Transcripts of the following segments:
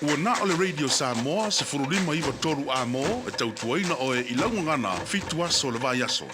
Ua na o le Radio Samoa se furulima iwa toru a mo e tautuaina o e ilaunga ngana fitu aso le vai aso.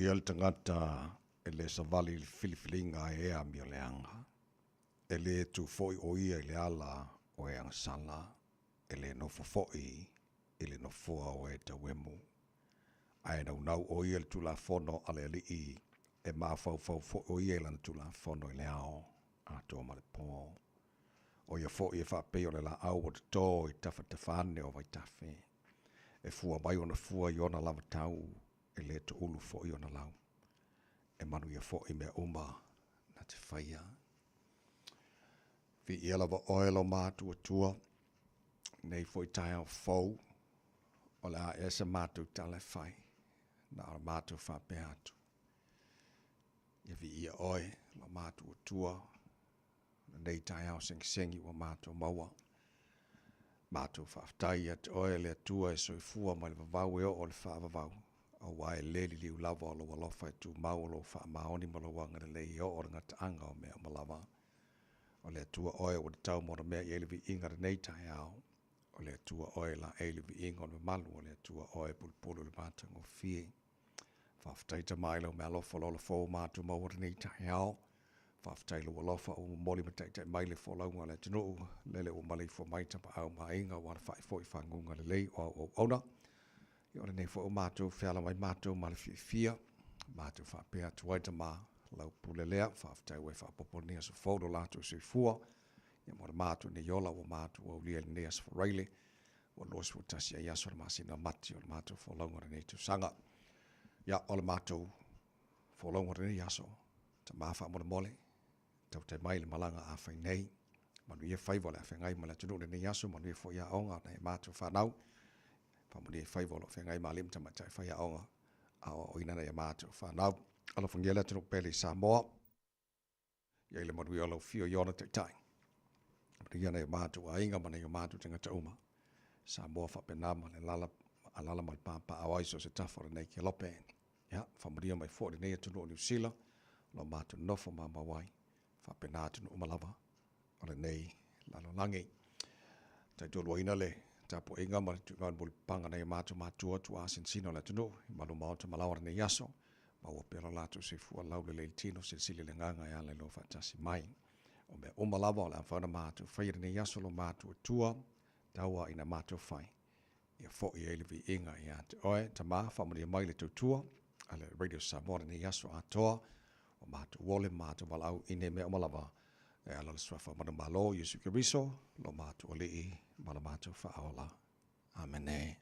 el tangata ele savali filifilinga e a mileanga. Ele tu foi oia ele ala o e sala. Ele no foi ele no foa o e te wemu. Ai nau oia tu la fono ale li e mafau fo oia lan tu la fono le ao a to male po. O ia fo ia fa pe o le la au o to i tafa te fane o vai tafe. E fua mai ona fua i ona lava tau e le to ulu fo i ona lau. E manu ia fo i me uma na te whaia. Fi i ala wa oelo mātua tua, nei fo i tai au fau, o le a esa mātua tale whai, na ara mātua wha pe atu. Ia vi ia oe, la mātua tua, nei tai au sengi wa mātua maua. Mātua whaftai at oe le tua e soi fua mai le vavau e o le whaavavau. O wae leli liu lava o lo walofa e tu mau o lo wha maoni ma lo wanga le lei o ora ngata anga o mea malawa. O le tua oe o le tau mora mea i elevi inga re nei tai au. O le tua oe la elevi inga o le malu o le tua oe pulpulu le mātang o fie. Whaftai ta mailo mea lofa lo le fō mātu mau re nei tai au. Whaftai lo walofa o moli matai tai maile fō launga le tunu. Lele o mali fō maitapa au mainga wana whai fō i whangunga le lei o ona. I ora nei fo o mātou whiala mai mātou ma le fia. Mātou whapea tuaita mā lau pulelea. Whaftai wei whapopo nea sa fōdo lātou sui fua. Ia mora mātou ne yola o mātou au lia nea sa whareile. O lois o tasi a iaso le māsina mati o le mātou wholaunga nei tu sanga. Ia o le mātou wholaunga nei iaso. Ta māwha mole mole. Tau te mai le malanga a whai nei. Manu ia whaiva le a whengai ma le tunu nei iaso. Manu ia fo ia onga nei mātou whanau. Pamuni e whaivolo whengai malim ta matai whai aonga a o inana ia mātou whanau. Alo whangiela tunu pele Samoa. Ia ile manui alo fio iona te tai. Mani iana ia mātou a inga mana ia mātou tangata uma. Samoa whapenama le alala mai pāpa a waiso se tafora nei ki lope. Ia, whamuria mai fōre nei tunu o New Zealand. Lo mātou nofo mama wai. Whapena tunu umalawa. Ole nei lalo langi. Tai tolu ina le. Tapo inga ma tu ngan bul panga nei mātua tu asin sino la tunu malu maota malawar nei yaso ma o pelo latu se fu lau le tino se sili le nganga ya le lo fatasi mai o me o malawa la fana mātu fair nei yaso lo mātua tua taua ina mātua fai ia fo i elevi inga ia te oe ta ma famili mai le tutua ale radio Samoa nei yaso atoa o mātu wole mātu walau ine me o malawa e ala le swafa mana malo Yesu Kiriso lo mātu o lii mana mātu whaola. Amene.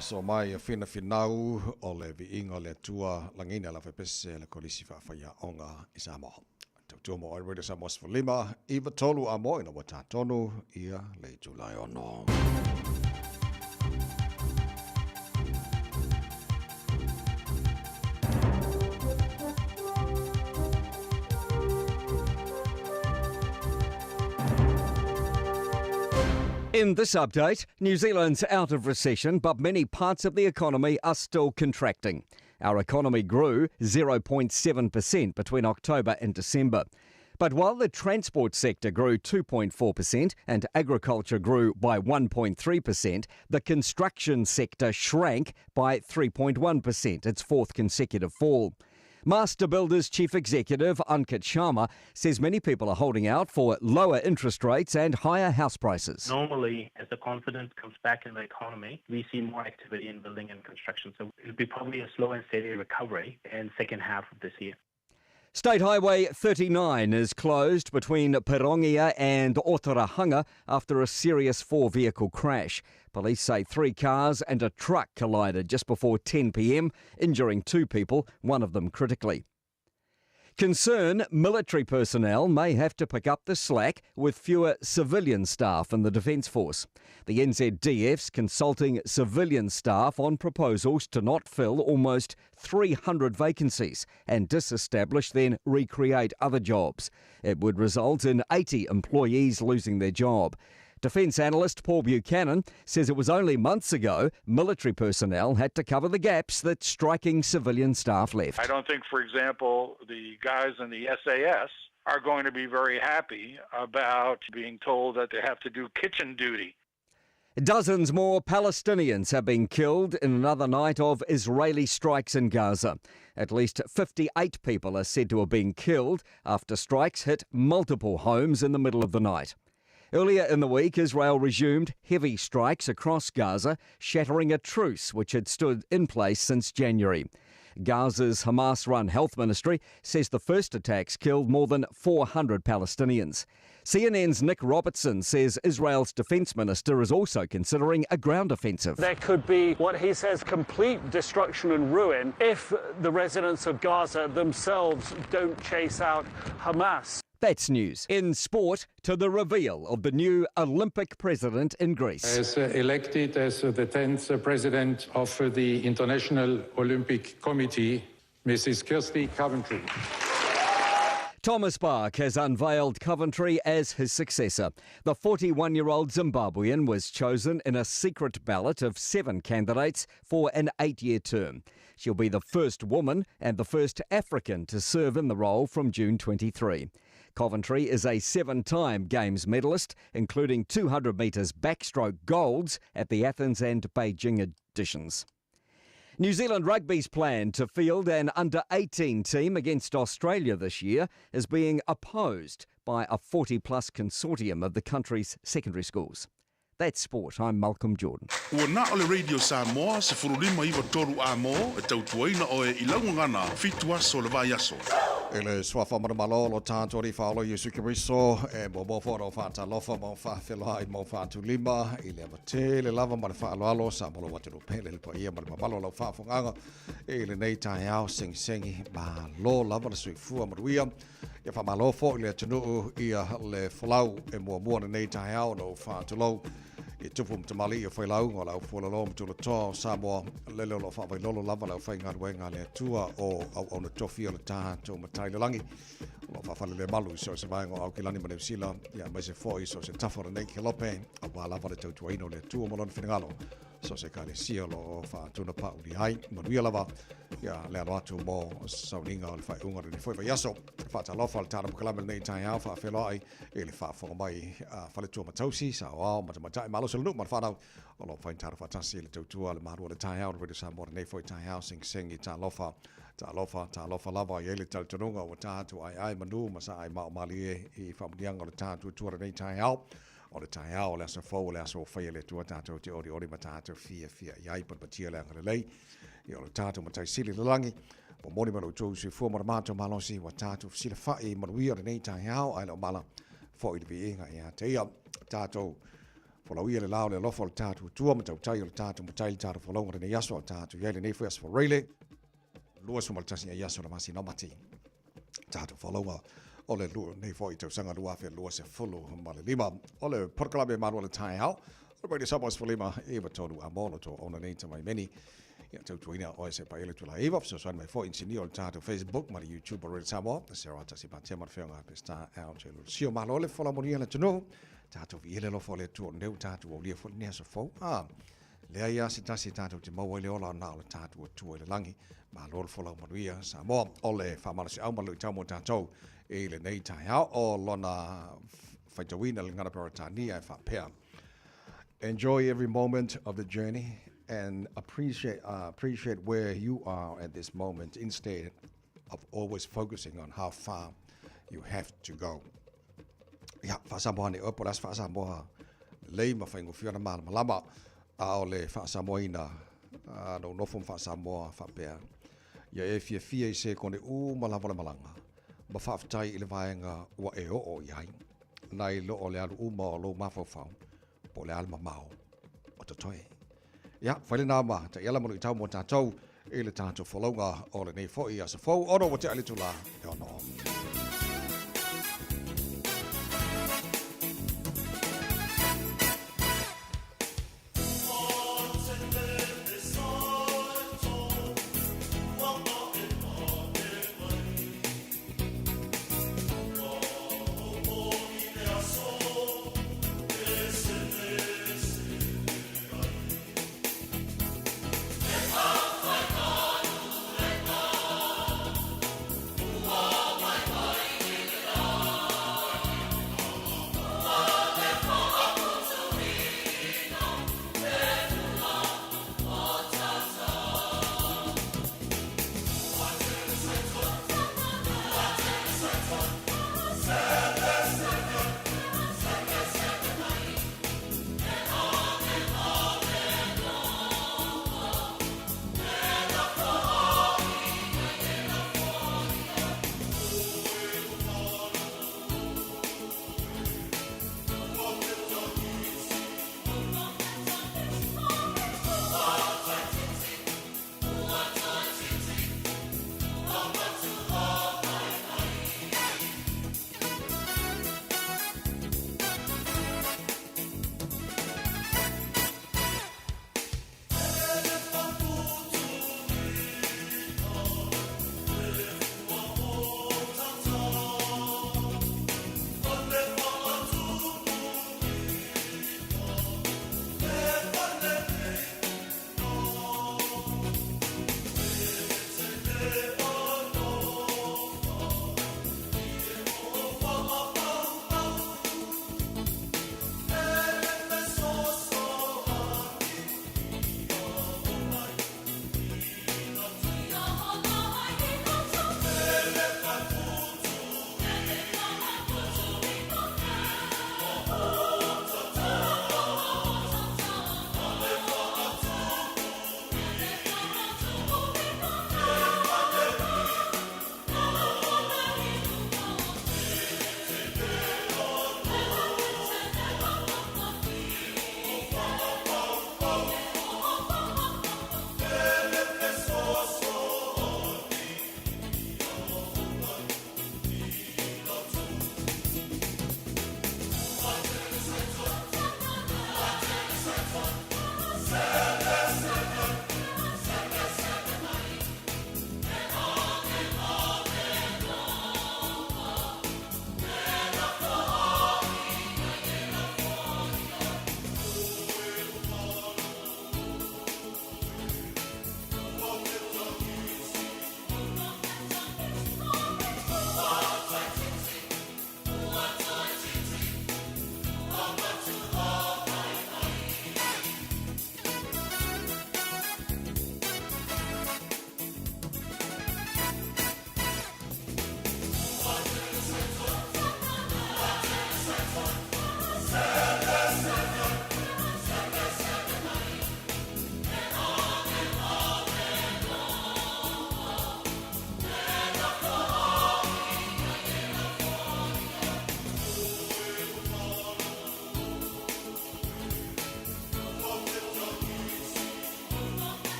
So mai fina finau o le viinga le tua langina la fepese le kolisi whawhaia onga i Samoa. Tautua mo ai Radio Samoa Sifalima, iwa tolu a moina wa tātonu ia le Julai ono. In this update, New Zealand's out of recession, but many parts of the economy are still contracting. Our economy grew 0.7% between October and December. But while the transport sector grew 2.4% and agriculture grew by 1.3%, the construction sector shrank by 3.1%, its fourth consecutive fall. Master Builders Chief Executive Ankit Sharma says many people are holding out for lower interest rates and higher house prices. Normally, as the confidence comes back in the economy, we see more activity in building and construction. So it'll be probably a slow and steady recovery in the second half of this year. State Highway 39 is closed between Pirongia and Otorahanga after a serious four-vehicle crash. Police say 3 cars and a truck collided just before 10 p.m, injuring 2 people, one of them critically. Concern military personnel may have to pick up the slack with fewer civilian staff in the Defence Force. The NZDF's consulting civilian staff on proposals to not fill almost 300 vacancies and disestablish then recreate other jobs. It would result in 80 employees losing their job. Defence analyst Paul Buchanan says it was only months ago military personnel had to cover the gaps that striking civilian staff left. I don't think, for example, the guys in the SAS are going to be very happy about being told that they have to do kitchen duty. Dozens more Palestinians have been killed in another night of Israeli strikes in Gaza. At least 58 people are said to have been killed after strikes hit multiple homes in the middle of the night. Earlier in the week, Israel resumed heavy strikes across Gaza, shattering a truce which had stood in place since January. Gaza's Hamas-run health ministry says the first attacks killed more than 400 Palestinians. CNN's Nick Robertson says Israel's defence minister is also considering a ground offensive. There could be what he says complete destruction and ruin if the residents of Gaza themselves don't chase out Hamas. That's news. In sport, to the reveal of the new Olympic president in Greece. As elected as the 10th president of the International Olympic Committee, Mrs. Kirsty Coventry. Thomas Bach has unveiled Coventry as his successor. The 41-year-old Zimbabwean was chosen in a secret ballot of 7 candidates for an 8-year term. She'll be the first woman and the first African to serve in the role from June 23. Coventry is a 7-time Games medalist, including 200 metres backstroke golds at the Athens and Beijing editions. New Zealand Rugby's plan to field an under-18 team against Australia this year is being opposed by a 40-plus consortium of the country's secondary schools. That's sport. I'm Malcolm Jordan. Ua na ole Radio Samoa se furulima iwa toru a mo e tautuaina o e ilaungangana fitua so le vai aso. Ele swafa maramalo lo tātori whaolo Yesu Kiriso e mo whara o whāta lofa mo whawhelai mo whātu lima i le amate le lava ma le whaaloalo sa molo watero pele le pa ia ma le mamalo lau whawhonganga e le nei tai au sengi ma lo lava le sui fua maruia ia whamalo fo i le atunuu ia le whalau e mua na nei tai au no whātu lau i tupu mtamali i whailau ngā lau fualalo mtula tō Samoa lele lo whawai lolo lava lau whai ngā ruenga le atua o au na tofi o le tātou matai le langi lo whawhale le malu so se vai ngā au ki lani ma le sila ia mai se fōi so se tafara nei ki lope a wā lava le tautuaino le atua mo lona whinangalo so se kare sia lo whaatuna pa uri hai manuia lava ia le alo atu mo sauninga o le whai unga ni whai yaso whaata lofa le tāna mukalame nei tai hau whawhelai e le whaafonga mai whale tua matausi sa o au matamatai malo se lunu man whanau o lo whain tāra whatasi le tautua le marua le tai hau redo sa mora nei whai tai hau sing i tā lofa lava i ele tautununga o tātu ai manu masa ai mao mali e i whamunianga o le tātu tuara nei tai hau o le tai hau le asa fau le asa o whai le tua tātou te ori ma tātou fia iai pat patia le anga le lei i o le tātou matai sili le langi o moni manu tōu se fua mara mātou malosi wa tātou sila whai manuia le nei tai hau ai le o mala fo i le vi inga i a te ia tātou follow ia le lao le lofo le tātu tua ma tau tai o le tātu ma tai le tātu follow ngare ne yaso le tātu ia le nei fuas for really lua sumal tasi ia yaso le masi no mati tātu follow o le lua nei fo i tau sanga lua fe lua se fulu ma le lima o le porkalabe manu le tai au o le sabas for lima eva tonu a mono to ona nei tamai many ia tau tuina o se pa ele tula eva so swan mai fo insinio le tātu Facebook ma le YouTube o le samo se ra tasi pa tema feonga pe sta out to sio malo le follow mo le tunu tātou vi ele lofo le tuo neu tātou o lia fo nea so fo lea ia se tasi tātou te maua le ola na le tātou o tua le langi ma lor fo lau manuia sa moa o le whamala se au malu tau mo tātou e le nei tai hao o lona whaitawina le ngana paratania e whapea. Enjoy every moment of the journey and appreciate where you are at this moment instead of always focusing on how far you have to go. Ia, whaasamoa ne opo las whaasamoa lei ma whaingo whiona mana malama a o le whaasamoa ina no nofum whaasamoa whapea. Ia e fia i se kone malama le malanga ma whaafitai i le vaenga ua e o iai nai lo o le alu ma o lo mawhawhau po le alma mao o te toe. Ia, whaile nā ma ta iala manu i tau mo tātou e le tātou whalaunga o le nei fōi a sa fōu ono wa te alitula e ono.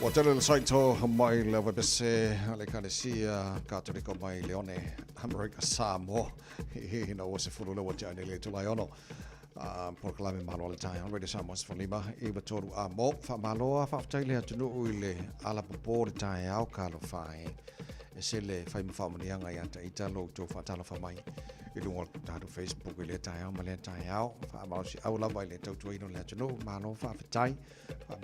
Water Saito, my love, Besse, Alekalesia, Catholic, my Leone, America Samo, he knows a full of what I to Liono. Proclaiming Malo time, already Samos for Lima, Eva Toru Amo, Famaloa, Faftalia to Nuile, Alapor time, Alcalofai, Sele, Fame Family, Young Ayanta, Italo to Fatalo for mine. You don't want to Facebook, we let I out, I will love my little to let you know, Malo Fafatai,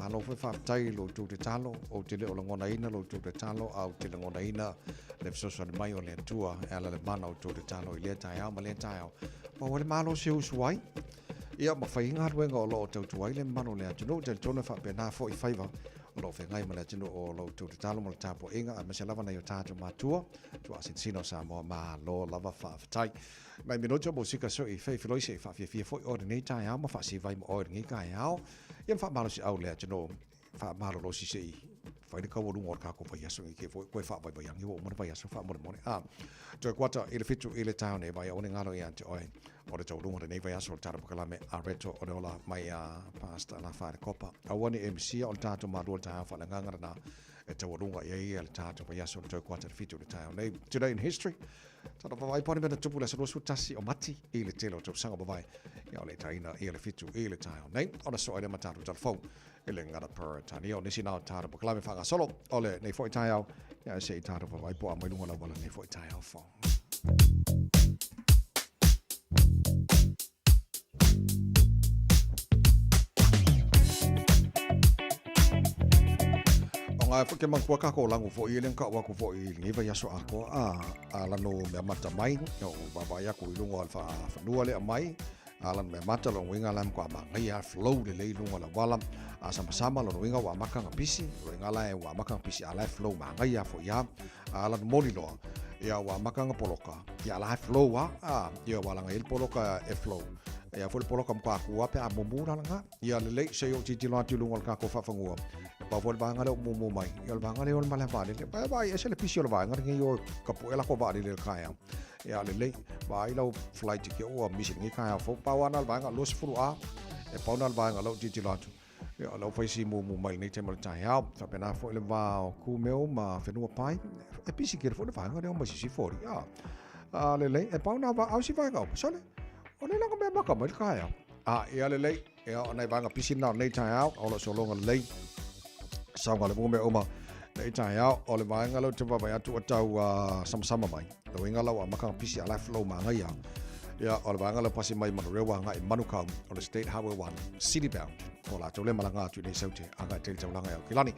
Malo Fafatai, low to the Talo, or to the Olongonaina, low to the Talo, out to the Monaina, left social Mayo and tour, Alamano to the Talo, let I out, Malentile. But what Malo shows white? Yeah, my fine hard wing or low to Island Mano, let you know, the tone of Bena 45. Loving I let you know all to the Talamo Tapo Inga, and Michelle your tato matua, to us in Sino Samo, ma, law, lover, faf, tie. Maybe no job, Sika, so if I feel safe, if you for ordinary time, I'm a fussy vibe ordinary guy. How? Young Fat Malos outlet, you know, Fat Malo, she say, find a couple more caco for yes, and give way fat by young, you won't buy us so far more money. To a quarter, it'll fit to Illy Town by owning Aloyant oil. Or the Todu, the Navy Assault Tarapalame, Areto, Odola, my past and a fire copper. I want the MC on Tato Madu Town for the Gangana, at Tawunga, Yale Tato, Yasol to a quarter feet to the town. Today in history, sort of a point of Tupulas Rosutasi or Mati, Ely Taylor to Sangabai, Yaletaina, Ely fit to Ely town. Name on a soil Matato telephone, Elingada per Tanio, Nisina Tato, Clame Fanga Solo, Ole, Nefoi Tile, I say Tato for my poor, I don't want to want a Nefoi Tile phone. Porque man kwa kako langu fo ilen ka wa ko fo ilen iba yaso ako ala no me mata mai no baba ya ko ilungo alfa fa nuale mai ala me mata lo winga lam kwa ma ngai flow de le ilungo la wala sama sama lo winga wa makanga pisi winga la wa makanga pisi ala flow ma ngai fo ya ala moli lo ya wa makanga poloka ya la flow wa ya wala ngai poloka e flow ya fo poloka kwa ku pe a mumbura nga ya le se yo titi lo ilungo ka ko fa fangua Bavol banga le mumu mai yol banga le yol mala vale ba ba ese le pisio banga ngi yo kapo ela ko vale le kaya ya le ba ilo flight ke o mission ngi kaya fo pa wana banga los furu a e pa wana banga lo titi lo ya lo foi si mumu mai ni temel tai ha fa pena fo le va ku meu ma fe no pai e pisi ke fo le banga le o ma si fori ya le e pa wana va au si banga so le o le la ko me ma ka mai kaya ya le ya ona banga pisi na nei tai ha o lo so lo le Sangale Bume Oma, the Itaya, Oliver Angalo to Babayatu sama mai. The Wingala, Makang Pisi, I flow Mangaya. Yeah, Oliver Angalo passing my Rewa in Manukam on the State Highway 1, city bound. Ola to Lemalanga to the Sauti, Anga Telanga Kilani.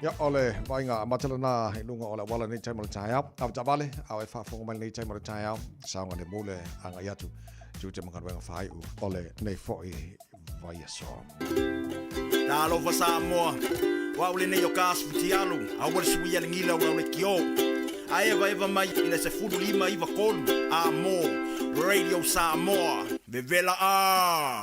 Yeah, Ole, buying a Matalana, Lunga Ola Walla Nitam Taya, Avtabale, our far from my Nitam Taya, Sang on the Mule, Angayatu, Jutaman Fai, Ole, Nefoi, Vayaso. All over Samoa. Waule ne yoka sputialu, awal suya ngila waule kio. Eva mai ina se fudu lima iva kolu. Amo, Radio Samoa, Vivela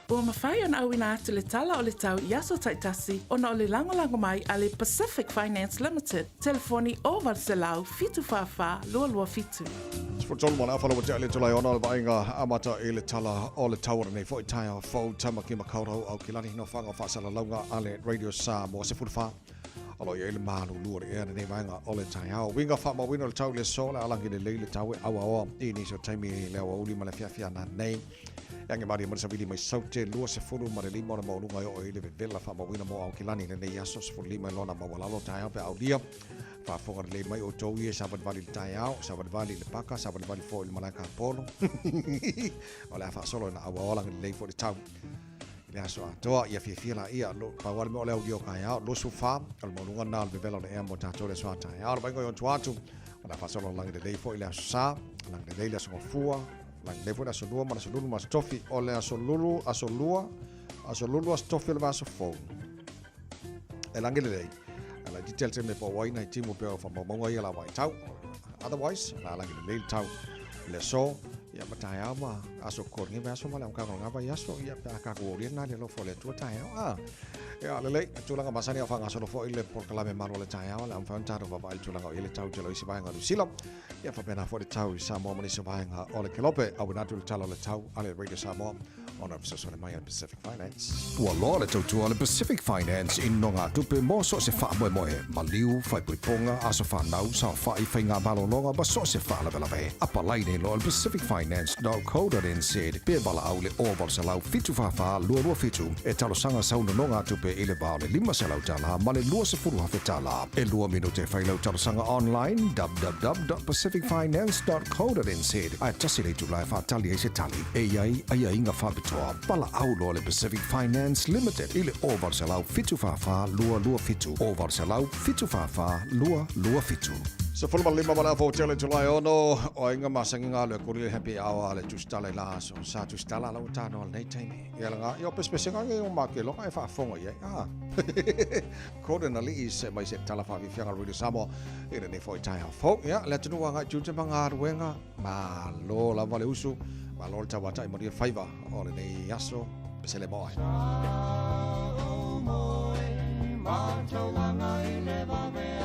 Ua mawhai ana au ina atu le tala o le tau Yaso Taitasi ona o le lango mai a le Pacific Finance Limited. Telefoni o Varselau, fitu whawha, lua fitu. Tolu mana whalawa te ale tulai ona le vainga amata e le tala o le tauara nei fo i taia fau tamaki makaurau au kilani no whanga whaasala launga ale Radio Samoa se furuwha. Alo i ele malu lua re ea nei vainga o le taia o winga wha mawina le tau le so le alangi le leile tau e awa oa i ni so taimi le awa uli ma le fiafia na nei. Yangi mari marisa vili mai saute lua se furu ma le lima o le maulunga o i le vela wha mawina mo au kilani le nei aso se furu lima lona mawalalo taia pe au lia. Whafonga le mai o tau i e sabat vali le tai au, sabat vali le paka, sabat vali fo i malaka polo. O le a whaasolo na awa olang le fo le tau. Le aso a toa ia fia la ia, pa wale me o le au dio kai au, lo su wha, al maunga na al bevela le ea mo tato le soa tai au, le o tuatu, o le a whaasolo lang le fo i le aso sa, lang le aso ngofua, lang le fo le aso lua, ma aso lulu ma stofi, o le aso lulu, aso lua, a stofi le vaso fo. E lang le la detail te me po wai na timu pe o fa mo ia la wai tau otherwise la la le tau le so ia matai ama aso kor ngi aso mala ka nga ba yaso ia pe ka ko ri na le lo fo le tu tai ia le tu la ma sani fa nga so lo fo ile por kala me maro le tai la am fa taro va tu la ile tau te lo isi ba nga lu silo ia fa pena fo le tau sa mo mo ni so ba nga o le kelope au na tu talo le tau ale Radio Samoa Ona so le mai Pacific Finance. Tua loa le tautua le Pacific Finance in no ngā tupe mo so se wha moe moe. Maliu, whai puiponga, aso whanau, sa whai whai ngā balononga, ba so se wha lawe. Apa lai nei loa le pacificfinance.co.nz. Pia bala au le oval se lau fitu whawha, lua fitu. E talo sanga sauna no ngā tupe i le bao le 5 se lau tala, ma le lua se furu hawhi tala. E lua minute whai lau talo sanga online, www.pacificfinance.co.nz. Ai tasi le tu lai whatali e se tali. E iai, ai inga whabitoa. Pala au loa le Pacific Finance Limited. I le oval se lau fitu whawha, lua fitu. Oval se lau fitu whawha, lua fitu. So fulma lima mana fo tele July ono o inga masangi ngā le kuri happy hour le tustala la so sa tustala la utano nei taimi. Ia nga yo pespesinga ngi o make lo ai fa fonga ia. Kode na li se mai se tala fa vi fianga radio samo i le foi tai fo ia le tunu nga juta manga ruenga ma lo la vale usu ma lo ta wata i mo faiva o le nei yaso pesele boy. Ma tau nga i le va me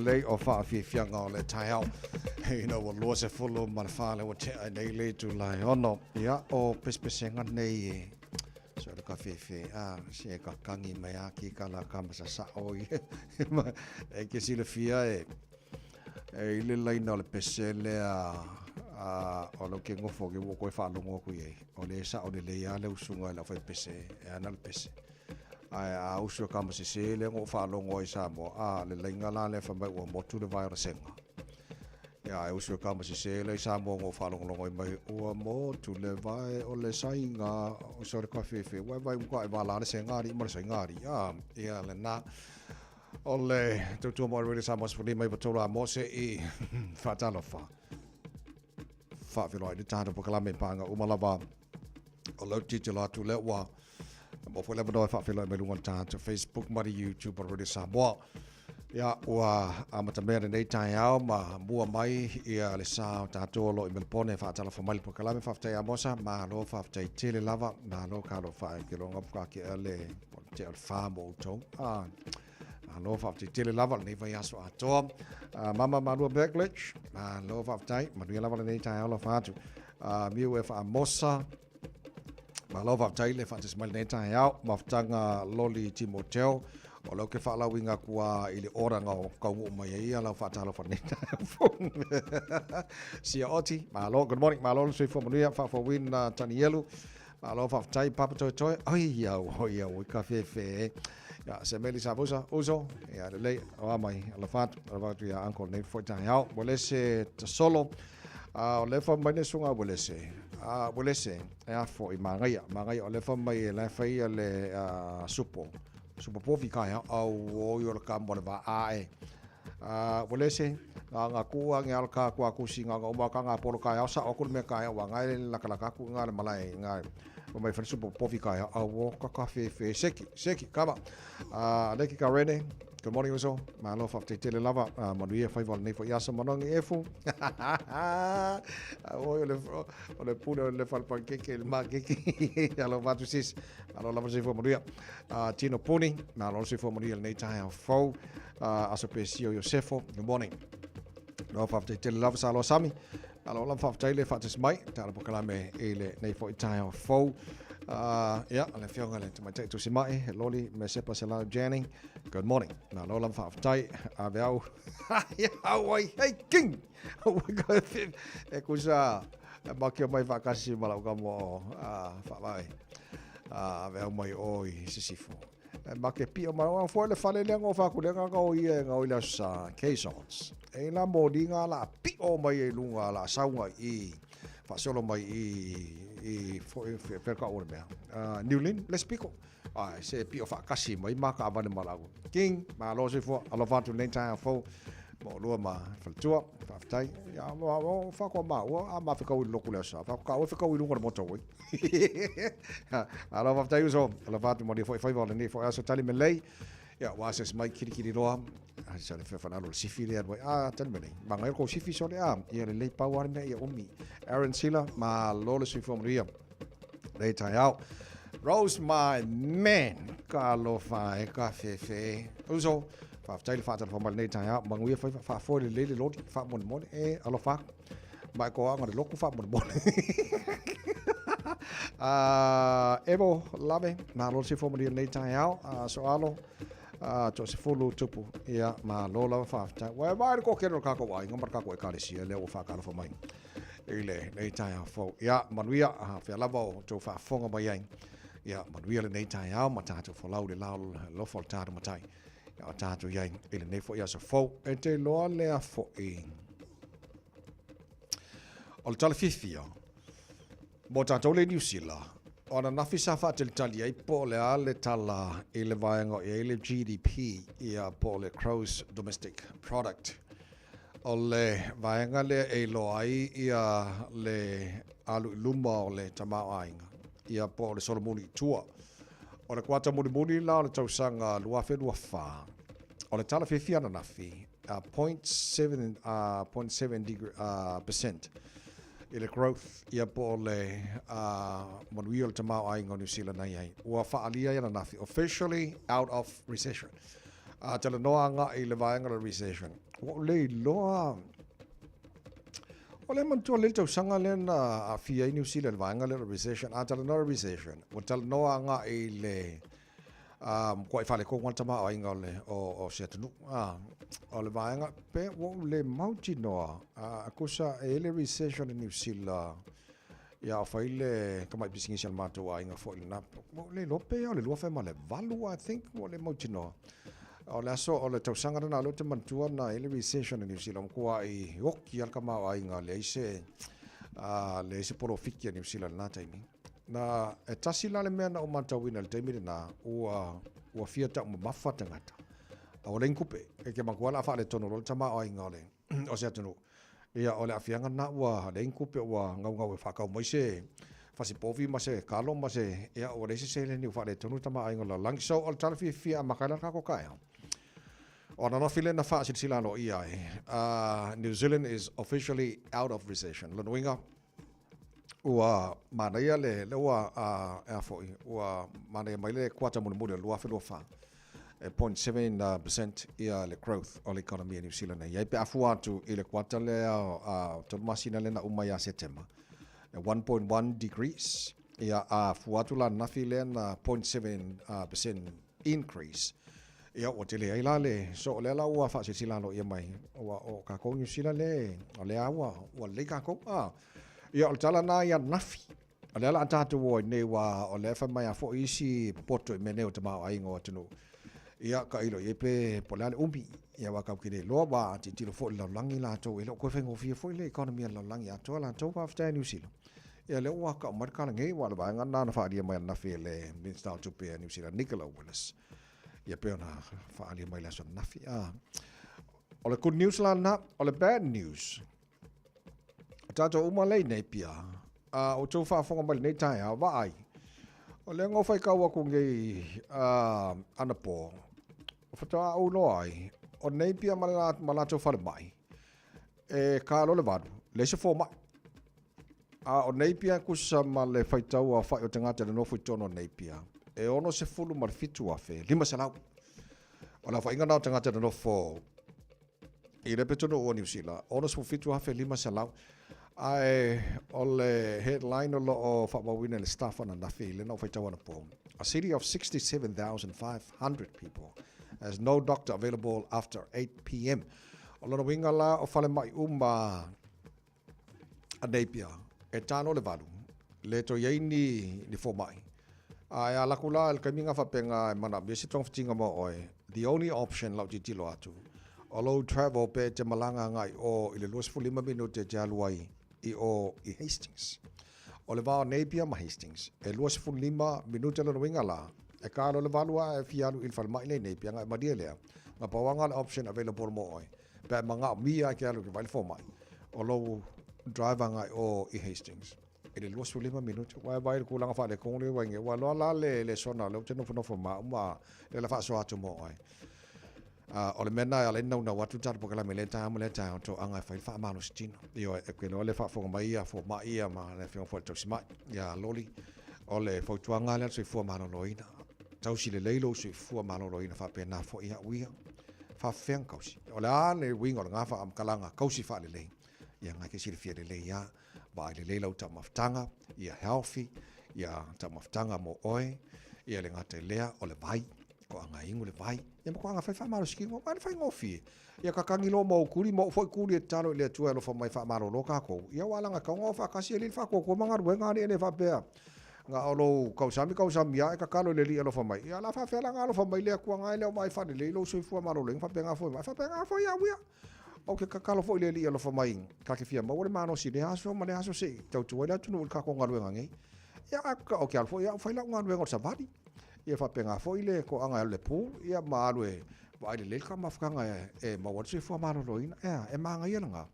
lei o whaafianga o le taiao. Ina wa loa se fulu mana whaale wa te ai nei le tu lai ono. Ia o pespesenga nei e. So le ka whiwhi se ka kangi mai a ki ka la kamasa sa o i. E ke si le fia e. E ile laina o le pese le o lo ke ngofo ke wo koe whaalongo ku i. O le sa o le leia le usunga la whai pese. E ana le pese. A usu kama se le ngo whaalongo i Samoa. Le lainga la le whamai ua motu le vai rasenga. Ia e usu kama se le i Samoa ngo whaalongo i mai ua motu le vai o le sainga o sore ka whiwhi. Wai vai mga e wala le se ngari i mara se ngari. Ia le na o le tautua mo rere Samoa se whali mai patora mo se i whaatalo wha. Whaafilo ai le tāna pakalame panga umalawa o lau titila tu le ua. Mo foi leva no whaafilo me lunga tātou Facebook mari YouTube o rere Samoa. Ia ua amata mea nei tai au ma mua mai ia le sa tātou lo i Melbourne whaatala whamali pakalame whaafitai amosa ma lo whaafitai tele lava ma lo ka lo whae ke longa pukaki le te al whamo utong. Lo whaafitai tele lava nei vai aso atoa. Mama Marua Berglich, lo whaafitai manuia lava nei tai au lo whaatu. miu e whaamosa, malo whaptai le whaatismaili nei tahi au, mawhtanga Loli Timoteo, o lau ke whaalau inga kua ili oranga o kaungu mai ia lau whaatalo whaneta. Sia oti, malo, good morning, malo, sui whamanuia, whaafawin tani yelu, malo whaatai papa toi toi, oi au, ka whewhe, ya se meli sabusa, uso, ya lei, o amai, ala whatu ya uncle nei whaitai au, wale se ta solo, o le whamaine sunga wale se, e a fo i mangaia, o le whamai e le whaia le supo pofi kai au o yo ka mo va ae wale se nga ku nga al ka ku singa nga ma ka nga polo kai sa o ku me kai wa nga la ka ku nga malai nga o mai fa supo pofi kai au ka cafe seki kaba le ki ka rene. Good morning also. Ma lo fa te tele lava manuia fai val nei fo yasa manong efu. O le puna le fal pankeke le makeke. Alo vatu sis. Alo lava se fo manuia. Tino Puni, ma lo se fo manuia nei tai fo. Aso pesio Josefo. Good morning. Lo fa te tele lava sa lo sami. Alo lava fa te le fa te mai. Ta po kala me ele nei fo tai fo. Ja, le fionga le mai tu simai Loli me sepa sela Jenny. Good morning. Na lo lam fa tai a veu. Ja, oi, hey king. E kusa ma ke mai vakasi mala ka mo fa vai. Veu mai oi sisifo. Ma ke pio ma fo le fale le ngo fa ku le nga o ie nga o la sa caissons. E la modinga la pio mai lunga la saunga I fa solo mai I per ka ora bea Newlin let's pick se pio fa kasi mai ma ka vale malago king ma lo se fo alo fa tu nei ta fo mo lo ma fa tua fa tai ya mo fa ko ma o a ma fa ka lo kula sa fa ka o fa ka lo ko mo to we alo fa tai so alo fa tu mo di fo vale nei fo aso tali me lei ya was es mai kiri roa sa le fa na lo sifi le tan me nei ma ngai ko sifi so le ia le power me ia umi Aaron Sila ma lo le sifi mo ria le tai out Rose my man Carlo fa e ka fe uso fa tai fa ta fa nei tai out ma ngai fa fo le lo fa mo e alo fa mai ko anga le loku fa mo Evo lave na lo sifi mo ria nei tai out so alo Josefulu tupu ia ma lola fa wa vai ko kero ka ko wai ngomar ka ko ka si le o fa ka fo mai ile nei tai fo ia manuia fa lava to fa fonga mai ai ia manuia le nei tai au mata to fo lau le lo fo ta matai ia ta to ia ile nei fo ia so fo e te lo le a fo I ol tal fifia bota to le New Zealand Ona nafi sa fa tali ai po le ale tala I le vaenga I le GDP ia po le gross domestic product o le vaenga le e lo ai ia le alu luma o le tamao ainga ia po le solomuni tua o le kwata muni la o le tausanga luafe luafa o le tala fifia na nafi 0.7% ile growth ia po le manuia le tamao ai ngā New Zealand nei ai. Ua whaalia ia na nafi. Officially out of recession. Tala noa ngā I le vaenga le recession. O le loa. O le mantua le tau sanga le na a fia I New Zealand vaenga le recession. Tala noa recession. O tala noa ngā I le kwa I whale konga tamao ai ngā le o setanu. O le vaenga pe o le mauti noa akusa e le recession in New Zealand ia o faile kamai pisingi sial matou a inga fo na o le lope o le lua fa ma le valu I think o le mauti noa o le aso o le tausanga na lo te mantua na e le recession in New Zealand kua I hoki al kamau a inga le ise polo fiki New Zealand na taimi na e tasi la le mea na o matauina le taimi na ua fiata o mafa tangata o le inkupe e ke makuala fa le tono lo tama o inga le o se atunu ia o le afianga na ua le inkupe ua ngau e whakau mai se fasi povi ma se kalo ma se ia o le se le ni fa le tono tama inga la lang so o tala fi a makala ka ko kai o na no file na fa sila no ia New Zealand is officially out of recession lo winga ua manaia le ua a foi ua manaia mai le kwata mo le lua fe lo fa 0.7% ia le growth o le economy New Zealand ia pe afu atu I le kwata le to masina le na umai a September 1.1 degrees. Ia fuatula nafi le na 0.7% increase. Ia o te le ai la le so le la ua fa se sila lo ia mai o ka ko New Zealand le o le awa o le ka ko ia o tala na ia nafi o le ala tatu o nei wa o le fa mai a fo isi poto me ne o te ma ai ngo tunu ia ka ilo ye pe polale umbi ia wa ka kile lo ba ti tilo fo la langi la to ilo ko fe ngo fi fo le economy la langi a to la to pa fa New Zealand ia le wa ka mar ka ngai wa ba ngana na fa dia mai na fe le Minister to pe New Zealand Nicola Willis ia pe ona fa ali mai la so nafi o le good news la na o le bad news tato uma le nei pia o tau fa fonga mai nei tai a vai o le ngo fai ka wa ku ngai ana po o fa ta o lo ai o nei pia mala tau fa le mai e ka lo le vadu le se fo mai o nei pia ku sa ma le fai tau a fa o tanga te no fu tono nei pia e ono se fulu mar fitu a fe lima salau o la fa inga na tanga te no fo i le petono o New Zealand ono se fitu a fe lima salau ai o le headline o fa mawina le staff on na fe le no fa tau na po a city of 67,500 people has no doctor available after 8 p.m. o lo winga la o fale mai a Napier e tano le valu le to ye ni fo mai ai ala kula el kaminga fa penga mana besi tong tinga mo oi the only option lau ti lo atu o lo travel pe te malanga ngai o ile los fulima minute te aluai i Hastings o le va Napier ma Hastings e los fulima minute lo winga la e ka lo le valua e fialu il fal mai le Napier ngai ma dia le ma pawanga option available mo oi pe manga mia ke alu ke vai fo mai o lo driver ngai o i Hastings ele los fulima minuto wa vai ku langa fa le kong le wa nge wa lo la le sona lo teno fo ma le la fa so atu mo ai o le mena ale no watu tar po kala meleta to anga fa ma no stino io e ke le fa fo mai fo mai ma le fo to sima ya loli o le fo tuanga le so fo ma no loina tau si le leilo so fo ma no loina fa pe na fo ia wi fa fen kausi o la le wingo nga fa am kalanga kausi fa le le ia nga ke si le fie le ia ba le leila uta maftanga ia healthy ia ta maftanga mo oi ia le ngate lea o le vai ko anga ingu le vai ia mo ko anga fa maro skingo ma fa ngofi ia ka kangi lo mo kuri mo foi kuri talo le tua lo fa mai fa maro lo ka ko ia wala nga ka ngofa ka si le fa ko manga ruenga ne fa pe nga olo ka usami ia ka kalo le li lo fa mai ia la fa la nga lo fa mai le ko anga le mai fa le lo so fu maro le fa pe nga fo ia wia o ke kakalo fo ile li alo fa mai ka ke fia mo le mano si le aso ma le aso se tau tu ila tunu ka ko ngalu ngai ya ka o ke alfo ya fa ila ngalu ngo sabadi ia fa penga fo ile ko anga le pu ia malu e wa ile le ka mafkanga e ma wa se fo mano loina e ma ngai nga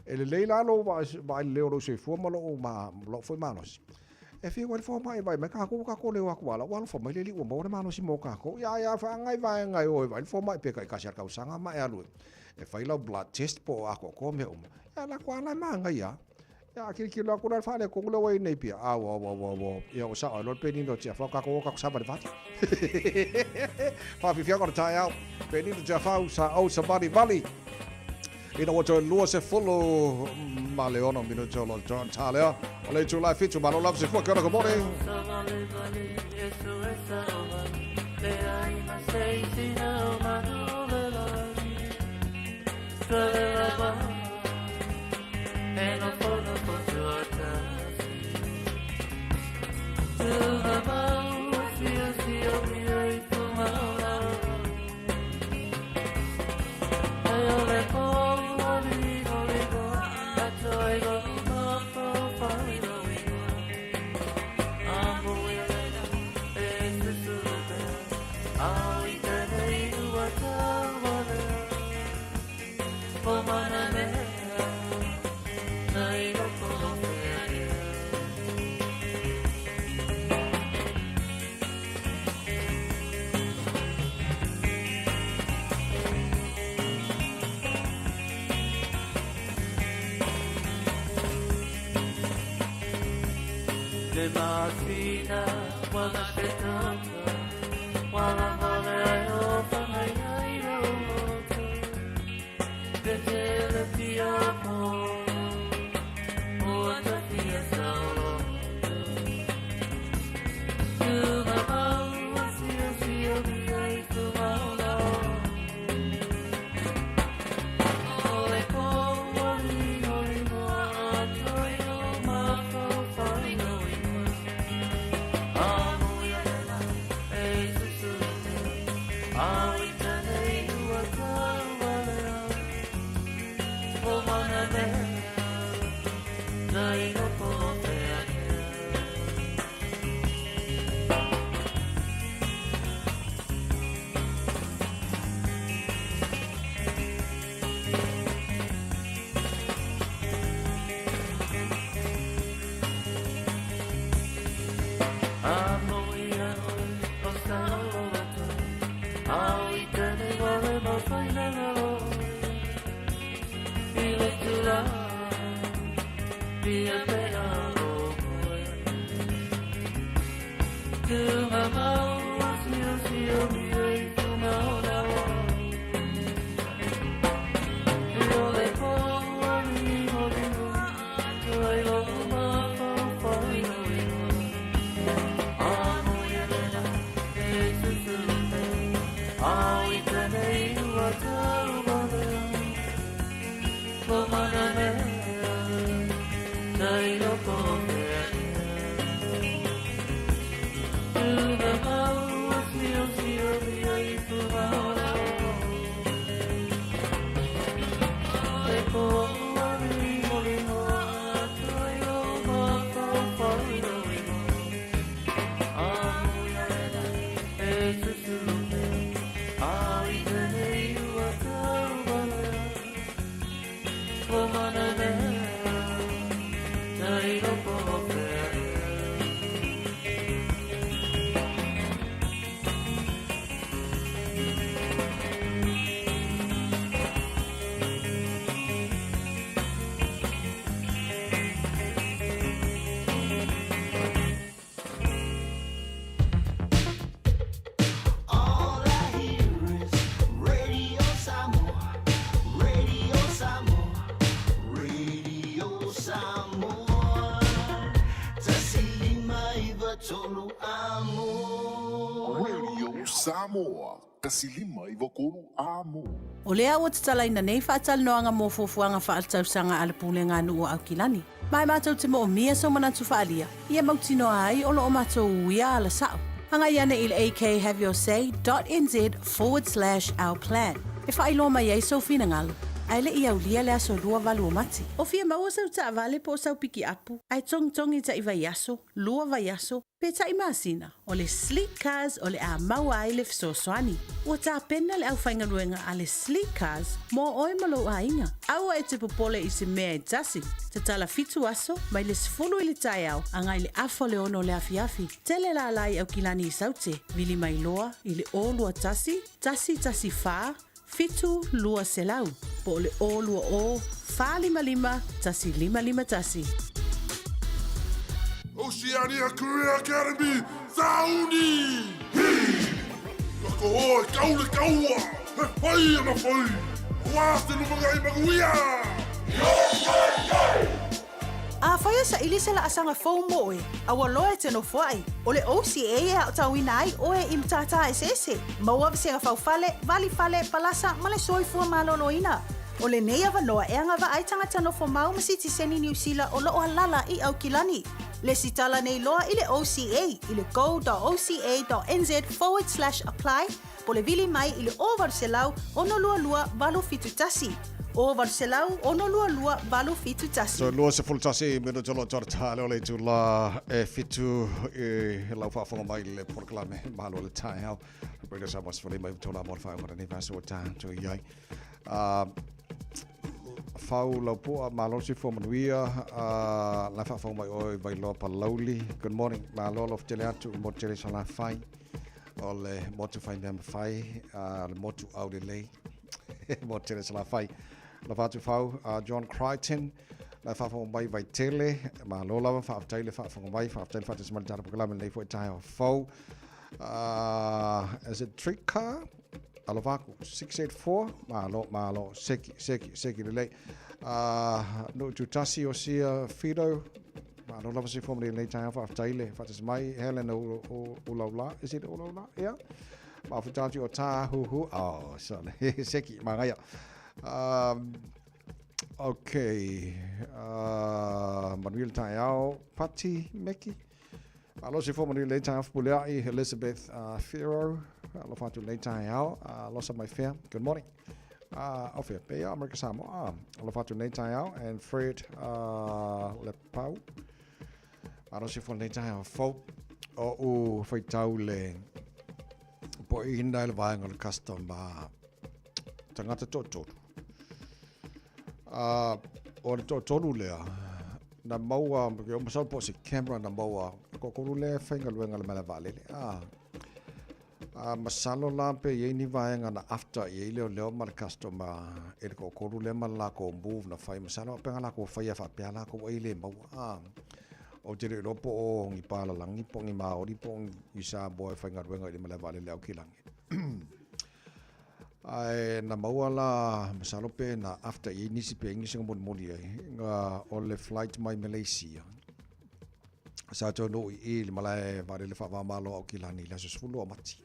e le leila lo ba ile lo se fo ma lo fo manos e fi wa fo mai vai me ka ko le wa kwala wa fo mai le li o mo le mano si mo ka ko ya fa ngai o vai fo mai pe ka sia ka usanga ma ya lu e fai la blood test po ako ko me ya la kwa la manga ya ki la kuna fa le ko lo wai nei pia wo ya o sa o lo pe ni do tia fa ka ko sa ba va fa fi ko ta ya pe ni do fa sa o sa bali ina wato lo se follow maleono minuto lo John Talia o le tu life fit ma lo love se fu ka ko morning Le mattina quando aspettando quando vorrei ai roto vedere più amore o la fiesta Samoa, kasilima i wakonu amo. O lea ua tatalaina nei whaatalanoanga mō fuafuanga whaaltausanga ala pūlenga anu o Aukilani. Mai mātou te mo mia so manatu whaalia. Ia mautino ai o lo o mātou uia ala sao. Hanga iana il akhavyosay.nz/our plan. E whailo mai ei so fina ngalu. Ai le ia ulia lea so lua valu o mati. O fia maua sau ta avale po sau piki apu. Ai tongi ta iwa yaso, lua va yaso, pe ta imasina. O le sleek cars o le a maua ai le fisosoani. Ua ta pena le au whainga luenga a le sleek cars mo oi malo a inga. Aua e te popole i se mea e tasi. Te tala fitu aso, mai le sifulu i le tai au, angai le afo le ono le afiafi. Tele la lai Aukilani i saute, vili mai loa, i le o lua tasi faa, fitu lua selau, po le o lua o, fa lima tasi lima tasi. Oceania Career Academy, Sauni! Wako hoa, kaule kaua! He whai ana whai! Wāste lumangai maguia! A whaia sa ili se la asanga fau moe, a waloe te no whai. O le OCA e au tauina ai o e imtata e sese. Maua visenga fau fale, vali fale, palasa, male soifua maloloina. O le nei avanoa e anga wa ai tangata no whamau masiti seni New Zealand o loo halala i Aukilani. Le sitala nei loa i le OCA, i le go.oca.nz/apply, po le vili mai i le o Varselau ono lua valo fitutasi. O Varselau ono lua valo fitutasi. So lua se fultasi mino tolo torta le ole tu la fitu lau whaafonga mai le porklame malo le tai hau. Brega sa mas fali mai tola mo fa ngora ni vaso ta to yai. Fau lau poa malo si fo manuia la whaafonga mai oi vai loa pa lauli. Good morning malo of tele atu mo tele sala fai. O le motu fai nem fai le motu au de lei. Mo tele sala fai. La fatu fau John Crichton la fa mai vai tele ma lo lava fa tele fa mai fa tele fa tsmal tar program le fo tai fau as a trick car alavaku 684 ma lo seki le no tutasi o sia fido ma lo lava si fo le tai fa tele fa tsmai Helen o la is it o la yeah ma fa tati o ta hu oh so seki ma ga okay. Manuel Tayao, Patti Meki. Alo si fo Manuel Tayao Puliai, Elizabeth Firo. Alo fatu le Tayao. Lots of my fair. Good morning. Ofia Pea America Samoa. Alo fatu le Tayao and Fred Lepau. Alo si fo le Tayao fo. O foi tau le. Po inda le vai ngol custom ba. Tangata toto. O le tolu lea na maua o masau po se camera na maua ko lea whainga luenga le mele vale masalo lampe ye ni vaenga na after ye leo ma le customer e ko lea ma la ko move na whai masalo penga la ko whai a whapea la ko eile maua o te reo po o ngi palalangi po ngi Maori po ngi Samoa e whainga ruenga i le male leo kilangi. Ai na maua la masalope na after i nisi pe ingi singa moni nga o le flight mai Malaysia. Sa tono i le malae vare le whaamalo au kilani la susfulu o mati.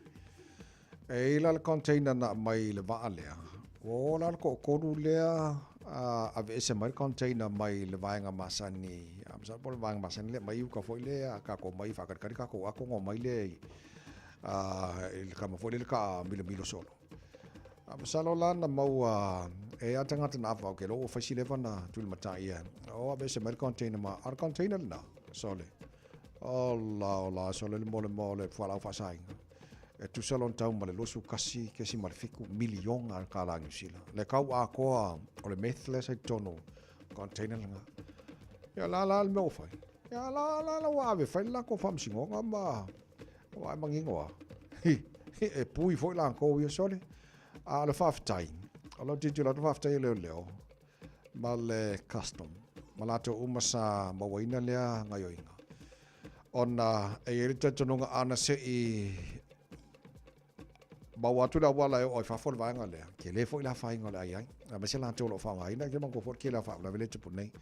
E ila le container na mai le vaalea. O la ko koru lea a vese mai container mai le vaenga masani. Amsa po le vaenga masani le mai uka foi lea ka ko mai whakari ka ko ako ngo mai le il kama foi le ka milo solo. Amsalo lana maua e atangata na afa ke lo faisi le vana tul matai ia. O vese mai container ma ar container na sole. Allah sole le mole fala fasai. E tu salon tau ma le losu kasi ke si marfiku milion ar kala ngisila. Le kau a koa o le methle sai tono container nga. Ya la me o fai. Ya la wa ve fai la ko fam singo ngamba. Wa mangingo. E pui foi la ko yo sole. A le faftai. Alo tiju la faftai leo. Ma le custom. Malato umasa mawaina lea ngayoinga. Ona e irita tononga ana se I bawatu la wala o fa fol vanga le ke le foi la fa inga le ai a mese la tolo fa mai na ke mango for ke la fa la vele tu nei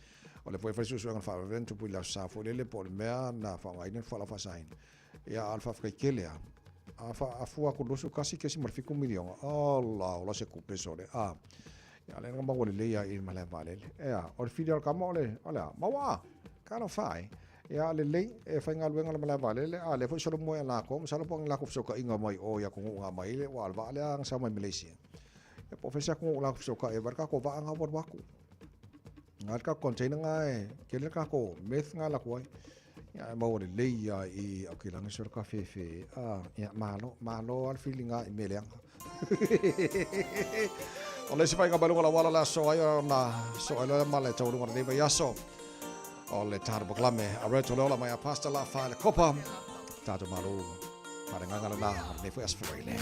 o le foi fa su nga fa vento pu la sa fo le por mea na fa mai na fa la fa sain ya alfa fa ke le a fa a fu a ku su kasi ke si marfiku milion Allah la se ku pesore ya le nga mango le ya il mala vale ya o fidel kamole ola mawa kana fai ya le e fa nga luenga la vale le le fo solo mo la ko solo pong la ko soka inga mai o ya ko nga mai le wal va le ang sa mai Malaysia e po fesa ko la ko soka e barka ko va nga bor waku ngal ka container nga ke le ka ko meth nga la ko ya mo le ya I akilang sur ka fe ya malo al feeling nga imeleang ole si pa nga balu la wala la so ayo na so ala male tau nga ne ba yaso ole tarbo klame a reto lola mai a pasta la fa le copa tato malu para nganga la ne foi as foile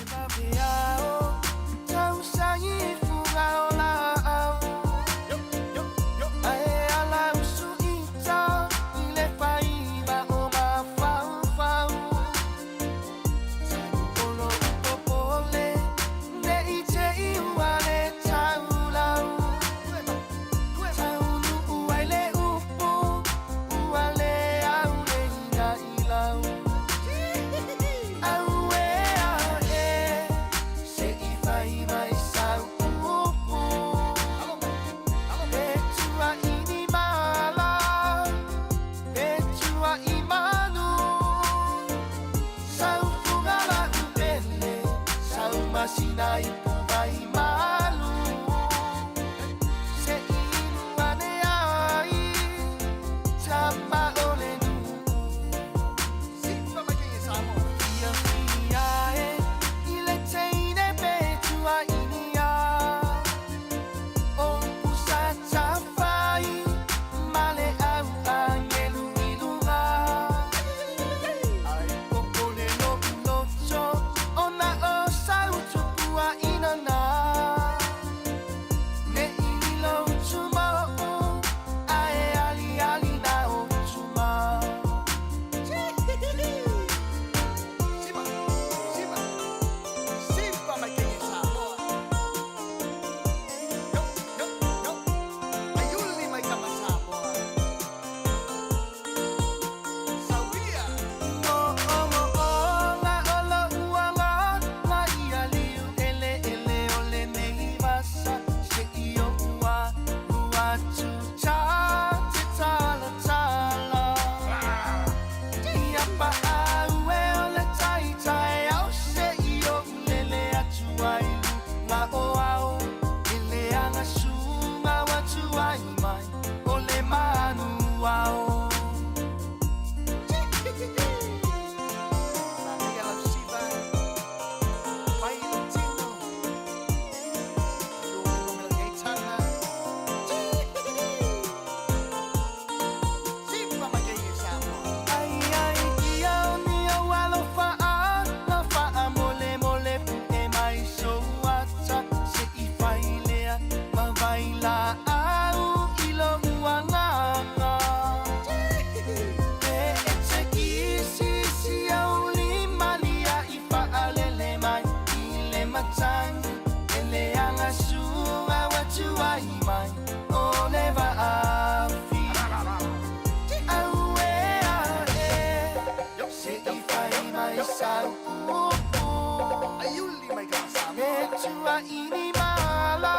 ini mala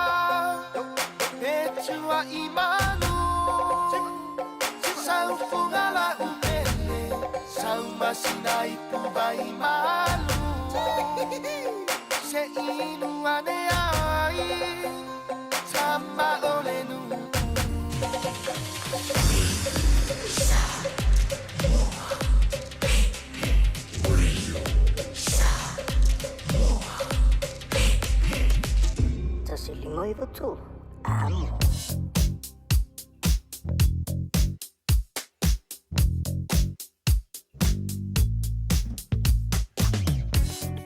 Echua imanu Sau fungala umele Sau masina ipuba imalu Se inu ane ai Sama olenu Moi betul. Amo.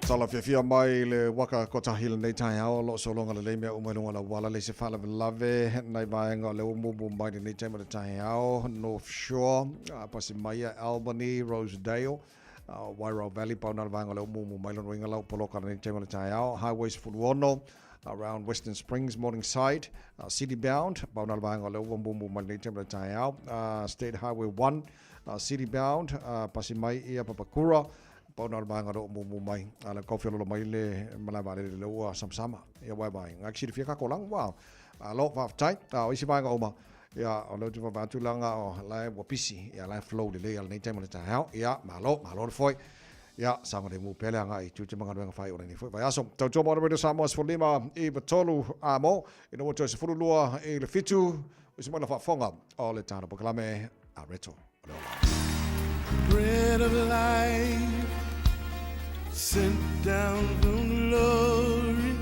Tala fia mai le waka kotahila nei tai hao lo so longa le mea umailunga la wala le se fala lave nei vaenga le umumu mai nei tai mai tai hao North Shore pasi mai Albany Rosedale Wairau Valley pauna le vaenga le umumu mai lo inga lau poloka nei tai mai tai hao Highways Furuono around Western Springs, Morningside, city bound, State Highway 1, city bound, Pasimai, Ia Papakura, Bonalbanga, Mumai, and a coffee Maile, Malabale, Loa, Samsama, Yawabai. Actually, if you can't wow, a lot of tight, Isibanga Oma, yeah, a lot of Vatulanga or Live Wapisi, yeah, life flow, the layer, nature, yeah, Malo, Foy. Ya, sama demu pele anga I tuju mga duang fai orang ni. Fai asom. Tau coba orang bersama Sfolima I betolu amo. Ino mo tuas furulua I le fitu. Usimana fa fonga. Ole tana poklame a reto. Bread of life sent down from glory.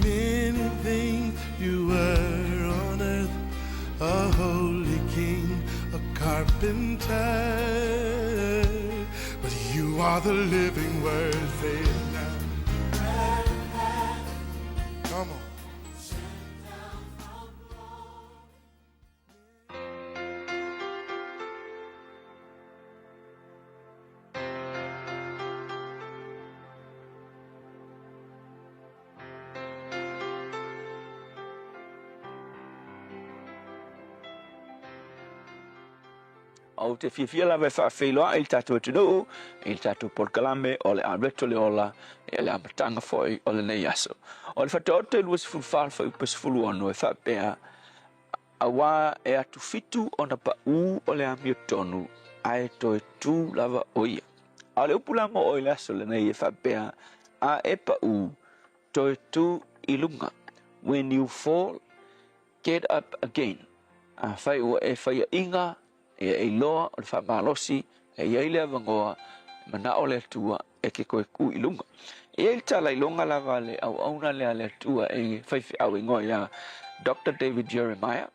Many things you were on earth, a holy king, a carpenter. But you are the living word, say it now. Come on. Au te fifia la fa feiloa il tatu tunu il tatu porkalame o le areto le ola e le amatanga foi o le nei aso o le fatote luas fulfal foi pas fuluano e fa pea awa e atu fitu ona pa u o le amiotonu ai to tu lava oia a le upula mo o le aso le nei e fa pea a e pa u to tu ilunga when you fall get up again a fai o e fai inga e loa o le whamalosi e iei vangoa mana o le tua e ke koe ku ilunga. E il tala ilonga lava le au auna le tua e whaifi au ingoi a Dr. David Jeremiah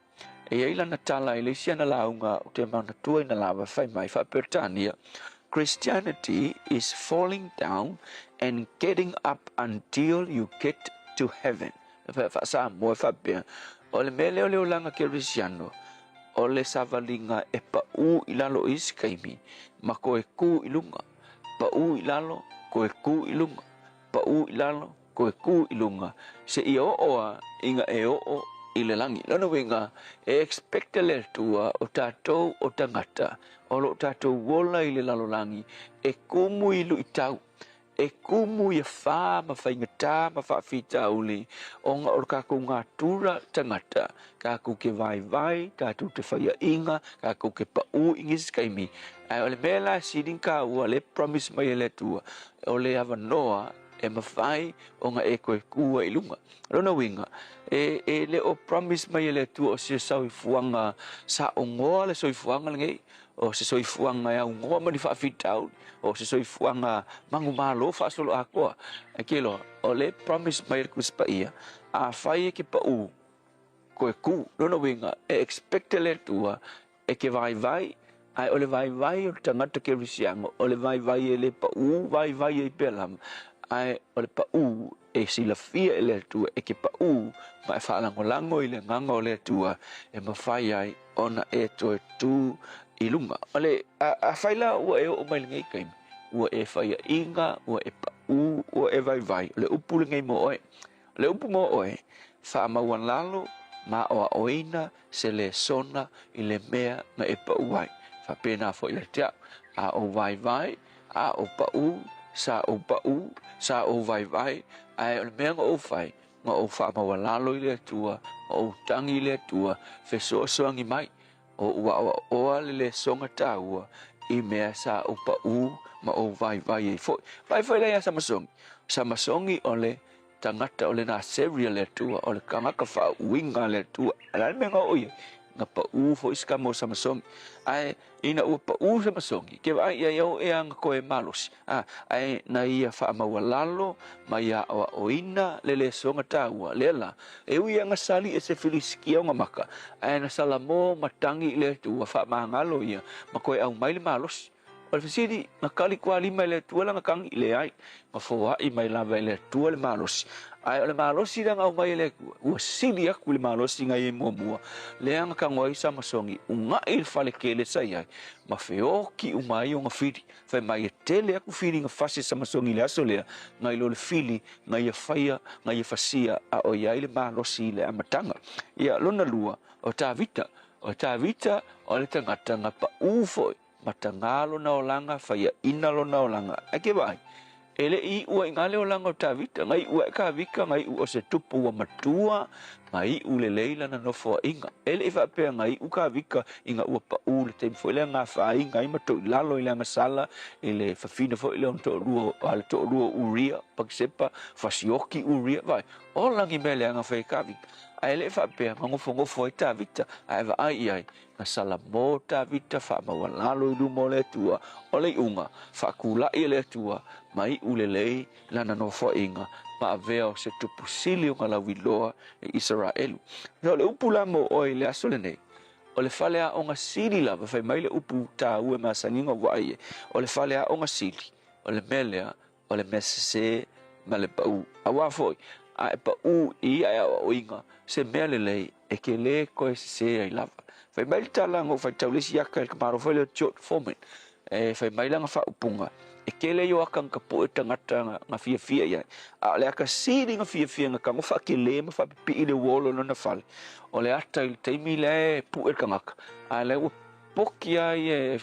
e iei lana tala i le siana launga o te mauna tua ina lava whai mai whapertania. Christianity is falling down and getting up until you get to heaven. Whaasa moe whapea o le mele o le olanga Kerisiano o le savalinga e pa u ilalo iskaimi ma koe ku ilunga pa u ilalo koe ku ilunga pa u ilalo koe ku ilunga se I oa inga e o I le langi lana winga e expecta le tua o tātou o tangata o lo tātou wola I le lalo langi e kumu ilu itau e kumu ia wha ma whaingata ma whaafita uli o ngā orkaku ngā tura tangata kaku ke vai tātou te whaia inga kaku ke pau ingis kaimi ai o le mela siding ka ua le promise mai le tua o le avanoa e mawhai o ngā e koe kua ilunga rona winga e le o promise mai le tua o se sau I fuanga sa o ngoa le sau I fuanga ngei o se soi fuanga ya ngoa mani whaafitau o se soi fuanga mangu malo whaasolo a koa e kilo o le promise mai le kuspa ia a whai e ke pa u koe ku rona winga e expecte le tua e ke vai ai o le vai o tangata ke risiango o le vai e le pa u vai e pelam ai o le pa u e sila fia e le tua e ke pa u ma e whaalangolango I le nganga o le tua e mawhai ai ona e toe tu ilunga ole a faila ua e o mai ngai kaim ua e faia inga ua e pa u ua e vai le upu ngai mo oe le upu mo oe fa mawan lalo ma o oina se le sona I le mea ma e pa uai fa pena fo I le tia a o vai a o pa u sa o pa'u sa o vai ai o le mea o fai ma o fa ma walalo i le tua o tangi le tua fe soangi mai o ua le songa taua i mea sa o pa'u ma o vai e foi vai le samasongi o le tangata o le na seria le tua o le kangaka fa winga le tua ala me nga oi nga pa u fo iska mo samasongi ai ina u pa u samasongi ke vai ia yo e ang ko e malos ai na ia fa ma walalo ma ia o ina le songa taua le la e u ia nga sali e se filiskia nga maka ai na sala mo matangi le tua fa ma ngalo ia ma ko e au mai le malos o le sidi na kali kwa lima le tua la kangi le ai ma fo ai mai la le tua le malos ai le malos ida ngau mai le u sidi aku le malos nga e mo le ang ka ngoi sama songi unga il fale kele sai ai ma feo ki u mai o ngafiri fa mai tele aku fili nga fase sama songi le aso le ngai lo le fili ngai faia ngai fasia a o ia le malos le amatanga ia lona lua o ta vita o le tangata nga pa ufo matangalo na olanga faia ina lo na olanga ake vai ele I ua ngale olanga ta vita ngai ua ka vika ngai u se tupu wa matua mai u le leila na no fo inga ele fa pe ngai u ka vika inga u pa u le tem fo le nga fa inga I mato lalo ile nga sala ele fa fina fo ile on to ruo al to ruo uria paksepa fasioki uria vai olangi mele nga fa ka vika ele fa pe ngofo ta vita ai na sala mo ta vita fa ma walalo I mo le tua o le unga fa kula I le tua mai ulelei lana no fo inga ma veo se tupu sili o la wiloa e Israelu no le upula mo o le asole nei o le fale a onga sili la fa mai le upu ta u ma saninga wai o le fale a onga sili o le melea o le mesese ma le pau awa foi a pau I a o inga se mele lei e ke le ko se ai lava fa mai tala ngo fa taulisi ya ka maro foi le chot fomen e fa mai langa fa upunga e kele yo akang ka po tangata nga fia ya a le aka siri nga fia nga ka mo fa kele mo fa pi le wolo no na fal o le ata il taimi le pu e kangaka a le pokia ye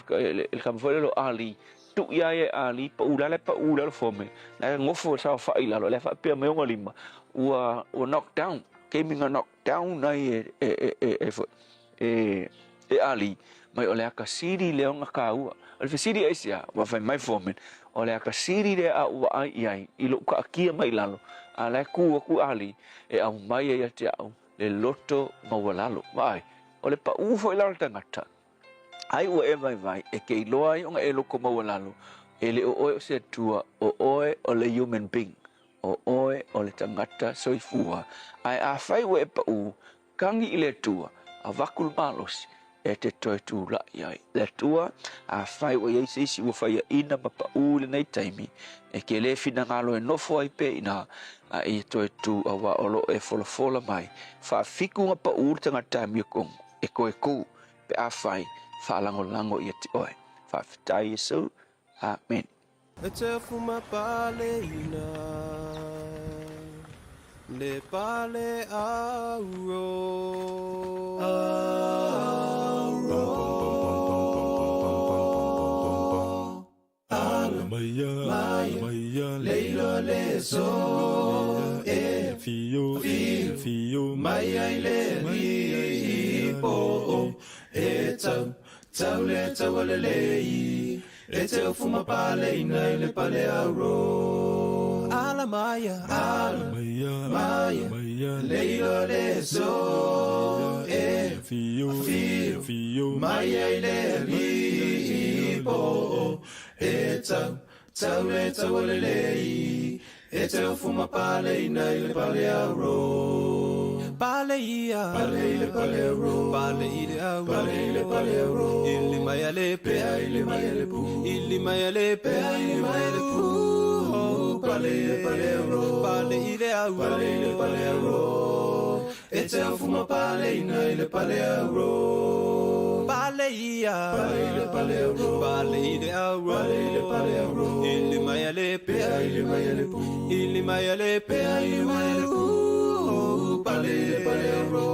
el kamfole lo ali tu ya ye ali pa ula fome na ngofo sa fa ila lo le fa pe me ngo lima o knock down came a knock down na e ali mai o le aka siri le nga ka ua o le siri asia wa fa mai fomen o le aka siri le a ua ai I lo ka kia mai lalo a le ku ali e au mai e te au le loto mawalalo vai o le pa u fo ila tangata ai ua e vai e ke loa I o e loko mawalalo e le o se tua o le human being o le tangata soifua ai a fai ua e pa u kangi I le tua a vakul malos e te toi tu la ai le tua a fai o ye se wo fai ina ma pa u le nei taimi e ke le fina ngalo e no foi pe ina a e toi tu a wa olo e fola mai fa fiku nga pa u tanga taimi ko e ko pe a fai fa lango ye ti oi fa fitai so amen e te fuma pale ina le pale auro Maya leilo le so e fio maya le po e tau le lei e te fuma pale ina le pale auro ala maya leilo le so e fio maya le po e tau le lei e te fuma pale ina le pale auro pale ia pale auro pale auro ili maya le pe ili maya le pe pale auro pale auro e te fuma pale ina le pale auro pale ia pale auro ili maya le pe ili maya le pe pale auro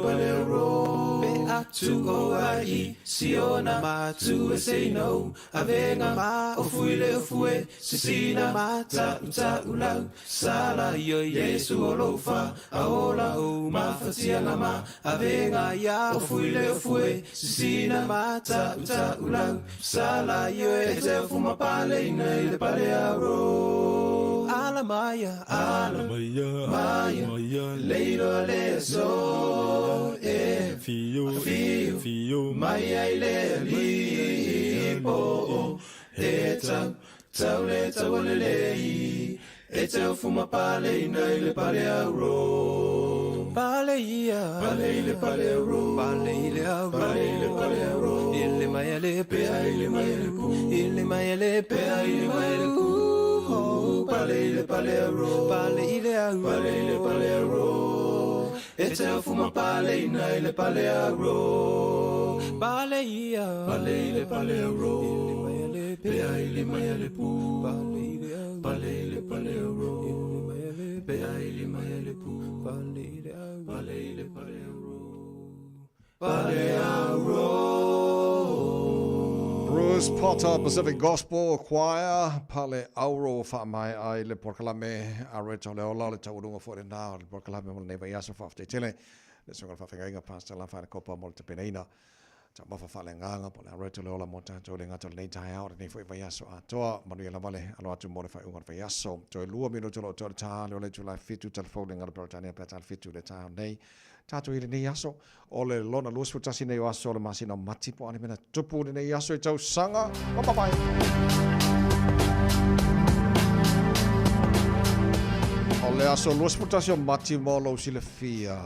pale auro tu o ai siona ma tu e say no avenga ma o fuile o fue sisina mata uta ulau sala yo Yesu o lofa aola o ma fatia ma avenga ya o fuile o fue sisina mata uta ulau sala yo e te fuma pale nei le pale aro ala maya leiro le so e fio maya le li po e tau le e te fuma pale nei le pale aro pale le pale aro ile maya le pe ile maya le pu ile maya le pe ile maya le pu pale aro e te fuma pale nei le pale aro pale le pale aro ile maya le pu pale le pale aro ile maya le pu pale le pale aro Bruce Potter Pacific Gospel Choir pale auro fa mai ai le porkalame a reto le ola le taurunga fo na le porkalame mo neva yaso fa te tele le songa fa fenga pastor la fa le copa mo te peneina ta ma fa le nganga po le reto le ola mo ta to le ngato le tai out nei fo yaso a to manu la vale alo atu mo le fa unga fa yaso to lua mino to to ta le July fitu telefone ngara Britania petal fitu le ta nei tato i nei aso o le lona luas futasi nei aso le masina mati po ani mena tupu nei aso i tau sanga bye bye o le aso luas futasi o mati mo lo sile fia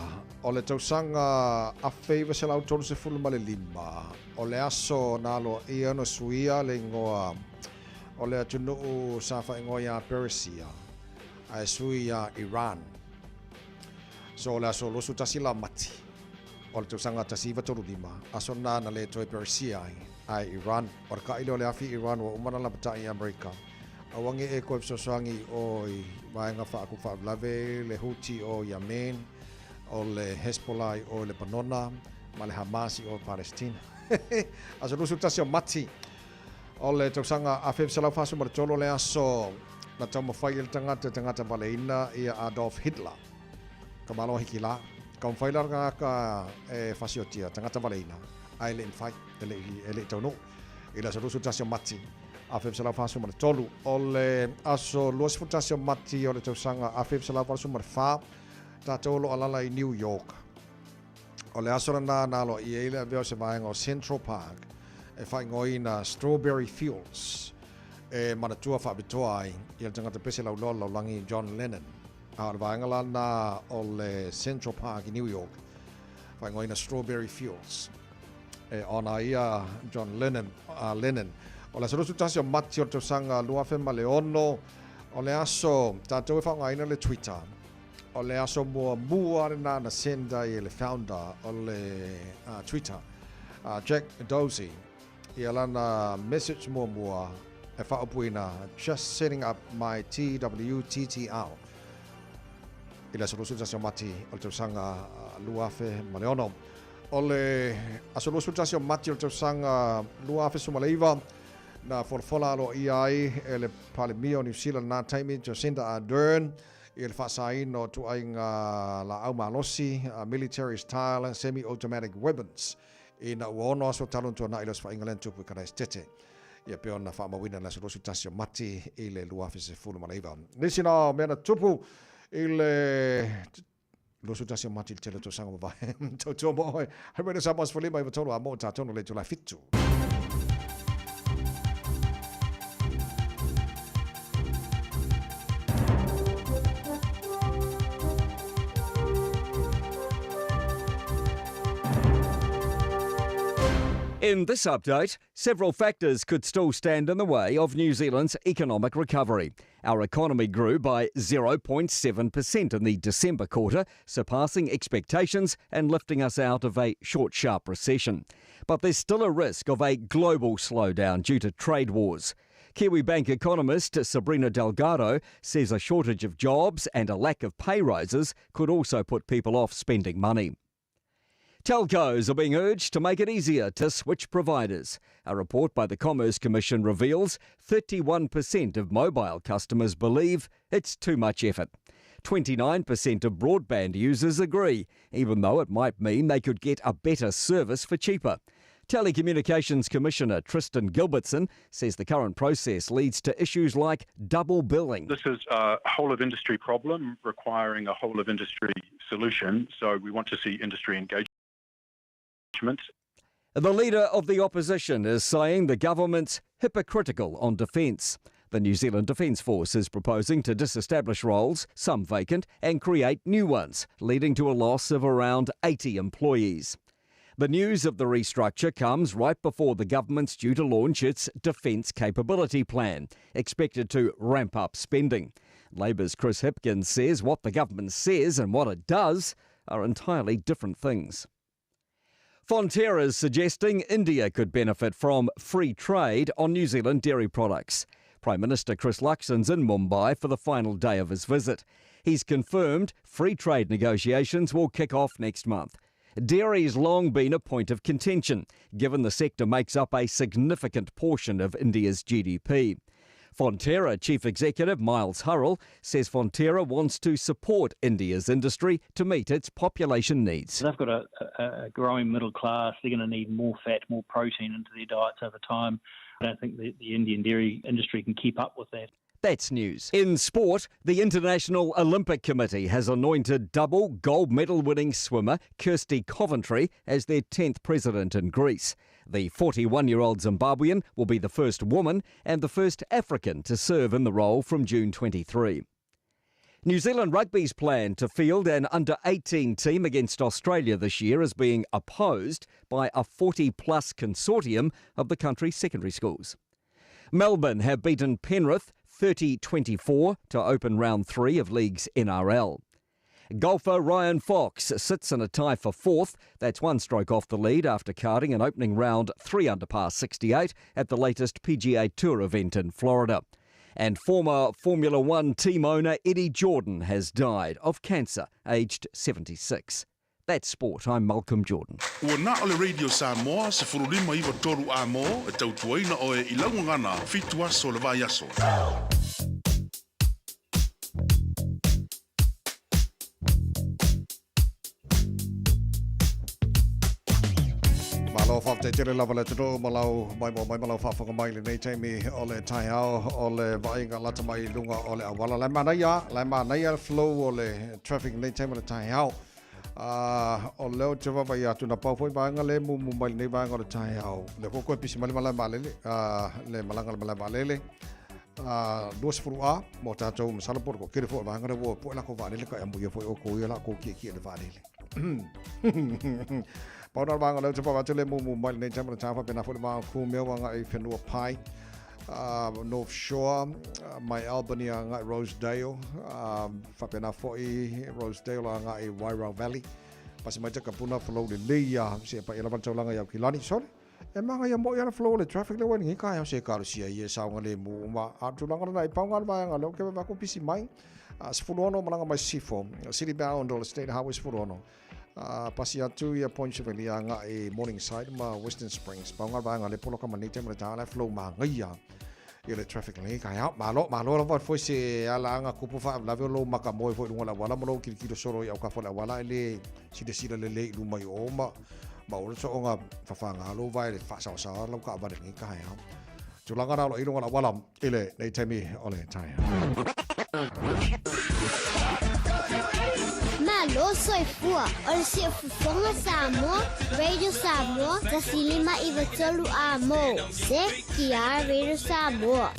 o le tau sanga a feiva se lau tonu se fulu male lima o le aso nalo i ano suia le ngoa o le atunu safa ingoia Persia a suia Iran so la so lo sutasi la mati o le sanga tasiva toru lima aso na le toi Persia ai Iran o ka ilo le afi Iran o umana la pata i America awangi e ko so sangi o vai nga fa ku fa lave le Houthi o Yemen o le Hezbollah o le Lebanon ma le Hamas o Palestina aso lo sutasi o mati o le sanga afi sala fa so mar tolo le aso na tamo fai il tangata Palestina ia Adolf Hitler kamalo hikila kam failar ka fasiotia tangata Valena ai le fai ele tono ila so sutasio mati afem sala fasu mar tolu ole aso los futasio mati ole to sanga afem sala fasu mar fa ta tolo alala i New York ole aso na lo i ele veo se vai ngo Central Park e fai ngo ina Strawberry Fields e manatua fa bitoai il tangata pese la lo langi John Lennon Vangala na o le Central Park in New York whaingo ina Strawberry Fields e ona ia John Lennon o le salusu tasi o mati o te sanga luafe ma le ono o le aso tātou e whaingo ina le Twitter o le aso mua na senda i le founder o le Twitter Jack Dorsey i alana message mua e whaapuina just setting up my TWTTR ila solusu tasio mati o te sanga luafe maleono o le asolusu tasio mati o te sanga luafe sumaleiva na forfola lo iai ele palemio New Zealand na taimi Jacinda Ardern il fasaino tu ainga la au malosi military style semi-automatic weapons ina uono so talon tu na ilos fa England tupu kana estete ia pe ona fa mawina na solusu tasio mati ile luafe se fulu maleiva nisina mena tupu ile lo sutasio mati il teleto sango va to mo hai bene sa mas folima i tolo amo ta tono le July fitu In this update, several factors could still stand in the way of New Zealand's economic recovery. Our economy grew by 0.7% in the December quarter, surpassing expectations and lifting us out of a short, sharp recession. But there's still a risk of a global slowdown due to trade wars. Kiwi Bank economist Sabrina Delgado says a shortage of jobs and a lack of pay rises could also put people off spending money. Telcos are being urged to make it easier to switch providers. A report by the Commerce Commission reveals 31% of mobile customers believe it's too much effort. 29% of broadband users agree, even though it might mean they could get a better service for cheaper. Telecommunications Commissioner Tristan Gilbertson says the current process leads to issues like double billing. This is a whole-of-industry problem requiring a whole-of-industry solution, so we want to see industry engagement. The leader of the opposition is saying the government's hypocritical on defence. The New Zealand Defence Force is proposing to disestablish roles, some vacant, and create new ones, leading to a loss of around 80 employees. The news of the restructure comes right before the government's due to launch its Defence Capability Plan, expected to ramp up spending. Labour's Chris Hipkins says what the government says and what it does are entirely different things. Fonterra is suggesting India could benefit from free trade on New Zealand dairy products. Prime Minister Chris Luxon's in Mumbai for the final day of his visit. He's confirmed free trade negotiations will kick off next month. Dairy's long been a point of contention, given the sector makes up a significant portion of India's GDP. Fonterra Chief Executive Miles Hurrell says Fonterra wants to support India's industry to meet its population needs. They've got a growing middle class. They're going to need more fat, more protein into their diets over time. I don't think the Indian dairy industry can keep up with that. That's news. In sport, the International Olympic Committee has anointed double gold medal winning swimmer Kirsty Coventry as their 10th president in Greece. The 41-year-old Zimbabwean will be the first woman and the first African to serve in the role from June 23. New Zealand Rugby's plan to field an under-18 team against Australia this year is being opposed by a 40-plus consortium of the country's secondary schools. Melbourne have beaten Penrith 30-24 to open round 3 of League's NRL. Golfer Ryan Fox sits in a tie for 4th. That's 1 stroke off the lead after carding an opening round 3 under par 68 at the latest PGA Tour event in Florida. And former Formula One team owner Eddie Jordan has died of cancer, aged 76. That's sport. I'm Malcolm Jordan. Ua na ole Radio Samoa se furulima iwa toru a mo e tautuaina o e ilaungangana fitua so le vai aso. Malo whafte tere lava le tuto malau mai malau whawhanga mai le nei teimi o le tai hao o le vainga lata mai lunga o le awala. Lai manaia flow o le traffic nei teimi le tai hao. O leo te wawai atu na paupoi vaenga le mumu mai nei vaenga o le tai hao. Le koko e pisi mali malai malele, le malanga le malai malele. Dua sefuru a, mo tātou masala poro ko kere fo vaenga le wo po la ko valele ka amu ia fo o ko ia la ko kia le valele. Pauna vanga leo te wawatu le mumu mai nei teimi le tai hao pena fo le maa ku mea wanga e whenua pai. North Shore, mai Albany a ngai Rosedale, whapena fo'i Rosedale a ngai Wairau Valley. Pasi mai te kapuna whalau le leia, se pa ila wantau iau ki lani, sore. E manga ia mo ia na flow le traffic le wani kai au se karu sia ia saunga le mu ma atu langa na ipaunga vai nga leo ke wako pisi mai. Sifuluono malanga mai sifo, city bound or state highway sifuluono. Pasi atu ia Point Civil ia ngai Morningside ma Western Springs. Paunga vai nga le polo kama nite mo le tala flow ma ngai ia le traffic le kai au malo la vai foi se ala nga kupu fa la velo maka moi foi lunga la wala mo ki ki soro ia ka fa la wala le sida le lu mai o ma o so nga fa fa nga lo vai le fa sa lo ka va le kai au tu langa na lo i lunga la wala ile nei temi ole tai Malo soy fua, ol si fufonga Samoa, Radio Samoa, tasilima iwa tolu amo, se kia Radio Samoa.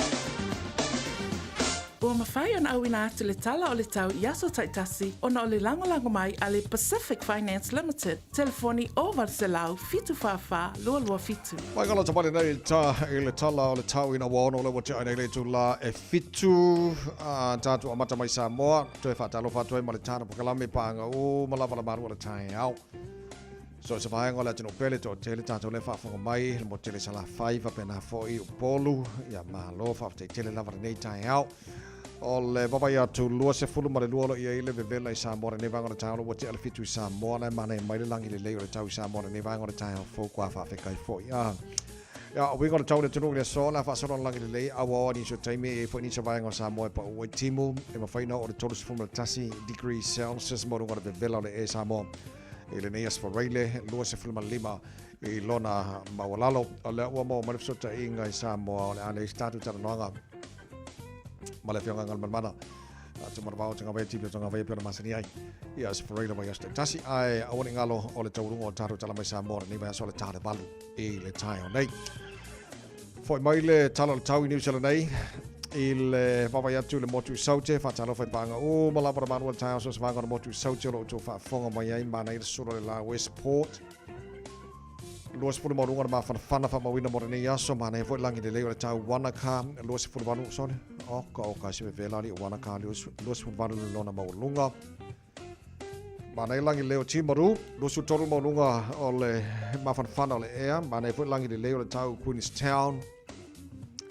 Ua mawhai ana au ina atu le tala o le tau i aso taitasi ona o le lango mai a le Pacific Finance Limited. Telefoni o Varselau, fitu whawha, lua fitu. Mai kala tapale nei i le tala o le tau ina waono o le wate aina le tu la e fitu tātu amata mai Samoa. Toe whatalo whatoi ma le tāna pakalame pāanga o malawala maru o le tai au. So se vaenga le tino pele to tele tātou le whawhanga mai le mo tele sala 5 apena fo i o polu ia malo whawte tele lava nei tai au. le vavai atu lua se fulu ma le lua lo ia i le vevela i Samoa nei vanga o le taolo wa te ale fitu i Samoa na mana mai le langi le lei o le tau i Samoa nei vanga o le taio fo kwa fa fe kai fo ia we got to tell the tunu le so na fa so langi le lei awa ni so taimi e fo ni so vanga o Samoa pa o timu e ma faina o le tolu se fulu tasi degrees Celsius mo ngora vevela le e Samoa e le nei asfareile lua se fulu ma lima i lona mawalalo o le ua mo so ta inga i Samoa o le ane statu tana noanga ma le whionga ngal mana tu marvao tanga vai tipi tanga vai pera masani ai ia as freira vai asta tasi ai awani ngalo o le taurunga o taru tala mai Samoa ni vai so le tale balu e le tai nei foi mai le tala le tau i New Zealand nei il vai atu le motu saute fa talo fai panga o mala para manu tai so va ngor motu saute lo tu fa fonga mai ai mana i sura la Westport Luas pulu mau runga ma fana fa mawina morene yaso mana e foi langi de leo le tau Wanaka luas pulu vanu sone oka se vela li Wanaka luas pulu vanu lona mau lunga mana e langi leo timaru luas toru mau lunga o le ma fana le ea mana e foi langi de leo le tau Queenstown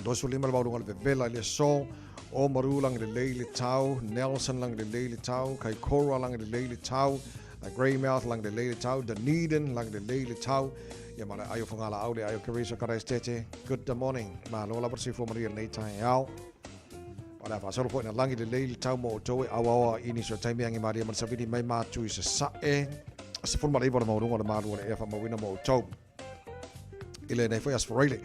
luas pulu mau lunga le vela le so o maru langi de le tau Nelson langi de le tau Kaikoura langi de le tau Greymouth langi de le tau Dunedin langi de le tau ya mana ayo fangala aude ayo Carissa Karestete good morning ma lola bersih fo Maria nei tai au wala fa solo na langi de leili tau mo toe awa ini so taimi angi Maria man savidi mai ma tu se sa e se fo Maria mo runga de ma e fa mawina mo to ile nei foi asforele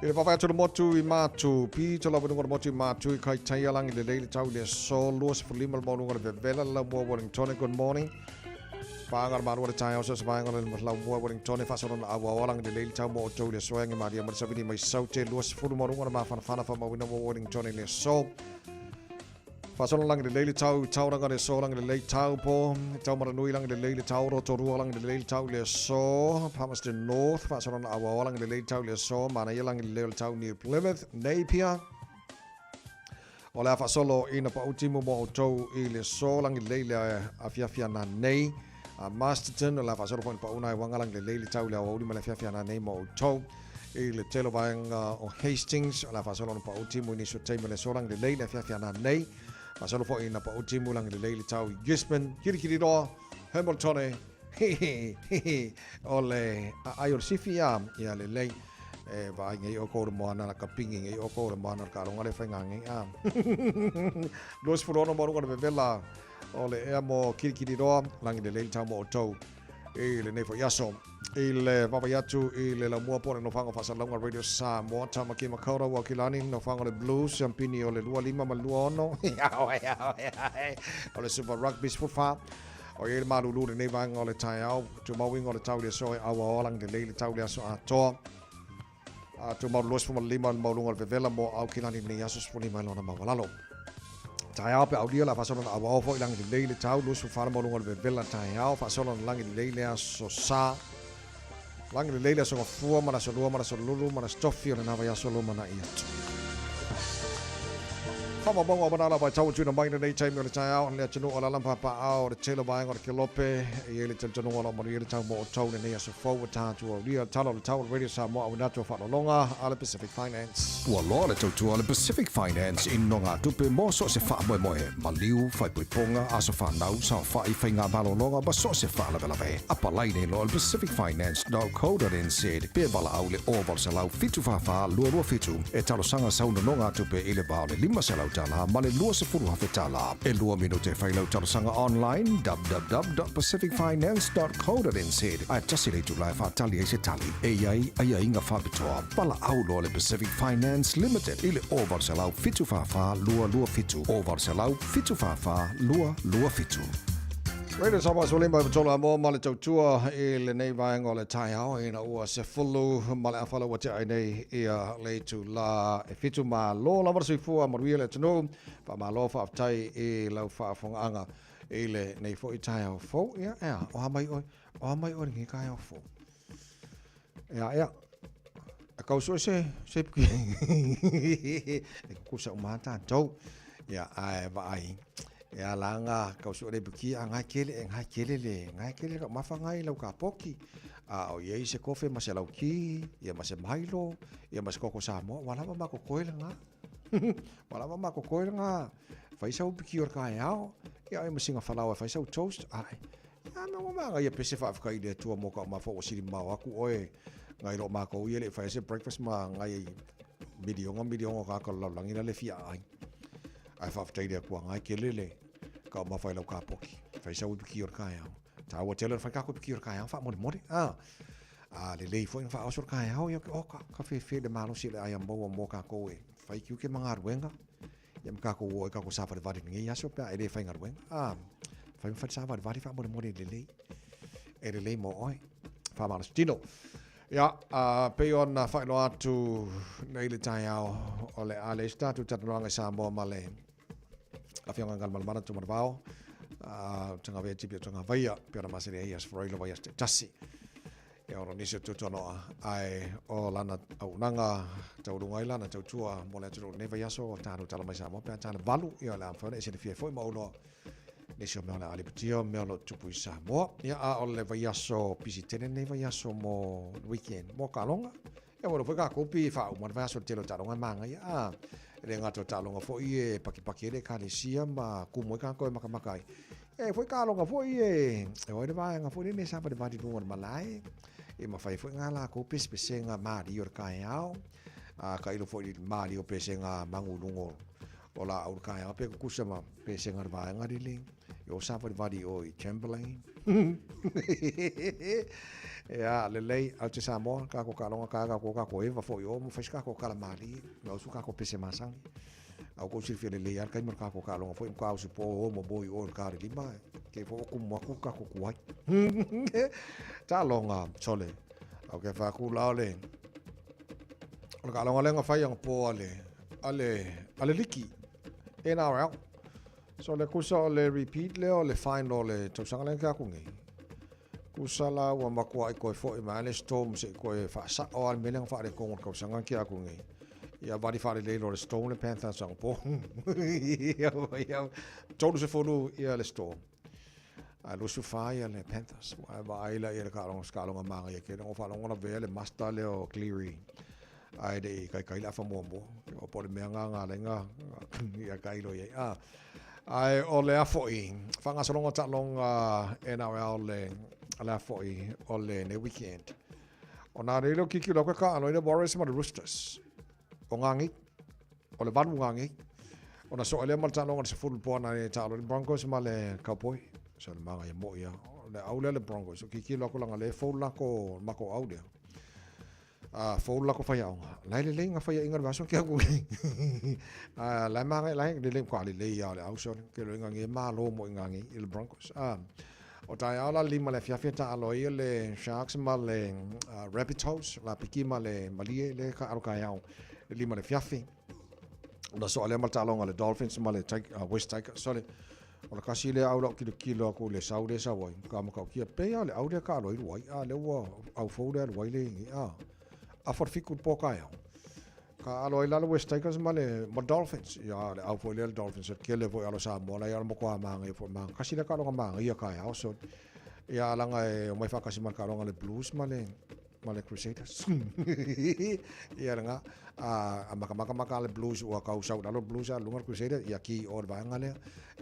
ile fa fa to mo tu I ma tu pi to la runga mo tu ma tu kai tai langi de leili tau le so los fo lima mo runga de vela la mo Wellington good morning Pangar maru ada cahaya osa sebanyak orang lau mua Wellington fa soron awal de leili tau mo to le so ngi Maria mo sabini mai saute luas fulu mo runga ma fana fa mo wina mo Wellington le so fa soron lang de leili tau ranga de so lang de leili tau po tau mara nui lang de leili tau ro to lang de leili tau le so Palmerston North fa soron awal lang de leili tau le so mana lang de leili tau New Plymouth Napier ola fa solo ina pa ultimo mo to I le so lang de leili afia na nei Masterton la fa solo point pa una wangalang le leili tau le o ma le fia na nei mo to I le telo vanga o Hastings la fa solo pa ultimo ni so time le solang le leili fia na nei fa solo fo ina pa ultimo lang le leili tau Gisborne kiri do Hamilton ole ayo sifia ya le lei va ngai o ko mo na ka pingi ngai o ko mo na ka longa le fa ngai dos furono mo ko vela ole ea mo kiri roa langi de leili tau mo o tau I le nefo yaso I le vavayatu I le la mua pone no whanga whasalonga Radio Samoa Tamaki Makaura Wakilani no whanga le blues Champini o le lua lima ma lua ono o le Super Rugby sfufa o le malulu le nevanga o le tai au tu mawinga o le tau le soe awa o langi de leili tau le aso a toa tu mau luas fuma lima maulunga le vevela mo au kilani ni yaso sfulima lona mawalalo tai au pe audio la fasono awa fo ilang de leili tau lu su fara mo lunga le vela tai au fasono langi de leili so sa langi de leili so fu mana so lulu mana stoffi na va ya so lu mana ia Fama bongo banala ba tau tuna mai nei time le tai au le tunu ola lampa pa au le telo ba ngor kilope I le tunu ola mo le tau mo tau nei so forward ta tu o ria talo le tau Radio Samoa na to fa longa ala Pacific Finance Wa lo le tau ala Pacific Finance in nonga tupe mo so se fa mo maliu fai ponga aso fa nau sa fa I fainga balo longa ba so se fa la vela ve apa lai nei lo pacificfinance.co.nz pe vala au le oval sa lau fitu fa lo fitu e talo sanga sa nonga tupe ile ba le lima sa lau tala ma le lua se furu hafetala e lua minute fai lau talo sanga online www.pacificfinance.co.nz a tasile tu lai fa tali se tali e ai inga fa bitoa pala au lo le Pacific Finance Limited ile oval sa lau fitu fa lua fitu oval sa lau fitu fa lua fitu Radio Samoa Solima Tola mo male tautua I le nei vaenga o le tai hao ina ua se fulu male afala wa te ai nei ia le tu la e fitu ma lo la marasui fua maruia le tanu pa ma lo fa aftai I lau fa afongaanga I le nei fo I tai hao fo ia o hamai oi ngi kai hao fo ia a kauso se puki e kusa umata tau ia ai va ai ya langa kau suare buki ngai kele ka mafangai lau ka poki o ye se kofe ma se lau ki ya ma se mailo ya ma se koko samo wala ma ko koela nga Wala ma ko ko nga fai sau piki or kai ao. Ya ai masinga falawa fai sau toast. Ai. Ya no ma nga ia pese fa ka ide tua mo ka ma fo siri ma aku oe. Ngai ro ma ko ia le fai se breakfast ma ngai video ka ka la langina le fia ai. Ai fa ftai de ku ngai kelele. Ka ma fai lo ka poki. Fai sau piki or kai ao. Ta wa tele fa ka ko piki or kai ao fa mo mo. Le foi fa osor kai ao yo ka fe de malo si le ai mo ka ko e. Fai ki ke manga ruenga. Ya mka ko wo ka ko sa fa de vadi ngi ya so pa ele fa ngar ruenga. Fai fa sa va vadi fa mo le. Le mo oi. Fa malo stino. Ja, pe on fa no atu nei le tai ao ole ale sta tu tatanga sa mo male. A fianga ngal mal mana tu marvao. Tanga ve tipi tanga vaia pe na masere ias froilo vaia tasi. E ora nisi tutono ai o lana au nanga tau runga ilana tau tua mo le turu neva yaso o tānu tala mai sa mo pe tana valu i o le amfone e se fie foi maulo nisi o mea le aliputio mea lo tupu i sa mo ia a o le vayaso pisi tene neva yaso mo weekend mo kalonga e mo foi ka kopi fa mo vayaso telo taronga manga ia a le ngato talonga foi e paki le kalesia ma kumo ka ko makamakai e foi kalonga foi e o le vai nga foi ne sa pa de vadi no malai e ma fai foi nga la ko pese nga mari or kai ao ka ilo foi mari o pese nga mangulungo o la au kai ao pe kusa ma pese nga vai nga dili yo sa pa de vadi o Chamberlain ya le lei al te samo ka ko kalonga ka ko e va foi o mo fai ka ko kala mari no su ka ko pese masang au ko sirfi le lei al kai marka ko kalonga foi ka au po o mo boy o ka ri ma ke fo ku mo ku ka ko kuai ta longa chole au ke fa ku la le o ka longa le nga fai ang po ale liki NRL so le kusa le repeat le o le fine o le to sanga le ka ku ngi kusa la wa ma ko ai ko fo e ma le storm se ko e fa sa o al meleng fa le ko ko sanga ki ku ngi ia vari fare le lo le storm le Panthers ang po ia todo se folu ia le storm lo su fai le Panthers va ai la ia ka long scalong manga ia ke no fa long ona ve le master le o Cleary ai de kai la fa mo o po le menga nga lenga ia kai lo ia ai o le afoi fanga solonga ta long NRL le ala foi o le ne weekend ona re lo kiki lo ka no le Boris ma Roosters o ngangi o le vanu ngangi ona so ele mal talo se full pona e talo le Broncos ma le Cowboy so le manga mo ia le aule le Broncos o kiki lo ko langa le full la ko mako audio full la ko fa ya la le lenga fa ya inga vaso ke ku la manga la le ko le ya le auso ke lo ngangi ma lo mo ngangi il Broncos o tai ala lima le fiafeta alo ia le Sharks ma le Rabbitohs la piki ma le malie le ka aroka yao lima le fiafi ona so ale maltalonga le Dolphins ma le West Tigers so le ona kasi le au kilo ko le saude sa wai ka ma ka kia pe ale au de ka lo i wai a le wa au fo de wai le a for fiku po ka ya ka alo i la West Tigers ma le Dolphins ya le au fo le Dolphins ke le vo alo sa mo la ya mo ko ma ngai fo ma kasi le ka lo ma ia ka ya so ya langa e mai fa kasi ma ka lo le Blues ma le Crusaders ia nga a maka le Blues o ka usau dalo Blues a lunga Crusaders ia ki o ba ngale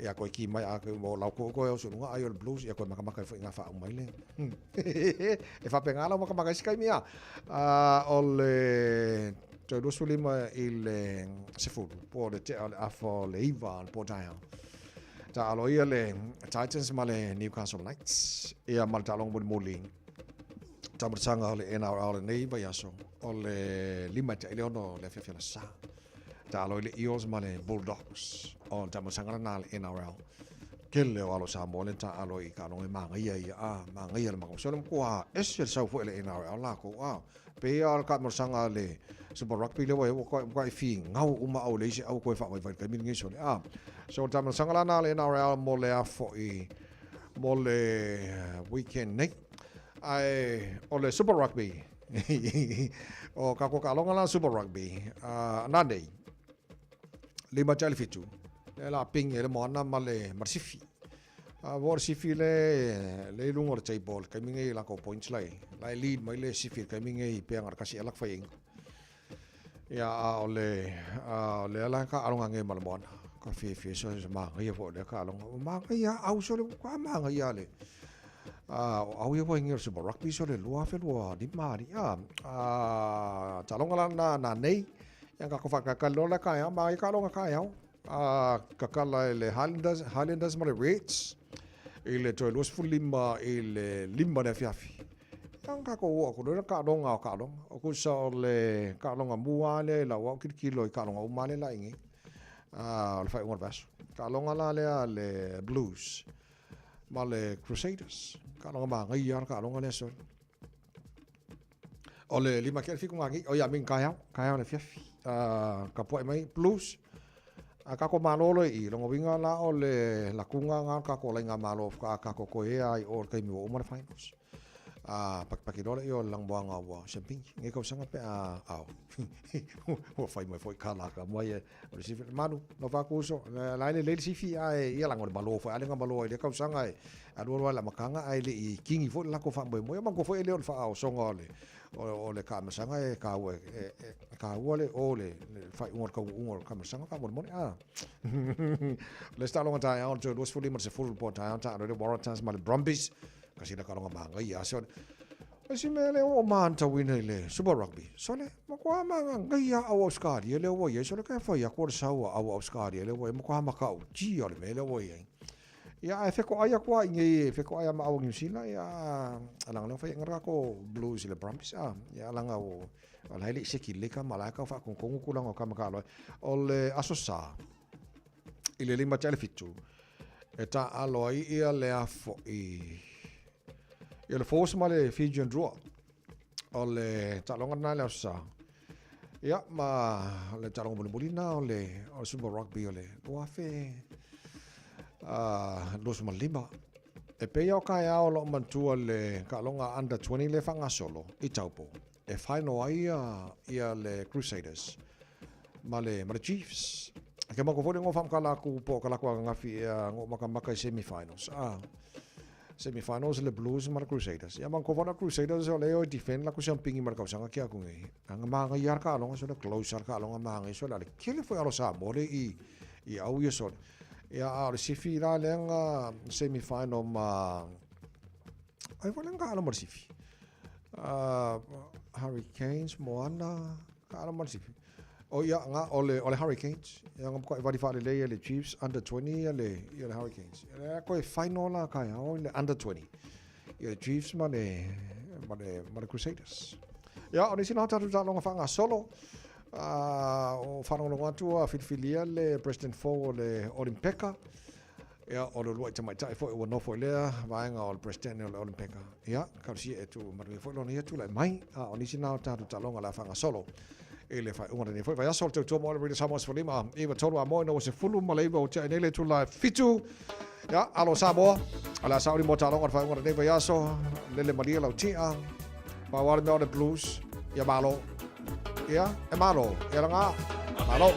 ia ko ki mai a ko la ko o so lunga ai o Blues ia ko maka fa fa mai le e fa pengala maka skai mia o le to do sulima il sefudu po le a fo le Ivan po ta alo ia le Titans ma le Newcastle Knights ia mal talong mo moling tamatanga o le NRL nei vai aso o le lima te ile ono le fiafia sa ta alo le Eels ma le Bulldogs o tamatanga na le NRL kele o alo sa mo le ta alo i ka no e manga ia manga ia le manga so le ko ese sa fo le NRL la ko pe al ka mo sanga le Super Rugby le wa ko fi ngau uma o le au ko fa vai ka mi ngi so le so tamatanga na le NRL mo le afo i mo le weekend nei ai o le Super Rugby o ka ko kalonga la Super Rugby nandei lima tali fitu la ping le mona male marsifi vor sifi le lungor chai ball ka mingi la ko points lai lead mai le sifi ka mingi pe ngar kasi alak fa ing ya ole ala ka alonga nge malmon ka fi so ma ngia fo le ka alonga ma ngia au so le ka ma ngia le au ye bo ngia so rugby so le lua fe lua di ma di talonga na nei yang ka fa ka lola ka ya ma ka longa ka ya ka le Highlanders ma le Reds ile to los fulima ile limba na fiafi yang ka ko ka longa o ku so le ka longa muale la wa kilo ka longa umale la ingi le fai ngor vas ka longa la le Blues ma le Crusaders ka longa ma ngai ya ka longa le so o le lima ke fiku ngi o ya min ka ya le fiafi ka po mai Blues ka ko malolo I longo winga la o le la kunga nga ka ko lenga malo ka ko e ai o kai mi o mo finals pakidole yo lang buanga wa champing nge ko sanga pe au o fai mai foi kala ka mai o si manu no va kuso la le si fi ai ia lang o balo foi ale nga balo ile ka sanga ai adu la makanga ai le I kingi foi la ko fa mo ma ko foi le o fa au songa o le ka masanga e ka le o le fai ungor ka masanga ka mo le sta longa tai on to dos fully mo se full pot tai on ta le Waratahs ma le Brumbies kasi na kalonga manga ya so asi mele o man ta win le Super Rugby so le mo kwa manga ngia au Oscar le wo ye so le ka fa ya ko sa au Oscar le wo mo kwa maka o ji o le mele wo ye ya fe ko aya kwa ngi fe ko aya ma au New Zealand ya alang lang fa ngra ko Blues le Brumbies ya alang au ala ile se ki le ka mala ka fa con ku lang o ka maka lo o le asosa ile lima tele fitu eta aloi ia le afo ia le force ma le Fijian draw o le talonga na le sa ia ma le talonga bulina o le Super Rugby o le wa fe los malima e pe o ka ia o lo mantua le kalonga under 20 le fanga solo I taupo e final ia le Crusaders ma le Chiefs ke mo ko fo ngo fam kala ku po kala ku nga fi ngo maka semifinals semifinals le Blues ma Crusaders ya man ko vona Crusaders o le o defend la ku champing mar ka sanga kia ku ngi nga ma nga yar ka longa so le closer ka longa ma ngi so la le kile foi alo sa mo le I au ye so ya a si fi la le nga semifinal ma ai vola nga alo mar si fi Hurricanes Moana ka alo mar si fi o ya nga ole Hurricanes ya ngam ko va di le Chiefs under 20 le Hurricanes ya ko final la ka ya le under 20 ya Chiefs ma le Crusaders ya oni sina ta longa fanga solo o fano longa tua filia le President Fo le Olimpeka ya o lo ta mai tai fo o no fo le va nga o President le Olimpeka ya ka si e tu ma fo lo ni tu le mai oni sina ta longa la fanga solo ele fa una ne foi vai asol to mo le Samoa Lima iva tolu amo no se fulu maleva o te ele tu la fitu ya alo Samoa ala sauri mo ta longa fa una ne vai aso le maria la tia pa war no the Blues ya malo ya e malo ya nga malo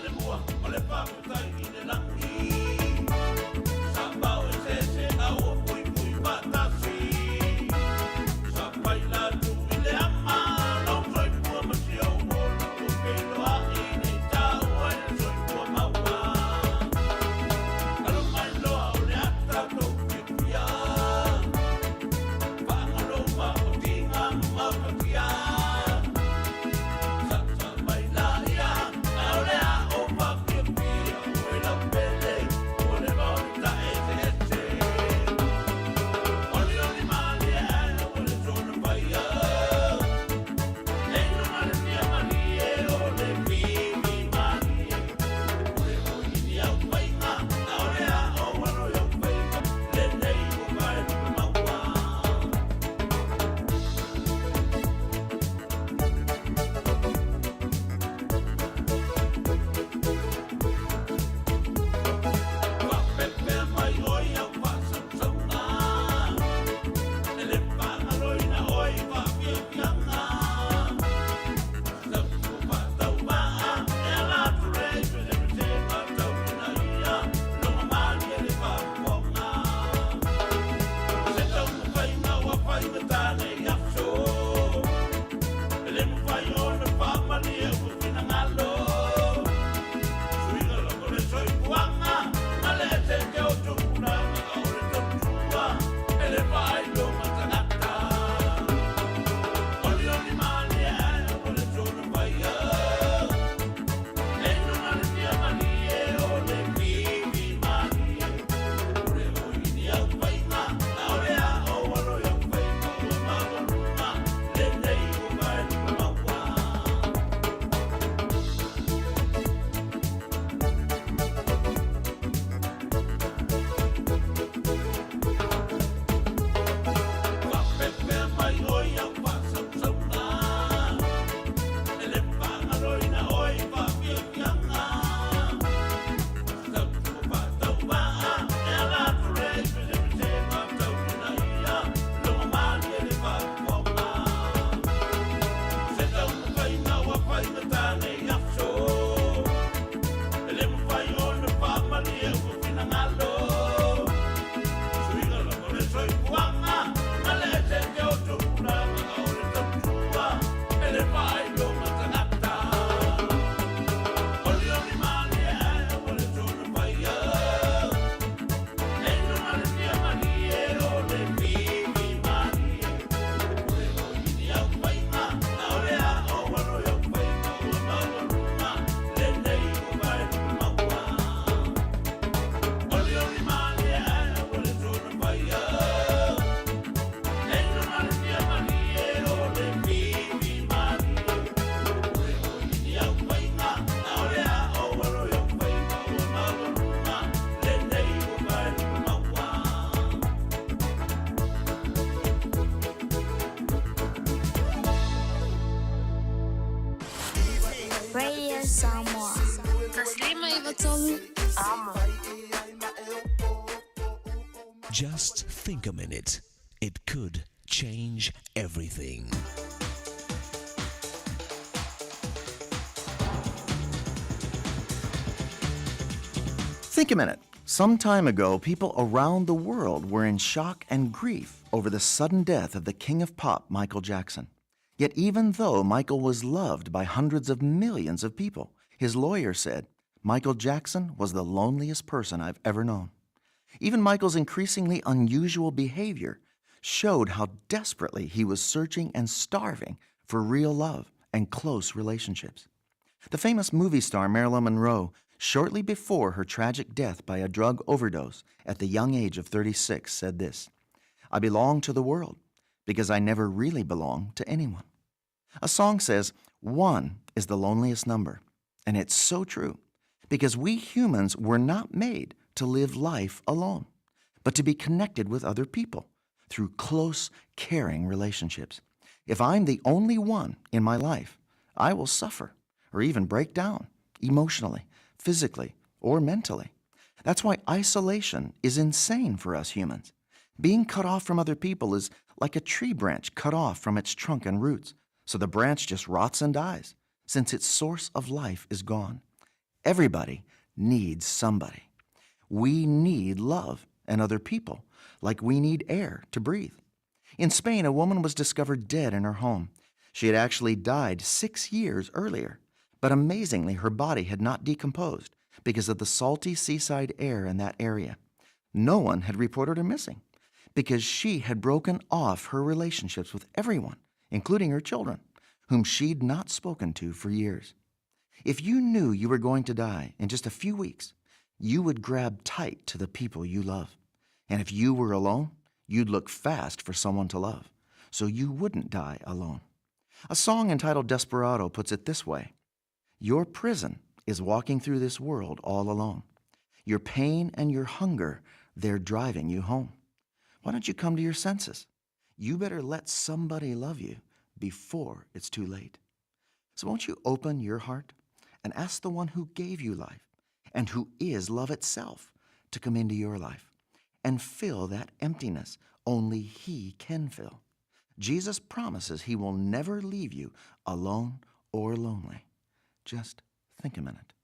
Radio Samoa. Taslima Ivatolu. Amo. Just think a minute. It could change everything. Think a minute. Some time ago, people around the world were in shock and grief over the sudden death of the king of pop, Michael Jackson. Yet even though Michael was loved by hundreds of millions of people, his lawyer said, Michael Jackson was the loneliest person I've ever known. Even Michael's increasingly unusual behavior showed how desperately he was searching and starving for real love and close relationships. The famous movie star Marilyn Monroe, shortly before her tragic death by a drug overdose at the young age of 36, said this, I belong to the world because I never really belonged to anyone. A song says, 1 is the loneliest number. And it's so true, because we humans were not made to live life alone, but to be connected with other people through close, caring relationships. If I'm the only one in my life, I will suffer or even break down emotionally, physically, or mentally. That's why isolation is insane for us humans. Being cut off from other people is like a tree branch cut off from its trunk and roots, so the branch just rots and dies, since its source of life is gone. Everybody needs somebody. We need love and other people, like we need air to breathe. In Spain, a woman was discovered dead in her home. She had actually died 6 years earlier, but amazingly, her body had not decomposed because of the salty seaside air in that area. No one had reported her missing because she had broken off her relationships with everyone, including her children, whom she'd not spoken to for years. If you knew you were going to die in just a few weeks, you would grab tight to the people you love. And if you were alone, you'd look fast for someone to love, so you wouldn't die alone. A song entitled Desperado puts it this way, your prison is walking through this world all alone. Your pain and your hunger, they're driving you home. Why don't you come to your senses? You better let somebody love you before it's too late. So won't you open your heart and ask the one who gave you life and who is love itself to come into your life and fill that emptiness only He can fill. Jesus promises He will never leave you alone or lonely. Just think a minute.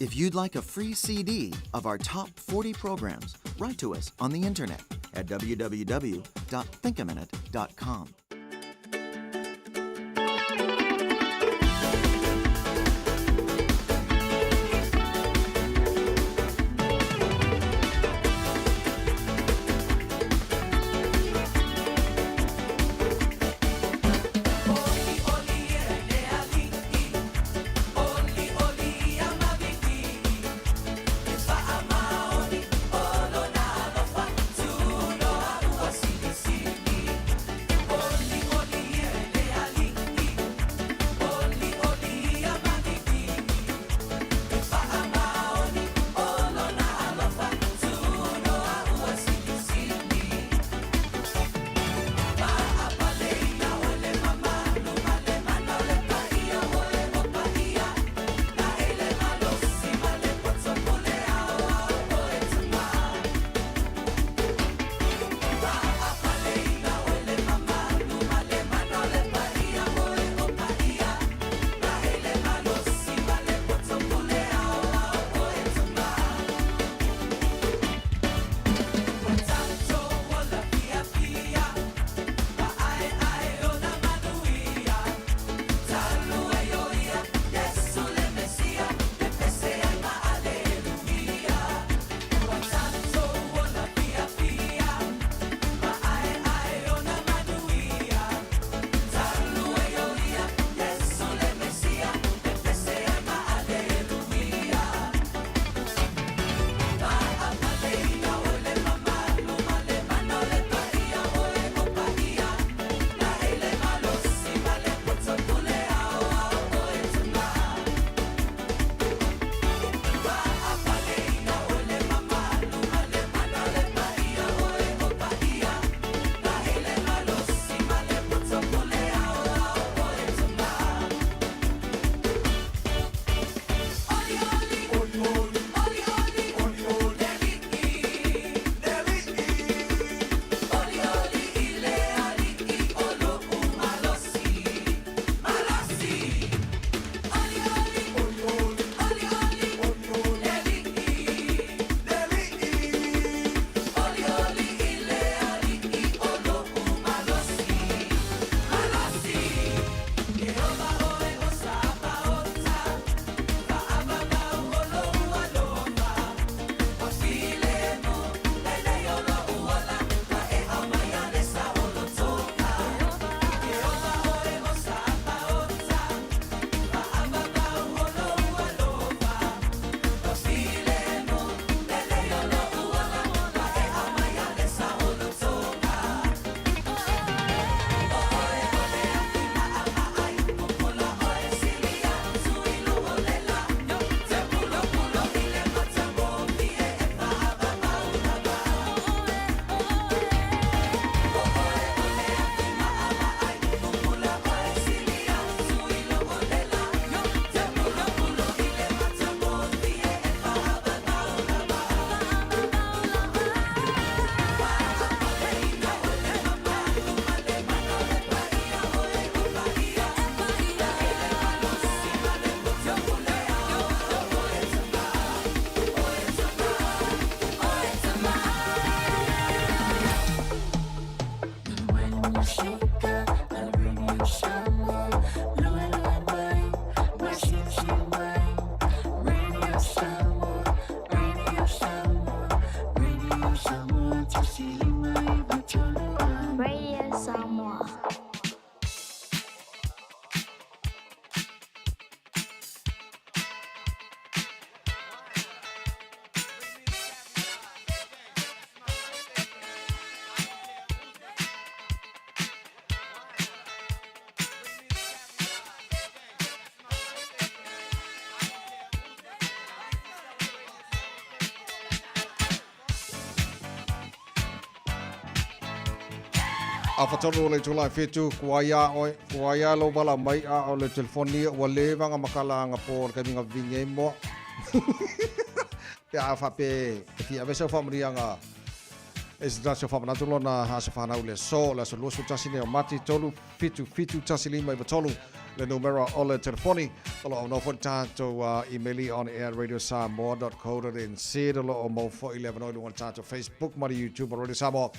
If you'd like a free CD of our top 40 programs, write to us on the internet at www.thinkaminute.com. Afatonu le tulai fitu kuaya lo bala mai a o le telefoni o le vanga makala nga por ka minga vinge mo. Ya fa pe fi ave so famria nga es da so famna tolo na ha so fana le so la so lo so tasine o mati tolu fitu tasili mai tolu le numero o le telefoni lo no fo tanto emaili on air radiosamoa.co.nz lo mo fo 11 o tanto Facebook ma YouTube Radio Samoa.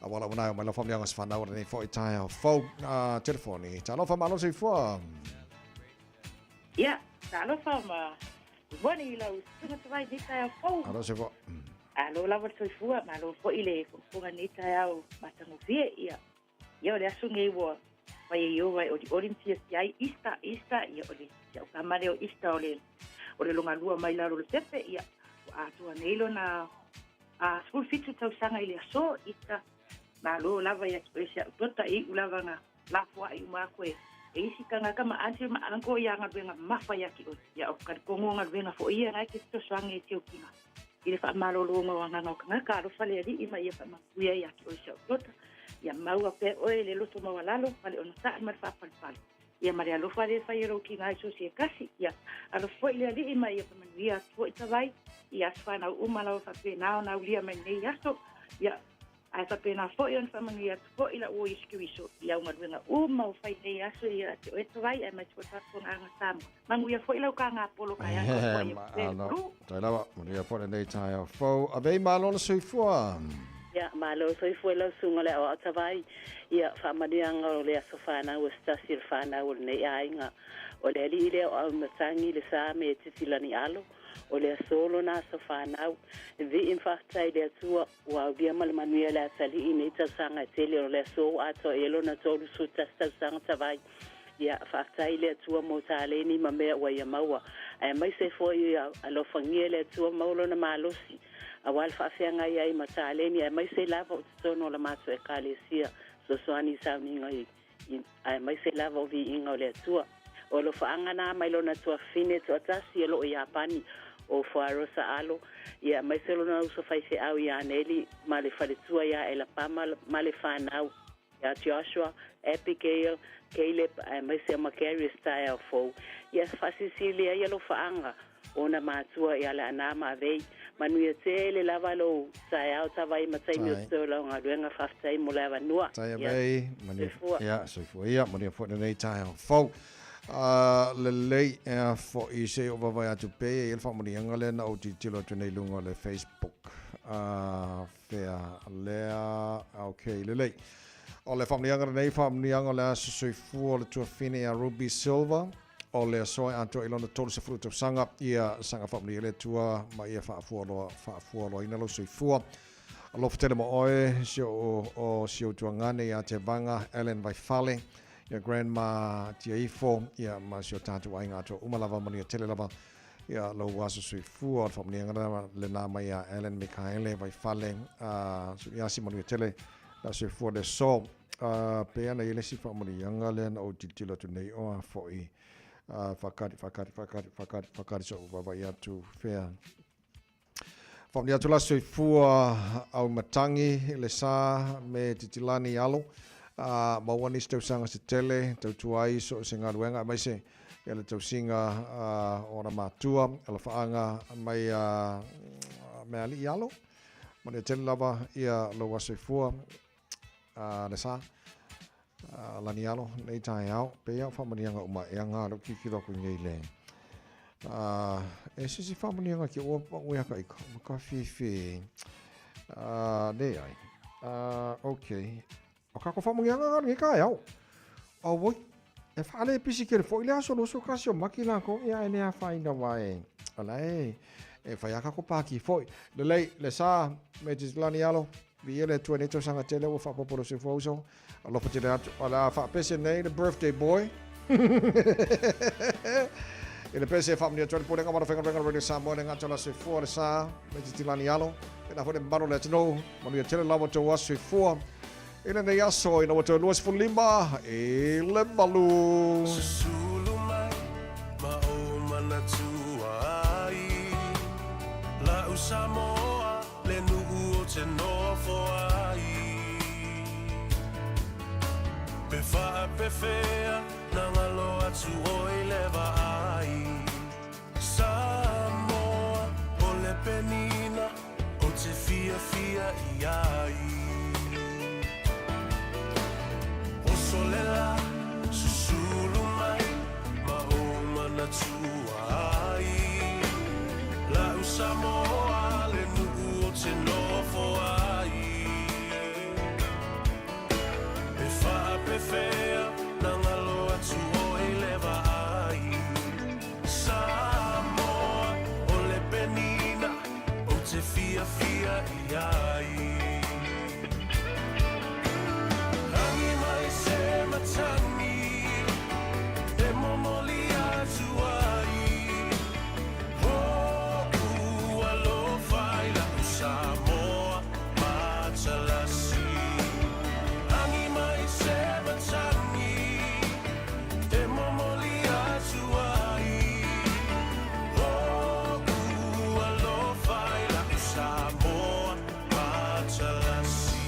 Awala wana mai lo famia ngas fana ora nei foi tai fo telefoni talo fa malo sei fo ya talo fa ma boni la usuna vai di tai fo alo sei fo alo la vol sei fo ma lo fo ile fo ngani tai au matangu vie ya yo le asunge wo vai yo vai o di olimpias ya ista ya o di ya kamare o ista o le longa lua mai la ro tepe ya a tu anelo na a school fitu tau sanga ile so ista na lo lava ya expression tota I ulava nga la fwa I ma ko e isi kanga kama anti ma anko ya nga venga mafa ya ki ya o ka kongo nga venga fo ia nga ki to swange ti o kinga ile fa malo lo nga nga nga ka ro fale di ima ia fa ma kuya ya ki o sha tota ya mau pe o le lo to ma walalo fale ona sa ma fa pal ia maria lo fale fa iro kinga so si kasi ya alo fo ile di ima ia fa ma ia fo itavai ia fa na umala fa pe na ulia me nei aso ya ai fa pena fo yon fa mangia fo ila o iskiwiso ia unga wenga uma o fai nei aso ia te o vai ai mai fa ko nga sam mangu ia fo ila ka nga polo ka ya no tai lava monia po nei tai fo ave malo so fo ya malo so fo ila sunga le o tavai ia fa madia nga le aso fa na o sta sir fa na o nei ai nga o le ile o matangi le sa me titilani alo o le solo na sofanau vi in fact ile tua wa via mal manuela sali in ita sanga tele o le so ato elo na tolu suta sanga tavai ya fact ile tua motale ni mame wa ya mawa ai mai se fo ya alo fangiele tua maulo na malosi awal fa fianga ya I matale ni ai mai se lava o tono la maso e kalesia so soani sa ni ngai ai mai se lava vi inga le tua o lo faanga na mai lo na tua fine to tasi elo ya pani o farosa alo ia mai selo na uso fai se au ya neli male faletua ya ela pama male fanau ya Joshua Abigail Caleb mai se Macari style fo ia Cecilia ia lo faanga ona matua ya la nama vei manu ia tele lavalo sai au tavai matai mi so la nga renga faftai mo lava noa sai vei manu ya so fo ia manu fo nei tai fo le lei fo I se o vai atu pe el fa moni ngale na o titilo tu nei lunga le Facebook fea lea okay le lei o le family ngale nei family ngale so fu le tu fine a Ruby Silva o le so anto ilona tolu se fruto sanga ia sanga family le tua ma ia fa fuolo ina lo so fu lo fetele mo oe sio tu ngane ya te vanga Ellen vai fale ya grandma Tiaifo ya masio tatu ai ngato umalava moni tele lava ya lo waso sui fu or family ngara le nama ya Ellen Mikaele vai fale so ya si moni tele la sui fu de so pe ana ile si family ngale na o titilo tu nei o foi fakari so va ya tu fair family atu la sui fu au matangi le sa me titilani alo mawani stau sanga se tele tau tuai so singa ruenga mai se ele tau singa ora matua ala faanga mai me ali yalo mone tele lava ia lo wase fua le sa la nialo nei tai au pe ia fa manianga uma e nga lo ki lo ku ngei le e si fa manianga ki o ia ka fi nei ai okay o ka ko fa munga ngi ka yao o voi e fa le pisi ke fo ile aso lo so ka sio makina ko ia ene a fa ina vai ala e fa ya ka ko pa ki foi le sa me dislani alo vi ele tu ne to sanga tele o fa popolo se fo so alo fa tele ala fa pese nei the birthday boy ele pese fa mni to pole ngama fa ngama radio Samoa nga tola se fo le sa me dislani alo ina fo de baro le no mo ni tele lavo to was se fo ina nei aso ina wato luas fu limba e le balu Sulu mai ma o mana tuai la Samoa le nu o te no fo ai Pe wha pe whea, na ngalo atu o I lewa ai. Samoa, o le penina, o te fia I ai. O solela, susulu mai, ma o mana tua ai. La u Samoa, le nuku o te nofo ai. Pe wha pe whea, na ngalo atu o I lewa ai. Samoa, o le penina, o te fia I ai. Hangi mai se matangi, e momoli atu ai. Hoku alofa I la u Samoa, matalasi. Hangi mai se matangi, e momoli atu ai. Hoku alofa I la u Samoa, matalasi.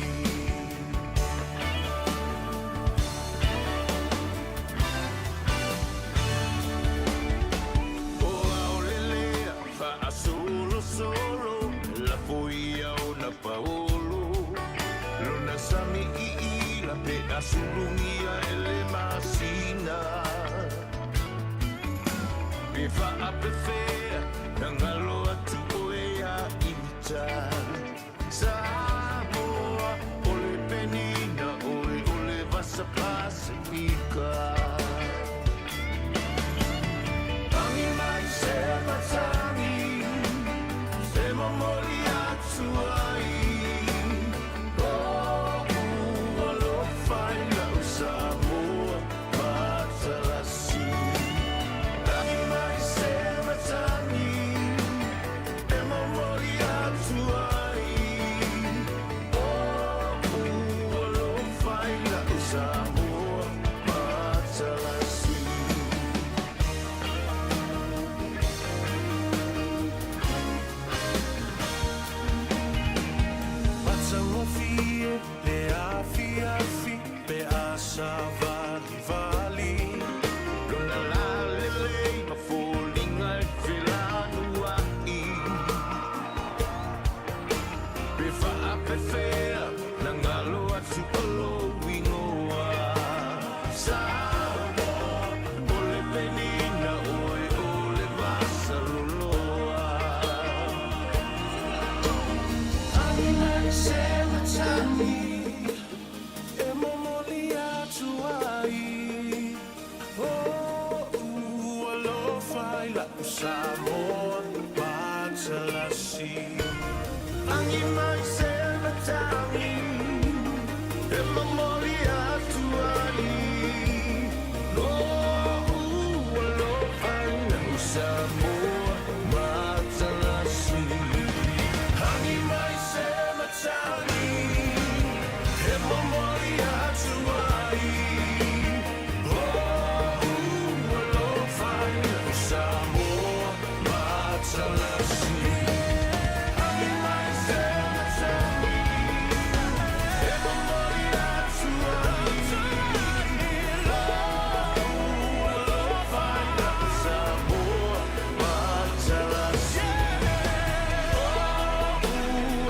O aolelea, solo, la foia o na paolo. Lona sami I la pe asulungia ele masina. Pe wha pe whea, na ngalo atu oe a ita. Samoa, ole penina, ole vasa Pasifika. Hangi mai se matangi, se momoli atu ai. Hoku alofa I la u Samoa, matalasi. Hangi mai se matangi, e momoli atu ai. Hoku alofa I la u Samoa, matalasi. Matsangofie, le afi, pe asa vali. Lona la lele, ma folinga e whelanua I. Pe wha pe whea, na ngalo atu alo ingoa. Samoa, ole penina, ole vasa loloa. Hangi mai se matangi, e momoli atu ai. Alofa I la u Samoa, matalasi. Hangi mai se matangi, e momoli atu ai. Alofa I la u Samoa, matalasi. Hangi mai se matangi, e momoli atu ai. Alofa I la u Samoa, matalasi. Hangi mai se matangi, e momoli atu ai. Alofa I la u Samoa, matalasi.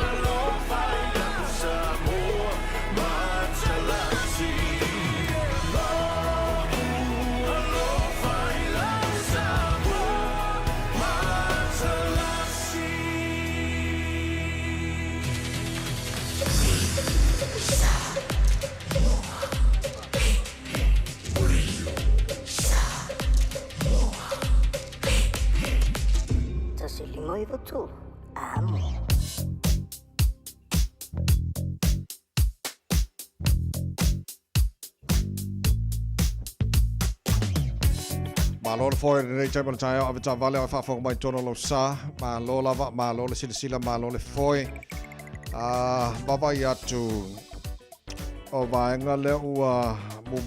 Alofa I la u Samoa, matalasi. Alofa I la u Samoa, matalasi. Tasi limoi votu. Amo. Ma lo for nei table tai o ta vale o fa fo mai tono lo sa ma lo lava ma lo le sila ma lo le foi baba ya tu o va nga le ua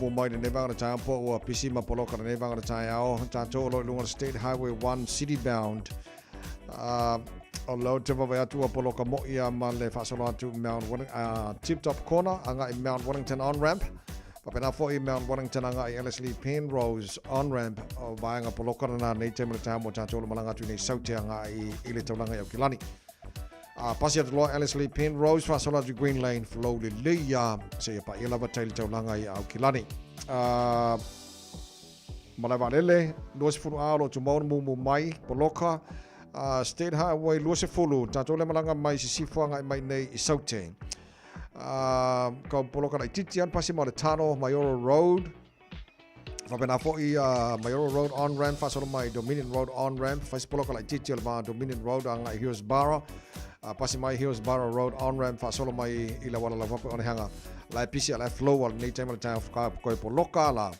mu mai ne va na tai po o pisi ma polo ka ne va na tai o ta to lo lunga State Highway 1 city bound o lo te va ya tu polo ka mo ia ma le fa so tu Mount Wellington tip top corner anga in Mount Wellington on ramp Papena fo i Mount Wellington anga i Ellerslie Penrose on-ramp o vaenga polokana na nei te mara mo tātou malanga tu nei sautianga i le taulanga i au Kilani. Pasi atu loa Ellerslie Penrose whasola tu Green Lane flow le leia se pa i lava taili taulanga i au Kilani. Malawa lele, luas fulu aalo tu mauna mumu mai, poloka, State Highway luas fulu, tātou le malanga mai si sifuanga i mai nei i Sauteng. Kau poloka na i titian pasi mo le tano Mayoro Road. Whapena fo i Mayoro Road on-ramp, whasola mai Dominion Road on-ramp, whasi poloka na i titian ma Dominion Road anga i Hillsborough. Pasi mai Hillsborough Road on-ramp, whasola mai i la wala la wapu one hanga. Lai pisi a lai flow wala nei taimala taim koe poloka la.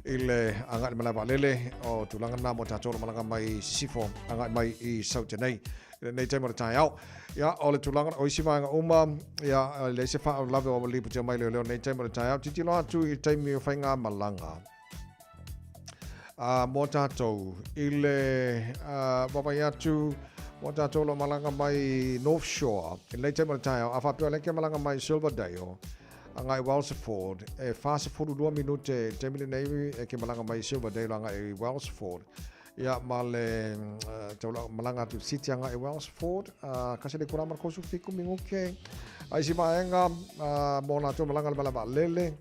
Ile anga i malawa lele o tulanga na mo tātou malanga mai sifo anga mai i Sautenei. Nei taimala tai au. Ya, ole tulanga o isi vanga uma ya le se fa lave o lipu te mai leo nei taimala tai au. Titi loa tu i taimi o whainga malanga. Mo tātou ile wapai atu mo tātou lo malanga mai North Shore. Nei taimala tai au. A whapea leke malanga mai Silverdale. Anga i Wellsford, e fasa furu 2 minute, te mili nei e ke malanga mai Silverdale anga i Wellsford. Ia male malanga tu city anga i Wellsford, kasi le kurama kosu fiku minguke. Ai si maenga, mo na tu malanga malava lele.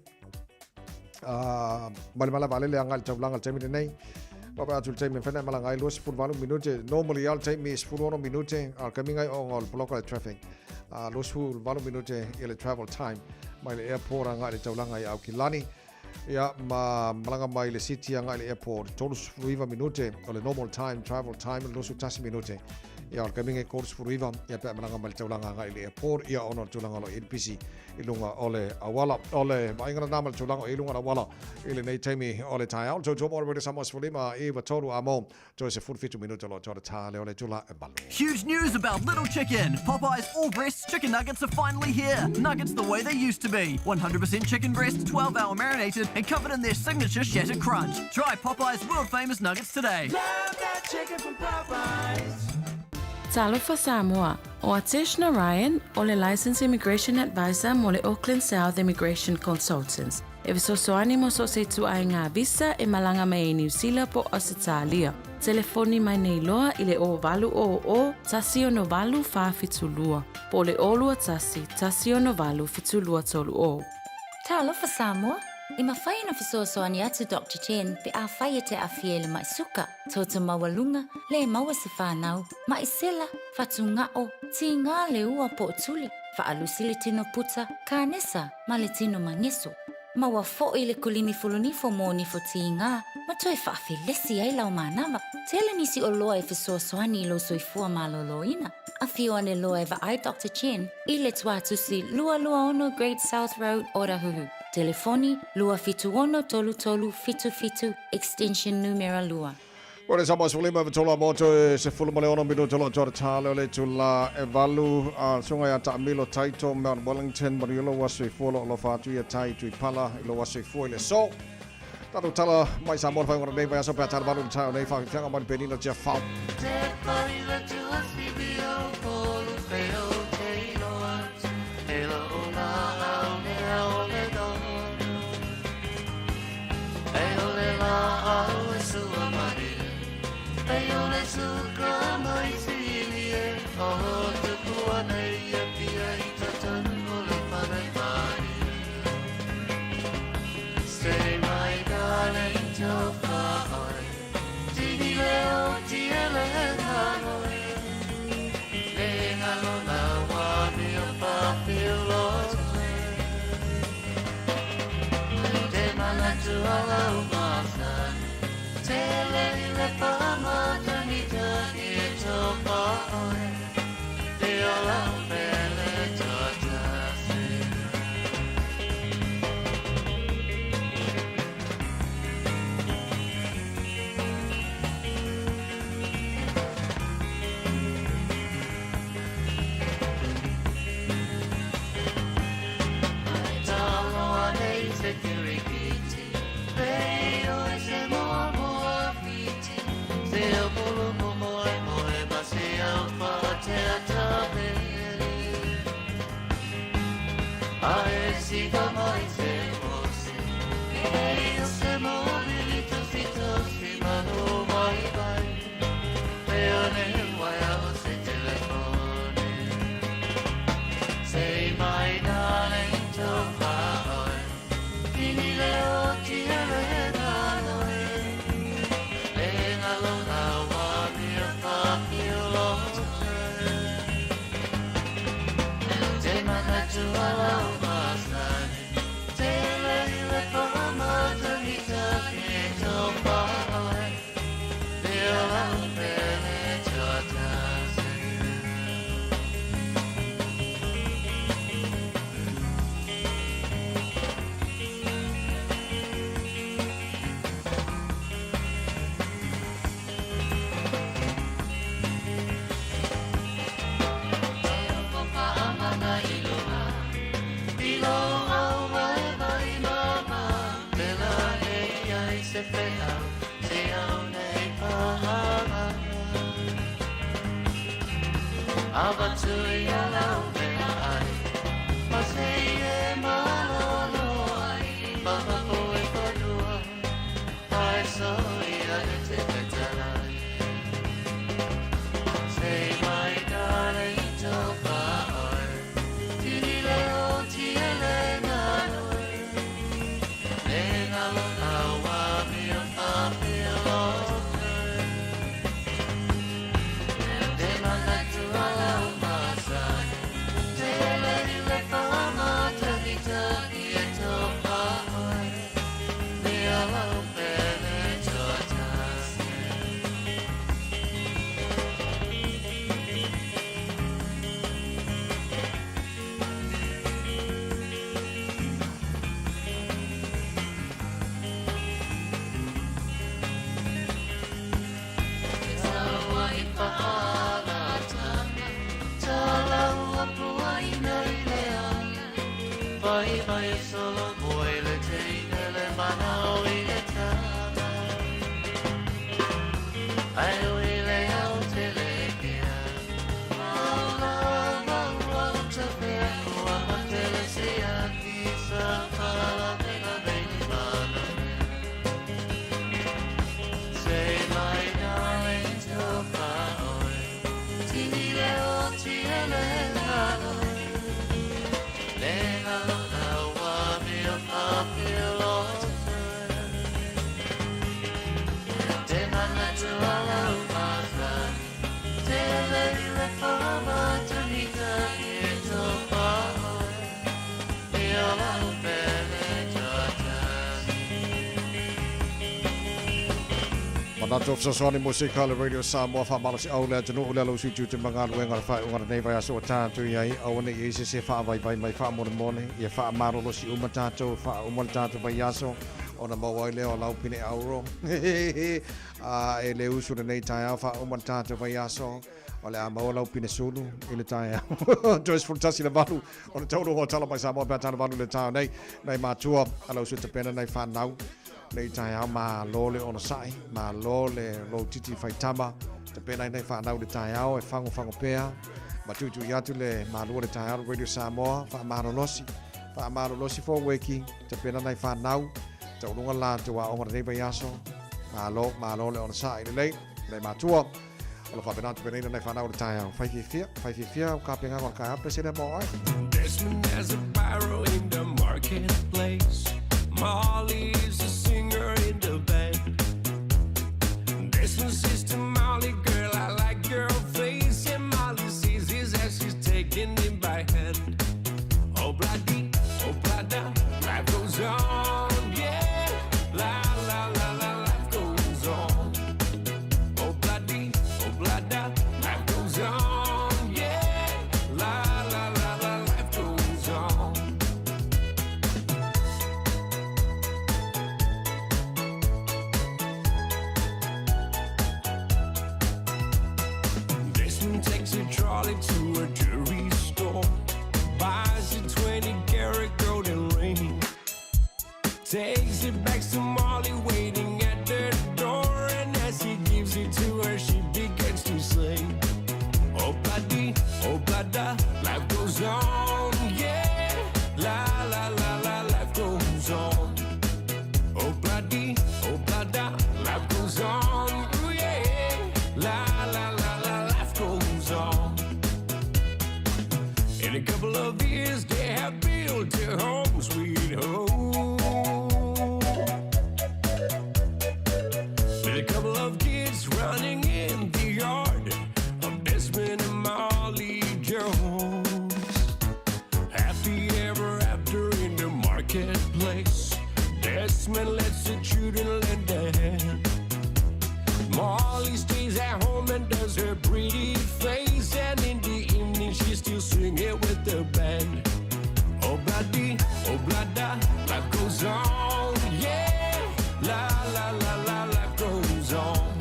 Malava lele anga i taulanga te mili nei. Papa atu te me fena malanga i 2 minute. Normally I'll take me 1 minute, al kaminga o ngol bloka traffic. 2 minute ile travel time. Mai le airport anga le taulanga i au Kilani. Ia malanga mai le city anga le airport. Todos ruiva minute o le normal time, travel time, losu tasi minute. Ia al kaminga kodos ruiva, ia pe malanga mai le taulanga anga le airport. Ia ono taulanga lo NPC ilunga ole awala. Ole maingana nama le taulanga ilunga awala. Ile nei taimi ole tai au. So tomo ole samos fulima iwa toru amo. To se 45 minute lo tōra tā le ole tula e balu. Huge news about Little Chicken. Popeye's all-breast chicken nuggets are finally here. Nuggets the way they used to be. 100% chicken breast, 12-hour marinated, and covered in their signature shattered crunch. Try Popeye's world-famous nuggets today. Love that chicken from Popeyes. Talofa Samoa, o Atish Narayan, o le Licensed Immigration Advisor mo le Auckland South Immigration Consultants. E visosoani mo so se tu ai ngā visa e malanga mai e New Zealand po Australia. Telefoni mai nei loa i le o valu o tasio no valu fa fitulua. Po le olua tasio no valu fitulua tolu o. Talofa Samoa, i mawhai na fisosoani atu Dr. Chen pe a whai te a fiele mai suka. Tōta mawalunga, le maua se whanau, mai sela, fatunga o, ti ngā le ua po tuli, whaalusi le tino puta, kānesa, ma le tino mangeso. Maua fo i le kulimi fulunifo mo nifo ti ngā, ma toi whaafilesi ai lau mānawa. Tele nisi o loa e fisosoani lo soifua maloloina. A fio ane loa e va ai Dr. Chen, i le tuatusi lua ono Great South Road, Orahuhu. Telefoni lua fitu ono tolu tolu fitu fitu, extension numero lua. Ora sama sulima vetola moto se fulma le ono minuto lo tōra tā le tula e valu sunga ya Tamilo Taito Mount Wellington Mariolo wasu i fuolo lo fatu ia tai tui pala ilo wasu i fuo le so. Tatu tala mai sa mo fa ngora nei vai so pe tala valu tai nei fa fianga mai penino tia fa. They all out there. te whenau, te au nei pahanga. Awa tui a lau mea ai, ma se e malolo ai, maha e whanua, ai so I ane te petalai. Say my darling, toka oi, tini leo tia le nganoi, le ngalo awa mia whapia lokai. Te mana tua lau masai, te leni le whamata ki taki e toka oi, mea lau pene toa tasi. Taua I pahala tanga, talau apua I nei lea. Vai vai solo moi le teina le manao I le tanga. Ai ui le au te le kia. Maula maua te pea kua ma te le se aki sa pala pena beini mana me. Say my darling toka oi, tini leo tia le nganoi. Le ngalo awa mea whapia lokai. Te mana tua lau matai, te lei le whamata ni taki e topa oi, mea lau pene toa tasi. Manato Saswani Musikal Radio Samoa Famalasi Aula Tunu Ulalo Suju Timbangal Wengal Fa Ungar Neva So Tatu Yai Awane Yesi Se Fa Vai Vai Mai Fa Mormone Ye Fa Maro Losi Umatato Fa Umaltato Bayaso Ona Mawaile o Lau Pine Auro E Le Usu Nei Tai Fa Umaltato Bayaso Ole Amo Lau Pine Sulu Ile Tai Joyce Frutasi Le Valu Ona Tauno Hotala Mai Samoa Batana Valu Le Tai Nei Matua Alo Su Tapena Nei Fa Nau Nei tai au ma lole ona sai, ma lole lo titi faitama, te pena nei whanau le tai au e whango pea, ma tutu I atu le ma lua le tai au Radio Samoa, wha amaro losi fo weki, te pena nei whanau, te ununga la te wa onga nei bayaso, ma lole ona sai le lei matua, ola whapena te pena nei whanau le tai au, whaififia, o ka penga wa ka ape sere mo ai. Desmond has a barrow in the marketplace. Molly's a singer in the band. Desmond's sister Molly, girl, I like your face. And Molly sees his as she's taking him by hand. Oh, bloody, oh, blada, life goes on, yeah. La, la, la, la, life goes on. Oh, bloody, oh, blada, life goes on, yeah. La, la, la, la, life goes on. Takes a trolley to a jewelry store, buys a 20-karat golden ring, takes it back to Molly waiting at the door, and as he gives it to her, she begins to sing. Oh, bloody, oh, blada, life goes on, yeah. La, la, la, la, life goes on. Oh, bloody, oh, blada, life goes on, ooh, yeah. La, la, la, la, life goes on. In a couple of years, they have built a home, sweet home. With a couple of kids running in the yard of Desmond and Molly Jones. Happy ever after in the marketplace. Desmond lets the children lend a hand. Molly stays at home and does her pretty face, and in the evening she's still singing with the band. Oh, bloody, oh, blada, life goes on, yeah. La, la, la, la, life goes on.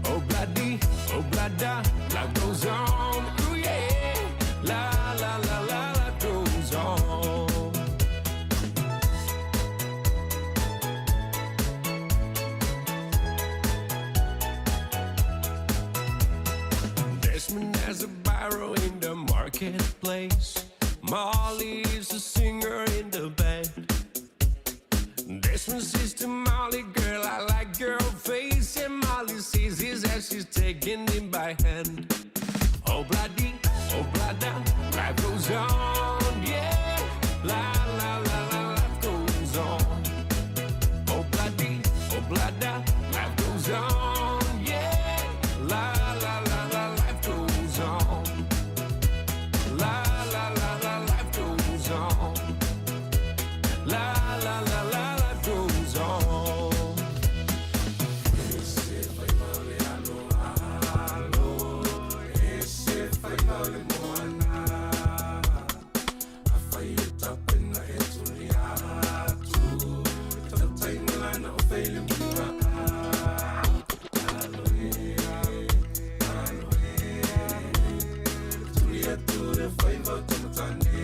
Oh, bloody, oh, blada, life goes on, ooh, yeah. La, la, la, la, life goes on. marketplace. Molly's the singer in the band. That's my sister Molly, girl, I like your face. And Molly sees his as she's taking him by hand. Oh, bloody, oh, blada, life goes on, yeah. La, la, la, la, life goes on. Oh, bloody, oh, blada, life goes on, yeah. La, la, la, la, life goes on. La, la, la, la, life goes on. La, la, la, la, life goes on. Ese fai alo, alo. Ese fai alo, moana. Afai tapena etuliatu. Tatai mulana ofele muna. Alo tuliatu de fai votamutane.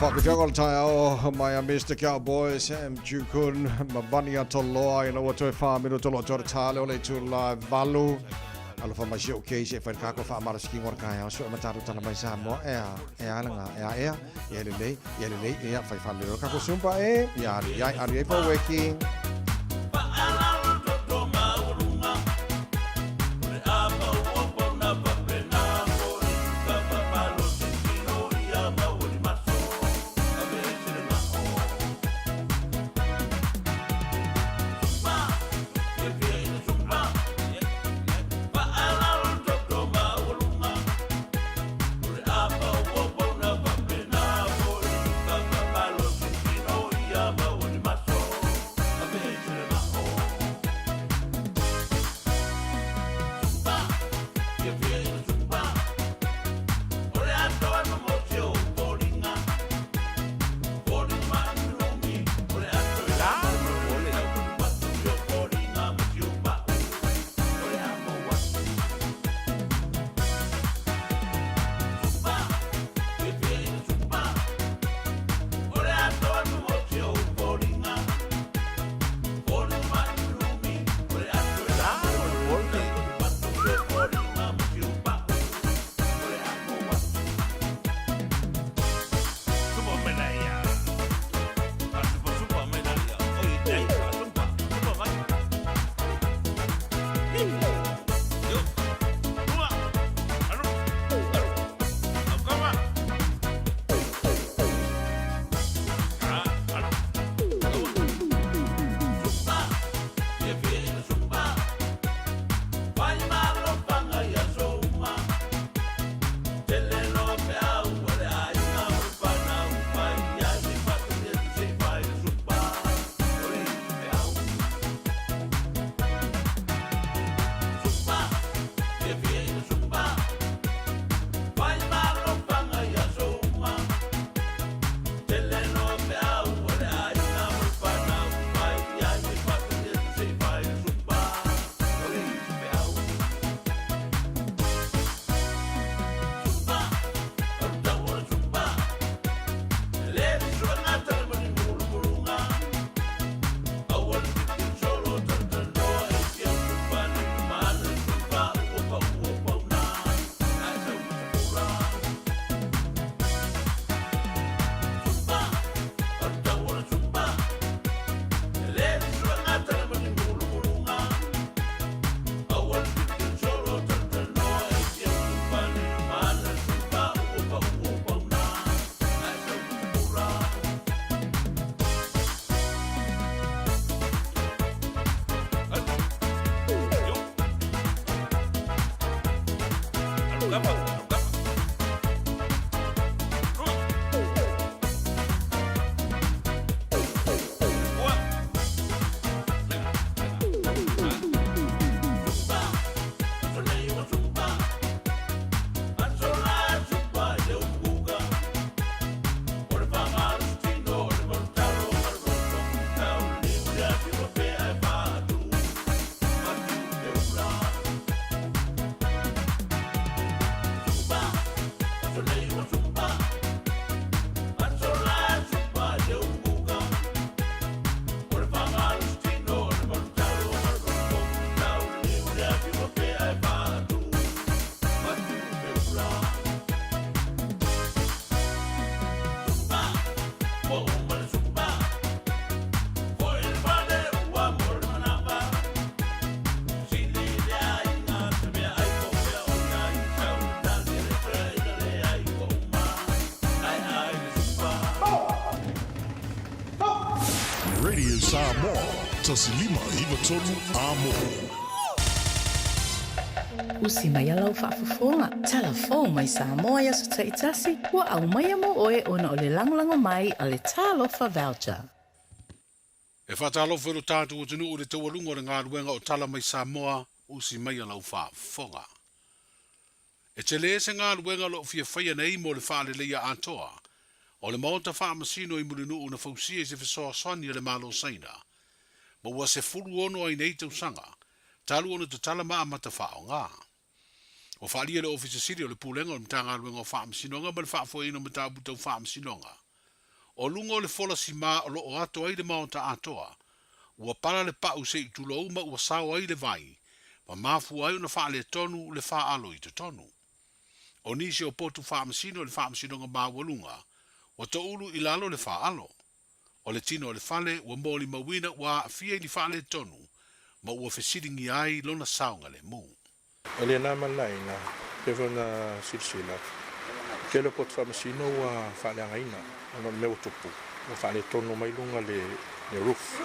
Whakajogol tai ao mai a Mr. Cowboys Jukun mabania toloa I know to fa minu tolo tor tale ole tu la valu alo fa mai showcase e fa ka fa mara ski ngor kai so mataru tana mai samo e alanga e yelele e fa fa le ka ko sumpa e ya ari po weki Radio Samoa, tasilima iwa tonu amo. Usi mai alau whaafafonga. Telefon mai Samoa ya sa taitasi. Wa au mai amo oe ona o le langolango mai a le talofa voucher. E whatalofa ilo tātu o tunu o le taualunga o le ngā ruenga o tala mai Samoa, usi mai alau whaafonga. E te le se ngā ruenga lo fia whaia nei mo le whaale leia atoa. O le maota wha masino I mulinu o na fausia se whesoa swani le malo saina. Ma ua se furu ono ai nei tau sanga, talu ono te tala maa mata wha o ngā. O whaalia le ofisa siri o le pūlenga o le mtanga ruenga o wha masinonga ma le wha fo ino mta butau wha masinonga. O lunga o le fola si maa o lo o ato ai le maota atoa, ua para le pau se I tulo uma ua sao ai le vai, ma mafu ai una wha le tonu le wha alo I te tonu. O nisi o potu wha masino le wha masinonga maa walunga, o to ulu I lalo le wha alo. O le tino o le fale, ua moli mawina ua fia I wha le tonu, ma ua fesiringi ai lona saunga le mu. O le nā malaina, pewa na silsila. Ke le potu whamasino ua wha le angaina, ono le meo tupu. Ua wha le tonu mai lunga le roof.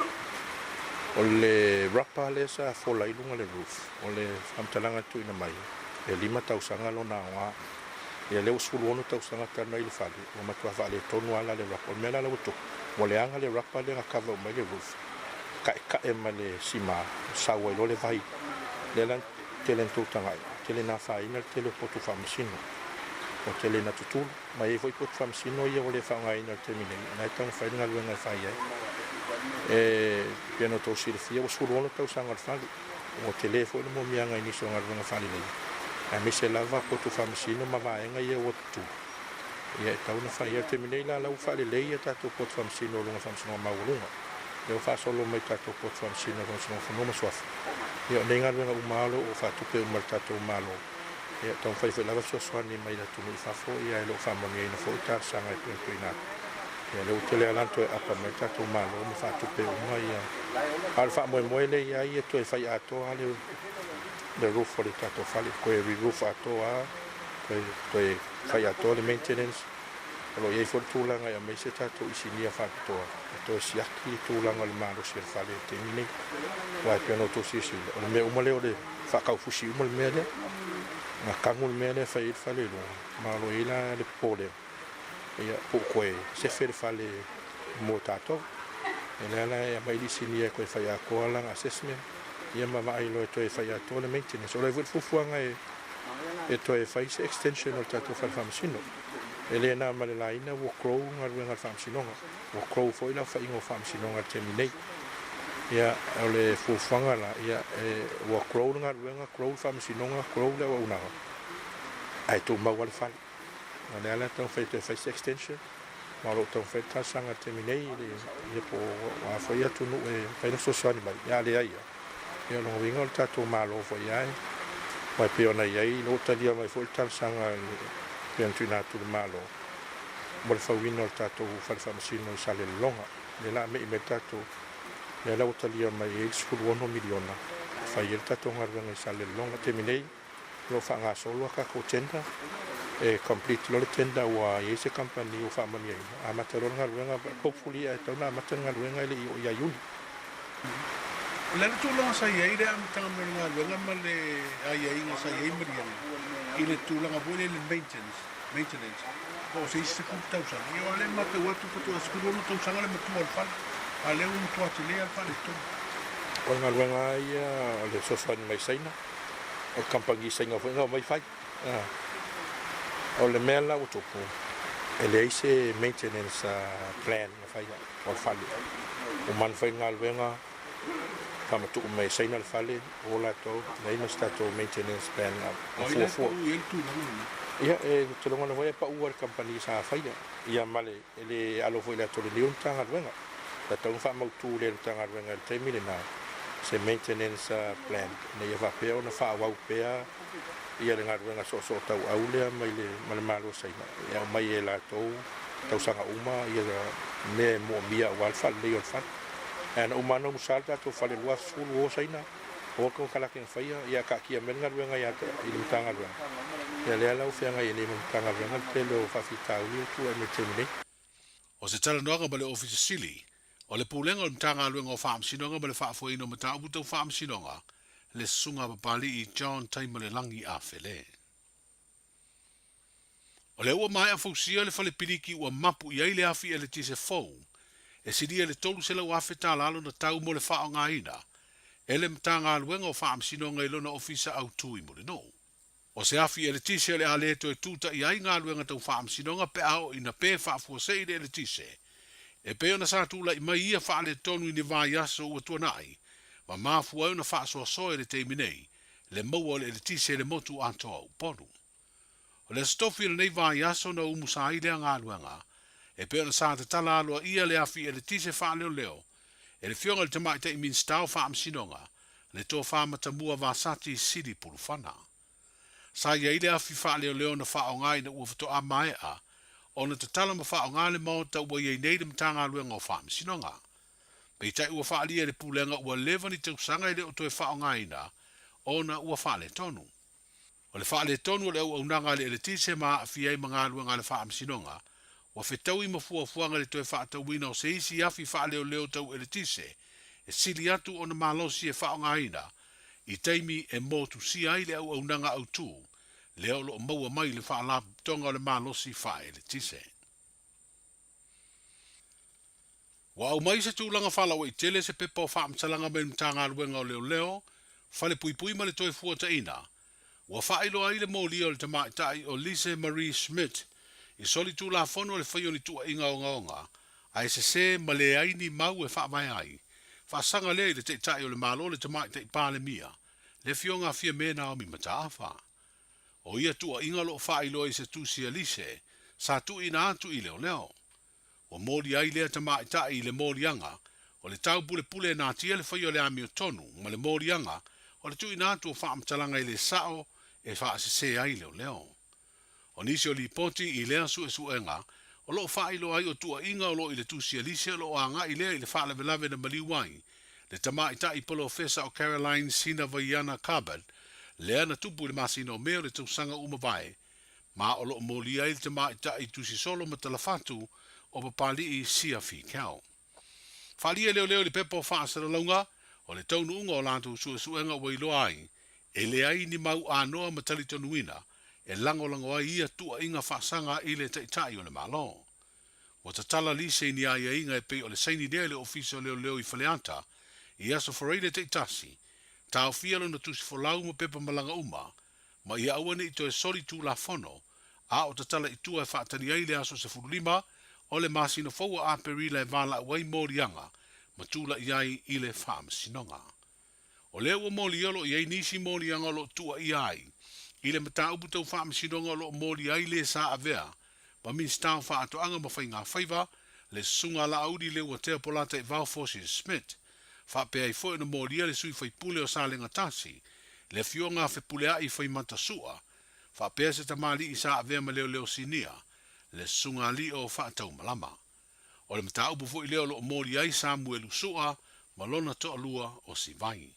O le rapa le sa fola I lunga le roof. O le whamtalanga tu ina mai. E 5 tausanga lona awa. Ia leo sulu ono tausanga tana I le whale. Ua matua wha le tonu ala le rapa. O mea la tupu. Mo le anga le rapa le ngakava o mai le roof. Ka e ma le sima. Sawa ilo le vai. Le lan tele ntutangai. Tele na whaina tele potu whamasino. O tele na tutulu. Ma e voi potu whamasino ia o le whaungaina te mine. Nai tanga whainga luenga whai ai. E piano tau sirifia. O sulu ono tausanga le whale. O tele fo le mo mianga iniso nga luenga whale lei. A me se lava potu whamasino ma vaenga ia o tu. Ia e tau na whai te mine la lau whale lei e tato potu whamasino lunga whamasino maulunga. Leo whaasolo mai tato potu whamasino lunga whamasino swafa. Ia o nenga luenga umalo o whatupe umar tato umalo. Ia tau whai whai lava swani mai la tunu I whafo ia e lo whamani e na fo itar sanga e tuen tui nata. Ia leo tele alanto e apa mai tato umalo o me whatupe umar ia. Al wha moe moele ia ia to e whai ato ale le roof o le tato whale. Koe re-roof ato a, koe whai ato le maintenance. Alo iei fo le tūlanga ia mai se tato isinia whapitoa. To siaki tūlanga le maro si le whale te mine. Wai piano to sisila. O le mea umale o le whakau fusi umale mea lea. Ngā kangu le mea lea whai il whale lunga. Malo ila le pole. Ia po koe se where whale mō tātou. E lea la ia mai lisinia koe whai a koa lang assessment. Ia ma vai lo e toi whai a tō le maintenance. O le vut fufuanga e toi whai se extension o le tātou whale whamasino. E lea nā male la ina wo crow ngā ruenga whaamasinonga. Wo crow fo ila wha ingo whaamasinonga te minei. Ia o le fufuanga la, ia wo crow ngā ruenga, crow whaamasinonga, crow le wa unaga. Ai tō maua le whale. Nga lea la tau whai te whai se extension. Maro tau whai tāsanga te minei, ia po wa whai atu nu e whai na sosani mai. Ia lea ia. Ia longa winga o le tātou malo whai ai. Mai peona iai, lo talia mai fo le tāsanga Pian tui nātu le malo. Mo le whauina o tātou whare whamasino I sale le longa. Le la me I me tātou. Le la utalia mai e 1 miliona. Whai e tātou ngaruanga I sale le longa. Te minei, lo wha ngā solo a kako tenda. E complete lo le tenda ua e se company o whamani ai. A mataro ngaruanga, hopefully e tau nā mataro ngaruanga ele I o ia iuni. Le le tūlonga sa iei rea mtanga ngaruanga ma le a iei nga sa iei marianga. ile tūlanga pule le maintenance. O se isi ku tausanga. Ia le mate watu katu askuru no tausanga le matu alfal. A le un tua tele alfal e tonu. O ngā ruenga ia o le soswani mai saina. O kampangi sainga whenga o mai whai. O le mea la o topu. E le eise maintenance plan na whai o whali. O man whai ngā ruenga Pamatu mai saina le fale o la to nei ma stato maintenance plan a fuafua. Ia e tolonga na vai pa ua le company sa faia. Ia male ele alo foi la tole leon tanga ruenga. Ta tau fa mau tu le tanga ruenga te mile na se maintenance plan nei ia va peo na fa wa pea ia le ruenga so tau aule mai le malo saina. Ia mai e la to tau sanga uma ia me mo mia wal fa leon fa. Ana umano musalta to fale luas full wo saina o ko kala ken faia ia ka kia menga ruenga ia i tanga ruenga ia le ala ufenga ia ni tanga ruenga telo fa fita u tu e metene o se tala noga bale office sili o le pulenga o tanga ruenga o fam sinonga bale fa fo ino mata u to fam sinonga le sunga papali i John Taimale langi a fele o le ua mai a fausia le fale piliki ua mapu ia ile afi ele tise fou e siria le tolu se lau awheta lalo na tau mo le whao ngā ina, e le mta ngā luenga o whaam sinonga i lona ofisa au tui mo le no. O se afi e le tise le aleto e tuta i ai ngā luenga tau whaam sinonga pe ao ina pe whaafua se i le tise. E pe ona sa tula i mai ia wha le tonu i ni vai aso ua tuanai, ma mafua au na wha soa soe le teiminei, le maua le tise le motu antoa u ponu. O le stofi le nei vai aso na umusa i le ngā luenga, e pe ona sa te tala aloa ia le afi e le tise wha leo leo, e le fionga le tamai te imin stau wha am sinonga, le tō wha matamua vasati siri purufana. Sa ia i le afi wha leo leo na wha o ngai na ua fato a mai a, o na te tala ma wha o ngai le mau ta ua iei nei le mtanga luenga o wha am sinonga. Pei tai ua wha alia le pulenga ua lewa ni tau sanga i le o toi wha o ngai na, o na ua wha le tonu. O le wha le tonu le au unanga le tise ma afi ei mga luenga le wha am sinonga, wa fetau i mafuafuanga le toe whaatauina o se isi afi wha leo leo tau ele tise, e sili atu o na malosi e wha ngaina, i teimi e motu si ai le au aunanga au tū, leo lo maua mai le wha la tonga le malosi wha ele tise. Wa au mai se tūlanga whala wa i tele se pepa o wha amtalanga me mtanga luenga o leo leo, whale pui pui ma le toe fuata ina, wa wha ilo ai le mōli o le tamaitai o Lise Marie Schmidt, i soli tu la fono le whaioni tua inga o ngaonga, a e se ma le aini mau e wha mai ai. Wha sanga le le te tai o le malo le tamai te pāle mia, le fionga fia mena o mi mataafa. O ia tua inga lo wha ilo i se tu sia lise, sa tu ina atu i leo leo. O mōli ai lea tamai tai i le mōli anga, o le tau pule pule nā tia le whaio le ami o tonu, ma le mōli anga, o le tu ina atu o wha amtalanga i le sao e wha se ai leo leo. O nisi o li poti i lea su e su enga, o lo wha ilo ai o tua inga o lo i le tusia lise o lo anga i lea i le wha lave lave na maliwai, le tamai ta i polo fesa o Caroline Sina Vaiana Carbon, lea na tupu le masina o meo le tausanga umawai, ma o lo moli ai le tamai ta i tusi solo ma talafatu o papali i sia fi kau. Whalia leo leo li pepo wha asara launga, o le taunu unga o lantu su e su enga wa ilo ai, e le ai ni mau anoa matali tonuina, e lango ai ia tua inga whaasanga i le taitai o le malo. O ta tala lise ni aia inga e pei o le saini lea le ofisa leo leo i whaleanta, i aso whareile taitasi, tau fialo na tusi whalau ma pepa malanga uma, ma ia awane i to e sori tu la fono, a o ta tala i tua e whaatani ai le aso se furulima, o le masina foua a perila e vala wai morianga, ma tula i ai i le whaam sinonga. O leo o moli olo i ai nisi morianga lo tua i ai, i le mata upu tau wha amsinonga lo mōri ai le sa avea, pa min stau wha ato anga ma whai ngā whaiva, le sunga la audi le ua tea polata i Val Forces Smith, wha pe ai fo ina mōri le sui whai pule o sa le ngatasi, le fio ngā whi pule ai whai mata sua, wha pe se tamali i sa avea ma leo leo sinia, le sunga li o wha atau malama. O le mata upu fo i leo lo mōri ai Samuelu sua, ma lona to alua o si vai.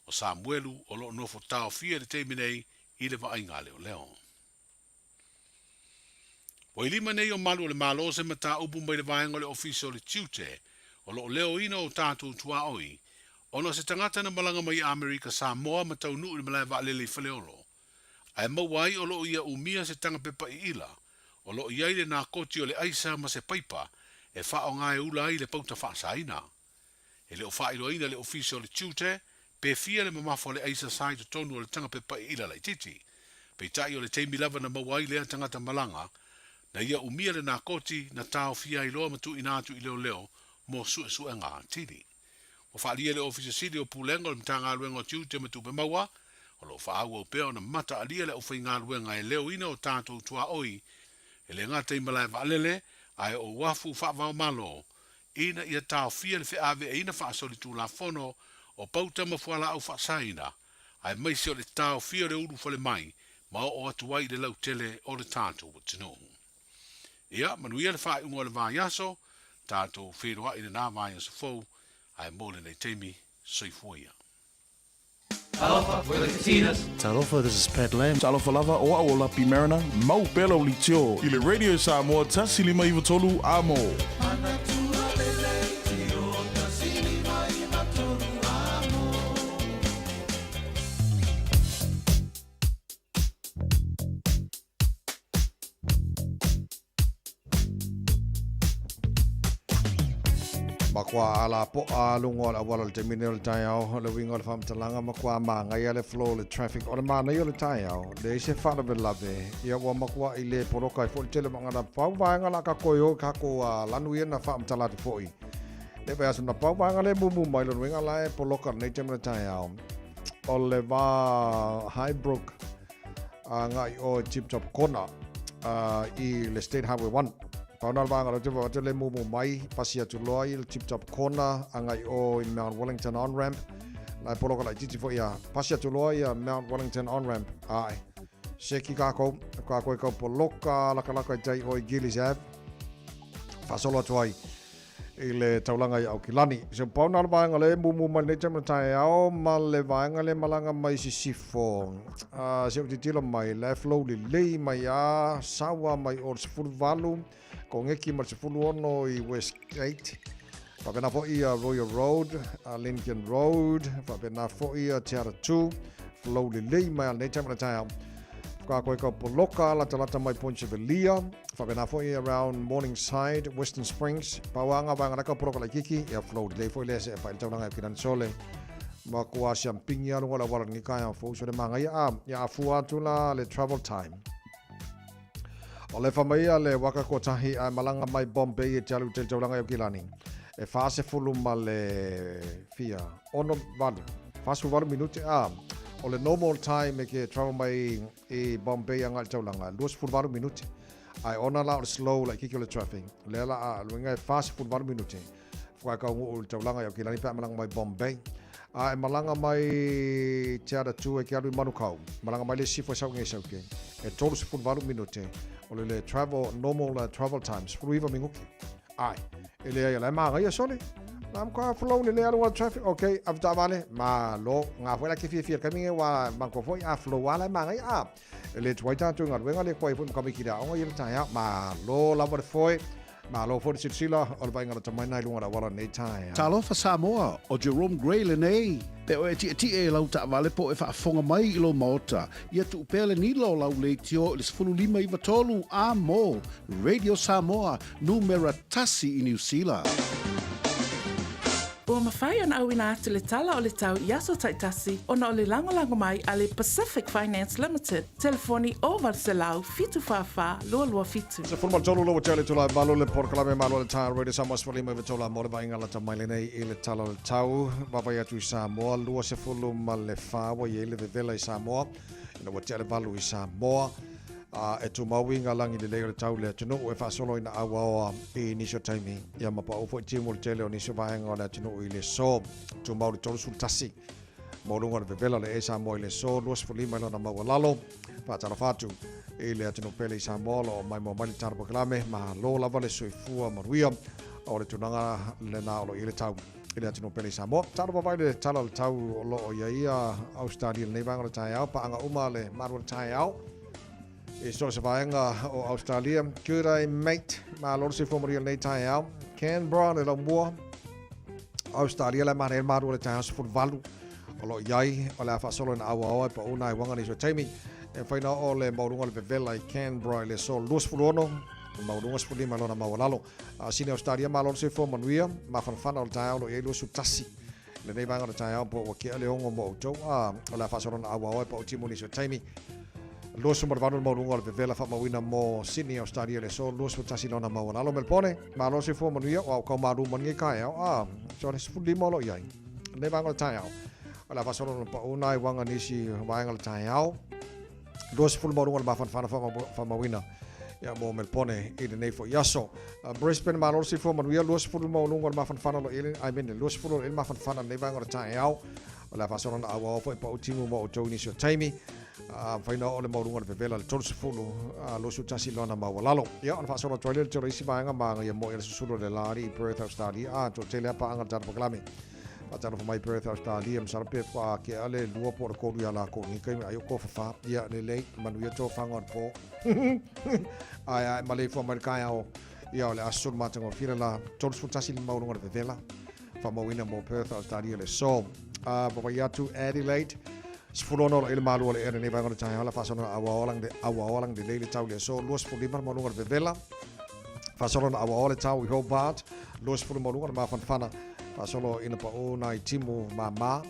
O Samuelu o lo nofo tau fia le teiminei, i le vai ngā leo leo. O i lima nei o malu le malo se mata upu mai le vai le ofisa o le tiute, o lo leo ina o tātou tua oi, ono se tangata na malanga mai Amerika Samoa matau nuu le malai va lele i whaleolo. Ai mauai o loo ia umia se tanga pepa I ila, o loo iai le nā koti o le aisa ma se paipa, e wha o ngā e ula ai le pauta wha saina. E leo wha iroina le ofisi o le tute, pe fia le mamafo le aisa sai to tonu o le tanga pepa I ila lai titi. Pe tai o le teimi lava na mauai lea tangata malanga, na ia umia le nā koti na tau fia iloa matu inatu I leo, mo sue ngā tiri. O whaalia le ofisa siri o Pulenga o le mtanga aluenga o tute matu pe maua, o lo whaau au peo na mata alia le ofai ngā aluenga e leo ina o tātou tua oi, e le ngā teimala e waalele, ai o wafu whaavao malo, ina ia tau fia le whiawe e ina whaasoli tū la fono, o pauta mafuala au whaasaina, ai maisi o le tau fia le uru fale mai, ma o atuai le lau tele o le tātou o tino. Ia, manuia le whae ungo le vāiaso, tātou whiroa I le nā vāiaso fau, ai mole nei teimi, soifuia. Talofa, we're the casinos. Talofa, this is Pat Lam. Talofa lava o a o lapi marina, mau pelo li tio. I le radio Samoa, tasi lima iwa tolu amo. Makwa ala po lungo la wala te minel tayao le wingo le fam talanga makwa manga ya le flow le traffic o le mana yo le tayao le se fala be lave ya wa makwa ile poroka fo tele manga pau vanga la ka koyo ka ko lanu ye na fam talati foi le ba na pau vanga le mumu mai le winga la poloka ne te le tayao o le va Highbrook ngai o chip top corner I le State Highway 1 Paunal vanga te le mumu mai pasia tu loi il tip top corner angai o in Mount Wellington on ramp lai poloka lai titi fo ia pasia tu loi Mount Wellington on ramp ai seki kako ko poloka laka tai o Gillies Ave fa solo tuai ile taulanga I au kilani so paunal vanga le mumu mai le tama tai au ma le vanga le malanga mai sifo se titilo mai le flow le mai a sawa mai or full value ko ngeki ma se fulu ono I Westgate fa pena fo I Royal Road Lincoln Road fa pena fo I Tiara 2 flow le mai al nature ma tai ko poloka la talata mai Ponchevelia fa pena fo I around Morningside Western Springs pawanga vanga ka poloka la kiki ya flow le fo le se fa taunanga kiran sole ma ko champignon lo la wala ni ka fo so le manga ya fuatu tula le travel time O le whamaia le waka kotahi a malanga mai Bombay te alu te tauranga o kilani. E whaase fulu ma le fia. Ono valu. Whaasu valu minute o le normal time e ke travel mai I Bombay anga tauranga. Luas fulu valu minute. Ai ona la o slow like kiki o le traffic. Le la luenga e whaase fulu valu minute. Whaka o le tauranga o kilani pa malanga mai Bombay. E malanga mai te ara tu e ke alu manukau. Malanga mai le sifo sau ngai sauke. E tolu se fulu valu minute. O le travel normal travel times fulu iwa minguki ai ele ai la manga ia sole nam ka flow le ala traffic okay afta vale ma lo nga foi la ke fia kaminge wa banko foi a flow ala manga ia ele twaita tu nga wenga le koi fu ka mikira o ia ta ma lo la vor foi ma lo for sila o le vainga ta mai nai lunga wala nei tai Talofa Samoa o Jerome Gray le nei pe o ti e lau ta vale po e fa fonga mai I lo mota ia tu pele ni lo lau le tio le sfulu lima I vatolu amo Radio Samoa numero tasi I New Zealand Ua mawhai ana au ina atu le tala o le tau I aso taitasi ona o le langolango mai a le Pacific Finance Limited. Telefoni o Varselau fitu whawha lua fitu. Se formal tolu lo tele tula malo le porkalame malo le tau radio Samoa sfalima ve tola mo le vainga la tamaile nei I le tala le tau vavai atu I Samoa lua se fulu ma le whawa I le vevela I Samoa ina wa tele valu I Samoa e tu mawinga langi le leo tau le tunu e fa solo ina awa I nisho taimi ia mapa o foi timu tele o nisho vaenga le tunu I le so tu mau le tolu sultasi mo lunga le vevela le esa mo le so luas fulima na mawalalo fa tala fatu I le tunu pele I Samoa mai mo mali tarpo klame ma lo lava le soifua maruia o le tunanga le na o le tau ile tunu pele I Samoa tala vai le tala le tau lo o ia Australia le vanga le tai au pa anga uma le maru le tai au E so se vaenga o Australia. Good day, mate. Ma lor se fomo nei tai au. Canberra le lombua. Australia le mare maru le tai au se valu. O lo iai o le fa solo na awa pa una I wanga ni so taimi. E whaina o le maurunga le vevela I Canberra le so luas fulono. Maurunga spuli malona mawalalo. Sine Australia malon se fo manuia. Mafanfana o le tae lo e luas utasi. Le nei vanga o le tae au po o kia le ongo mo tau. O la fasorona awa oe pa o timuni so taimi. Luas marvano le maurunga le vevela fa mawina mo Sydney Australia le so luas utasi lona mawalalo Melbourne. Malon se fo manuia o kau maru mangi kai au. So le spuli molo iai. Le vanga o le tae au. O la fasorona pa unai wanga nisi vanga le tae au. Luas full maurunga le mafanfana fa mawina. Ya mo Melbourne I le nei fo yaso. Brisbane malor si fo manuia luas full maurunga le mafanfana lo ele. I mean luas full le mafanfana le vanga o le tae au. O la fasorona awa fo pa utimu mo o tau nisi o taimi. Faina o le maurunga le vevela le tolu sefulu losu tasi lona mawalalo. Ia ona fasorona toile le toro isi vaenga manga ia mo ele susulu le lari I Perth Australia. To tele apa anga tara paklami. Pataro for my Perth Australia msara pe fa ke ale lua po ko ria la ko ni kai ayo ko fa ia le le manuia to fanga po. Ai male fo mal kai au ia le asul matango fira la tolu futasi le maurunga le vevela. Fa mawina mo Perth Australia le so. Baba ia to Adelaide. Sfulono il malu le ere ne vanga tai hala fasono awa de lele tau le so los fu limar malunga de vela fasono awa tau I Hobart los fu malunga ma fanfana fasono ina pa ona I timu mama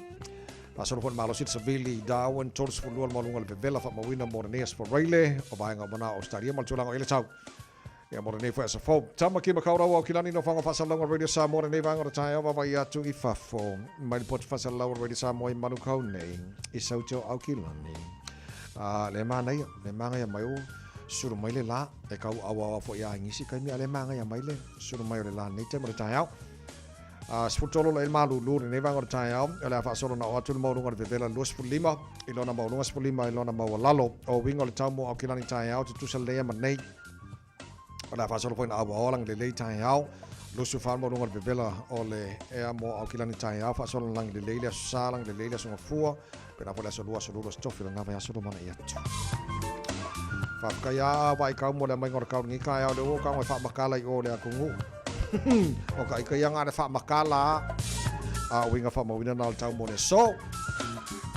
fasono fu malo sit sevili Darwin tours fu malunga de vela fa mawina morneas for Rayleigh o vanga mana Australia mal tulang ele tau ya morne fu asa fo tama ki makaura wa kilani no fanga fasalonga radio sa morne vanga tai ova va ya tu I fafo mai pot fasalonga radio sa moi manukau nei I sauto au kilani le mana ya mai o suru mai le la e kau awa fo ya ngisi kai mi ale manga ya mai le suru mai le la nei te mo tai au sputolo le malu lu ne vanga tai au ele fa solo na atu mo lunga de vela los fulima ilona mo lunga fulima ilona mo lalo o wingo le tamo au kilani tai au tu sale ma nei Ona fa solo point awa lang le lei tai au lo su fa mo lunga de vela o le e mo au kilani tai au fa solo lang le lei sa lang le lei so fua pena po la so stofi nga va solo mana ia fa ka ya vai ka mo le mai ngor ka ngi ka au le o ka fa makala I o le akungu o ka yang ada fa makala a winga fa mo wina na tau mo le so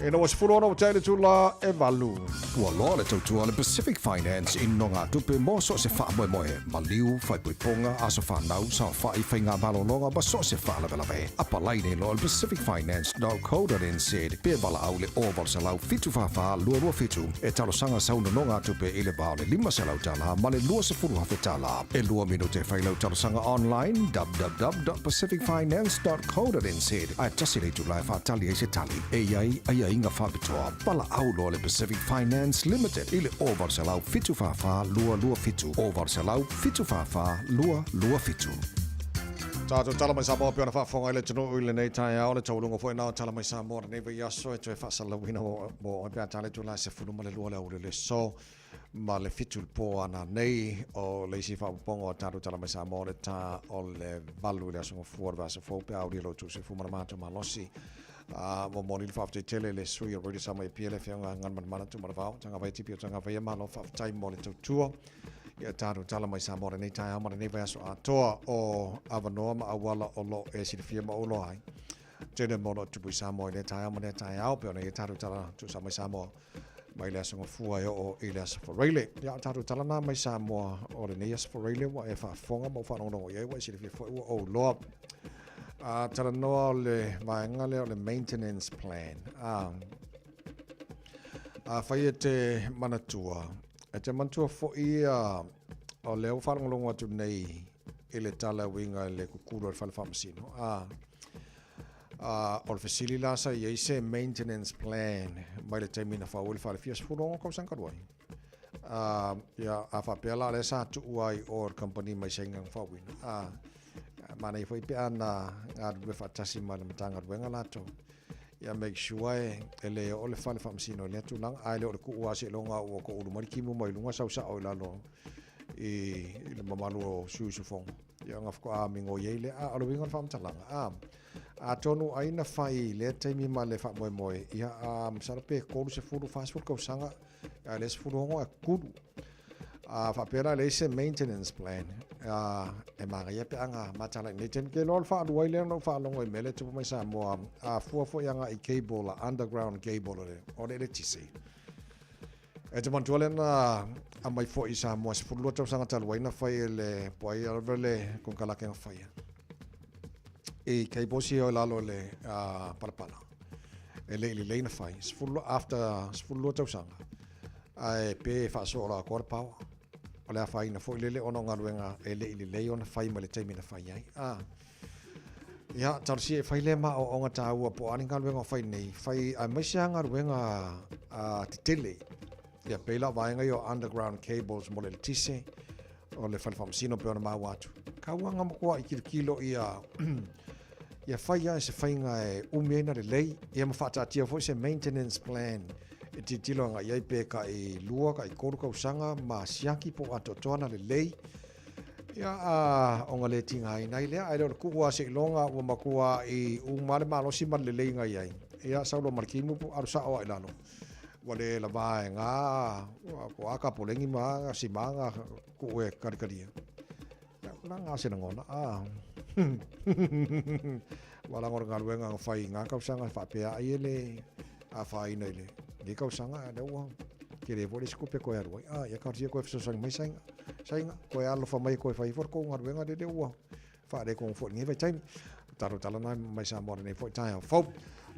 e no was furono tele tu la e valu Ua loa le tautua le Pacific Finance I no ngā tupe mo so se wha moe moe. Maliu, whai puiponga, aso whanau, sa whai whai ngā malolonga, ma so se wha lawe lawe. Apa laine lo le pacificfinance.co.nz. Pea wala au le oval sa lau fitu whawha, lua fitu. E talo sanga sauna no ngā tupe I le bao le 5 se lau tala, ma le lua se furu hawhi tala. E lua minute whai lau talo sanga online, www.pacificfinance.co.nz. Ai tasi le tu lai whatali e se tali. E iai, ai inga whabitoa. Pala au lo le Pacific Finance Limited ile over salau fitu fafa lua fitu over salau fitu fafa lua fitu Tato tala mai sa mo pe ona fa fonga ile tunu ile nei tai au le tolungo foi na tala mai sa mo nei ve yaso e te fa sala wina mo pe tala tu la se fulu male lua le so ma le fitu po ana nei o le si fa pongo tato tala mai sa mo le ta o le valu le so for va se fo pe au lo tu se fu marmato malosi mo moni fa te tele le sui o radio sama PL fe ngan man tu marvao tanga vai tipi tanga vai malo fa tai mo le tu ia taru tala mai sa mo nei tai mo nei vai so atoa o avanoa ma awala o lo e si fia mo lo ai tene mo no tu sa mo nei tai mo nei tai au pe nei taru tala tu sa mai sa mo mai le so fu ai o ile as for Rayleigh ia taru tala na mai sa mo o nei as for Rayleigh wa e fa fonga mo fa no ia wa si fia o lo tala noa le vaenga leo le maintenance plan. Whai te manatua. E te manatua fo ia o leo whanongalongo atu nei I le tala winga le kukuro le whalafamasino. O le fasili lasa ia I se maintenance plan mai le taimina whau le whalafias furongo kau sankaruai. Ia a whapela le sa tu uai o company mai sengang whauina. Mana I foi pe ana ngadu fa tasi mana matanga wenga lato ya make sure ele o le fale famsino le tu lang ai le ku wa se longa o ko u mari kimu mai lunga sa o la lo I le mamalu o su fong ya ngaf ko a mingo yele a lo winga fam talanga a tonu aina fai le taimi ma le fa moi ia sarpe ko se furu fast food ko sanga ya les furu ngo a kudu fa pera le se maintenance plan e maria pe anga matala ni ten ke lol fa duai le no fa longo mele tu mai sa mo fo yanga I cable underground cable le o le tisi E te mantua na a mai fo i Samoa se fulua tau sanga taluaina fai le poai alvele con kalake nga fai. E kai bosi o lalo le palapala. E le na fai. Se fulua tau sanga. Ai pe fa so la kor pau. O le fai na fo le ono nga luenga e le ona fai ma le taimi na fai ai. Ya tarsi e fai le ma o nga tau po ani nga luenga fai nei. Fai a mai nga luenga titele. Ya pela vai nga yo underground cables mo le tise o le falfamsino pe ona mawatu. Ka wanga mo kwa ikilo ia ia fai se fai nga e umiena le lei ia mafata tia fo se maintenance plan e titilo nga ia pe ka i lua ka i koru ka usanga ma siaki po atotona le lei ia onga le tinga ina ile ai le kuwa se longa o makua i umale malo si mal le lei nga ia saulo markimu po arusa o ilano wale la vai nga ko aka polengi ma si manga ku e karikaria na nga se ngona wala ngor ngaluenga fai nga ka usanga fa pe ai ele a fai nei le ka usanga le wa ke le vole scope ko eroi ya ka tia ko fso sang mai sang ko ya lo fa mai ko fai for ko ngaluenga de wa fa de ko fo ni vai time taro talana mai sa mo nei fo time fo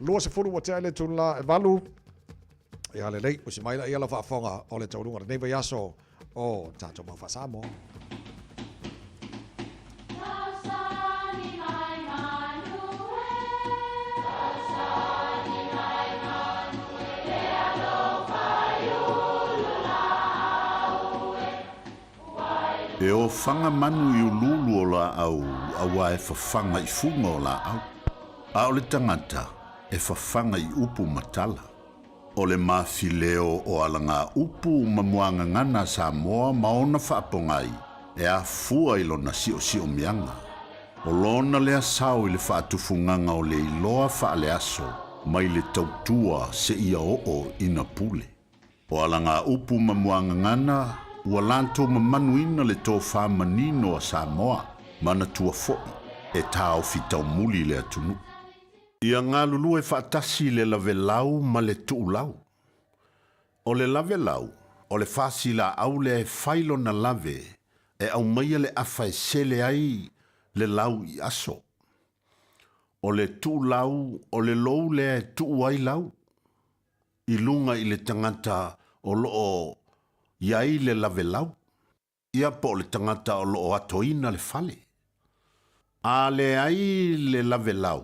lo se fo wa tele tu la valu ia le lei o se mai la ia la fa fonga o le taurunga nei vai aso o tato ma fa samo E o whanga manu i ululu o la au, awa e whawhanga i funga o la au. A o le tangata, e whawhanga i upu matala. O le mawhileo o alanga upu mamuanga ngana Samoa maona whaapongai, e a fua i lona si o mianga. O lona lea sao i le whaatufunganga o le iloa whaale aso, mai le tautua se ia o ina pule. O alanga upu mamuanga ngana, ua lanto mamanuina le tō whamanino a Samoa, mana tua fo'i, e tāo fitau muli le atunu. Ia ngā lulu e whaatasi le lavelau ma le tuulau. O le lavelau, o le whasila au le whailo na lave, e au maia le awhai sele ai le lau i aso. O le tuulau, o le lou le tuuai lau. I lunga i le tangata o loo iai le lavelau, ia po le tangata o loo atoina le fale. A le ai le lavelau,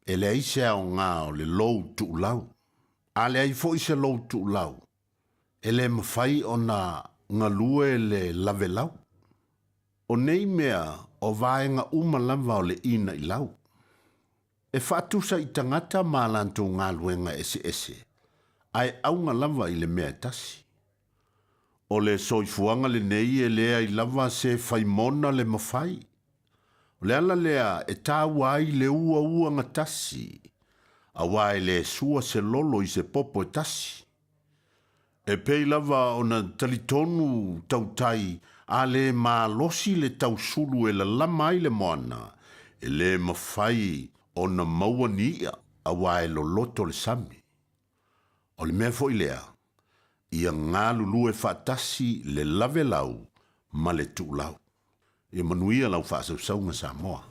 e le ai se au ngā o le lou tuulau. A le ai fo i se lou tuulau, e le mawhai o na ngalue le lavelau. O nei mea o vaenga umalava o le ina i lau. E whaatusa i tangata mālanto ngā luenga ese, ai au ngalava i le mea tasi. O le soifuanga le nei e lea i lava se faimona le mawhai. O le ala lea e tā wai le ua ngatasi. A wai le sua se lolo i se popo e tasi. E pei lava o na talitonu tautai a le losi le tausulu e la lamai le moana. E le mawhai o na maua nia a wai lo loto le sami. O le mea fo i lea. Ia ngā lulu e whaatasi le lavelau ma le tuulau. Ia manuia lau whaasausaunga Samoa.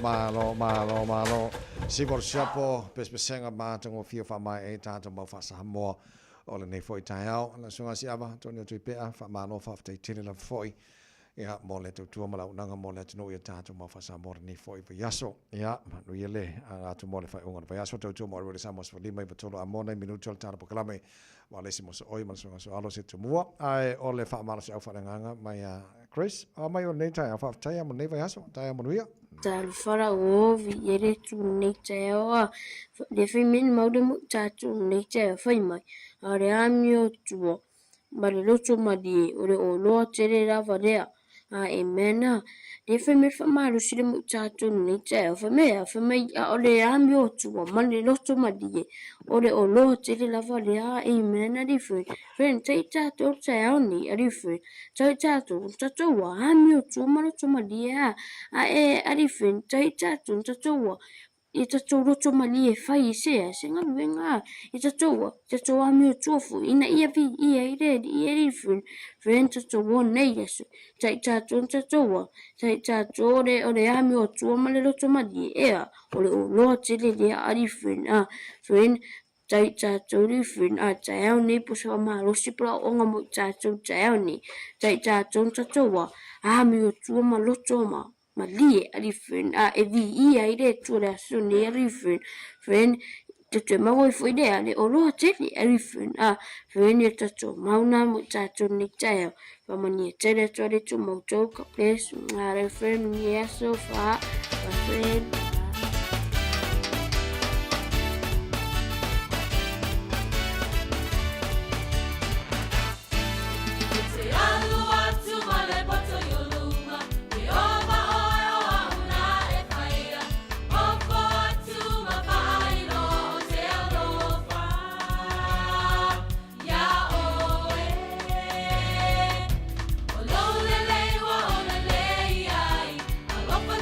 malo. Sibor siapo pespesenga matango fio fa mai e tato mau fa Samoa. O le nei foi tai au, la sunga siava, Tonio Tuipea, fa mano fa te tele la foi. Ia mo le tu mala unanga mo le tino ia tato mau fa Samoa nei foi pa yaso. Ia manu ile a tu mo le fa unga pa yaso tu mo le Samos fa lima i patolo a mona minuto al tara pokalame. Wa le simo so oi mal sunga so alo se tu mua. Ai o le fa mala se au fa nganga mai Chris, mai o nei tai fa tai mo nei fa yaso, tai mo nuia. Tal fara o vi ere tu nei tai o le fi min mau de mu tato nei tai fa mai. Are amio tuo ma le loto ma di ore o loa tere rava rea a e mena le fe me fa maru si le mutato ni te fa me a ore amio tuo ma le loto ma di ore o loa tere rava rea e mena di fe te tato te auni a di fe te tato wa amio tuo ma loto ma di a di fe te tato wa I tatou roto mali e whai se ngā luenga I tatou amio tuofu ina ia vi ia I re ren tatou o nei asu tai tatou ore amio tua male roto mali ea ore o loa tele le ari ren tai tatou rifin a tai au nei po sa ma rosi pra o nga mo tatou tai au ni tai tatou amio tua maloto ma lie a rifin a e vi ia I re tu la su ne rifin fen te mau foi de ale o lo tele a rifin a fen e tato mauna mo tato ni tae pa mani tele to le tu mo to ka ples a rifin ni aso fa fen Alofa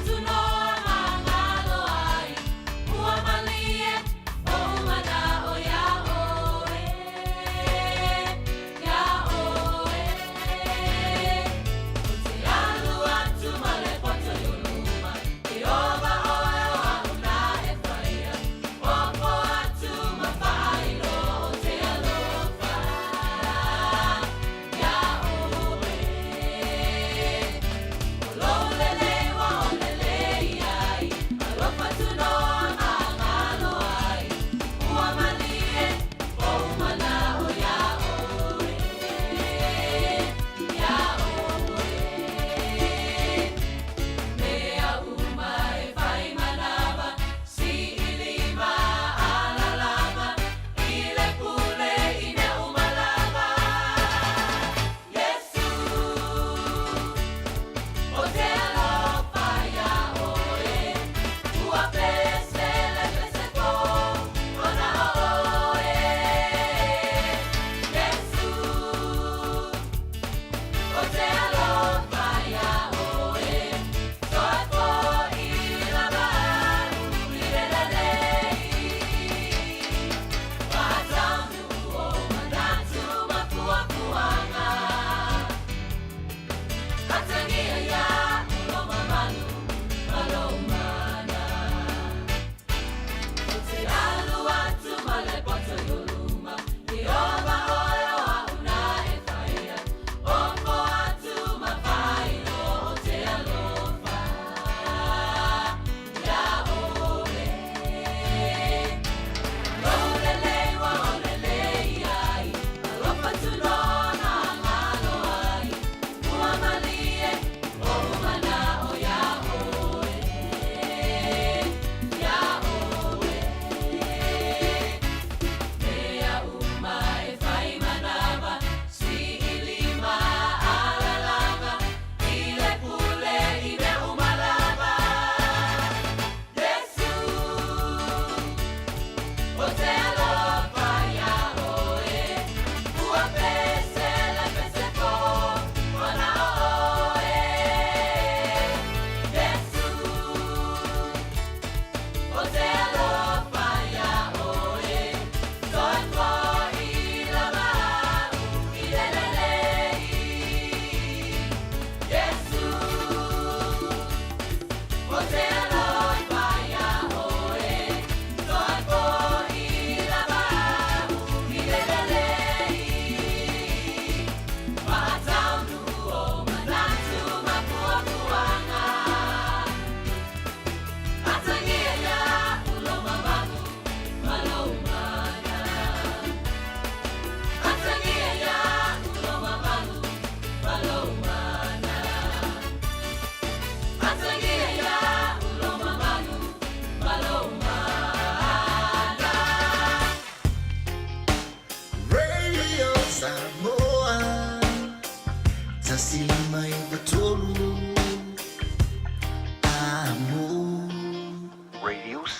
tu no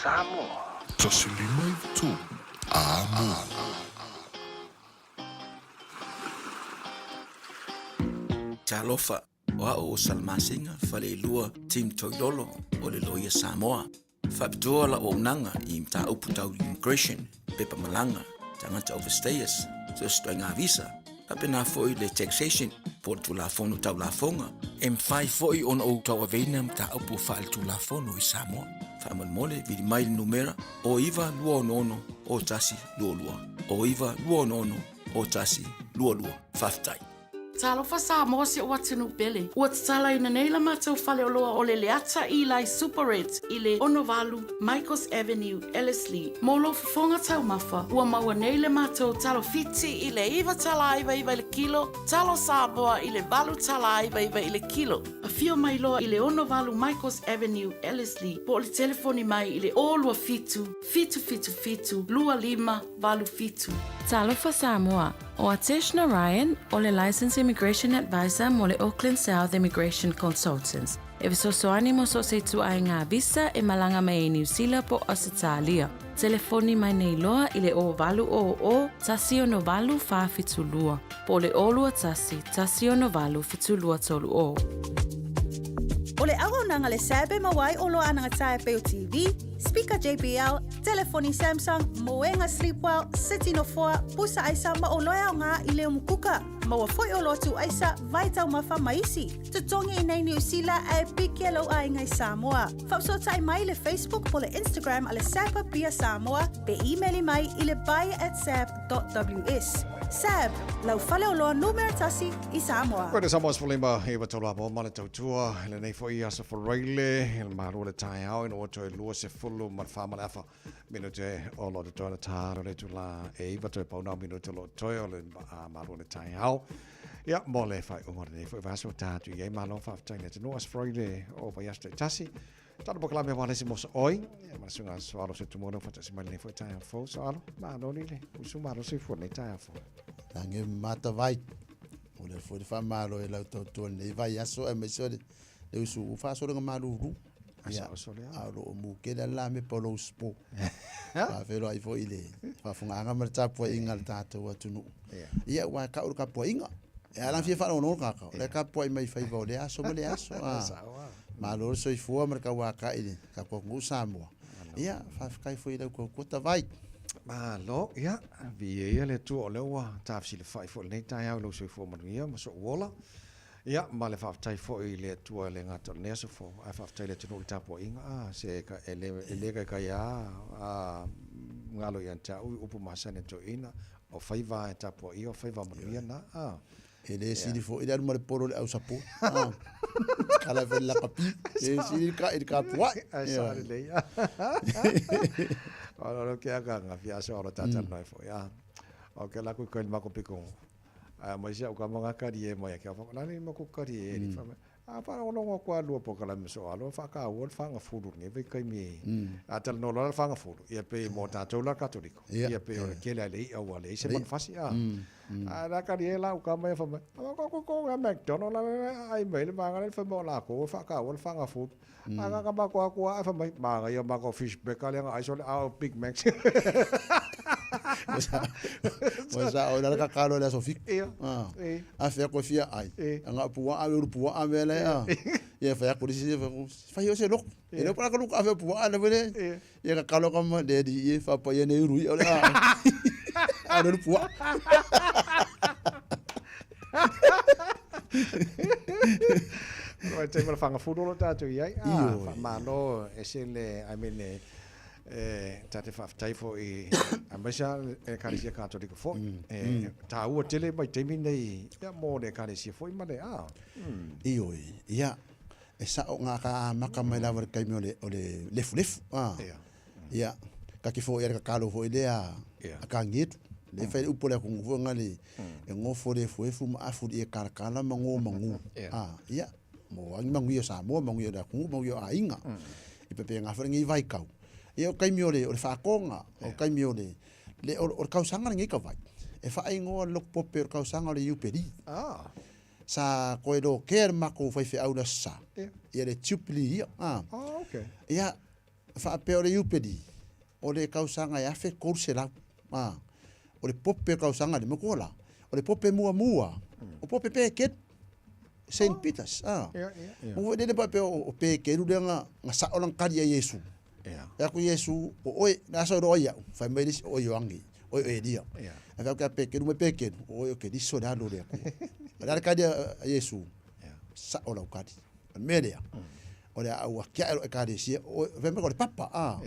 Samoa. Tasilima i tu. Amo. Talofa o Salmasinga fale lua Tim Toilolo o le loia Samoa. Fapitoa la o nanga I mta uputau immigration pepa malanga tangata overstayers so stoinga visa apena foi le taxation por tu la fono tau la fonga M5 foi on o tau avena mta upu fal tu la fono I Samoa famal mole vidi mai numera o iva lua nono o tasi lua o iva lua nono o tasi lua faftai. Talofa Samoa si o atinu pele. Ua tatala ina nei la matau fale oloa o le leata I lai Super Reds I le Onovalu, Michaels Avenue, Ellerslie. Molo fonga tau mafa. Ua maua nei le matau talo fiti I le iwa tala iwa le kilo. Talo Samoa I le valu tala iwa le kilo. A fio mai loa I le Onovalu, Michaels Avenue, Ellerslie. Po le telefoni mai I le olua fitu. Fitu. Lua lima, valu fitu. Talofa Samoa. O Ateshna Ryan, o le Licensed Immigration Advisor mo le Auckland South Immigration Consultants. E visosoani mo so se tu ai ngā visa e malanga mai New Zealand po Australia. Telefoni mai nei loa I le o valu o tasi o no valu fa fitulua. Po le olua tasi o no valu fitulua tolu o. O le aho nanga le sabe mawai o loa ananga tae peo TV, speaker JBL, telefoni Samsung, moenga Sleepwell, City no 4, pusa aisa ma o loa o ngā I leo mukuka. Maua foi o lotu aisa, vai tau mawha maisi. Tutongi I nei New Zealand e pike lau ai ngai Samoa. Whapsota I mai le Facebook po le Instagram a le Sapa Pia Samoa, pe emaili mai I le buy@sap.ws. Sab, lau fale o loa numero tasi I Samoa. Koe Samoa's Falima, Eva Tola Mo Mana Tautua, le nei fo I asa Whareile, le maru le tai au, ino oto e lua se fulu ma whamana afa. Mino te o lo te toina tāra le tula e Eva toi paunau mino te lo toi o le maru le tai au. Ia, mo le whai umar nei fo I vaso tātu I e malo whaftaina te noas Whareile o vai asta I tasi. Tana boka me wale si mosa oi, ma sunga swalo se tumono fata si mali foi tai fo swalo, ma no ni le, usu maro se fo nei tai fo. Lange mata vai. O le fo fa malo e la to nei vai aso e me so le usu fa so nga malu ru. Asa so le. Alo mu ke la me polo spo. Fa velo ai fo ile. Fa funga nga marta po inga tata wa tunu. Ia wa ka ur ka po inga. E ala fi fa no ka ka. Le ka po mai fa vo le aso me le aso. Malo so I fua marka waka ili ka ko ngu Samoa. Ia fa kai foi le ko ta vai. Malo ia vi le tu o le wa ta fi le fai fo nei tai au lo so fo manuia mo so wola. Ia ma le fa tai fo I le tu le ngata ne so fo ai fa tai le tu ta po inga se ka ele ka ya ngalo ia ta upu masane to ina o fai va ta po I o fai va manuia na Ele si di fo ida mo le poro le au sapo. Kala vela papi. E si ka pua. Asa le ya. Ora ke aga nga fia so ora tata noi fo ya. O ke la ku ko ma ko piko. Ma sia o ka manga ka die mo ya ke fa la ni mo ko ka die ni fa. Para o longo kwa lua po kala so alo fa ka o fa nga furu ni ve kai mi. Atal no la fa nga furu. Ia pe mo ta tola katoliko. Ia pe o ke la le o le se man fasi Ada ka die la o ka me fa. Ko nga McDonald ai me le manga le fa mo la ko fa ka o fa nga furu. Aga ka ba ko fa mai ba ia ba ko fish be ka le ai so le Big Mac. Mosa o la ka kalo le so fik. A fe ko fia ai. Anga pua a ru pua a vele ia fa ko disi fa yo se lok. Ele para ko a fe pua a vele. Ia ka kalo ka ma de di fa pa ye ne ru o le a ru pua. Oi te mal fanga futuro tatu ia. Ma no esele I mean tate fa tai fo I ambasha e karisia katoliko fo ta u tele mai te minei ya mo de karisia fo mane Io ia e sa o nga ka maka mai lavar kai me ole lef ia ka ki fo era ka kalo fo idea a ka ngit le fa u pole ku fo ngali e ngo fo de fo fu ma afu e karkana mangu ia mo ang mangu yo sa mo mangu yo da ku mangu yo ainga I pepe nga fa ngi vai kau e o kai miole o le whaakonga, o kai miole, le o kausanga ngi ka vai. E whaingoa lok pope o kausanga le iuperi. Sa koe do kēr mako whai whi au na sa. Ia le tupili ia. Okay. Ia, fa pe o le upedi o le kausanga ya fe korsela o le pope kausanga le mokola o le pope mua o pope pe ket Saint Peters mo de pa pe o pe ke lu nga sa olang kali ya Yesu ya ku Yesu o oi na so ro ya fa me dis o yoangi o e dia ava ka pe ke lu me pe ke o ke dis so da lo le da kali Yesu sa olang kali me dia o le au kia e kare si o ve me ko le papa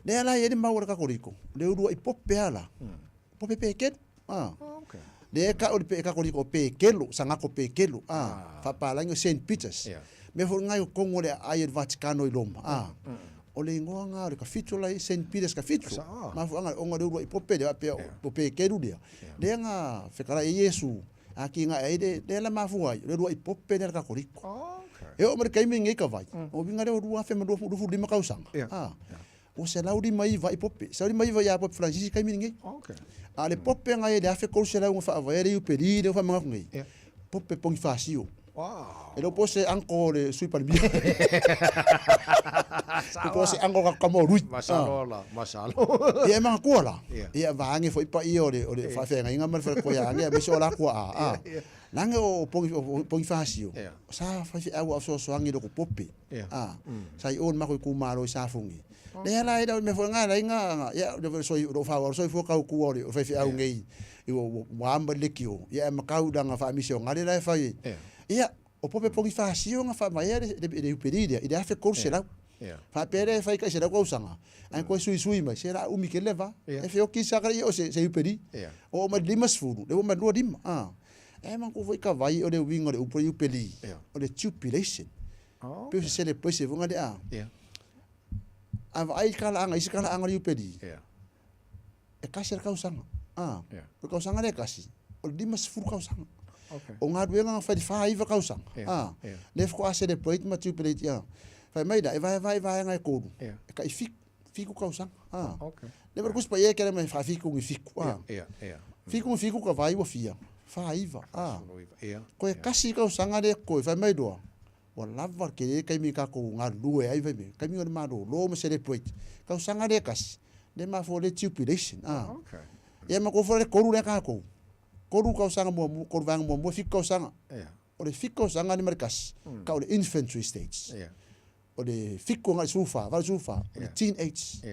le ala ye ni mau ka koriko le uru i pope ala pope pe ket le ka o pe ka koriko pe kelo sanga ko pe kelo fa pa la Saint Peters me fo ngai ko ngole ai Vaticano i Roma o le ngoanga le ka fitu la Saint Peters ka fitu ma fo nga o ngore uru i pope de pe pope kelo dia le nga fe kala Yesu aki nga ai de la ma fu ai le uru i pope de ka koriko e o mereka imi ngai ka vai o vinga le rua fe madu fu lima kausanga o se laudi mai vai pope se laudi mai vai a pope Francis ka imi ngai ale pope ngai de afe ko se la un fa vai re u pedi de fa manga ngai pope pongi fasio e lo pose anko le sui par bia e pose anko ka mo rui masalo e ma ko la e va ngai foi pa io le fa fe ngai ngamar fa ko ya ngai be so la ko Lange o pongi fasio. Sa fa au so angi do pope. Sai on ma ko maro sa fungi. Le ala ida me fo nga ya do so so fo ka ku ori o fa au ngai. I o wamba lekio. Ya ma ka udanga fa mission ngale la fa ye. Ya o pope pongi fasio nga fa mai de peridia. Ida fa corse la. Fa pere fa ka se la ko usanga. An ko sui mai se la umi ke leva. E fe o ki sa o se uperi. O ma limas furu. Le o ma do dim. Man ko foi ka vai o le wingo le upo upeli o le jubilation pe se le pese vonga de ai kala anga iskala anga upeli e kasi ka usanga ko ka usanga le kasi o dimas furu ka usanga o nga duenga fa di fa iva ka usanga le ko ase le point ma jubilate fa mai da vai nga ko e ka fiku ka usanga le ver kus pa ye kere me fa fiku fiku ka vai wo fia faiva ko e kasi ka usanga de ko fa mai do o lava ke kai mi ka ko nga lue ai vai me kai mi ma do lo me se de point ka usanga de kasi de ma fo le jubilation e ma ko fo le koru le ka ko ka usanga mo ko vang mo fi ka usanga o le fiko usanga ni markas ka o le infantry stage o le fiko nga sufa le teenage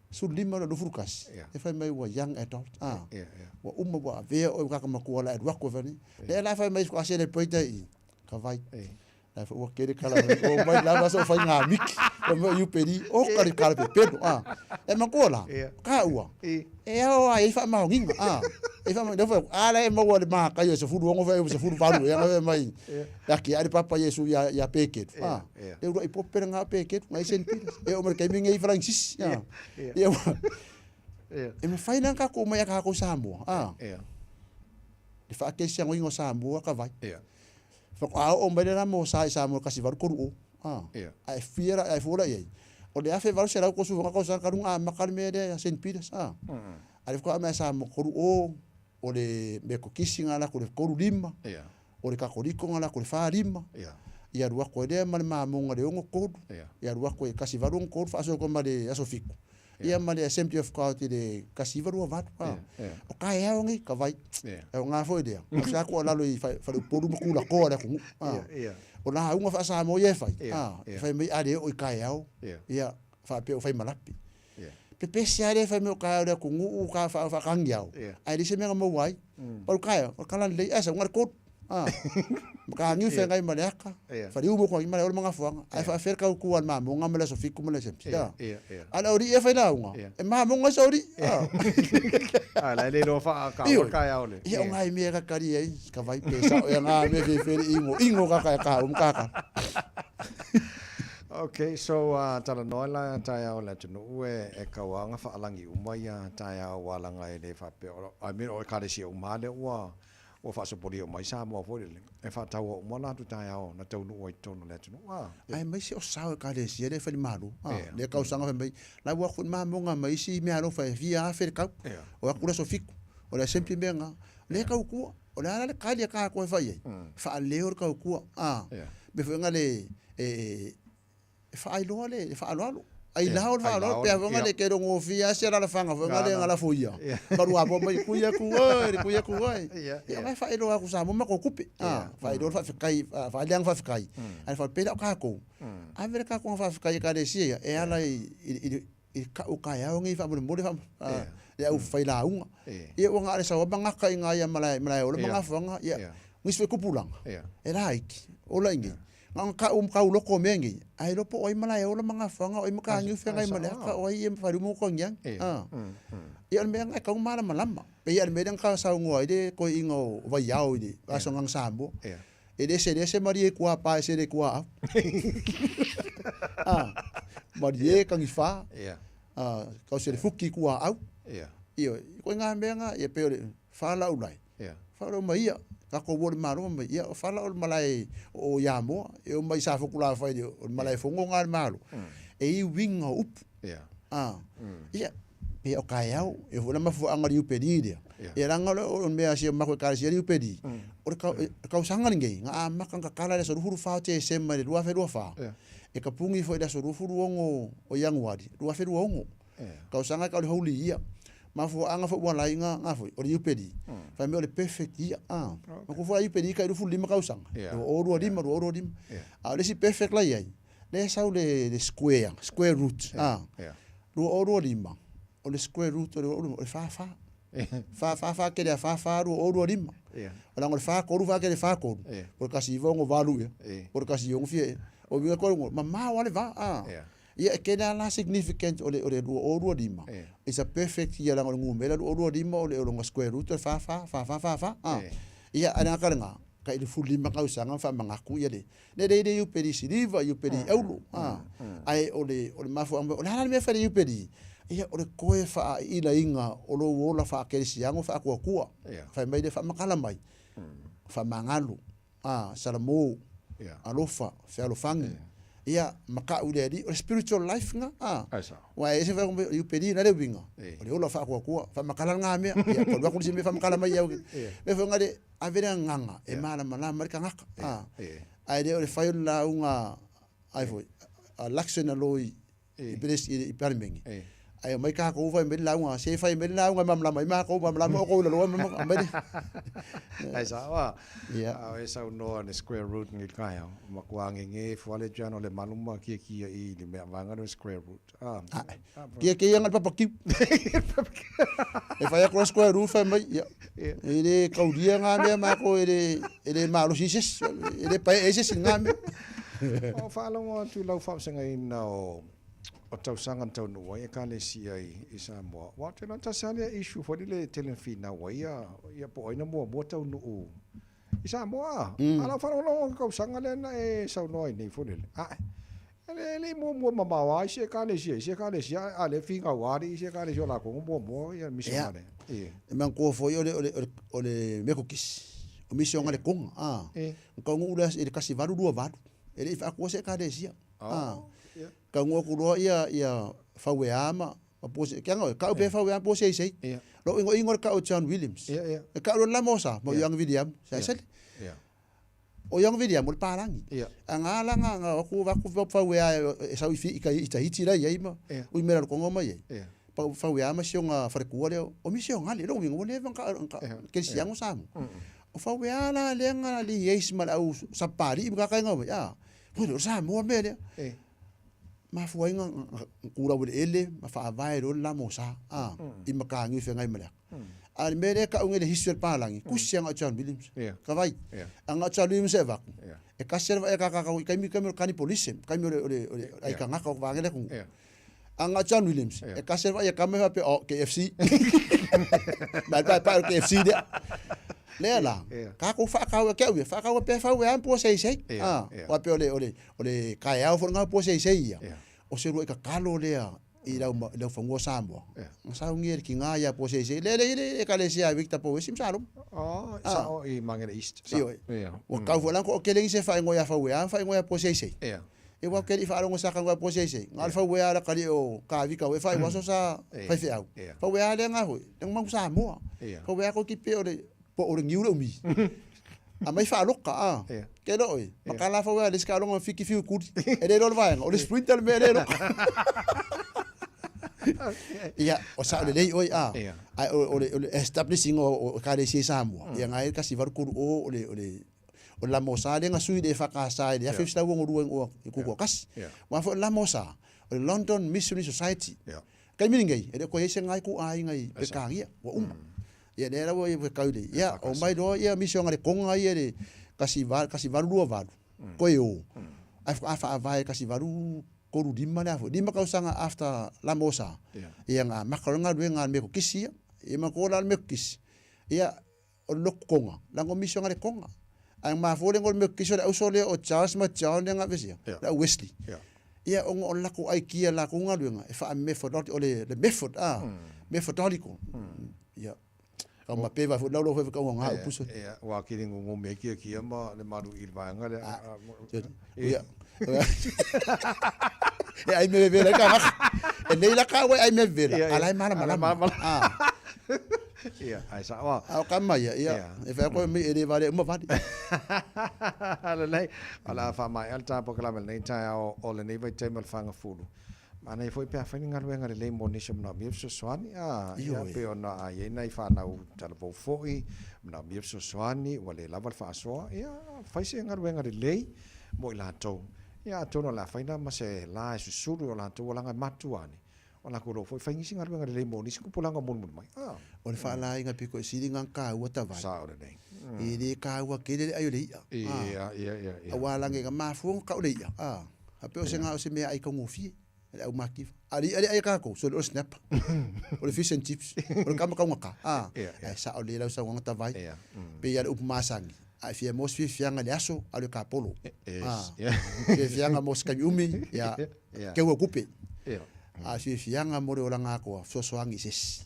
su lima no furukas e fai mai wa young adult wa umma wa ve o ka ma ko la edwa ko vani le la fai mai ko ase le poita i ka vai la fo wa kere kala o mai la va so fai nga mik o mo yu pedi o ka pe pedo e ma ko la ka ua e o ai fa ma nginga e fa ma do fa ala e mo wa ma ka yo se furu ngo fa se furu valu e mai ya ki ari papa Yesu ya peket e ro i popper nga peket mai sen pires e o mer kai mi ngai Francis e me fai nang ka ko mai ka ko Samoa le fa ke sia ngo Samoa ka vai fa o mai na mo sai Samoa ka si var ko ai fiera ai fora ye o le afe var sera ko su ka sa ka runga makal me de Saint Peters ale ko ama Samoa ko o le me ko kisinga la ko le ko lima o le ka ko nga la ko le fa lima ia rua ko de mal ma mo ngare ngo ko ia rua ko kasi varun ko fa so ko ma de aso fiku ia ma de Assembly of God de kasi varu va o ka e ngi ka vai e nga fo de sa ko la lo fa le poru ku la ko la ku o na unga fa sa mo ye fai fa me ade o ka e ia fa pe o fa malapi pe se ade fa me o ka le ku u ka fa kangiao ai dise me mo wai o ka o kala le asa ngar ko ka ngi fe ngai maleka fa ri umo ko ngi mala o manga fuanga ai fa fer ka ku an ma mo ngamela so fiku mala sem ala ori e fa la unga e ma mo nga sori ala le no fa ka o ka ya ole ia ngai me ka kari ai ka vai pesa o nga me fe ingo ka Okay, so tala noila taya o la tunu e kawanga fa alangi umaya taya wala ngai le fa pe I mean o ka si o male o fa so poli o mai sa mo fo le e fa tawo mo la tu taya o na tau no o tonu le tunu ai mai si o sa ka le si le fa malu le ka usanga fa mai la wa khu ma mo nga mai si me alo fa via fa ka o akula so fiku o la sempre menga le ka ku o la le ka le ka ko fa ye fa le o ka ku be fo nga le fa ilo le fa alo ai la ol fa alo pe avonga le kero ngo fia se la fanga vonga le ngala fuia baru abo mai kuia kuai ya mai fa ilo aku sa mo ko kupe fa ilo fa kai fa liang fa kai ai fa pe ka ko a ver ka ko fa kai ka le sia e ala i ka o kai a ngi fa mo fa ya u fa la unga e o nga sa banga ka inga ya malai o banga fanga ya ngis fe kupulang e raiki o la ingi ngang ka loko mengi ai lo po oi malai o mga fanga oi maka ngi fe ngai malai ka oi em fa mo ko nyang ia me ngai ka mala malama pe ia me dang ka sa ngoi de ko ingo va yao de ka so ngang sambo e de se mari ko pa se de ko mari ka ngi fa ka se de fuki ko au io ko nga me nga e pe fa la ulai fa lo mai ka ko wor maro mai ia fala o malai o yamo e o mai sa fokula fa de o malai fongo ngal malo e winga up ia pe o kaiau e vola mafu angari upedi dia e rangalo o me asia mako karisia ri upedi o ka usanga ningi nga maka ka kala so huru fa te sema de fa e ka pungi foi da so huru ongo o yangwadi fa ongo ka usanga ka holi ia mafu anga fo wala inga ngafo o upedi fa me o le perfect ia ma ko fo upedi ka ru lima ka usanga o ro dim a le si perfect la ia le sa le square root ru o ro lima o le square root o fa ke le fa ru o ro lima o la ngol fa ko ru fa ke le fa ko por kasi vongo valu por kasi yong fie o vi ko ma wale va ia ke la significant o le o lima is a perfect ia la ngumbe la o lima o le square root fa ia ana karanga ka i fu lima ka usanga fa mangaku ia le de upedi siliva upedi eulu ai o le mafu o la me fa upedi ia o le koe fa ila inga o lo wola fa ke siango fa ko fa mai de fa makala mai fa mangalu salamo alofa fa alofangi ia maka uleri o spiritual life nga wa ese fa you pedi na le winga o le ola fa ko fa makala nga me ia ko ba ko si me fa makala mai ia me fa ngade avera nganga e mala mala marika nga ai de o le fa la unga ai foi a laxena loi i pres i permengi ai mai ka ko fa me la unga se fa me la unga mamla mai ma ko mamla mo ko lo mo mai ai sa wa ai sa no ne square root ngi kai ma kwang nge fole jano le maluma ki i le me vanga no square root ki yang pa pakip e fa ya square root fa mai ele kaudia nga me ma ko ele malo sises ele pa ese singa me o fa lo mo tu lo fa senga no o tau sanga tau no e ka le si ai i Samoa wa te lanta sale issue for le telefina wa ia po ina mo tau no i Samoa ala fa lo ka sanga le na e sa no ni fo le le mo ma wa se ka le si ale finga wa ri se ka le la ko mo ia mi se male e man ko fo yo le me ko kis o mi se ngale kong ko ngula e kasi varu do varu ele fa ko se ka le si ka ngoko ia fa we ama po se ka ngo ka be fa we po se lo ingo ka o John Williams ka lo la mosa mo yang William sa o yang William mo parangi anga la nga ko va ko fa we sa fi ka ita hitira ia ma o mera ko ngoma ia pa fa we ama se nga fa ko le o mi se nga le lo ngo le ka ke si yang sa o fa we ala le nga li yes mal au sa pari ka ka ngoma ya mo sa mo me le ma fuinga kura wele ele ma fa vai ro la mosa i makangi fe ngai mala al mere ka ungele history palangi kusianga John Williams ka vai anga John Williams eva e ka serva e ka mi kani police ka mi ole ai ka ngaka va ngele ku anga John Williams e ka serva e ka me va pe KFC ba KFC de lela ka ko fa ka pe fa we an po sei wa pe ole ka ya fo nga po sei ia o se ro ka kalo le i la fongo sambo sa ungier ki nga ya po sei le ka le sia victor po sim salom sa o i mangere east o ka fo lan ko ke le se fa ngo ya fa we an fa ngo ya po sei e wa ke i fa ngo sa ka ngo po sei nga fa we ala ka li o ka vi ka we fa wa so sa fa fe au fa we ala nga ho nang mang sa mo fa we ko ki pe ole po o ngiu lo mi A mai whaaloka, Ke roi. Makala whaua, le ska longa whiki whiu kuri. E re rolo vaenga, o le sprinter me re roka. Ia, o sa ole lei oi ai o le establishing o ka le si Samoa. Ia ngai kasi varu kuru o la mosa le nga sui le whakasa le a whiwhila wongo rueng o kuko kasi. Wa fo la mosa, o le London Missionary Society. Kai miningai, e le ko ese ngai ku ai ngai pekangia, wa Ia le rawa ia kaule. Ia, o mai roa ia mission ngare konga ia le kasi varu lua varu. Koe o. Ai vai kasi varu koru lima le afo. Lima kausanga after la mosa. Ia ngā makaronga ruenga meko kisi ia. Ia makola meko kisi. Ia o loko konga. Lango mission ngare konga. Ang mafole ngol meko kisi o usole o Charles Machao le ngā vesia. La Wesley. Ia ongo o lako ai kia la konga ruenga. E wha methodology o le method methodological. Ia. Kau mapeva fu laulo fu kau ngā upuso. Ia, wa kiri ngungu me kia ma le maru i vanga le. Ia. E ai me vela ka mak. E nei la ka ai me vela. Alai mana. Ia, ai sa wa. Au kama ia. E fa ko me e vale uma vadi. Ala nei, ala fa mai alta po kala nei tai o le nei vai tai mal fanga fulu. Mana i foi pe afani ngaluenga le monisha mna mifso swani ia pe ona ai nei fa na tala po foi mna mifso swani wale lava fa so ia fai se ngaluenga le lei mo la to ia to no la faina ma se la susuru la to langa matuani ona ko foi fai ngi ngaluenga le monisha ku pulanga mon mai o le fa la inga piko siri ngaka ua ta vai sa ore nei i le ka ua ke le ayo le ia awala nge ma fu ka le ia ape o se nga o se me ai ka ngofi au makifa ali ka ko so o snap o le fish and chips o le kama ngaka sa o le la sa ngata vai pe ya up masangi ai fia mos fianga le aso ale ka polo fianga mos ka yumi ya ke wo kupe fianga mo o langa ko so angi ses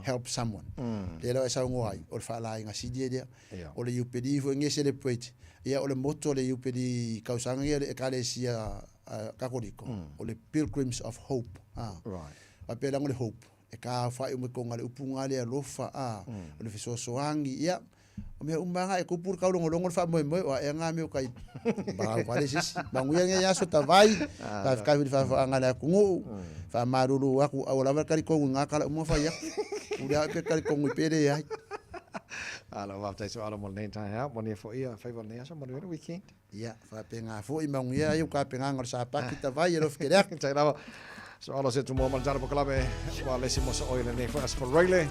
help someone le la sa ngoi o fa la inga sidie dia o le upedi fo nge celebrate ya o le moto le upedi kausanga ya ka le sia kakoriko o le Pilgrims of Hope a pela ngole hope e ka fa i mo konga le upunga le lofa o le fisosoangi ia o me umbanga e kupur ka longo fa mo o e nga me o kai ba vale sis ba nguya nge ya so tavai ta ka vi fa anga la kungu fa marulu aku o la ver kari ko nga kala mo fa ya u ya pe kari ko ngi pere ya ala wa tai so ala mo nei tai ha mo ne fo ia fa ne so mo le weekend ia fa pe nga fo i mangu ia eu ka pe nga ngor sa pa kita vai ro fkere tai la so ala se tu mo mal jar po klabe wa le simo so oil ne for for really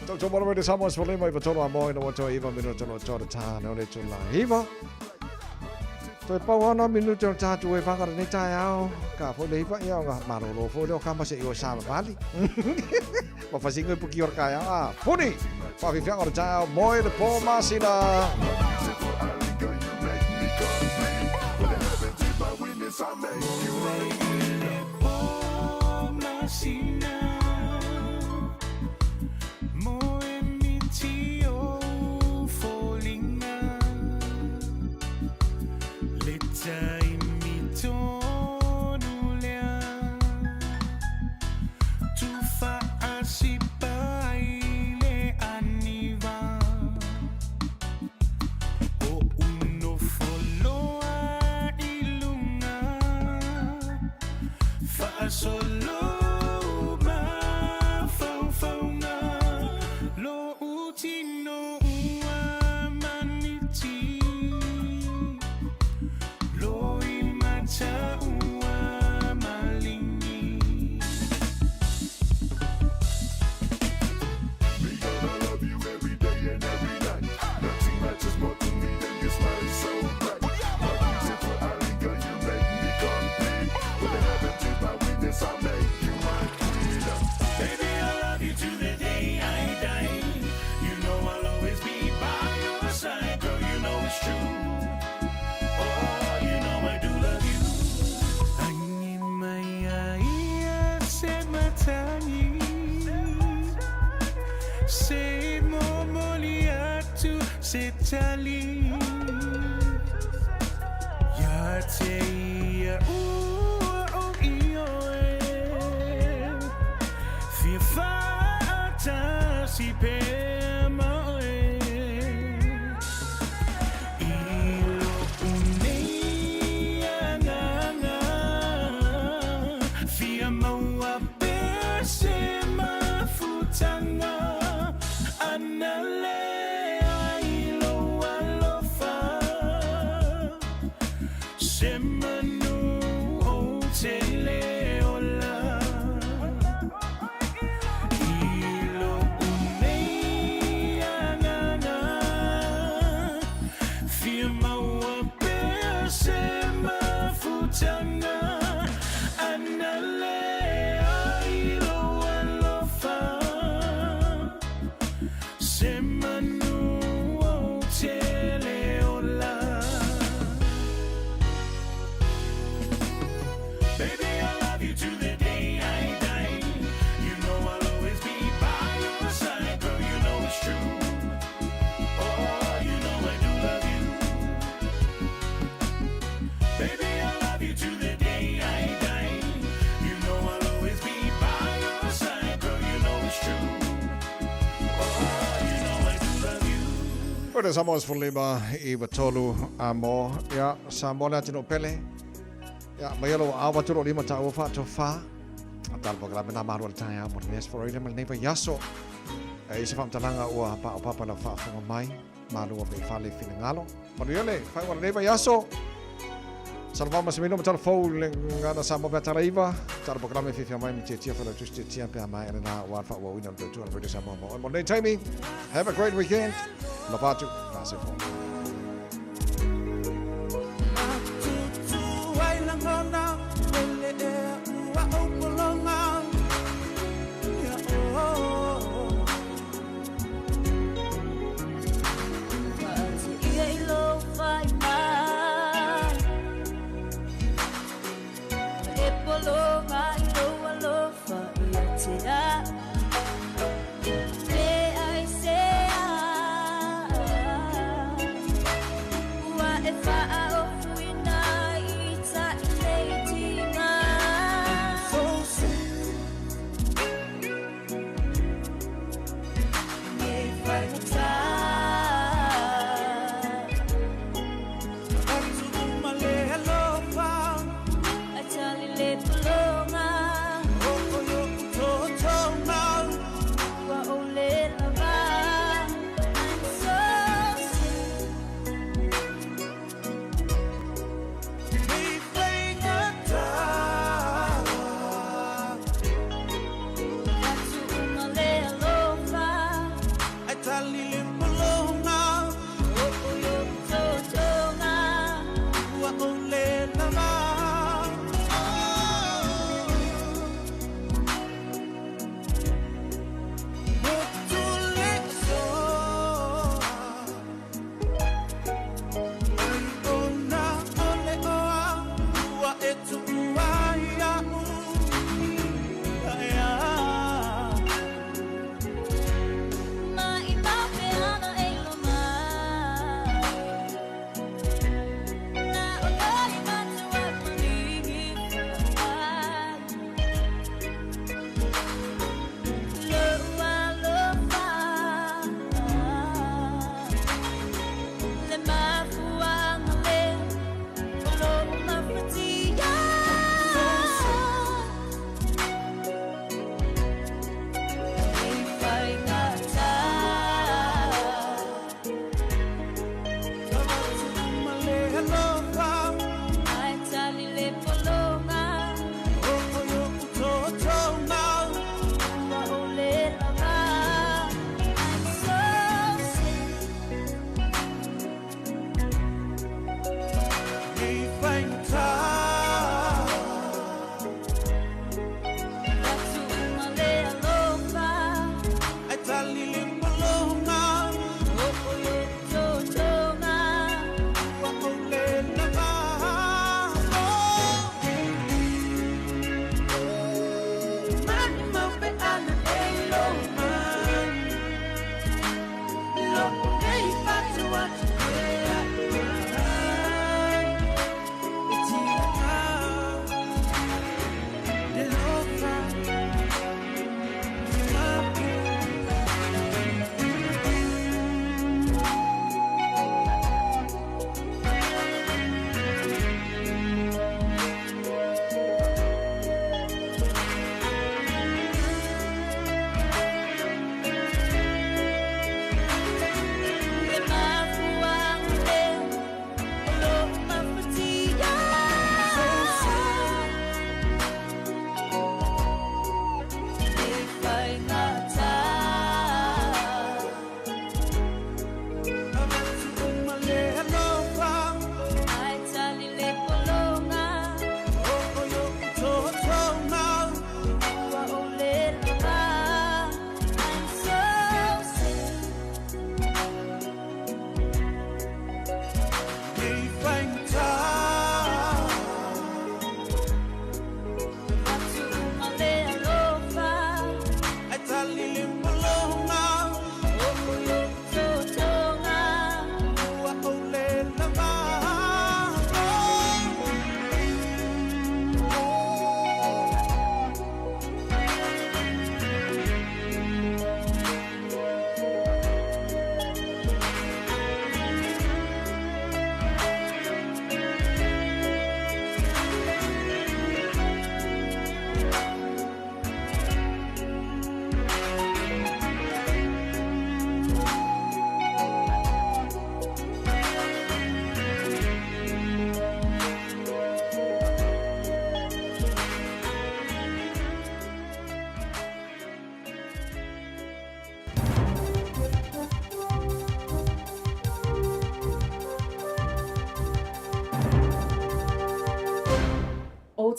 to mo mo de samos for le mai pa tono mo no to iva minuto no to ta no le to la iva to pa wana minuto ta tu e fa ka ne tai ao ka fo le iva ia nga ma ro fo le ka ma se io sa vali ma fa singo po ki or ka ya funi fa vi fianga ta mo e po masina Setali ya te ya o io fi fata si pe ma Pada Samoa Sfulima I Batolu Amo Ya Samoa Latino Pele Ya Mayalo Awaturo Lima Taufa Tofa Atal Program na Maru Taya Mornes for Ilem Neva Yaso Isa Fam Talanga Ua Papa na Fa Mai Malu Be Fale Finangalo Mariole Fa Ua Neva Yaso Salvama Semino Metal Fou Ngana Samoa Betaraiva Tar Program Fifi Mai Tia for the Tia Pia Mai and na Wa Fa Wa Winner to and British Samoa on Monday Timing. Have a great weekend. Lavatu Pasifo.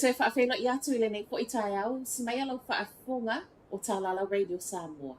te whaafeilo i atu i le nei po i tai au, si mai alau whaafunga o Tālala Radio Samoa.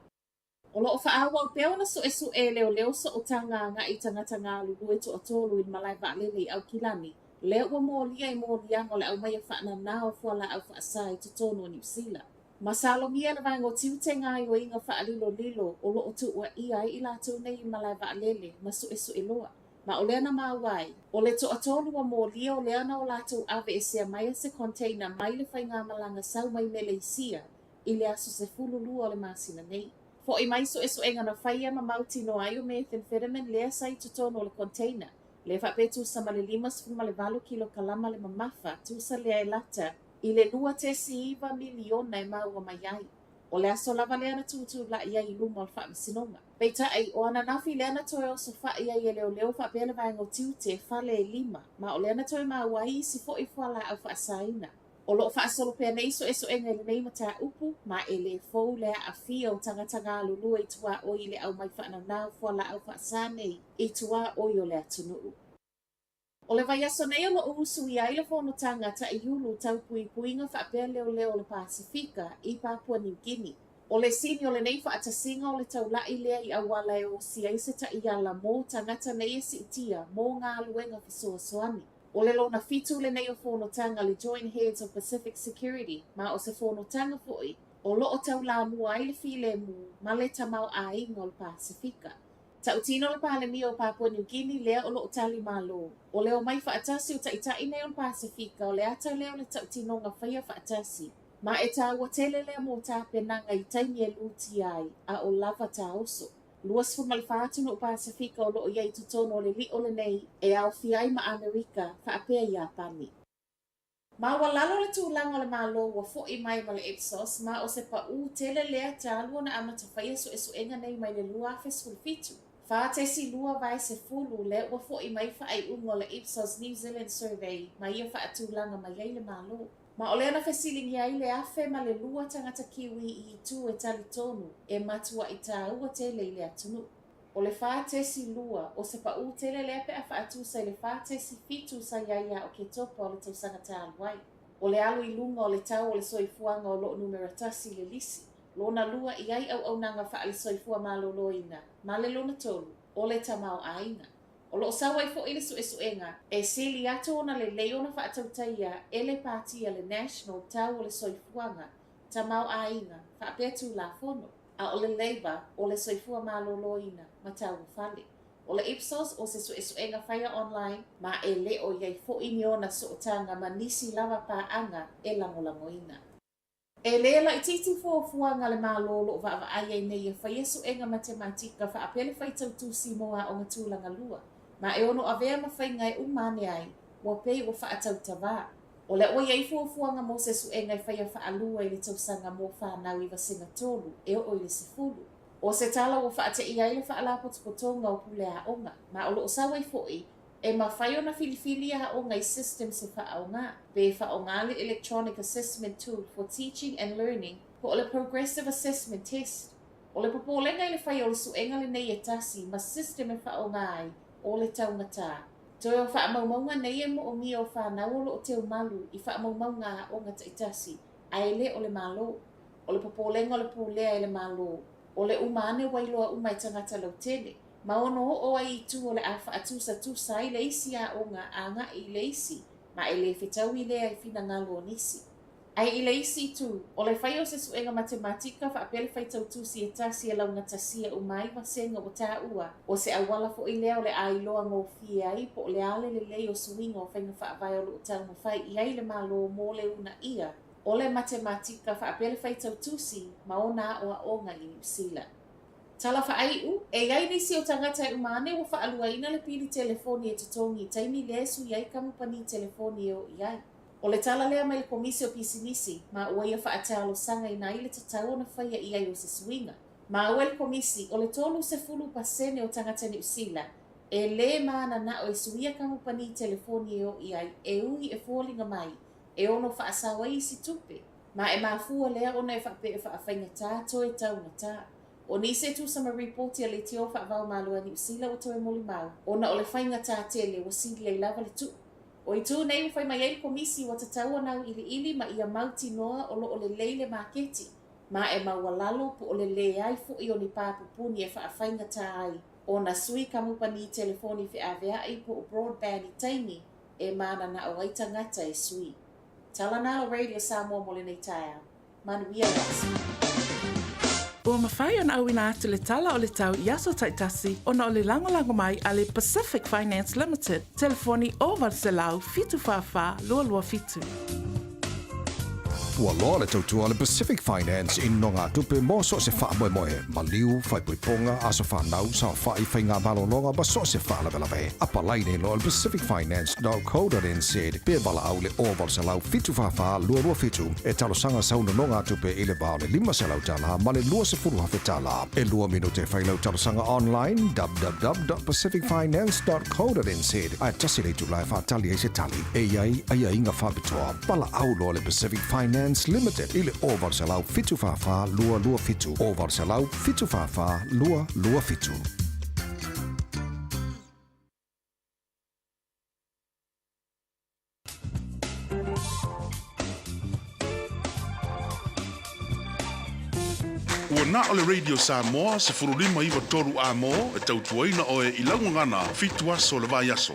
O loo whaawa o peo na so esu e leo so o tanga nga i tangata ngā lulu e to atolu i malai va'alele au kilani. Leo wa mōlia i mōlia o le au mai whaana nā o fuala au whaasai to tono New Zealand. Masalo mia na vango tiu te ngā i o inga whaalilo lilo o loo tu ua ia i lātou nei i malai va'alele ma so esu e loa. Ma o lea na mawai, o le to atolu wa mōlia o lea na o lātou ave e sea mai se container mai le whai ngā malanga sau mai mele isia i le aso se fululu o le masina nei. Fo i mai so esu enga na whaia ma mauti no ai o methamphetamine lea sai to tono o le container. Le whapetu sa male 5.4 kilo kalama le mamafa tu sa lea e lata i le 2.9 miliona e maua mai ai. O le aso lava lea na tutu la ia i luma o le whaamisinonga. Peita ai o ana nafi lea na toe o so wha ia i leo leo whapele vaengo tiute whale e 5. Ma o lea na toe maa wai si fo i whala au whaasaina. O loo whaasolo pia nei so esu enga le nei mata upu, ma e le fau lea a fia o tangata ngā lulua i tua o i le au mai whaana nao whala au whaasane i tua o i o le atunuu. O le vai aso nei o lo usu i aile whono tangata i ulu tau pui puinga whaapea leo leo le Pasifika i Papua New Guinea. O le sini o le nei whaatasinga o le tau lai lea i awala e o si aiseta i ala mō tangata nei e si itia mō ngā luenga fisoa soani. O le lona fitu le nei o whonotanga le Joint Heads of Pacific Security, ma o se whonotanga foi, o loo tau la mua ai le file mu, ma le tamau a ingo le Pasifika. Ta utino le pale mi o Papua New Guinea lea o loo tali malo. O leo mai whaatasi o taitai nei o le Pasifika, o le ata leo le ta utino ngā whaia whaatasi. Ma e tā ua tele lea mō tā penanga i taimi e luti ai, a o lava tā oso. Luas fu malfatu no Pasifika o loo iai tutono le li o le nei e au fiai ma Amerika whaapea i Apani. Ma wa lalo le tūlanga le malo wa fo i mai ma le Ipsos ma o se pa u tele lea tālua na amata whaia so esu enga nei mai le lua fesful fitu. Whaatesi lua vai se fulu le wa fo i mai whaai ungo le Ipsos New Zealand Survey ma ia whaatūlanga mai ai le malo. Ma o lea na whesilingi ai le afe ma le lua tangata kiwi i tu e tali tonu e matua i tā ua tele i le atunu. O le whaatesi lua o se pa u tele lea pe a whaatusa i le whaatesi fitu sa iaia o ke topa o le tausanga tā aluai. O le alu i lunga o le tau o le soifuanga o loo numeratasi le lisi. Lona lua i ai au nanga wha le soifua malo loina. Ma le lona tolu o le tamau ainga. O loo sawa i fo i le su esu enga, e sili ato ona le leona whaatautaia e le pātia le National tau o le soifuanga, tamau ainga, whaapetu la fono, a o le Labour o le soifua maloloina, ma tau whale. O le Ipsos o se su esu enga whaia online, ma e le o iei fo i niona so o tanga ma nisi lava pāanga e langolangoina. E leela i titi fuanga le malolo wa ai nei e whaia su enga matematika whaapele whaitautusi moa o ngatūlanga lua. Ma e ono avea mawhainga e umane ai, wa pei wa whaatau tawa. O le oi ei fuanga mo se su enga i whaia whaalua i le tausanga mo whanau i wasinga tolu, e o le sifulu. O se tala wa whaate i ai le whaalapotopotonga o pule a onga, ma o lo sawa i foi, e ma whaio na filifili a onga i system se whaonga, be whaonga le Electronic Assessment Tool for Teaching and Learning, po o le Progressive Assessment Test. O le popolenga i le whaia o le su enga le nei e tasi, ma system e whaonga ai, o le taungata. Toi o whaamaumaunga nei e mo o mia o whanau o te umalu i whaamaumaunga o ngata itasi, a e le o le malo. O le popolenga o le polea e le malo. O le umane wailoa umai tangata lau tele. Ma ono o ai i tu o le a whaatusa tusa i le isi a onga a nga i le isi, ma e le whetau i lea i whina ngalo nisi. Ai i le isi tu, o le whai o se suenga matematika whaapele whaitau tusi e tasi e launga tasia umai wasenga o tā ua, o se awala fo i lea o le ailoa ngō fia i po le ale le lei o suinga o whainga whaavai o lo tau mo whai i ai le malo mō le una ia, o le matematika whaapele whaitau tusi ma o nā o a onga i New Zealand. Tala whaai u, e gai nisi o tangata e umane o whaaluaina le pili telefoni e tutongi taimi lesu i ai kamupani telefoni o i ai. O le tala lea mai le komisi o pisinisi, ma ua ia whaatalo sanga i nai le tatau na whaia i ai o se swinga. Ma ua le komisi o le tolu se fulu pasene o tangata New Zealand, e le maana na o e suia kamupani telefoni o i ai, e ui e fōlinga mai, e ono whaasawa i si tupe. Ma e mafua lea ona e whape e whaawhainga tā, to e tau na tā. O nise tu sama reporti a le teo whaavau malua New Zealand o toe moli mau, ona o le whainga tā tele o sili ai lava le tu. O i tū nei whai mai ei komisi wa tatau anau ili ma ia mauti noa o lo o le leile maketi. Ma e maualalo po o le le ai fu i o ni pāpupuni e whaafaiga tā ai. O na sui kamupani telefoni fi avea ai po o broadband i taimi e mana na o ai tangata e sui. Tala na o Radio Samoa mo le nei taia. Manuia rasi. Ua mawhai ana au ina atu le tala o le tau i aso taitasi o na o le langolango mai a le Pacific Finance Limited. Telefoni o Varselau fitu whawha lua fitu. Ua loa le tautua le Pacific Finance in no ngā tupe mō so se wha moe ma liu, whai puiponga, aso whanau, sa whai whai ngā malolonga ba so se wha lawe. Apa laine lo le pacificfinance.co.nz pe wala au le oval se lau fitu whawha lua fitu e talosanga sauna no ngā tupe i le bao le 5 se lau tala ma le lua se furu hawhe tala. E lua minute whai lau talosanga online www.pacificfinance.co.nz ai tasi le tu lai whaatali e se tali e iai inga whabitoa pala au lo le Pacific Finance Limited ile oval se lau fitu whawha lua fitu. Oval se lau fitu whawha lua fitu. Ua na o le Radio Samoa se furulima iwa toru a mo e tautuaina o e ilaungangana fitu aso le vai aso.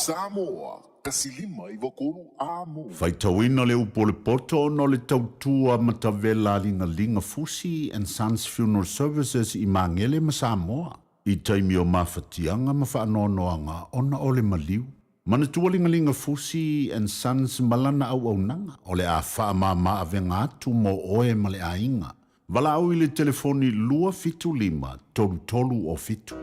Samoa, kasilima i wakuru amo. Faitawina le upole poto no le tautua matavela linga fusi and Sons Funeral Services i Mangele ma Samoa. I taimi o mawhatianga ma whaanoanoanga ona ole maliu. Mana tualingalinga Fusi and Sons malana au nanga. Ole a wha maa avenga atu mo oe male a inga. Wala au ile telefoni lua fitu lima, tolu o fitu.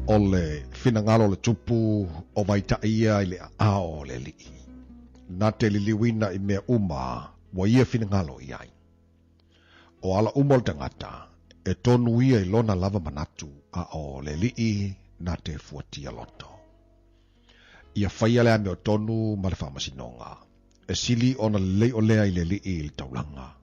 Ole finangalo le tupu o vaita ia ile ao le li. Na te liliwina I mea uma wa ia finangalo iai. O ala umol tangata e tonu ia I lona lava manatu a o le li na te fuatia loto. Ia whaia lea meo tonu ma le whamasinonga. E sili ona lei o lea I le li I taulanga.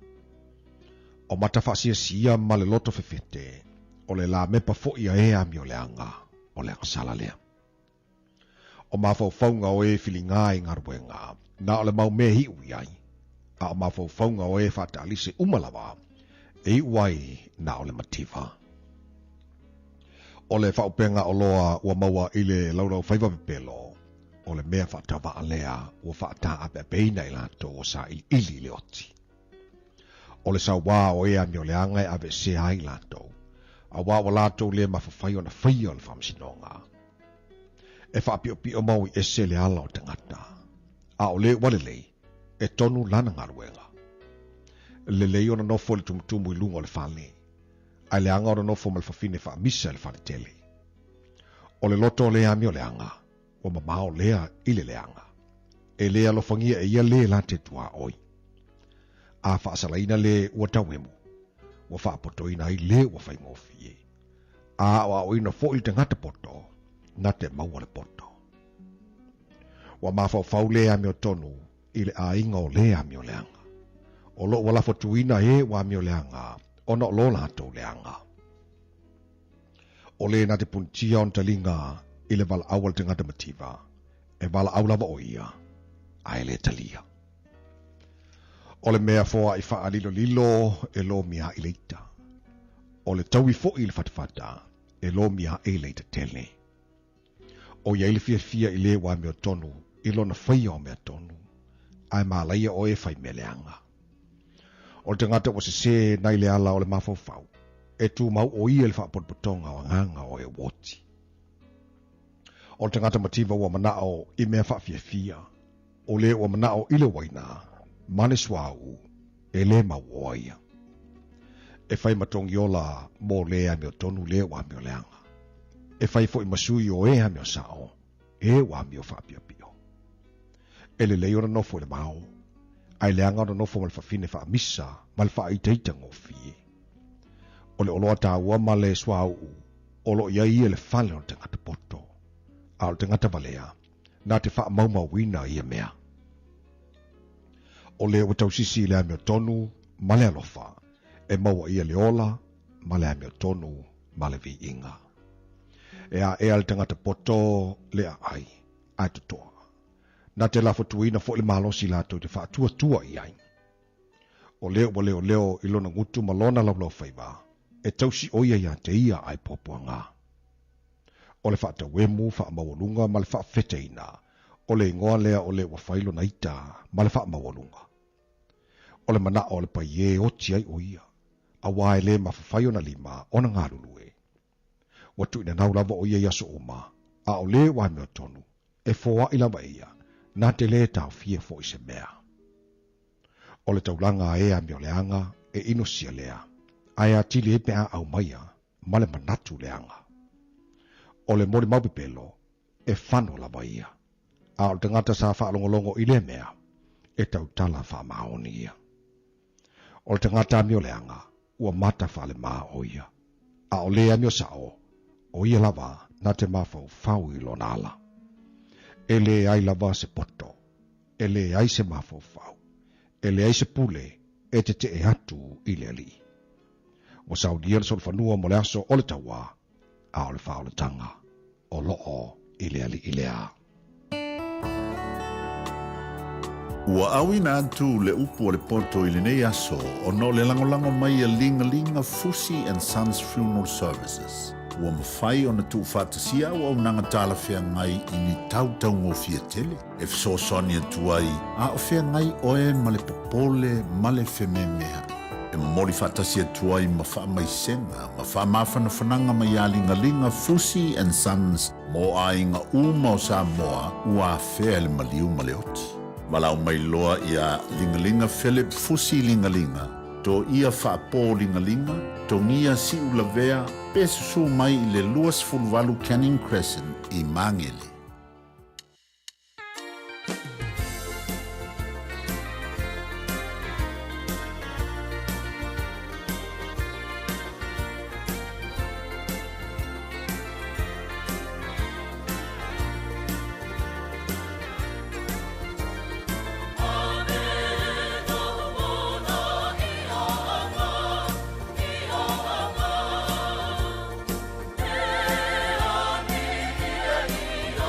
O mata whasia sia ma le loto fefete o le la mepa fo ia ea meo leanga. O le asala lea. O mawhauwhaunga o e whilinga I ngaruenga, na o le mau mea hi ui ai. A o mawhauwhaunga o e whatalise umalawa, e uai na o le mativa. O le whaupenga o loa ua maua I le laurau whaiva pepelo, o le mea whaatawa a lea ua whaata ape peina I lato o sa ili le oti. O le sawa o ea mio leanga e ave se ai lato. A wawa lato le mawhawhai o na whaia o le whamsinonga. E whaapio o mau I ese le ala o tangata. A o le walelei, e tonu lana ngaruenga. Le lei o na nofo le tumutumu I lunga o le whale. A le anga o na nofo ma le whawhine whaamisa le whale tele. O le loto o lea mio leanga, o mamao lea I le leanga. E lea lo whangia e ia le la te tua oi. A whaasalaina le ua tauemu. Wa whaapotoina I le ua whaingofie. A o ina fo I te ngata poto, na te maua le poto. Wa mawhau lea meo tonu, I le a inga o lea meo leanga. O lo wala fotuina e wa meo leanga, ona o lo lato leanga. O le na te puntia on talinga, I le vala awal te ngata mativa, e vala aulava o ia, a ele talia. O le mea foa I wha lilo e lo mia I leita. O le taui fo I le fatafata e lo mia e leita tele. O ia ili fia I le wa mea tonu I lo na whaia o mea tonu. Ai maa laia o e whai meleanga. O le tangata o se nai le ala o le mawhau. E tu mau o ia le whaapotpotonga o nganga o e woti. O le tangata mativa wa manao I mea whaafia. O le wa manao I le waina. Mane swau, e le mauoia. E whai matongi ola mō lea meo tonu le wa meo leanga. E whai fo I masui o ea meo sao, e wa meo whaapia pio. E le leo na nofo le mau, ai leanga na nofo mal whawhine wha misa, mal wha iteita ngofie. O le oloa tā ua ma le swau, olo ia ia le whale o te ngata poto. A o te ngata valea, na te wha maumawina ia mea. O le watau sisi le ameo tonu, ma le alofa, e maua ia le ola, ma le ameo tonu, ma le vi inga. E a ea le tangata poto, le a ai tutoa. Na te la fotuina fo le malosi lato te wha tua I ai. O leo ilona ngutu malona lau whaiva, e tausi oia ia te ia ai popoanga. O le wha wemu, wha mawalunga, ma le wha feteina, o le ingoa lea o le wafailo na ita, ma le wha mawalunga. O le mana o le paie o tiai o ia. A wae le mawhawhaio na lima o na ngarulue. Watu ina nau lava o ia yaso oma. A o le wae meo tonu. E foa ilama ia. Na te le tau fia fo I se mea. O le taulanga e a meo leanga e ino sia lea. Ai a tili e pea au maia. Ma le manatu leanga. O le mori maupipelo. E whano lava ia. A o le tangata sa whaalongolongo I le mea. E tau tala wha maoni ia. O le tangata mio leanga, ua mata whale maa o ia. A o lea mio sao, o ia lava na te mawhau whau I lona ala. E le ai lava se poto, e le ai se mawhau whau, e le ai se pule, e te e atu I le li. O sau dia le sol whanua mo le aso o le taua, a o le whao le tanga, o loo I le ali I le a. Ua awina atu le upu o le poto I le nei aso o no le langolango mai a linga Fusi and Sons Funeral Services. Ua mawhai o na tu whatasia o nanga tala whea ngai I ni tau ngofia tele. E fsosoni atu ai, a o whea ngai oe ma le popole ma le whememea. E mori whaatasi atua I ma wha mai senga, ma wha mawhana whananga mai alingalinga Fusi and Sons mo ainga uma o Samoa ua whea le maliu ma le oti. Malau mai loa ia lingalinga Philip Fusi lingalinga, to ia whaapō lingalinga, to ngia si ulavea, pe susu mai I le luas fulwalu Canning Crescent I Mangele. Ia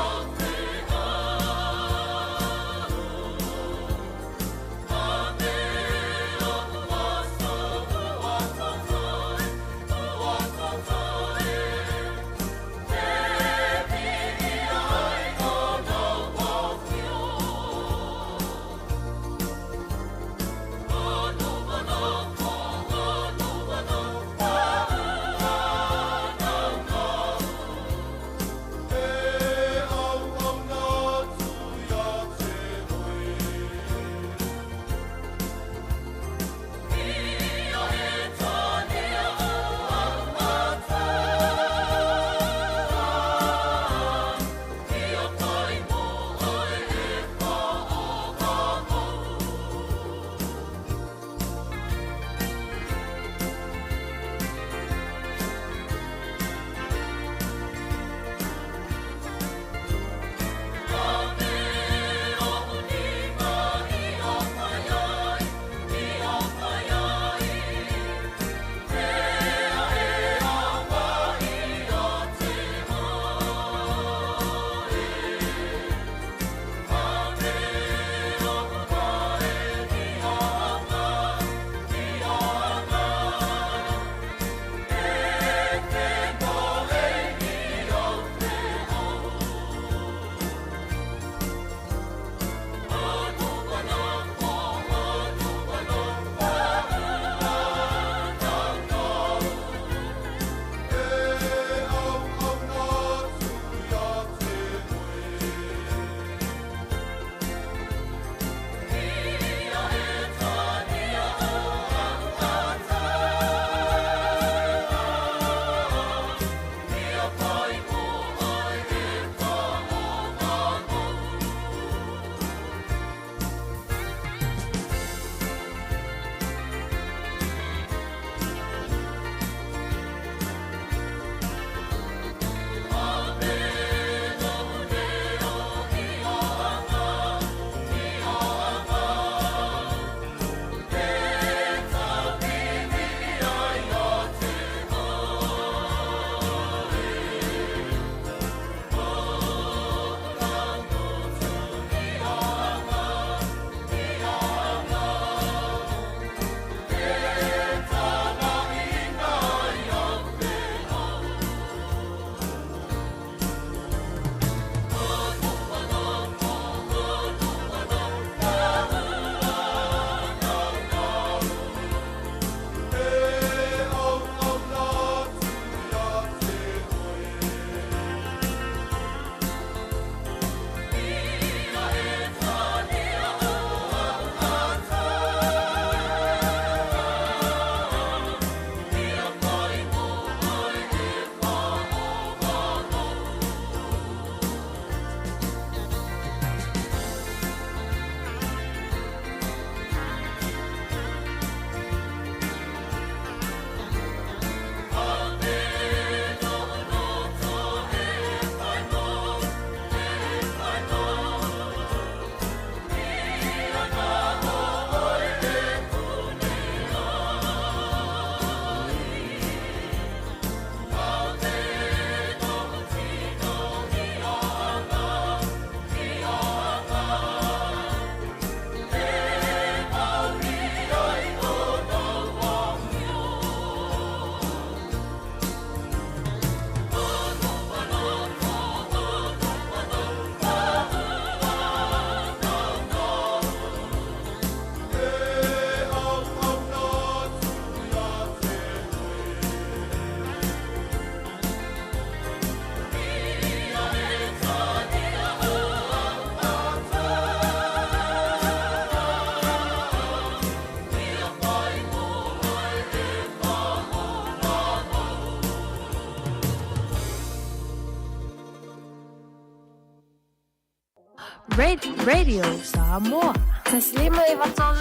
Radio Samoa. Taslima ivatolu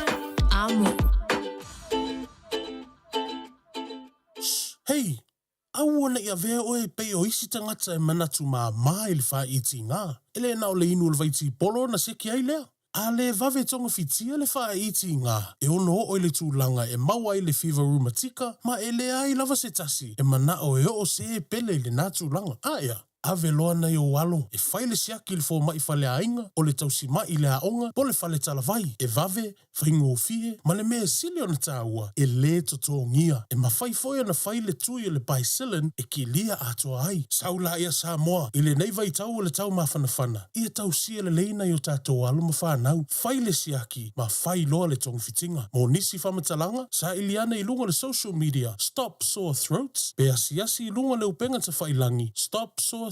amo. Hey, au ona ia vea oe pei o isi tangata e manatu mā ili wha iti ngā. Ele na o le inu le vaiti polo na seki ai lea. A le vave tonga fitia le wha iti ngā. E ono o le tūlanga e maua i le fever rheumatica, ma e le ai lava se tasi. E mana o e o se e pele le nā tūlanga. Aia. Ave loa na yo walo, e whaile siaki le fō mai whale ainga, o le tausi mai le aonga, po le whale talavai, e vave, whaingo o fie, ma le mea sili ona tāua, e le totongia, e ma whai foia na whaile tui o le bicillin, e ki lia atoa ai. Saula ia Samoa, i le nei vai tau o le tau mawhanawhana, ia tau sia le leina yo tātou alo ma whanau, whaile siaki, ma whai loa le tongu fitinga. Mo nisi whamatalanga, sa iliana i lunga le social media, Stop Sore Throats, be asiasi i lunga le upenga ta whailangi, stopsorethroats.nz.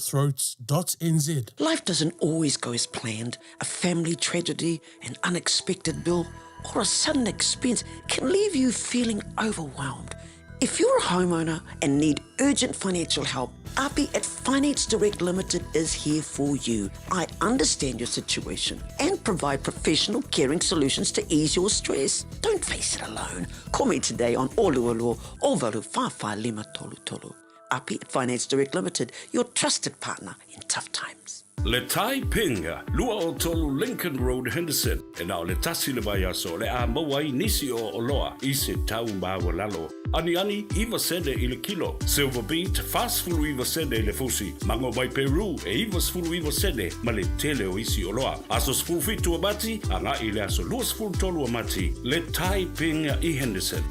Life doesn't always go as planned. A family tragedy, an unexpected bill, or a sudden expense can leave you feeling overwhelmed. If you're a homeowner and need urgent financial help, Api at Finance Direct Limited is here for you. I understand your situation and provide professional caring solutions to ease your stress. Don't face it alone. Call me today on Oluolo Ovalu Fafa Lima Tolu Tolu. Api at Finance Direct Limited, your trusted partner in tough times. Le Tai Pinga, lua o tolu Lincoln Road, Henderson. E nao le tasi le vai aso, le a mawai nisi o oloa, i se tau mawa lalo. Ani iwa sede i le kilo. Silver Beat, fast food iwa sede le fusi. Mango mai Peru, e iwa sfulu iwa sede, ma le tele o isi oloa. Aso sfulu fitu amati, anga i le aso lua sfulu tolu amati. Le Tai Pinga i Henderson.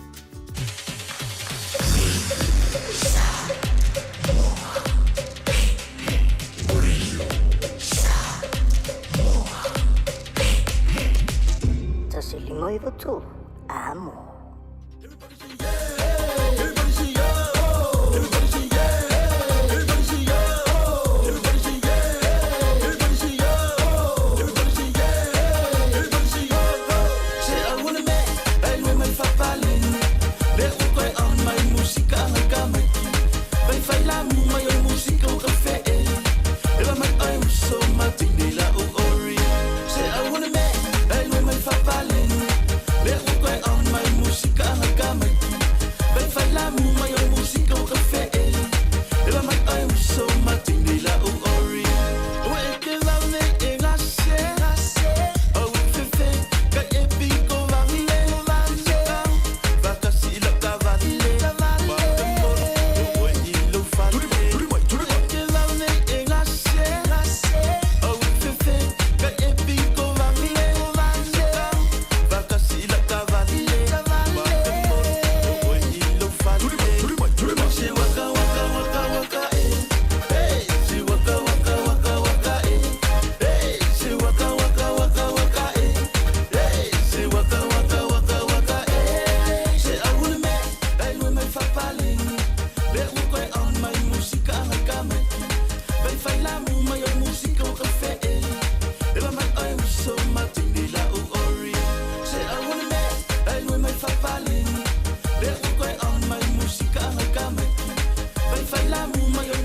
Taslima ivatolu amo.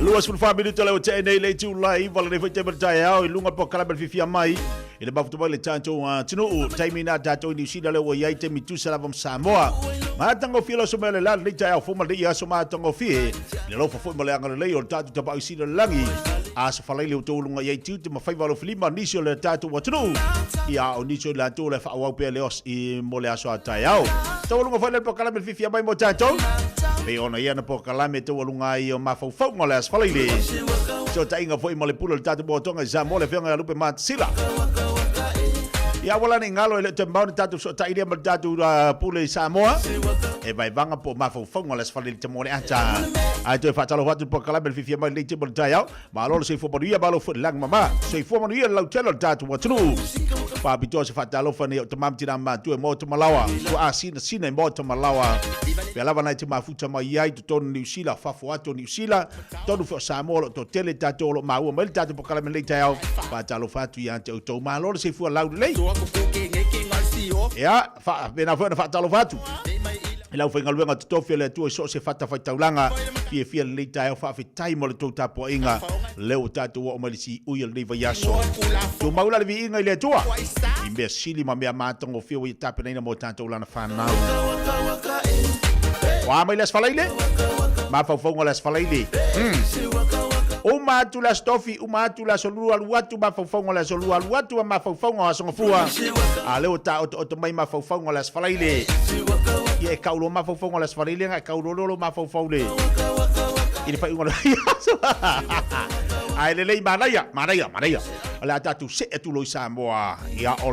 Luas pun family tole o te nei le tu lai vala ne fete bertai au lunga po kala berfifia mai ile bafu to le tanto tinu taimi na dato ni sida le wo yai te mitu sala vom Samoa ma tango filo so mele la le tai au fo ma le so ma tango fi le lo fo mo le anga le o tatu te ba sida langi a so fala le to lunga yai tu te ma fai valo filima ni so le tatu wa tinu ia o ni so la to le fa wa pe le os I mo le aso tai au to lunga fo le po kala berfifia mai mo tanto pe ona ia na po kala me to lunga I o ma fo fo mo le as fala ile so tainga foi mo le pulo le tatu botonga za mo le fenga lupe mat sila ia wala ni ngalo ele te mau tatu so tainga mo tatu pule Samoa e vai vanga po ma fo fo mo le fala te mo le ata ai to fa talo watu po kala bel fifia mai le te mo tayao ma lo se fo po ia balo fo lang mama so fo mo ia lau telo tatu watu pa bito se fa talo fa ni te mam tina ma tu mo to malawa ko asina mo to malawa pe lava na te mafuta mai ai to ton New Zealand fa fo ato New Zealand tonu fo Samoa to tele tatu lo ma o mel tatu po kala le tayao pa talo fatu ia te to ma lo se fo lau le ya fa bena fo na fa talo fatu lau whainga luenga totofi le tua so se fata whai taulanga fia le leita e whawhitai mo le tau tapo inga leo tatu o malisi uia le neiva yaso tu maula le vi inga i le tua i mea sili ma mea mātango fia ui tape neina mo tātou lana whanau wa mai les whalaile ma whauwhaunga les whalaile o mātu la stofi, o mātu la solua luatu, ma whauwhaunga la solua luatu, ma whauwhaunga a songafua. A leo ta o mai ma whauwhaunga la sfalaile. Ia e kaulo ma whauwhaunga la sfalaile, nga e kaulo lolo ma whauwhaule. Ine whai unga ai le lei manaia. Ala tatu se e tu loi Samoa. Ia o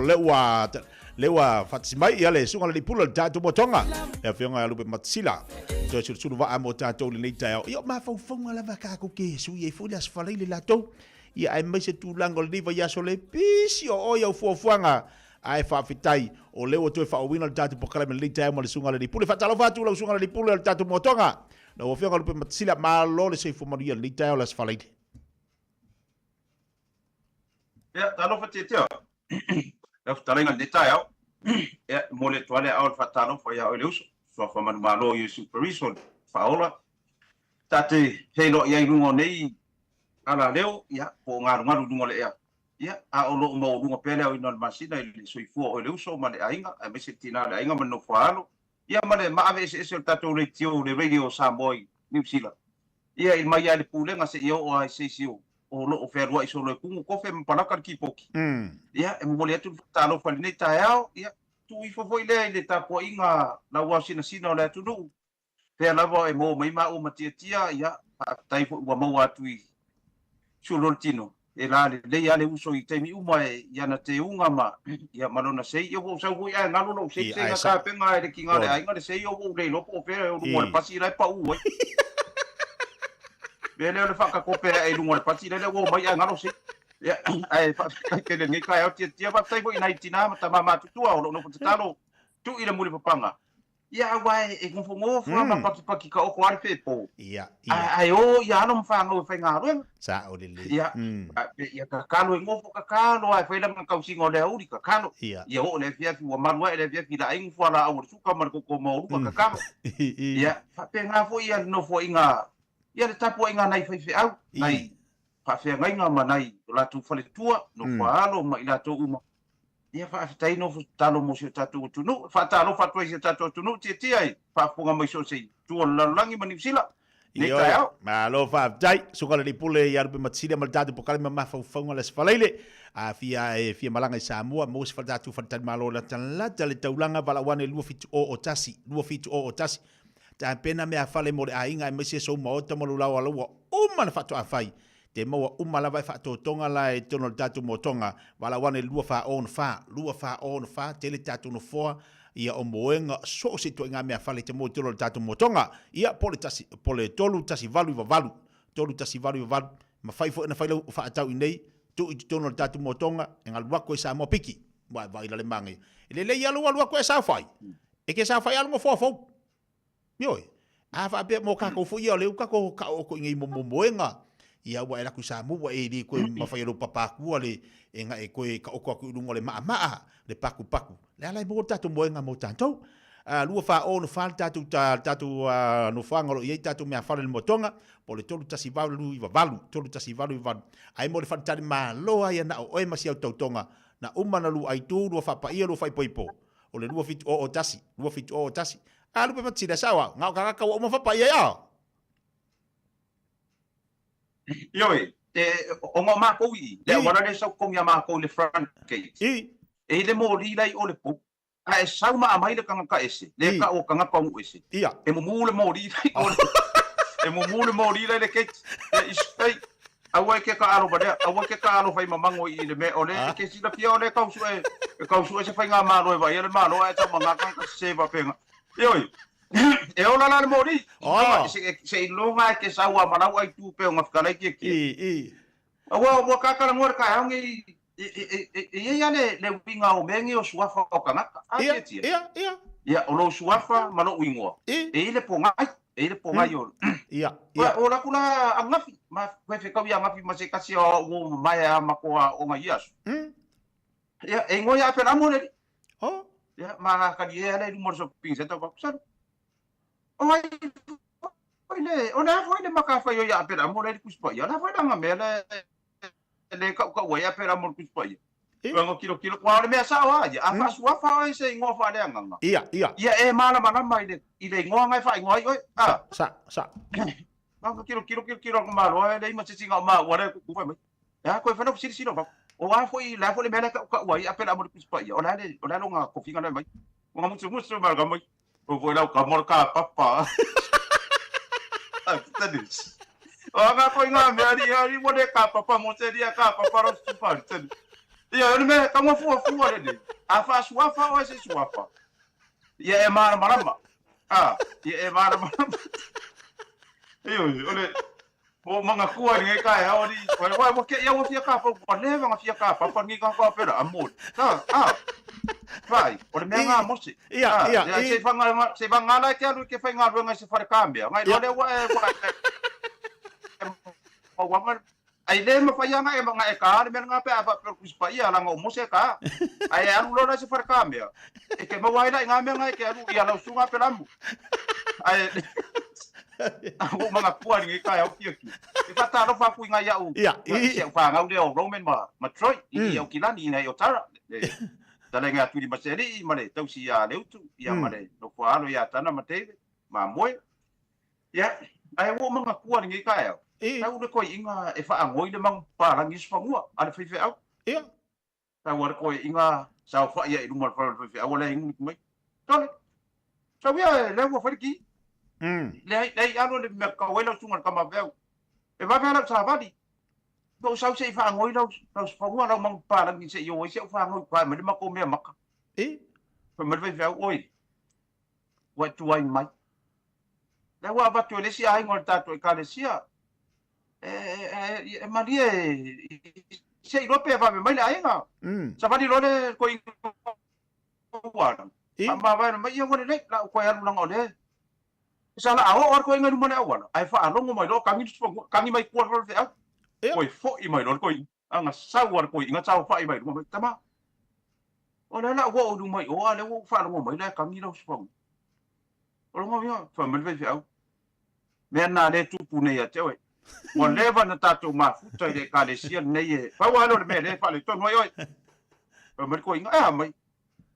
lewa fatimai ia le sunga le pula tatu motonga. E whionga lupe matsila. Toi suru wa amo tātou le nei tau. Ia ma whauwhaunga lava kako ke sui e fuli as whalaile latou. Ia ai mai se tūlanga le niva yaso le pisi o oi au fuafuanga. Ai whawhitai o leo toi whauwina le tātou pokale me le nei tau ma le sunga le ni pule. Whatalo whatu lau sunga le ni pule le tātou motonga. Na o whionga lupe matsila ma lo le se fumaria le nei tau las whalaile. Ia, talo whateteo. Ia whatalenga le tau. Ia, mo le tuale au le whatalo whaia o le uso. So fa manu malo yu supervision faola tate helo ia rungo nei ala leo ia po ngaru dungo le ia a olo mo dungo pele o ino masina le soifu o le uso male ainga a mese tina le ainga mano faalo ia male ma ave ese tato le tio le radio Samoa New Zealand ia il mai ale pulenga se io o ai se sio o lo o ferwa iso le kungu kofe mpalaka ki poki ia e mo le tu talo fa le tao ia tu i fo le tapo inga la wa sina le tu no pe la vo e mo mai ma o matia ia tai fo wa mo atu i suloltino e la le ya le uso i temi uma ia na te unga ma ia malona sei yo vo sa vo ia ngalo no sei nga ka penga e ki ngale ai ngale sei yo vo le lo po pe o mo pasi lai pa u be le fa ka ko pe e lu mo pasi le vo mai ngalo sei ya ai fa ke le ngai kai o tia ba tai bo ina itina ta mama tu o no talo tu ile muri papanga ya wai e ko mo fa ma pa ki ka o ko ar pe po ya ai o ya no fa ngo fa ngaro sa o le ya ya ka kalo ngo fo ka kalo ai fa le ka singo le uri ka kalo ya o le fia fi wa manwa le fia fi la ing fo la o su ka mar ko mo ru ka kalo ya fa pe nga fo ya no fo inga ya le tapo inga nai fa au nai fa ngai nga manai la tu fale tua no falo ma ila to uma ia fa tai no talo mo se tatu tu no fa talo fa tu se tatu tu no ti ai fa ponga mai so sei tu la langi mani sila ni ta ma lo fa tai so kala ni pule ya be matsile mal tatu pokale ma fa fonga les falele a fia malanga i Samoa mo se fa tatu fa tan malo la tan la tale taulanga bala wane lu fit o tasi ta pena me a fale mo a inga me se so mo ta mo la wala o man fa to a fai te mo umala vai fa to tonga la e tono tatu mo tonga wala wane lua fa on fa tele tatu no foa ia o moenga so se to nga me fale te mo tono tatu mo tonga ia pole tolu tasi valu ma fai fo na fai lo fa tau nei tu tono tatu mo tonga nga lua ko sa mo piki vai la le mangi le ia lua ko sa fai e ke sa fai algo fo yo a fa be mo ka ko fu ia le ka ko ngi mo moenga ia wa era ku Samoa wa e di ko mafai ro papa ku ale enga e ko ka o ku lungo le ma le paku le ala mo tatu moenga mo tanto lua fa o no falta tatu no fangolo ia tatu me fa le motonga po le tolu tasi valu i valu ai mo le falta ma lo ai na o e masi au tonga na umana lu ai tu lu fa pa ia lu fa poipo o le lu fit o tasi lu pe matsi da sawa nga ka o mo fa pa ia Yoi, o ma ko i, le wala le sa ko ya ma ko le front gate. E le mo ri lai o le pu. A e sa ma mai le kanga ka ese. Le ka o kanga pa mu ese. Ia. E mo ri lai o le. E mo ri lai le gate. E ispai. A wa ke ka aro ba a wa ke ka aro fai mamango i le me o le ke si la pia o le ka su e se fai nga ma ro ba le ma ro e ta manga ka se ba penga. Yoi. E ola la mori. Se longa ke sa wa mana wa tu pe nga fkala ki. Wa ka ka ngor ka ngi ia le winga o mengi o suafa o kanaka. Ia o lo suafa malo wingo. E le ponga yo. Ia. O la kula angafi ma fe ka ya ngafi ma se kasi o mai ma ko o nga yas. Ia e ngoya pe na mo le. Ya ma ka dia le mo so pinza ta ba sa. Oi, ona foi le maka foi ya pera mo le kuspa ya na foi na mele le ka wa ya pera mo kuspa ya. Ngo kilo kwa le mesa wa ya afa suwa fa se ngo fa le nganga. Iya. Ya mala mana mai ile ngo ngai fa ngo oi. Ah, sa. Ngo kilo ma lo le ma singa ma wa le ku fa mai. Ya ko fa no siri ba. O wa foi la foi le mele ka wa ya pera mo kuspa ya. Ona lo nga ko finga le mai. Ngo musu ma ga mai. O foi la ka mo ka papa. Tadis. Aga ko nga me ari mo de ka papa mo te dia ka papa ro super tadi. Ia ni me ka mo fu de. Afa suafa o se suafa. Ia e mara marama. Ah, ia e mara marama. Iyo, ole o manga kua ni ka ya ori. Wa mo ke ia mo fia ka papa le nga fia ka papa ni ka ka pera amor. Ah. Vai, ora me nga mo se. Ia. Se fanga la ke alu ke fa nga nga se fare cambia. Ngai ole wa wa ai le ma fa ya nga e ka me nga pe apa per kuspa ia la nga mo se ka. Ai alu lo na se fare cambia. E ke ma wa ila nga me nga ke alu ia la sunga pe lamu. Ai o mga kua ni ka ya ki. E fa ta lo fa ku nga ya u. Ia. Se fa nga u Roman ma Troy i o kilani nei o tara. Tala nga tuli maseri mane tau si ya leutu ya mane no kwalo ya tana mate ma moe ya ai wo manga kua ni ka ya tau le ko inga e fa ngoi le mang pa lang is fangua ana fe au ya tau war ko inga sa fa ya ilu mar fa fe au le ingu mai tole sa ya le wo fa ki le alo le me ka wela sunga ka ma veu e va pela sa vadi do sau se fa ngoi lo fangua lo mang pa lang se yo se fa ngoi pa me ma ko me maka fa me ve oi what do I mai le wa ba to le si ai ngol ta to ka le sia Maria se lo pe va me mai la inga sa va di lo le ko wa ma va me yo le la ko ya lu ngol le sa la o ko inga lu mo na wa ai fa lo mo mai lo kangi mai ko ro fe Oi fo i mai lo ko anga sa war ko inga sa fa i mai mo tama ona la wo du mai o ale wo fa lo mai la kangi lo spong o mo yo fa me ve au me na le tu pu ne ya te oi mo leva na tatu ma futa de ka le sia ne ye fa wa lo me le fa le to mo oi fa me ko inga mai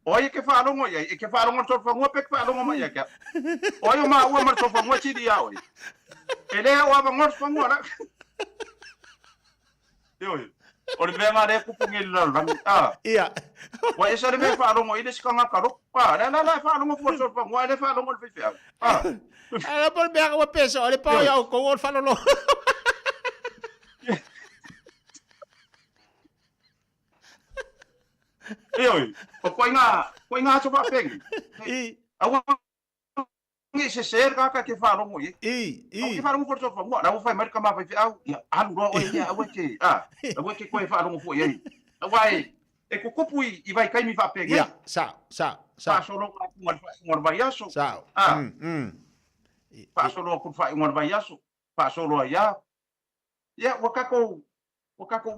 oi ke fa lo mo ye ke fa lo mo to fa mo pe fa lo mo mai ya ka oi ma wa ma to fa mo chi dia oi ele wa ba ngor fa mo la Oi. Ora venga re ku pungi la la. Ia. Wa esa re me fa lo mo ile skanga ka ro. Pa la fa lo mo fo so fa mo ile fa lo mo fe fe. Ah. Ala por me hago peso, ole pa ya ko gol fa lo. Oi. Ko inga so fa peng. Awa ngi se ser ka ke fa lo mo ye. Ke fa lo mo fo so fa mo. La fa mer ka ma fe au. Ya alu ro o ya awe ke. Awe ke ko fa lo mo fo ye. Awai. E ko kopui I vai kai mi fa peng. Ya, sa. Fa so lo ka ngor vai aso. Sa. Fa so lo ku fa ngor vai aso. Fa so lo ya. Ya wakako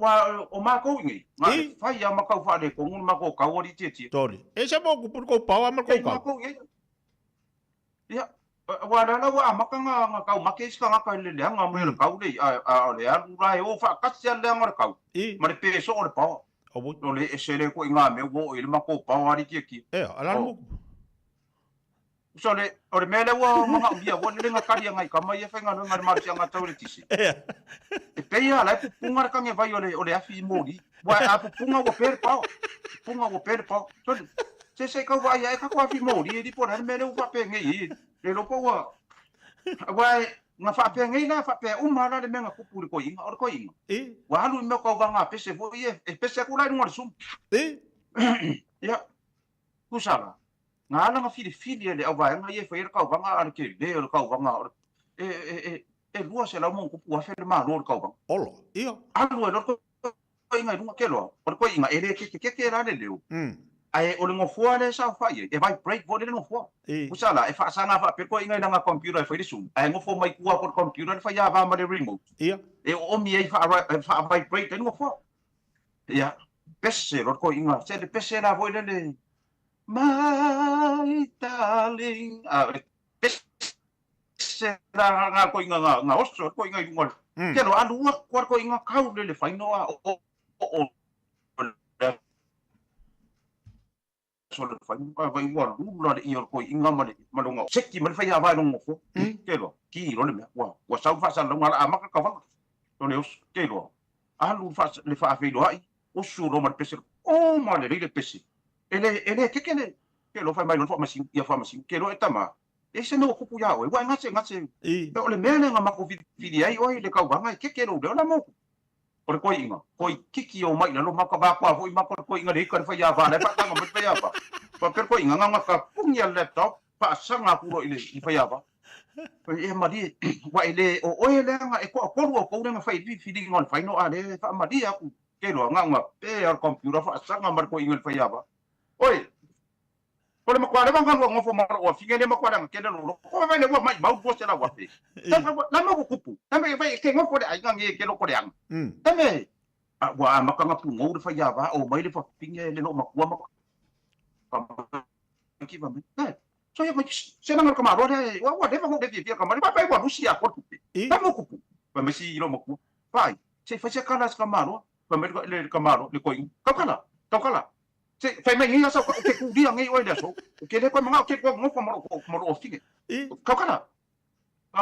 wa o ma ko ngi. Ma fa ya ma ka fa de ko ngun ma ko ka wori ti. Tori. E se mo ku pur ko pa wa ma ko ka. Ya, wala la wa maka nga kau makis ka nga ka le nga mo le kau le le ra o fa ka se le nga kau. Ma le peso o le pa. O bo le se le ko nga me wo ile ma ko pa wa ri ki. Ala mo. So le o le mele wo ma bia wo le nga ka ri nga ka ma ye fa nga nga ma sia nga tau le tisi. E pe ya la pu punga ka nge vai o le afi mo di. Wa a pu punga wo per pa. Punga wo per pa. So se ka wa ya ka ko afi mo di po na mele wo fa pe nge le lo po wa wa nga fa pe nge na fa pe mala le menga ku pu ko inga or ko inga wa halu me ko va nga pe se vo ye e pe se ku la ngor sum ya ku sala nga la nga fili le wa nga ye fa ir ka va nga ar ke le ka va nga e lua se la mo ku pu fa ma lo ka va olo io alu lo ko inga lu ke lo or ko inga ele ke ra le le ai o le ngofua le sa fa ye e vai break vo le ngofua usala e fa sanga fa pe ko inga nga computer fa le sum ai ngofo mai kua por computer fa ya va ma le remote ia e o mi e fa vai break le ngofua ia pese ro ko inga se le pese la vo le my darling pese nga ko inga nga oso ko inga ngol ke lo alu ko inga kau le faino a o solo faino va igual lo de yo ko inga malonga seki mal fa ya va no fo ke lo ki lo le wa sa fa sa lo ngala amaka ka fa to le os ke lo alu fa le fa fi lo ai o su lo mal pese o mal le pese ele ke lo fa mai lo fa masin ya fa masin ke lo etama ese no kupu ya o wa ngase o le mele nga mako fidi ai o le kau banga ke lo le na mo por ko inga ko kiki o mai lo mako ba ko mako ko inga le ka fa ya va le pa tanga mo fa ya va pa per ko inga nga ka punya laptop pa sanga puro ile fa ya va e mari wa ile o le nga e ko ko nga fa fidi ngon fa no ale fa mari aku ke lo nga pe ar computer fa sanga mar ko inga fa ya va oi Pole makwara bang ngo fo mar o finge le makwara ke le lo ko va le wa mai mau bo se la wa pe ta la ma ko kupu ta me vai ke ngo fo de ai ngi ke lo ko yang ta me wa ma ka ngapu ngo fa ya va o mai le fa finge le lo makwa ma ki va me so ya ko se na ngar ka ma ro de wa de fa ngo de fi ka ma ba wa rusia ko kupu ta mo kupu va me si lo makwa vai se fa se kala ska ma ro va me le ka ma ro le ko ka kala fai mai ngia sa ke ku dia ngai oi da so ke le ko manga ke ko mo mo ofike ka kana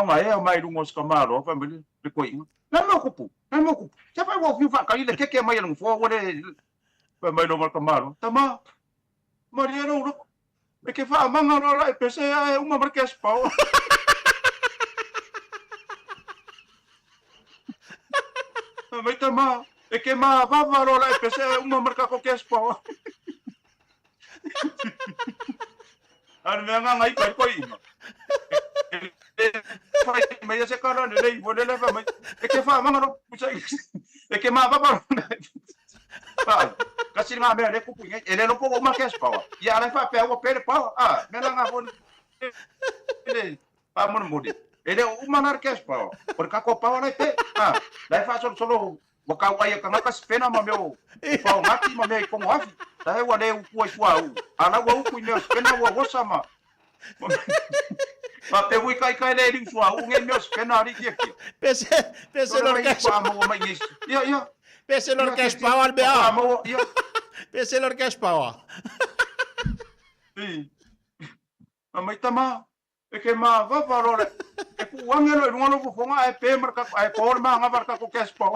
mai mai lungo ska malo fa me le ko inga na mo kupu ja fa wo fa ka ile ke mai lungo fo wo le fa mai lo ka malo tama maria no ke fa manga ro la pese uma marques pau mai tama ke ma va ro la pese uma marca ko ke pau Ar me nga ngai ko inga. Fai me ya se kala le lei bo le fa mai. E ke fa manga no pusa. E ke ma ba. Pa. Kasi nga me le ku punya. Ele no po ma ke spa. Ya le fa pe o pe pa. Ah, me nga bon. Ele pa mon modi. Ele o manar ke spa. Por ka ko pa le pe. Ah, le fa solo Waka waya ka ngaka spena ma meu. Pa ngati ma me ko ngafi. Ta wa le ku wa ana wa ku ne spena wa wasama. Pa pe wi kai le ring sua u nge me spena ri ki. Pese lo que pa mo ma ngis. Ya. Pese lo que pa al bea. Ya. Pese lo que pa. Mai tama. E ke ma va parole. E ku wangelo ngolo fu fonga e pe marka e por ma nga marka ko kes pa.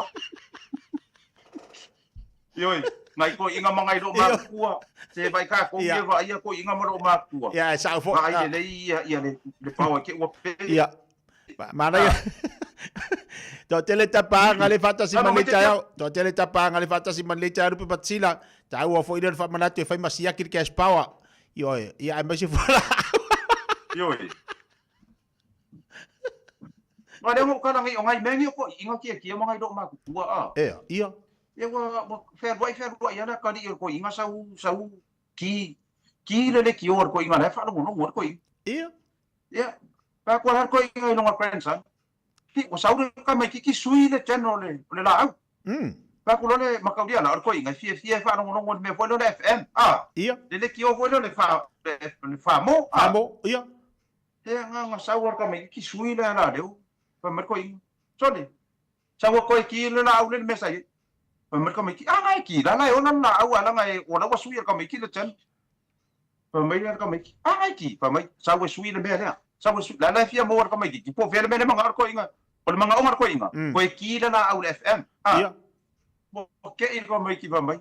Yoi, ngai ko inga mangai do ma kua. Se vai ka ko ye va ia ko inga maro ma kua. Ya, sa fo. Ai le ia le pa ke o pe. Ya. Mana ya. To tele tapa ngale fata si manlecha. To tele tapa ngale fata si manlecha rupi patsila. Ta wa fo ide fa manate fa masia kir kes pa. Yoi, ia ai masi fola. Yoi. Ada mo kana ngai ngai mengi ko inga ki mangai do ma kua a. Iya. Ya wa fair boy ya na kali ko inga sau ki le ki or ko inga le fa no no ko iya ya pa ko har ko inga no prensa ki o sau ka mai ki sui le channel le la pa ko le makaudia la ko inga fi fa no no me fo le fm iya le ki o fo le fa mo iya ya nga sau ka mai ki sui le la de pa mer ko inga sole sau ko ki le la le message mereka mikir, ngai ki, dah lah, orang nak awal lah ngai, orang was suir kami mikir lecen, mereka mikir, ngai ki, kami sahaja suir lebih ada, sahaja suir, dah lah, dia mau orang kami mikir, po film ni memang orang kau ingat, kalau memang orang kau ingat, kau ki dah lah awal FM, okay, ini kau mikir kami,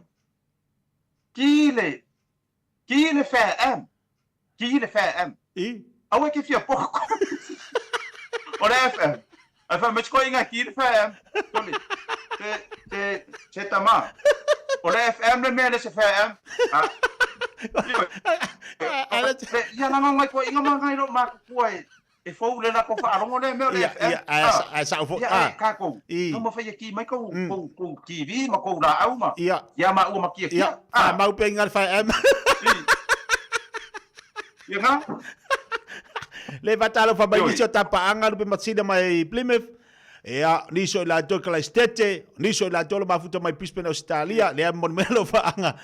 ki le FM, awak kefir pokok, orang FM, macam kau ingat ki le FM, boleh. Se tama. Ora FM le mele se FM. Ya na ngai ko inga mangai ro ma ko e fo le na ko fa ro le mele FM. Ya sa fo ka ko. No mo fa ki mai ko TV ma ko da au ma. Ya ma u ma ki. Ya ma u pengal FM. Ya na. Le vatalo fa bai cho tapa anga lu pe matsida mai Plymouth. Ea, niso la to kala stete, niso la to ma futa mai pispen Australia, le mon melo fa anga.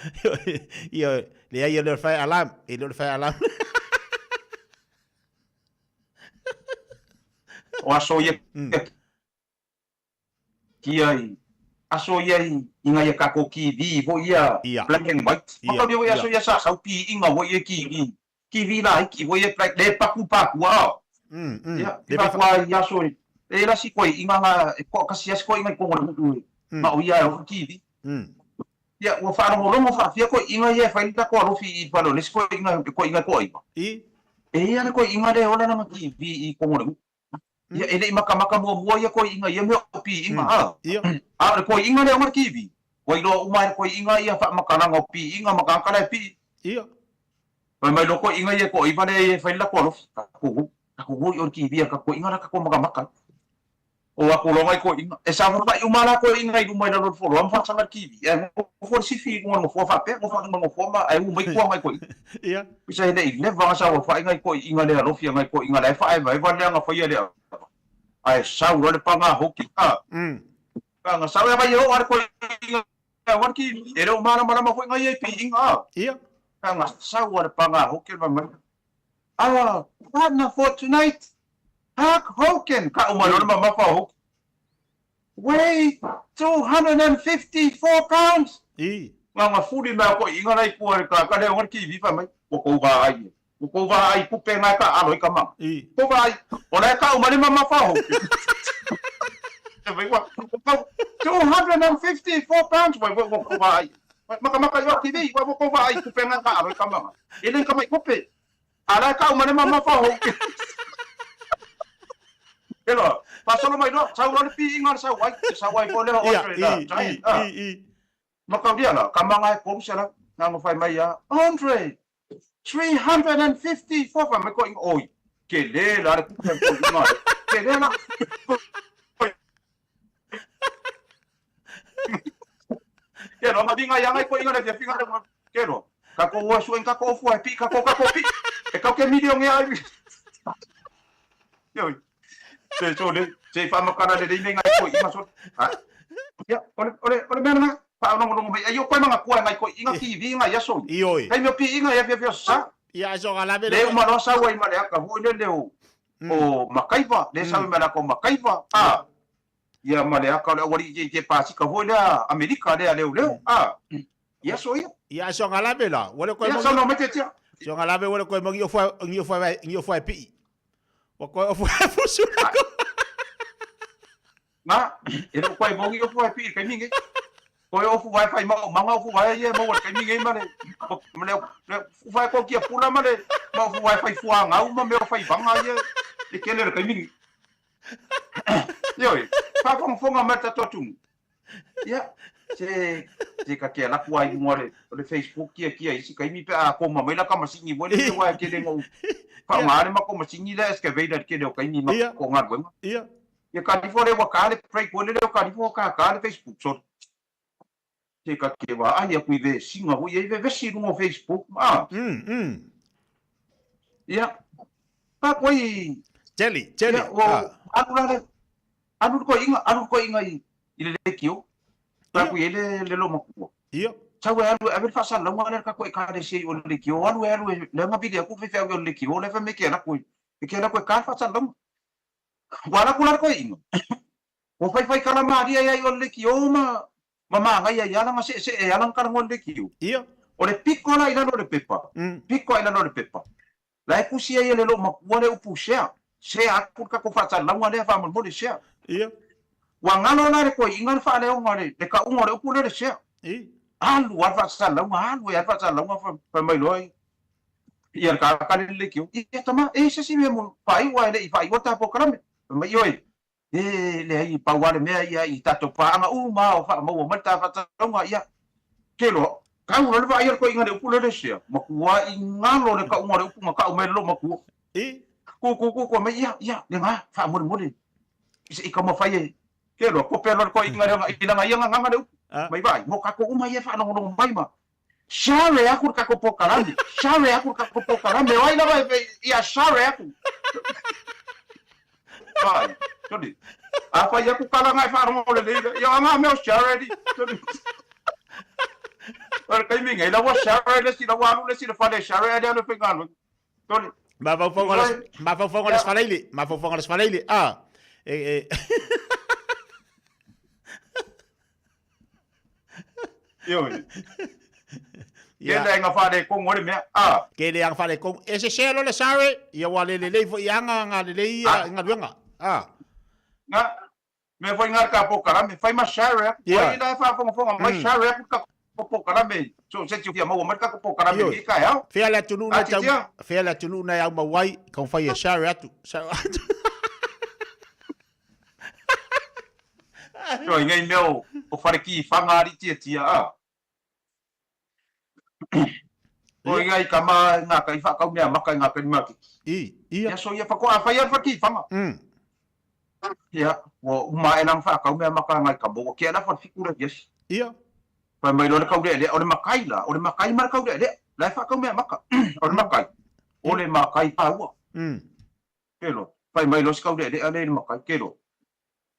Yo, le fa alarm, le fa alarm. o aso ia kia aso ia inga ia kako ki vi vo ia black and white maka dia ia aso ia sa sau pi inga vo ia ki vi la ki vo ia black le paku wa ia le paku ia aso e la si koi inga nga ko kasi as ko inga ko ngol ma o ia o ki vi ia o fa no mo fa fia ko inga ia fa ita ko ro fi pa lo le ko inga ko i ia ko inga le ola na ki vi I ko ngol ia ele maka mo ia ko inga ia me pi inga a ko inga le o ki vi ko ilo umai ko inga ia fa makana ngo pi inga maka kala pi ia mai lo ko inga ia ko I vale fa ila ko ro ko o ki vi ka ko inga ka ko maka o ako lo mai ko inga e sa fa umala ko inga I umai lo fo lo fa sanga ki vi e ko si fi ngo fo fa pe ngo fa ngo fo ma ai umai ko mai ko ia bisa ele I le va sa fa inga ko inga le lo fi ngai ko inga le fa ai vai va le nga fa ia le ai sa ro le panga hoki nga sa va yo ar ko inga war ki e ro mala ma fo ngai pi inga ia nga sa war panga hoki ma partner for tonight Hulk Hogan ka umalo ma fa hoki weigh 254 pounds nga fuli na ko inga lai ko ka le war ki vi fa mai ko va ai ku pe nga ka alo ka ma ko va ai ona ka umalo ma fa hoki 254 pounds ko va ai maka yo TV ko va ai ku pe nga ka alo ka ma ele ka mai ko pe ala ka umalo ma fa hoki Hello, pasal mai no, sa ulah pi ingat sa wai boleh maka dia lah, kamang ko sala nang fai mai ya, Andre 354 fa mai ko oi, kele la ku ko kele la. Ya no mabinga yang ai ko ingat dia pinga kelo. Kako wa suen kako fu pi kako pi. E kako ke million ya. Yo. Se fa makana de ngai ko inga so ya ole mena pa no mai ayo ko manga ko ngai ko inga ki vi ngai yaso kai me pi inga ya sa ya so gala be le ma no sa wai ma le ka hu le o makaiva le sa me la ko makaiva ya ma le ka le wari je pa si ka hu le America le ya so gala be la wole ko ya so no mete tia so gala be wole ko mo ngio fa pi Wako fusura ko. Na, ero ko mo ngi ofu pi kai mingi. Ko ofu wifi ma ofu wifi ye mo kai mingi male. Male fu ko kia pula male. Ma ofu wifi fu nga ma me ofu banga ye. E kele kai mingi. Yo, pa ko fonga mata totum. Ya, se ka kia la kuai ngore. Le Facebook kia isi kai mi pe a ko ma me la ka masingi mo le wa ke le ngo. Pa ngare ma ko masingi le excavator ke le kai ni ma ko ngar go. Iya. Ya kalifore wa kale break wole le kalifo ka kale Facebook so. Te ka ke wa ai ku ve singa wo ye ve si no Facebook. Ya. Pa koi Jelly. Anu ko inga ile le kio. Pa ku ele le lo mo. Iya. Sawe alu fa sala mo ale ka ko ka de si o le kio anu le ma video ku fe fe o le kio le fa me ke na ku. Ke na ku ka fa sala mo. Wala kular ko ingo. O fai kala maria ya yo le kio ma ngai ya la se ya lang kala ngol le kio. Iya. O le picco la ina no le pepa. Picco ina no le pepa. La ku sia ye le lo ma ku le upu share. Se aku ka ko fa sala mo le fa mo le share. Iya. Wa ngalo na le ko ingan fa le o ngore le ka ngore upu le share. Alu wa fa sala mo alu ya fa sala mo fa mai loi. Ia ka le kio. Ia tama se si mo pai wa le fa i wata po kala mai oi le ai pa wale me ia I tato pa nga ma o fa mo mata fa tonga ia kelo ka u le va ia ko inga de pula de sia ma ku wa ingalo le ka u ngore u ma ka u me lo ma ku ku me ia le nga fa mo le ise ka mo fa ye kelo ko pelo ko inga de ina nga ia nga de mai vai mo ka ko u ma ia fa no mai ma share aku ka ko pokalandi wai na vai ia share aku Ai, todi. Apa ya ku kala ngai fa mo le ya nga me o share di. Todi. Or kai mi ngai la wa share le si la wa le si le fa le share de le pengalo. Todi. Ma fa fonga les falaile. Yo. Kele nga fade kong ngore mea. Ah. Kele nga fade kong. Ese selo le sare. Ia wale le fo ianga nga le nga duanga. Ah. Nga. Me foi ngar ka po karame. Fai ma share. Foi ina fa fonga ma share ka po karame. So se tiu mo marka po karame ki ka ya. Fea la tunu na tau. Fea la tunu na ya mawai. Kong fai share atu. Yo ngai meu o fariki fangari tia ah. O ngai kama nga kai fa kau mea maka nga kai maki. Ya so ya fa ko fa ya fariki fanga. Ya, wo uma enang fa kau mea maka ngai ka bo ke na fa fikura yes. Ia. Pa mai lo kau de o makai la, o makai mar kau de. La fa kau mea maka. O makai. O le makai pa wa. Kelo. Pa mai lo kau de ale makai kelo.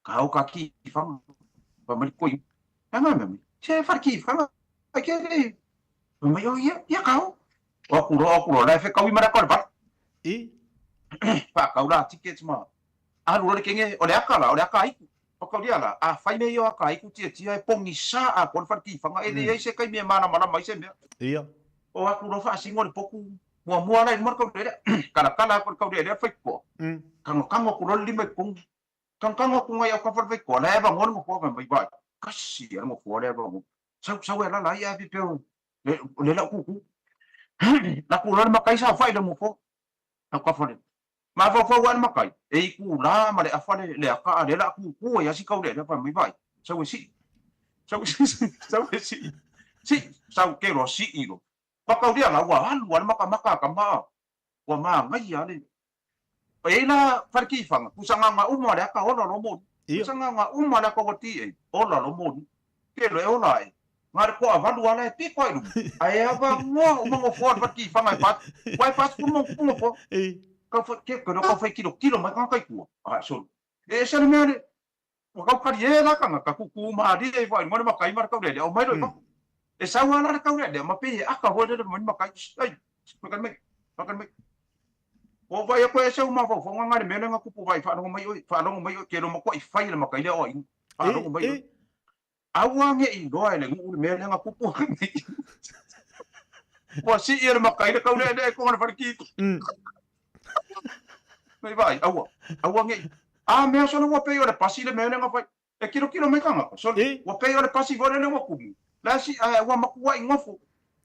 Kau kaki fang pamali koi anga mami che farki fang akere mai o ya kau aku ro la fe kau mara kor ba pa kau la tickets ma alu le kenge ole aka iku kau dia la a fai me yo aka iku tia pongi sa a kon farki fang ele se kai me mana mai se me ia o aku ro fa singo le poku mua la mar kau de kala kau de fa ko kango ku ro lime kung Kang aku ngai aku fai ko la ba ngon mo ko mai ba kasi mo ko la ba mo sa la ya bi pe le la ku la ku la makai sa fai mo ko aku fai ma fo wan makai e ku la ma le afale le aka le la ku ya si kau le ba mai ba sa si ke ro si iro pa kau dia la wan maka ka ma wa ma ngai ya le Ela farki fanga kusanga nga uma le ka ola lo mon kusanga nga uma le ko ti ola lo mon ke lo ola ngar ko avalu ala pi ko ilu ai ava mo fo farki fanga pat wai pas mo fo ka fo ke ko ko fai kilo ma ka kai ku so se le me o ka ka ye la ka ku ma di e vai mo ma kai mar ka le o mai lo sa wa la ka le ma pe aka ho le mo ma kai ai makan me o vai ko ese uma fo nga ngare mena nga kupu vai fa no mai ke no ko i fai le makai le o in fa no mai awa nge i do ele ngu mena nga kupu ko si ir makai le ka le ko nga farki mai vai awa nge a me so no pe yo le pasi le mena nga fai e kilo mai ka nga so o pe yo le pasi vo le ngo kumu la si wa makua i ngofo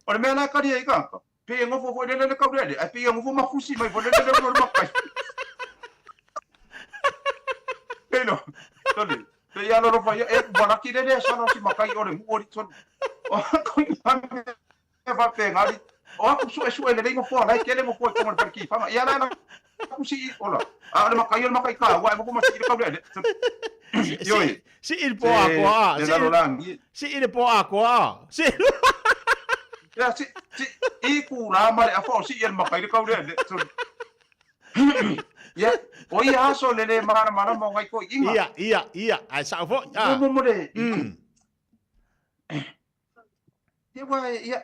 o le mena ka dia i ka pe ngofo fo le ka le ai pe ngofo mafusi mai fo le no makai pero tole te ya no fa e bona ki de sa no si makai o le mu ori son o ko i fa pe ngari o ku su le ngo fo la ke le mo fo ko per ki fa ya na ku si ola a le makai ka wa mo ma si ka le si il po aqua si il po aqua si ya si iku la mare a fo si el makai ka le ya o ia so le mana mo ngai ko inga ia ai sa fo mo le ya wa ya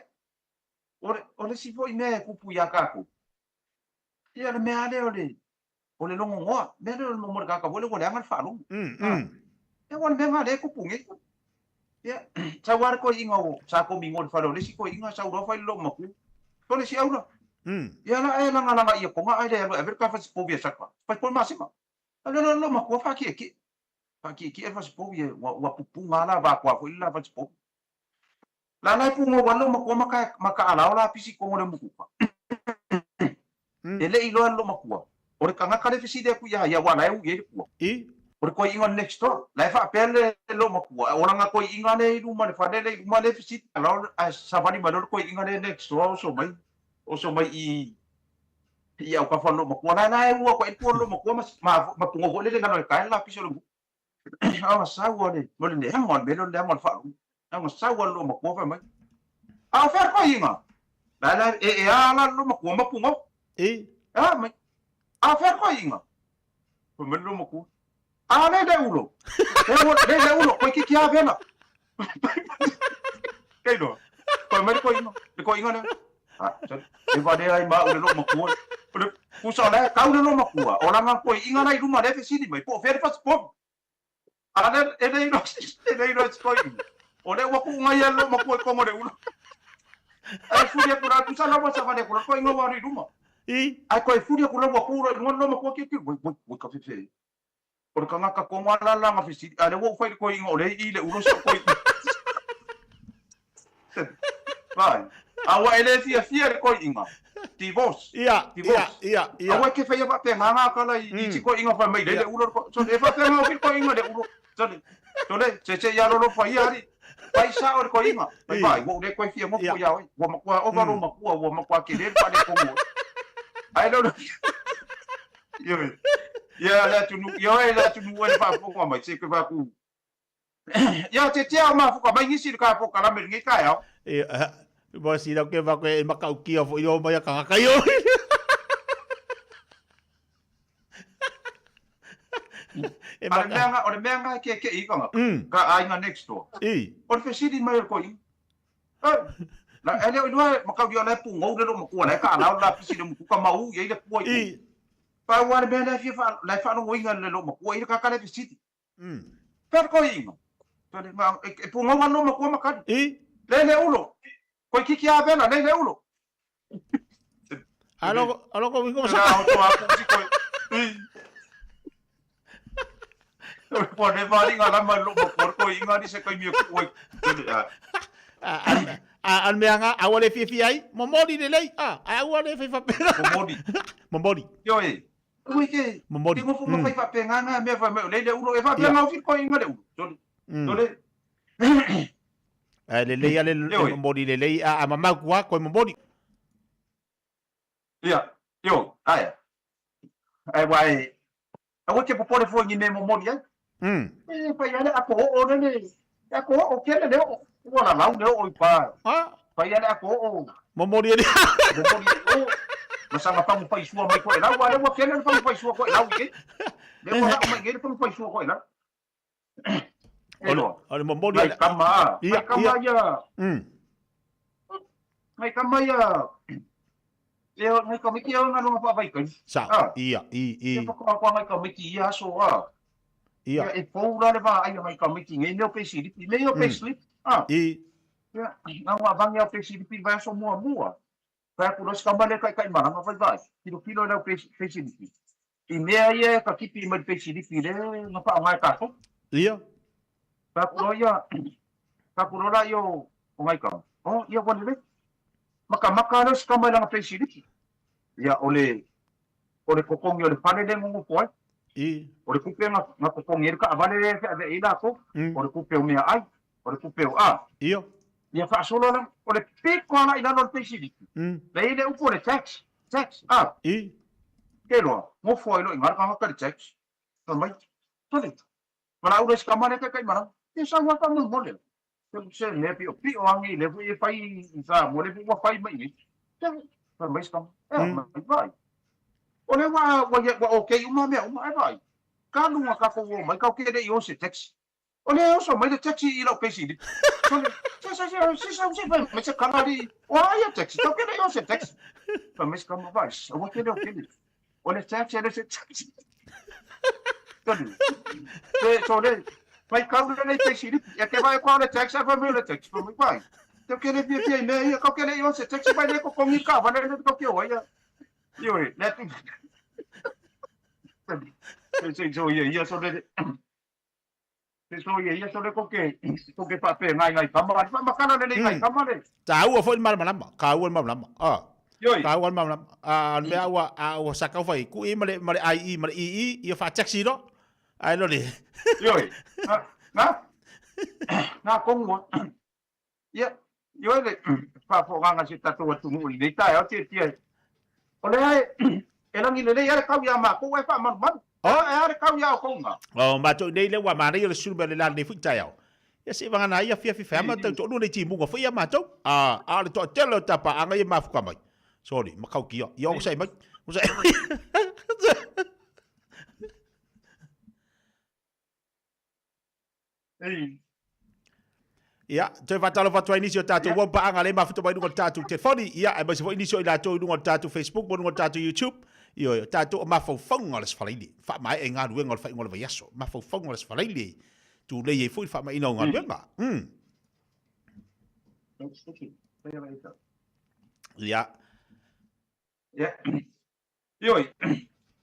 ole si fo ine ku pu ya ka ku ya le me ale ole longo ngoa me le mo mo ka ka ole ko le angal fa lu ya wa me ngale ku pu ngi ya sa war ko inga o sa ko mi ngol fa le si ko inga sa ro fa lo mo ku to le si aula ya la nga ia ko nga ai le e ver ka fa po bia sakwa pa po masima lo ma ko fa ki e fa po bia wa pupu nga la ba kwa ko illa fa po la pu mo wa lo ma ko maka ala la pisi ko le mu ku ele ilo lo ma ku ore ka nga ka le fisi de ku ya wa la u ye ku ore ko inga next door la fa pele lo ma ku ora nga ko inga le lu ma le fa le ma le fisi ala sa va ni ma lo ko inga le next door so mai i au ka falo mo kona na e wo ko e polo mo ko ma pungo go le ngano ka la piso lo a sa wo le mo le ngon be lo le ngon fa a sa wo lo mo ko fa mai a fa ko inga la ala lo mo ko ma pungo mai a fa ko inga ko me lo mo ko a le de ulo ko ki a vela ke no ko me ko inga ne e va de ai ma o lo mo ko Ole pusa le kau le no makua. Ora nga ko inga nai ruma le fesili mai po fer fas po. Ana ele no skoi. Ole wa ku ngai lo makua ko ngore uno. Ai furia ku ra pusa la masa vale ku ko inga wa ri ruma. Ai ko furia ku ra wa ku ro no makua ki wo ka fe. Ora ka ngaka ko ngala la nga fesili. Ale wo fai ko inga ole i le uno so ko. Vai. Awa ele fia ko inga. Divorce. Ia. Awa ke fai ba pe nganga kala I ko inga fa mai le ulo ko. So e fa pe ngau ko inga le ulo. So le che ya lo fai ari. Pai sa o ko inga. Vai wo le ko fia mo ko ya wo ma ko o ba ro ma ko wo ma ko ke le pa le ko mo. Ai lo. Ya la tu nu wo le fa ko mai se ke va ku. Ya te ma fu ko mai ni si ka po kala me ngi ka ya. Bo si ke va ko e makau kia fo yo mai ka ka yo. Ora menga ke I ka. Ka ai nga next door. Ora fesidi mai ko I. La ele o no makau yo le pu ngou le mo ko le ka la la fesidi mo ka mau ye le ko I. Pa wa le bela fi fa la fa no winga le mo ko I ka ka le fesidi. Per ko I. Tole ma e pu ngou no mo ko ma ka. Le ulo. Ko kiki a bela le ulo. Alo ko wingo sa. Po ne vali nga la lo ko inga ni se ko mi ko. An meanga awale fi ai momodi de lei awale fi fa pena momodi yo ui ke momodi mo fu fa fa penga nga me fa le ulo e fa penga fi ko inga le ulo le le ale momodi le lei a mama kwa ko momodi ya yo ai wai awo ke po le fo ni me momodi pa ya le ako o le ako o ke le wala lau le o pa pa ya le ako o momodi ni momodi o masama pa mo pa isua mai ko ela wala wa ke le pa mo pa isua ko ela ke le wala mai ke pa mo pa isua ko ela ole momodi mai kama ya mai kama ya le mai kama ki o ngalo pa vai kan sa ia ko mai kama ki ya so ia e poura le va ai mai kama ki ngai no pe si le yo pe slip ya na wa bang ya pe si pi vai so mua pa ku los kambale kai mana ma vai kilo na pe si I mea ia ka kipi mai pe si le na pa ngai ka ko ia pa ku ro yo o ngai ka ia wa le maka los kambale na pe si ia ole kokong yo le pane de mo ko ore kupe na kokong ir ka vale e ila ko ore kupe o mea ai ore kupe o ia fa solo la ore pico ala ila no pesidi le ile upo le tax ke lo mo foi lo ingar ka ka tax tamai tole para ures kamane ka kai mara e sa wa ka mo mole se le pi o angi le fu fai sa mo le fu fai mai ni tamai skam vai ole wa okay uma me uma vai ka lunga ka ko mai ka ke de yo se tax ole o so mai de taxi I lo pesidi tole se me se kanari o ia taxi to ke de yo se taxi pa mes como vais o que deu que ole taxi ele se taxi tole se vai ka le pesidi e que vai com le taxi va me le taxi pa mai vai to ke le pi me ia ka ke le yo se taxi vai le ko comunica va le to ke o ia io le ia so le so ia so le ko ke pa pe ngai kama ma kana le ngai kama le ta u fo mal malama ka u mal malama ka u mal malama me awa saka fai ku I male ai male I fa taxi do ai lo le na kongo ia yo le pa fo nga si tatu tu mu ni ta ya ti ole ai elang ile le ya ka ya ma ko fa man ya ka ya ko nga ma to nei le wa ma le su be le la le fu ta ya ya se va na ya fi ma to no le chi mu ko fa ya ma to le to telo ta pa anga ma fu ka mai sorry ma kau ki yo sai ma sai Ia, toi fatalo fatwa inisio tatu wa paanga le mafuta bai dunga tatu telefoni. Ia, ai basi fo inisio ila toi dunga tatu Facebook, dunga tatu YouTube. Io tatu o mafau fonga les falaili. Fa mai e ngā ruenga le fa ingola yaso. Mafau fonga les falaili. Tu le ye foi fa mai ina ngā ruenga. Ia. Ia. Ioi.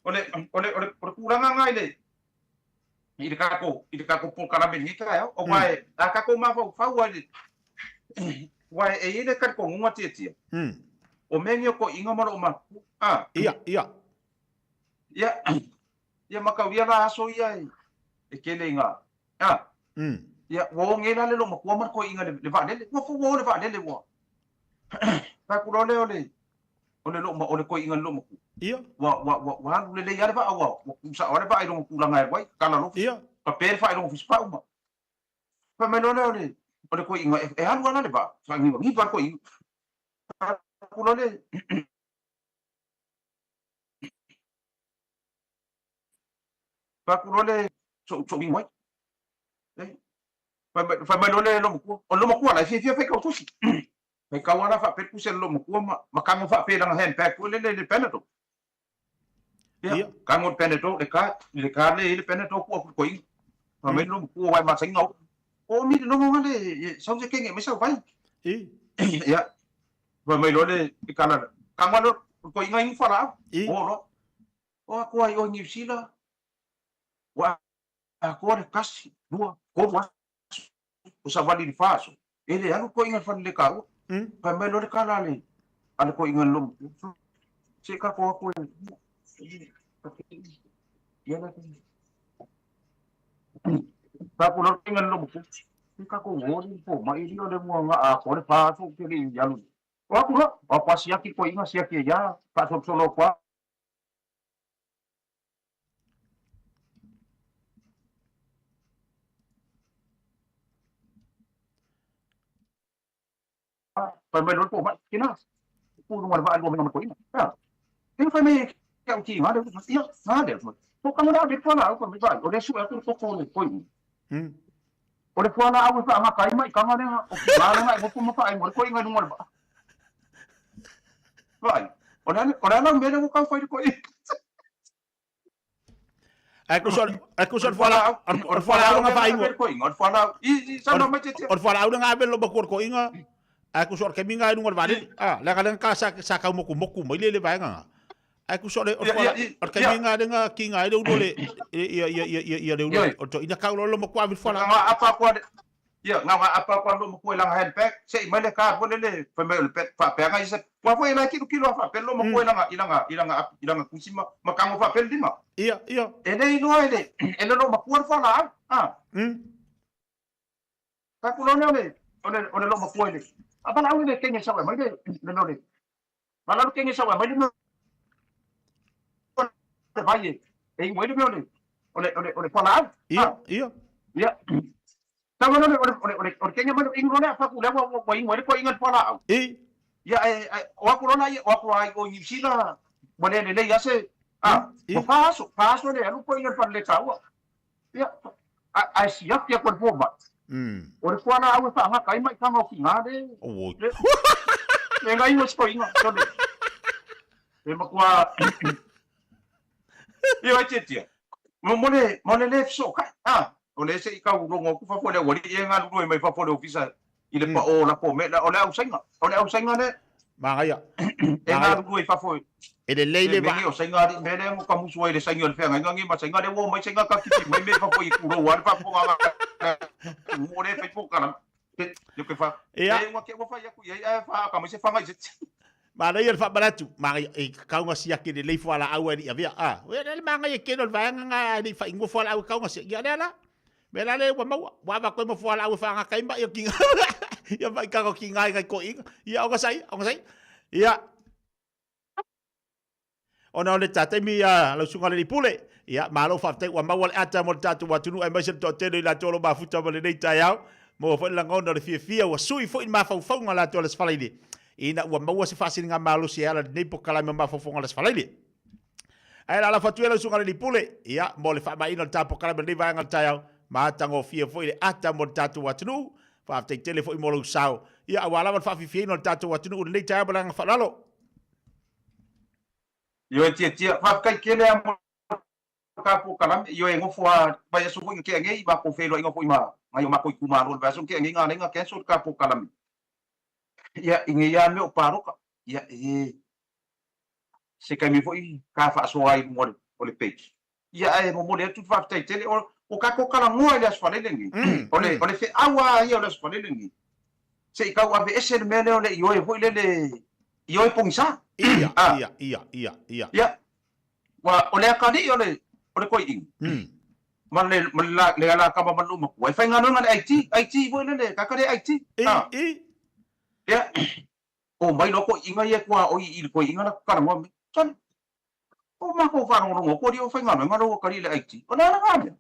Ole kuranga ngai le. I kako po karame ni ka ya. O mai a kako mafau fa wai. Wai e ile ka ko ngwa tieti. O mengi ko inga mara o ma. Ah. Ia. Ia makawia la aso ia e kele nga. Ah. Ia wo ngela le lo makua mar ko inga le va le. Wo fu wo le va le wo. Ka ku le ole lo ma ole ko inga lo maku. Ia. Wa le ya ba wa. Sa ore ba iro ku langa wai kala lo. Ia. Pa per fa iro fispa uma. Pa me lo le ole ko inga e halu ana le ba. Sa ngi ba ko inga. Ku le Pakulole so bingwai. Fa malole lo mo la fi fa ka tusi. Fa ka wana fa pe kusel lo mo ma ka mo fa pe lang hen pa ku le peneto. Ya, ka mo peneto le ka le peneto ko in. Fa me lo mo wai ma sing ngau. O mi no mo le so je kenge me sa vai. Ya. Fa me lo le ka na ka mo lo ko inga in fa la. O lo. O ko ai o New Zealand. Wa agora kasi dua como o savali di faso ele anu ko inga fan le kau pa melo le kala le anu ko inga lum se ka ko ya na pa ko lo inga lum se ka ko ngori po ma ili le mo nga a ko le faso ke li ya lu wa ko lo pa sia ki ko inga sia ki ya pa so solo kwa Pemelo po ba kina puro mo ba algo ko ina tin fa me ka uti ma de ya na de po ka mo da de po na ko me ba o de su a ko ko le ko o de po na a fa ma kai mai ka ma de o ba na mo mo fa ai mo ko inga mo ba vai o na me de ko fa ko Aku sol fala nga fa ingo ko inga fala I sa no ma tete or fala nga bel lo ba ko inga Aku sor ke minga nungol vale la kadang ka sa ka mo moku mo le ba nga aku sor or ke minga denga kinga de dole ya de o to ina ka lo mo kwa fala nga apa ko ya nga apa ko lo mo ko lang handpack se mele ka bo le fa me pet fa pe nga isa wa fo ila kilo fa pe lo mo ko ilanga kusima makango fa pe lima iya ene no ele lo mo ko fala ka kulo ne ole lo mo ko ile apa na udah kayaknya sawa mai de no de malah kayaknya sawa mai de no de valle mai de ole pala iya tahu ole kayaknya mai ingro na apa ku lewa ko ingro ko ingat pala ya wa ku na wa ku ai ko nyisila boleh le ya se paso de alu ko ingat pala tawa ya ai siap ya ko bomba Ore kwa na awe fa nga kai mai ka ngo ki ngade. Oh. Le ngai mo sko inga. Le mo kwa. Yo achetia. Mo le so ka. Ole se ka u ngo ku fa fo le wori e nga lu mai fa fo le ofisa. Ile pa o la po me ole au senga ne. Mangaya. E nga lu fa fo. Ele leile ba. O senga di me le mo ka muso ile senga le fa nga ngi ma senga de wo mai senga ka ki mai me fa fo I ku ro wa fa fo nga. Mo le Facebook kana yo ke fa wa ke fa ya ku ya fa ka mo se fa ngai ma na yer fa baratu ma ka nga sia ke le fa la au ni avia we le ma nga ke no va nga ni fa ingo fa la au ka nga sia ya la me la le wa ma va ko mo fa la au fa nga kai ba yo ki ya va ka ko ki ngai ko ya o sai ya ona le tata mi ya lo sunga le pule ya malo fa te wa ma wal ata mo tatu wa tunu ai mai se to te la tolo ba futa ba le nei tai au mo fa la ngona le fia wa sui fo in ma fa nga la tolo sfala ile ina wa ma wa se fa singa malo se ala nei po kala ma fa nga la sfala ile ai la fa tu lo sunga le pule ya mo le fa ba ina tapo kala ba nei va nga tai au ma tango fia fo ile ata mo tatu wa tunu Whaaftai tele fo i molo sao. Ia awala man whaafifieno le tātou atunu o nei tae balanga whalalo. Yo tia whaakai kele a ka po kalam yo e ngofo a vai so ko ke ngai ba ko felo ngofo ima ngai ma ko ku ma ro ba so ke ngai nga ke so ka po kalam ya inge ya me o paro ka ya se kai mi foi ka fa so ai mo le page ya e mo le tu fa tai tele o ka ko kala mo le asfale lengi ole fe awa ya le asfale lengi se ka wa ve ese me le yo e foi le yo e pongsa ia ya wa ole ka ni ole koi ing. Man le ala ka ba malu mak. Wi-Fi ngano ngan IT bo le ka ka de IT. Ya. O mai lo ko inga ye kwa o i ko inga na ka mo. Chan. O ma ko fa no ko dio fa ngano ngano ka le IT. O na nga.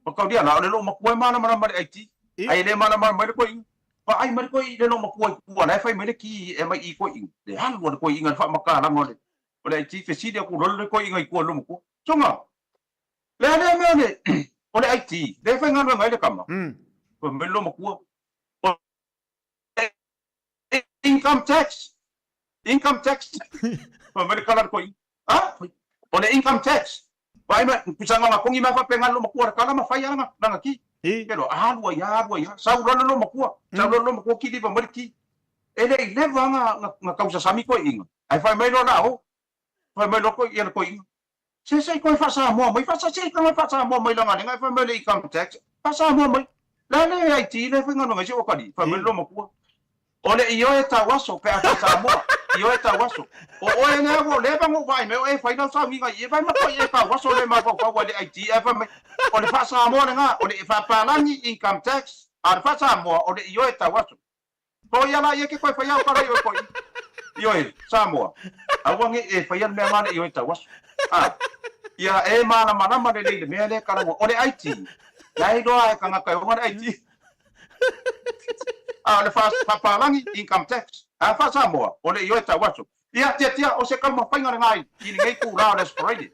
O ka dia la le lo mak wa mana mana IT. Ai le mana mana ko ing. Pa ai mar ko i le lo mak wa ku na fa me le ki e mai ko ing. Le hal wo ko inga fa maka la ngole. O le IT fe si dia ku lo le ko inga ko lo ko. Chonga. Le ole IT le fa ngano ngai le kama ko mbelo makua income tax ko mbelo kala ko ole income tax vai ma pisanga ma kongi ma fa pengalo makua kala ma fa yanga nanga ki pero ya sa lo makua ki di pa merki ele ile nga kausa sami ko inga ai fa mai lo lao fa mai lo ko ia ko inga Saya kau fasa mo, mai fasa saya kau fasa mo mai langan ngai family income tax. Fasa mo mai. Lale IT le fenga no ngai o kadi. Family lo makua. Ole iyo e tawaso pe fasa mo. Iyo e tawaso. O e na go le bango vai me e final sa mi ngai e vai ma ko e tawaso le ma ko wa le IT e family. Ole fasa mo nga, ole fa palangi income tax. Ar fasa mo ole iyo e tawaso. Ko ya la ye ke ko fa ya para yo ko. Iyo e Samoa. Awangi e fa ya me mana iyo e tawaso. Ya mana le me le kala ole IT dai do ai kanga kai ngor IT le fa palangi income tax fa Samoa ole yo ta waso ya tia o se kalma fa ngai ngai ini ngai ku la des friday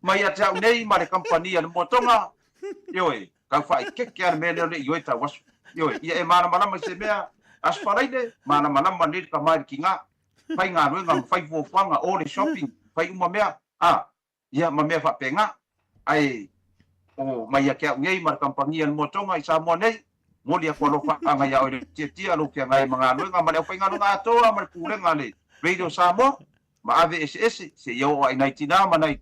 mai ya ta nei ma le company le motonga yo ka fa ke me le yo ta waso yo ya mana ma se me as friday mana ma le ka mai kinga fa nga no ngam fa fo fanga ole shopping fa uma me ya mamea fa penga ai o mai ya kia ngai mar kampangian motonga isa mo nei mo dia ko lo fa nga ya o tia lo kia ngai manga no ngam le fa nga no ngato mar kule ngale radio samo ma ave ss se yo ai nai tina manai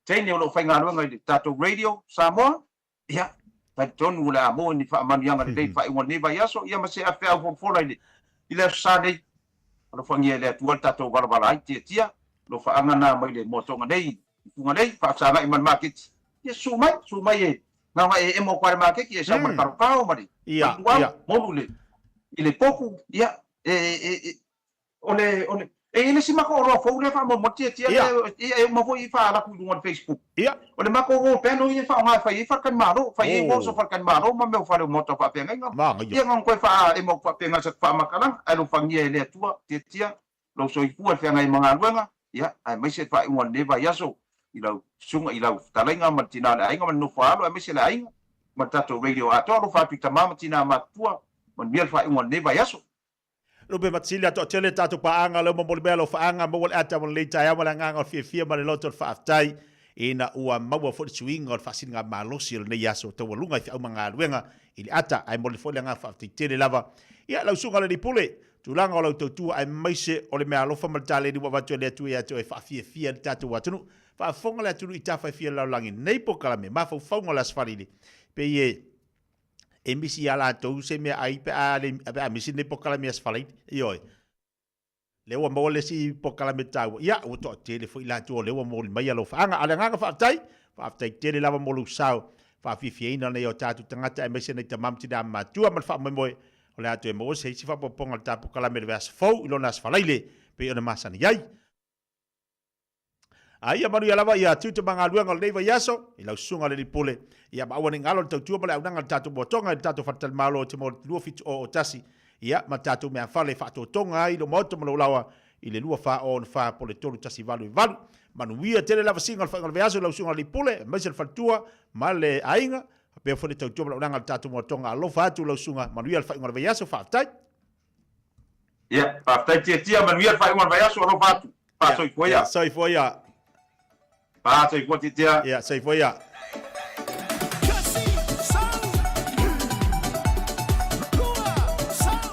tene lo fa nga no ngai tato radio samo ya ta ton ula mo ni fa man yang le fa mo ni va yaso ya ma se afa fo lai ile sa dei lo fa ngia le tu tato barbara tia lo fa ngana mai le motonga nei ngai fa sanga iman market ya sumai e nga e mo kwa market ya sa mar karo mari ia module ile poku ya ole ele si mako ro fo le fa mo tia e mo foi fa la ku ngon Facebook ia ole mako go peno ye fa nga fa kan maro fa ye mo so fa kan maro ma me fa le moto fa penga nga ye ngon ko fa e mo fa penga sa fa makalang alo fa ngie le tua tia lo so i pu fa nga mga luenga ya ai mai se fa ngon le va yaso ilau sunga ilau talenga matina le ainga man no falo e mese le ainga matato radio atoro fa pita mama tina matua man biel fa ngon ne vayaso lo be matsilia to tele tato pa anga lo mo belo fa anga mo ata mo le tai mo nga ngo fia ma le loto fa aftai ina ua maua fo swing or fa singa malosi le yaso to lunga fa manga luenga ili ata ai mo le fo nga fa tele lava ia la sunga le pule tulanga o lo tu ai maise o le me alo fa matale di wa le tu ya to fa fia tato wa tunu fa fonga la tulu ita fa fia la langi nei po kala me ma fa fonga la sfarili pe ye emisi ala to se me ai pe ale a misi nei po kala me sfarili yo le wa mo le si po kala me tau ya o to tele fo ila to le wa mo mai alo fa anga ala nga fa tai tele la mo lu sao fa fia ina nei o tatu tangata e misi nei tamam ti da ma tu ma fa mo o le atu e mo se si fa po ponga ta po kala me vas fo ilo na sfarili pe ona masani yai Aia manu ia lava ia tutu manga luenga le neiva yaso i lau sunga le ni pule ia maua ni ngalo le tautua ma le aunanga le tatu motonga le tatu fatal malo te mo lua fitu o tasi ia ma tatu mea fale whaatotonga ai lo moto ma lo lawa i le lua wha o na wha po le tolu tasi valu i valu manu ia tele lava singa le whainga le yaso lau sunga le pule maise le fatua ma le ainga pe fo te tau la unanga tatu mo tonga lo fa tu lo sunga manuia fa ngora vai aso fa tai ia fa tai tia manuia fa ngora vai aso lo fa tu pa so foi ya so foi ya pa so foi tia ia so foi ya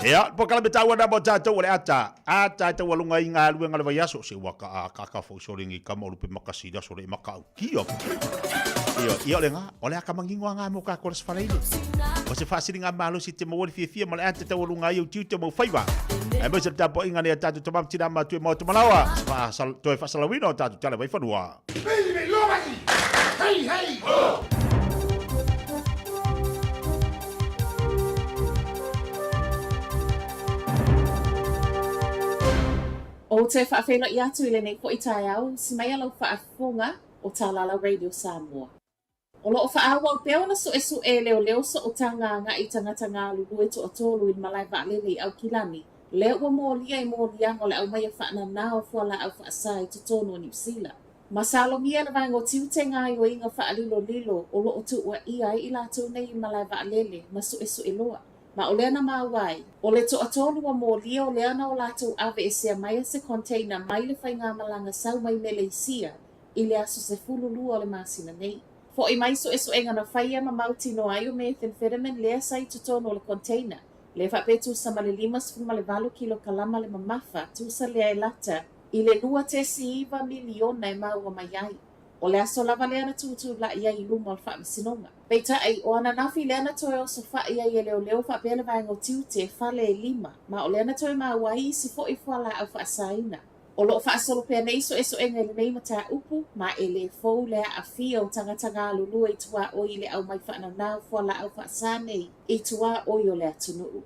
ia po kala beta wana mo tatu le ata te walunga inga luenga le vai aso se waka ka fo soringi ka mo lupe makasi da sore maka kio Ia lenga, ole aka mangingo nga mo ka kores falaile. O se fasiri nga malo si te mo fia mo le ante te walunga iu tiu te mo faiwa. E mo se tapo inga ne tatu tamam tina ma tu mo te malawa. Fa sal to fa salawino tatu tala vai fanua. Baby, lobaki. Hey. O te whaafelo i atu ile nei ko i tai au, si mai alau whaafunga o Tālala Radio Samoa. O loo whaawa o peo na so leo so o tanga nga i tangata ngā lulu to o tōlu in malai waalele au kilani. Leo wa mōlia i mōlia o le au mai a whaana nā o fuala au whaasai to tōnu o New Zealand. Masalo mia na vango tiu te ngā i o inga whaalilo lilo o loo tu ua ia i lātou nei i malai waalele ma so loa. Ma o lea na mawai, o le to atonu wa mōlia o lea na o lātou ave e sea mai se container mai le whai ngā malanga sau mai mele isia i le aso se fululu o le masina nei. Fo i mai so enga na whaia ma mauti no ai o methamphetamine lea sai tutono o le container. Le whapetu sa ma le 5.8 kilo kalama le mamafa tu sa lea e lata i le 2.9 miliona e maua mai ai. O le aso lava lea na tutu la ia i luma o le whaamisinonga. Peita ai o ana nafi lea na toe o so wha ia i leo whapele vaengo tiute whale e 5. Ma o lea na toe maa wai si fo i fuala au whaasaina. O loo whaasolo pia nei so enga le nei mata upu, ma e le fau lea a fia o tangata lulu i tua o i le au mai whaana nao fuala au whaasane i tua o i o le atunuu.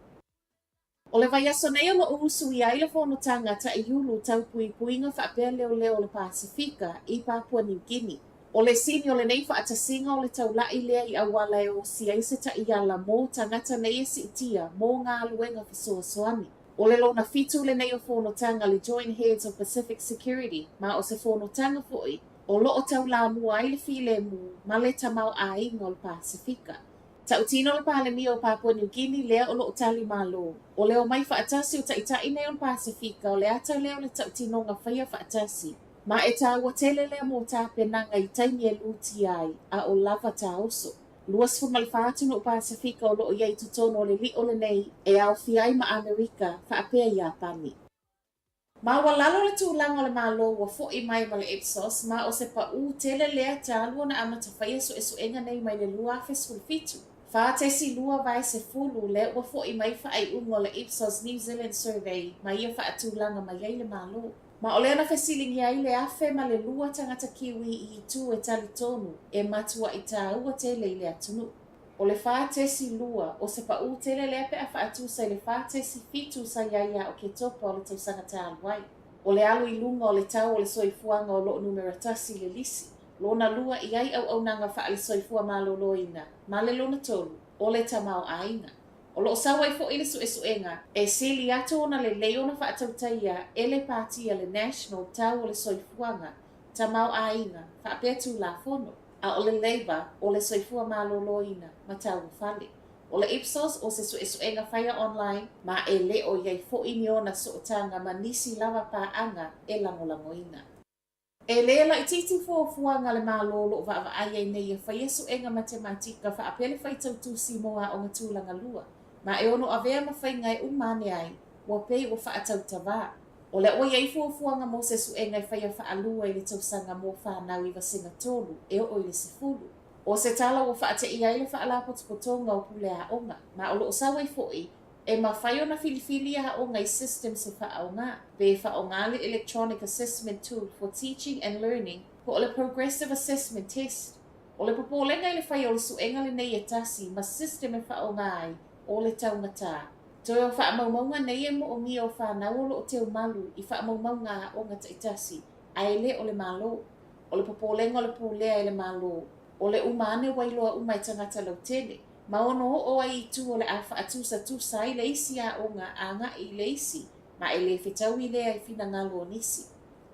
O le vai aso nei o lo usu i aile whono tangata i ulu tau puinga whaapea leo le Pasifika i Papua New Guinea. O le sini o le nei whaatasinga o le tau lai lea i awala e o si aiseta i ala mō tangata nei e si itia mō ngā luenga fisoa soani. O le lona fitu le nei o whonotanga le Joint Heads of Pacific Security, ma o se whonotanga foi, o loo tau la mua ai le file mu, ma le tamau a ingo le Pasifika. Tau tino le pale mi o Papua New Guinea lea o loo tali malo. O leo mai whaatasi o taitai nei o le Pasifika, o le ata leo le tau tino ngā whaia whaatasi. Ma e tā watele lea mō tā penanga i taimi e luti ai, a o lava tā oso. Luas fu malfatu no Pasifika o loo iai tutono le li o le nei e au fiai ma Amerika whaapea i Apani. Ma walalo le tūlanga le malo wa fo i mai ma le Ipsos ma o se pa u tele lea tālua na amata whaia so enga nei mai le lua fesful fitu. Wha tesi lua vai se fulu le wa fo i mai whaai ungo le Ipsos New Zealand Survey ma ia wha tūlanga mai ai le malo. Ma o lea na fesilingi ai le afe ma le lua tangata kiwi i tu e tali tonu e matua i tā ua tele i le atunu. O le whātesi lua o se pa u tele lea pe a whaatusa i le whātesi fitu sa iaia o ke topa o le tausanga tā aluai. O le alu i lunga o le tau o le soifuanga o loo numera tasi le lisi. Lona lua i ai au nanga wha le soifua ma loloina, ma le lona tolu, o le tamau ainga. O loo sawa i fo ile suenga, e sili ato ona le leona whaatautaia e le pātia le National tau o le soifuanga, tamau ainga, whaapetu la fono. A o le Labour o le soifua maloloina ma tau whale. O le Ipsos o se suenga whaia online ma e le o iei fo iniona sootanga ma nisi lava paanga e langolangoina. E le la i titi fuanga le malolo wa aia nei e whaia suenga matematika whaapele whaitautusi moa o ngatulanga lua. Ma e ono avea ma whaingai umane ai, wa pei o whaatautawā. O le oia i fuanga mo se suenga i whaia whaalua i le tausanga mo whanau i wasinga tolu, e o le sifulu. O se tala o whaate i ai le whaalapotopotonga o pule a onga, ma o lo sawa i foi, e ma whaio na filifili a onga i system se whaonga, be whaonga le Electronic Assessment Tool for Teaching and Learning, po o le Progressive Assessment Test. O le popolenga i le whaia o le suenga le nei e tasi, ma system e whaonga ai, o le taungatā. Toi o whaamaumaunga nei e mo o ngia o whanau o teo malu i whaamaumaunga o ngā taitasi, a e le o le malo, o le popolenga o le pōlea e le malo, o le umane wailoa umai tangata lau tele, ma ono o ai i tu o le a whaatusa tusa i le isi a o ngā anga i le isi, ma e le whetau i lea i whina ngalo o nisi.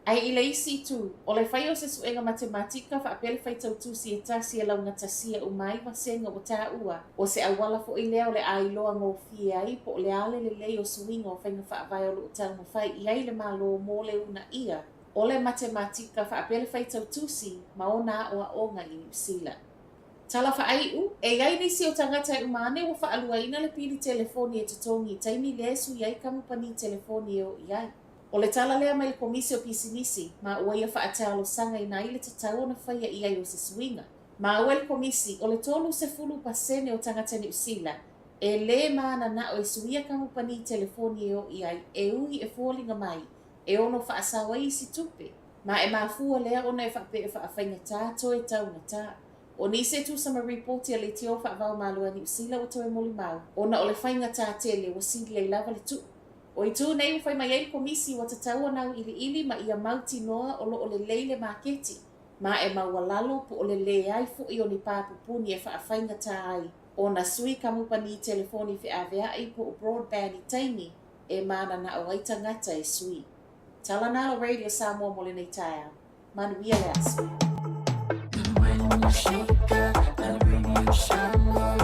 Ai i le isi tu, o le whai o se suenga matematika wha apele whai tau tusi e tasi e launga tasia umai wa senga o tā ua. O se awala fo i leo le ailoa ngō fia ai po le ale le lei o suinga o whainga wha avai o lo tau mo whai i ai le malo mo le una ia. O le matematika wha apele whai tau tusi ma o nā o a onga i New Zealand. Tala wha ai u, e gai nisi o tangata i umane o wha alua ina le pili telefoni e tutongi taimi lesu i ai kamupani telefoni o i ai. O le tala lea mai le komisi o pisinisi, ma ua ia whaatalo sanga i nai le tatau na whaia i ai o se swinga. Ma ua le komisi, o le tolu se fulu pasene o tangata New Zealand, e le maana na o e suia kamupani telefoni o i ai, e ui e fuolinga mai, e ono whaasawa i si tupe. Ma e mafua lea ona e whape e whaafainga tā, to e tau na tā. O ni se tu sama reporti a le teo whaavau malua New Zealand o toe moli mau, ona o le whainga tā tele o sili le lava le tu. O i tū nei whai mai ei komisi wa tatau anau ili ma ia mauti noa o lo o le leile maketi. Ma e maua lalo po o le le ai fu i o ni pāpupuni e whaawhainga tā ai. O na sui kamupani telefoni whi awea ai po o broadband i taimi e mana na o aita ngata e sui. Tala nalo Radio Samoa mo le nei taia. Manu ia le asu. Radio Samoa.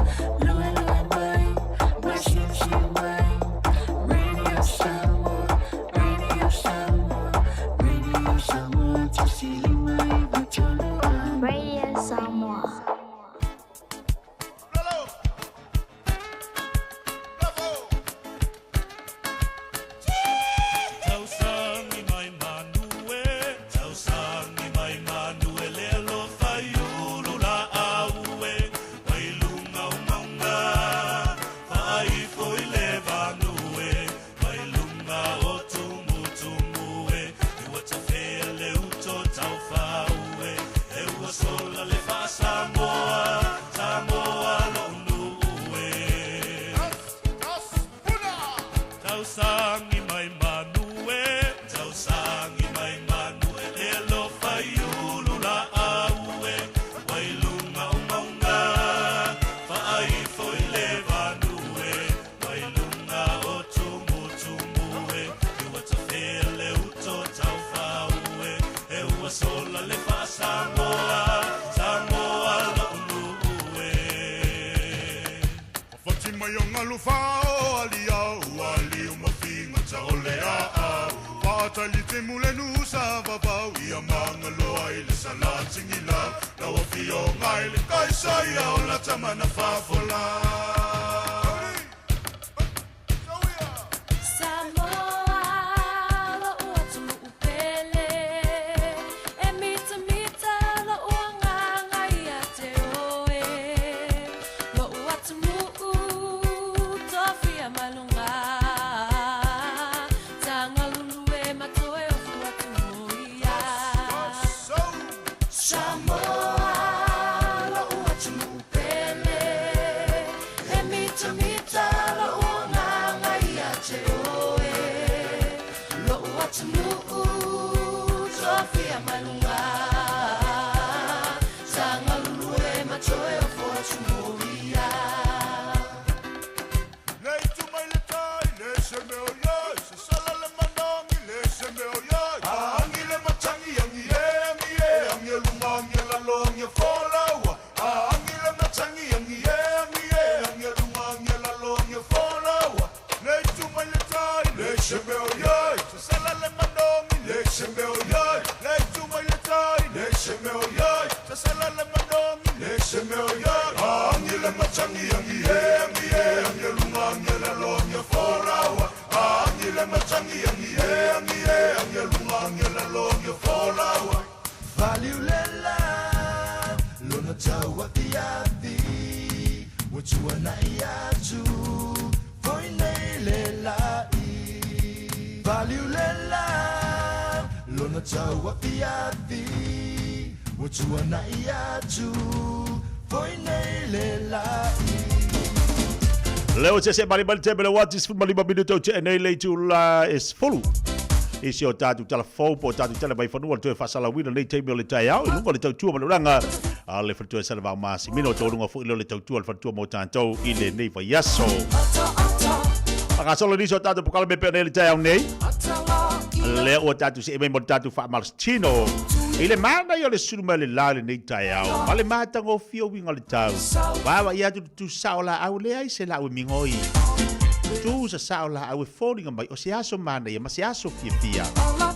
Leo se bali bali tebele watis fu mali babidu tau te nei le tu la is fulu. Isi o tatu tala fau po tatu tala bai fanu to fa sala wina nei tebe le tai au lungo le tau tu maluranga ale fa tu sala va masi mino to lungo fu le tau tu al fa tu mo tanto ile nei fa yaso. Aka solo ni so tatu po kala be pe nei le tai au nei. le o tatu se me mo tatu fa Marstino ile mana yo le suma le lale nei tai au male mata ngo fio winga le tau wa ia tu saola au le ai se la o mingoi tu sa saola au falling mai o se aso mana ia ma se aso fia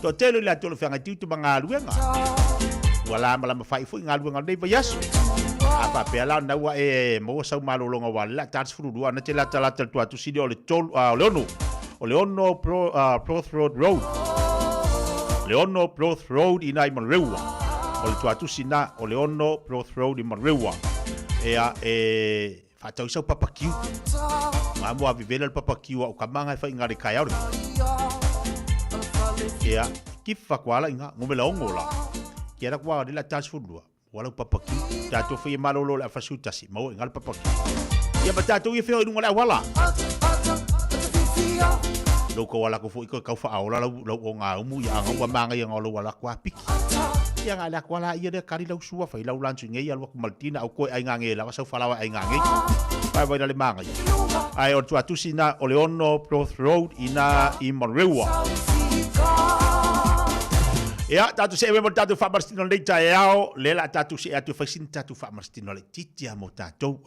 to telo la to le fanga tu manga luenga wala mala mafai fu inga luenga nei vayaso apa pela na wa mo sa malolonga wala tats furu na tela tala tu sidi o le tol Leono Proth Road Leono Proth Road ina i Monrewa o le tuatu sina o Leono Proth Road i Monrewa fatau sau papakiu ma mo avivela le papakiu o kamanga e whainga re kai aure kifa kuala inga ngumela ongola kiera kua rila tas furua wala papakiu tatu whi malolo le afasutasi mau inga le papakiu ia batatu i whio inunga le wala loko wala ko foi ko kau fa aula lo nga umu ya nga manga ya ngolo wala kwa piki ya nga la kwala ia de kari lo suwa fa lau lanchu ngai alwa ku maltina au ko ai nga ngai la sa falawa ai nga ngai vai vai le manga ai o tu sina o Leono Proth Road ina i Monrewa ya tatu se mo tatu fa Marstino le taiao le la tatu se atu fa sin tatu fa Marstino le titia mo tatu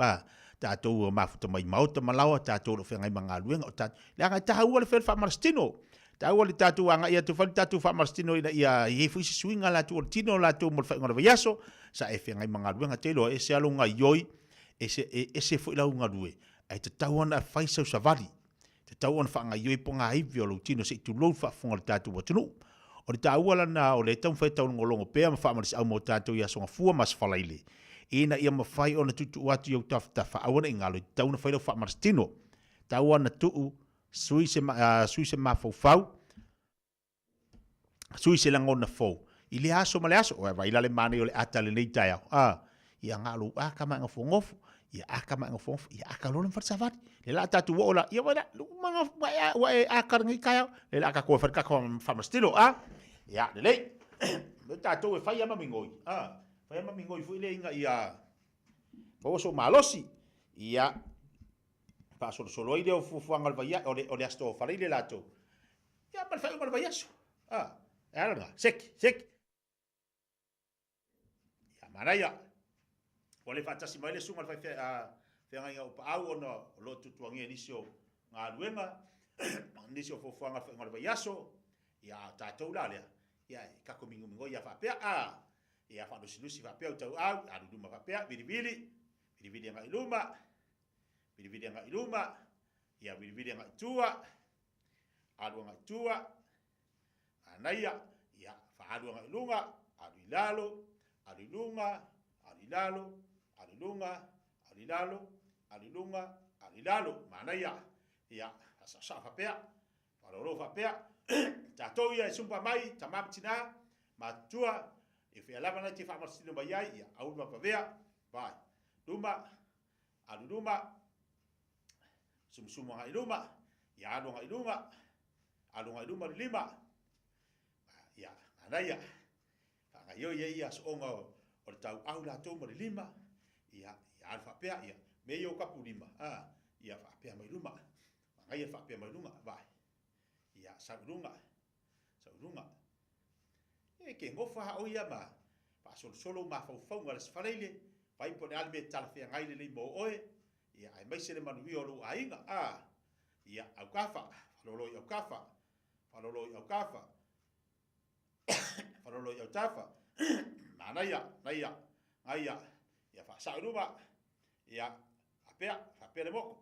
tatou mafuta mai mauta malawa tatou lo fengai manga luenga o tatou le anga tahu le fa Marstino tahu le tatou anga ia tu fa tatou fa Marstino ina ia i fu swinga la tu tino la tu mo fa ngora yaso sa e fengai manga luenga telo e se alunga yoi ese fu la unga lue ai te tahu ana fai sau savali te tahu ana fa nga yoi ponga ai violo tino se tu lo fa fonga tatou watunu o le tahu ala na o le tau fa tau ngolongo pe ma fa Marstino mo tatou ia songa fua mas falaile ina ia mafai ona tutu atu yo tafa awana ingalo tau na failo fa Marstino tau ana tu suise ma fau suise la ngona fo ile aso male aso o vai le mane ole atale nei tai ia ngalo kama nga fongof ia akama nga fongof ia akalo fa savat le la tatu ola ia wala manga wa akar ngi kaya le la ka ko fa fa Marstino ia le tatu e fai ama mingoi Fai ma mingo fu ile inga ia bo so malosi ia pa solo ide o fu angal vaya o le asto fa ile lato ia pa fai angal vaya so era sek ia maraya o le fata si mai le sunga fai fe nga o pa au no lo tu tuangi inisio nga luenga inisio fu angal vaya so ia tatou la le ia ka komingo ia fa pe ia fa do silusi fa pe tau au adu duma fa pe bili nga iluma ia bili nga tua adu nga tua anaya ia fa adu nga ilunga adu ilalo manaya ia sa fa pe fa lo fa pe tatou ia sumpa mai tamam tina matua e fe lava na te fa Marstino mai ai ia au ma pavea vai luma sumsuma nga iluma ia adu nga iluma lima ia anaya nga yo ia so nga o tau au la to mo lima ia alfa pe ia me yo kapu lima ia fa pe mai luma nga ia fa pe mai luma vai ia sa lunga ke ngofa o ia ma pa solo ma fau ngala sfaleile pai po albe talfe ngai le mo oe ia ai mai sele manu o lo ainga ia au kafa falolo ia kafa mana ia fa sa ruba ia apea le moko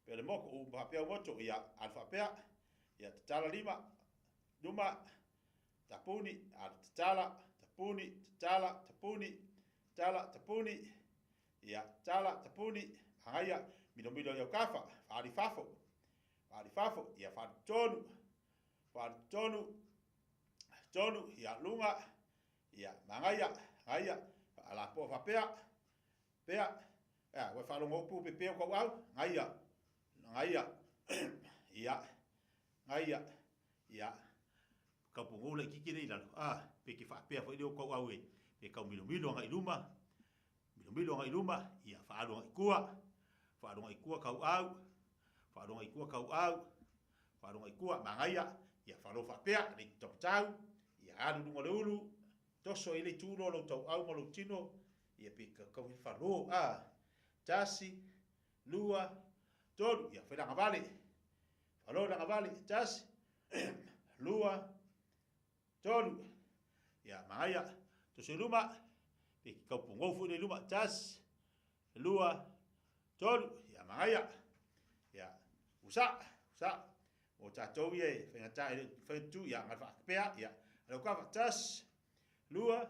pe le moko u ba pe moto ia alfa pe ia tala lima duma tapuni tala tapuni ia tala tapuni haya mido ya kafa ali fafo ia fa tonu ia lunga ia mangaya haya ala po fa pe we fa longo pu pe ko au haya ia ka pungo le kiki nei la pe ki fa pe fo dio ko au pe ka milo nga iluma ia fa alo ikua ka au mangaya ia whalo whapea, ni tau tau, ia anu nunga le ulu, toso ile tūro lo tau au malo tino, ia pika kau i whalo, tasi, lua, tolu, ia whenanga vale, whalo nanga vale, tasi, lua, tolu, ia maaya, toso luma, pika kau pungofu le luma, tasi, lua, tolu, ia maaya, ia usa, o tātou ia, whenatu, ia ngai whakapea, ia, alo kawa, tasi, lua,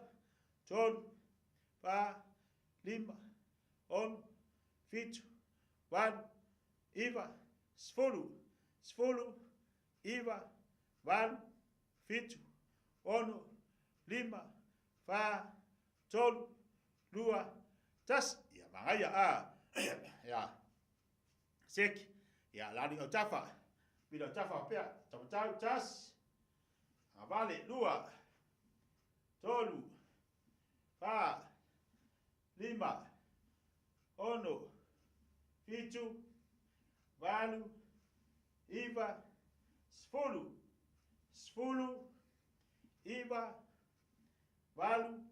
tolu, pa, lima, on, fitu, wan, iwa, sfolu, iwa, wan, fitu, ono, lima, fa, tolu, lua, tas, ia mangaya ya, sek, ya lari o tafa, bila tafa pea, tamatau, tas, avale, lua, tolu, fa, lima, ono, fitu, walu, iwa, sfulu, iwa, walu,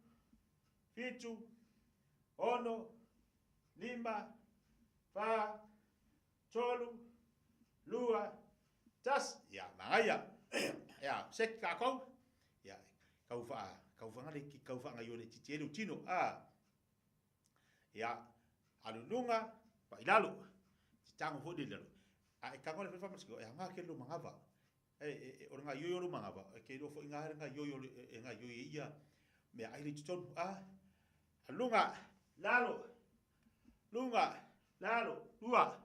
fitu, ono, lima, fa, tolu, lua, tas, ya mangaya, ya sek kakau, ya kau fa ngale ki kau fa ngayole titielu tino ya alulunga pa ilalu tango fodi lelo e kango le fa masiko ya nga ke lu mangava o nga yoyo lu mangava ke lo fo nga nga yoyo nga yoyo ia me ai le titon alunga lalo lunga lalo lua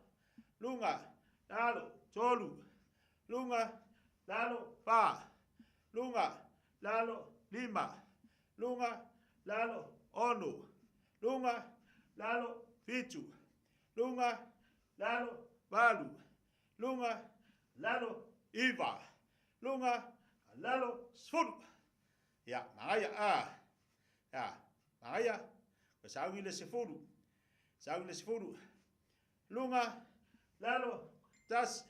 lunga lalo tolu lunga lalo pa lunga lalo lima lunga lalo ono lunga lalo fitu lunga lalo balu lunga lalo iva lunga lalo sfuru ya maya ya maya sawi le sfuru lunga lalo tas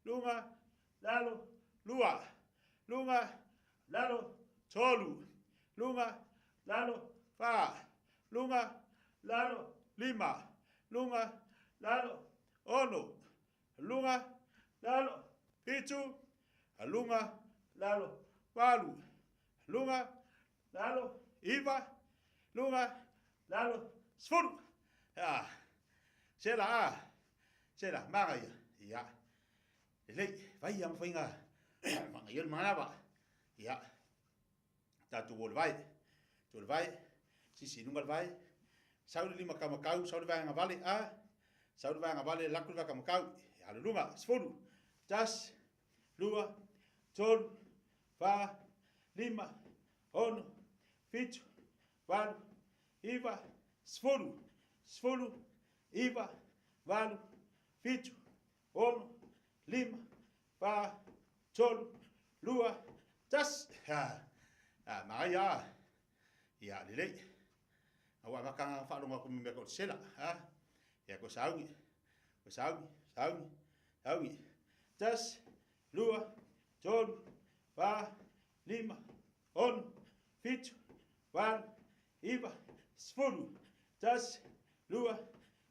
lunga lalo lua lunga lalo tolu lunga lalo fa lunga lalo lima lunga lalo ono lunga lalo fitu lunga lalo balu lunga lalo iva lunga lalo sfuru sela mangaya ya le vai am fainga mangayel manaba ya tatu vol vai sisi nungal vai saudi lima kamakau saudi vai ngavale saudi vai ngavale lakul vai kamakau ya lunga sfuru tas lua tol fa lima on fit val iva sfuru iva val fit on lima fa tol lua tas maya ya lele awa makanga fa longa ko mbe ko sela ya ko sawi tas lua tol fa lima on fit wan iva sfulu tas lua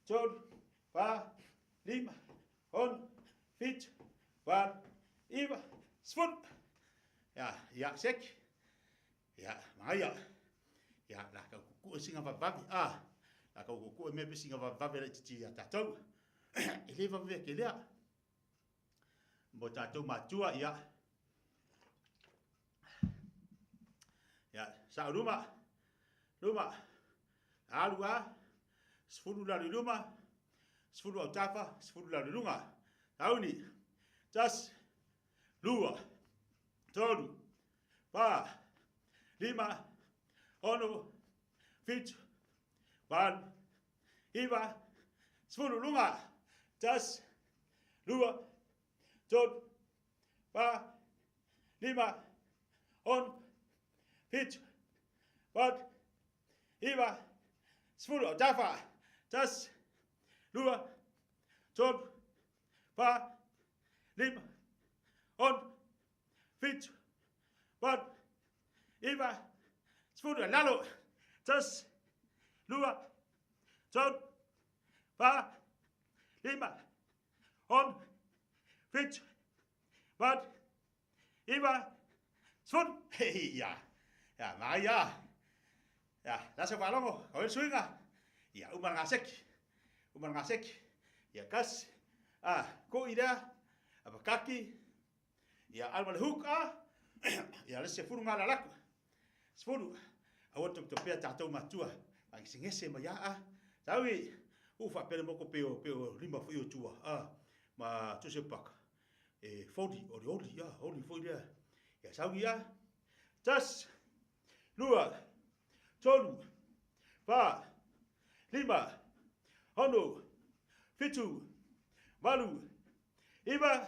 tol fa lima on fit wan iva sfulu ya sek ya maya ya la ka ku singa va vavi la ka ku me singa va vavi la titi ya tatou ele va ve ke lea mo tatou matua ya sa luma alua sfulu la luma sfulu au tafa sfulu la lunga tauni tas lua tolu pa lima ono fit wan iva sfulu lunga tas lua tolu pa lima on fit wan iva sfulu tafa tas lua tolu pa lima on fitu, wat, iwa, sfuru, lalo, tas, lua, tot, pa, lima, on, fitu, wat, iwa, sfuru, ja, ja, maar ja, dat is ook wel lang, hoor je swingen, ja, umar ngasek, ja, kas, ko ida, kaki, ya almal hook ya lese furu ngala laku sfuru awotok to pea tatou matua ang singese ma ya tawi ufa pele moko peo lima fo tua ma tuse pak fodi ori ya ori fo dia ya sawi ya tas lua tolu pa lima hono fitu malu iba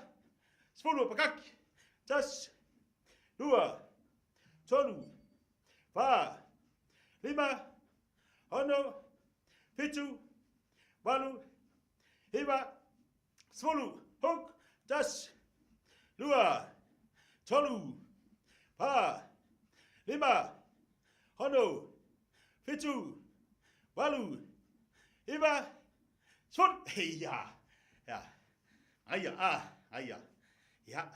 sfuru pakaki tas, dua, tolu, pa, lima, hono, fitu, walu, iwa, sepuluh, hok, tas, dua, tolu, pa, lima, hono, fitu, walu, iwa, sepuluh, ya, ayah, ya.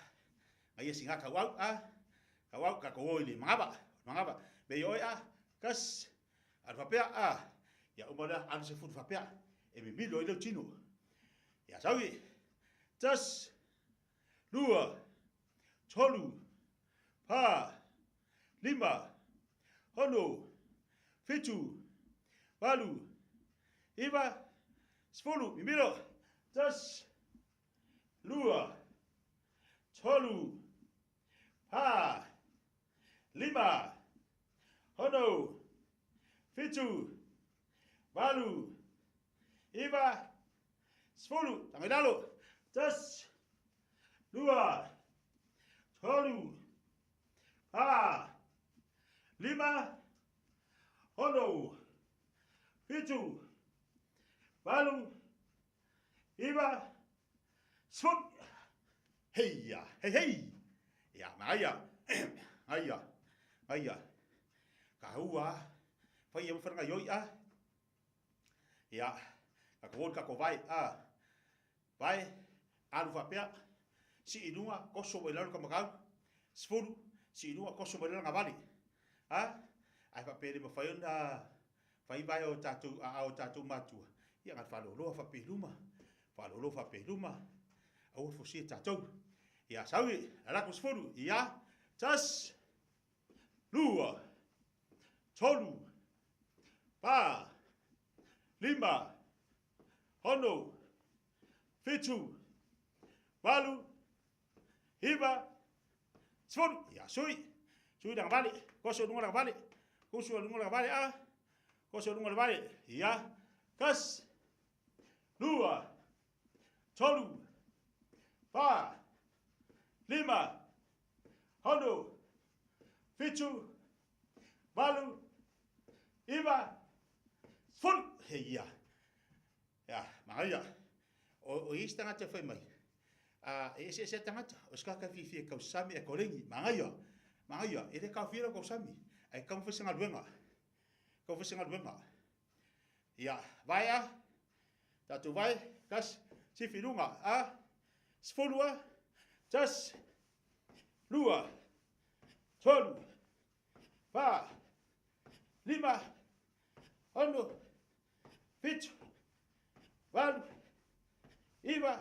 Ai singa kawau ka ko ile mangaba be yo kas al papea ya umada an se fut papea e mi milo ile chino ya sawi tas lua tolu pa lima hono fitu balu iba spolu mi milo tas lua tolu pa, lima, hono, fitu, walu, iwa, sepuluh, tangan lalu, tas, dua, tolu, pa, lima, hono, fitu, walu, iwa, sepuluh. Hey, ya, ayah, kau fai yang fernga yoi ya, kau vai anu fapea, si inua koso belalo kamakau, sepuluh, si inua koso belalo ngabali, ai fapea ma fai fai vai o tatu matua, ya ngat falolo fape luma, au fosi tatu. Ya sawi alaku sepuluh ya tas lua tolu pa lima hono fitu walu hiba sepuluh ya sui dang balik koso dang balik koso dang balik ya kas lua tolu pa lima, hono, fitu, walu, iwa, sepuluh. Ya, makanya, o istanga te fai mai. Ese tangata, o skaka fifi kau sami e kolengi, makanya, ele kau fira kau sami, ai kau fai luenga. Ya, vai tatu vai, kas, si firunga, sepuluh tas, lua, tolu, pa, lima, hono, fitu, walu, iwa,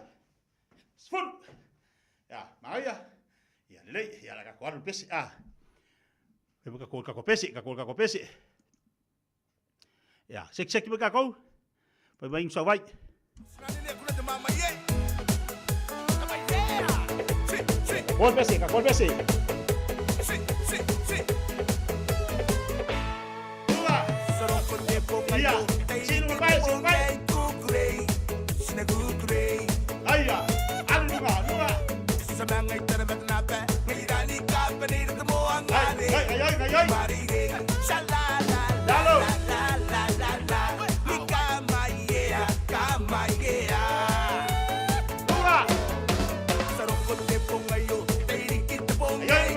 sepuluh. Ya, makanya, ya lei, ya la kakuaru pesi, kakul pesi. Ya, sek kakau, pemain sawai. Kakol besi. Dua. Iya. Sino baik. Ayah. Dua. Semangat terbaik napa? Ngirani kapan itu semua ngani. Ayo. Lalu. Dua. Sarong kote pongayo, tairi kita pongay.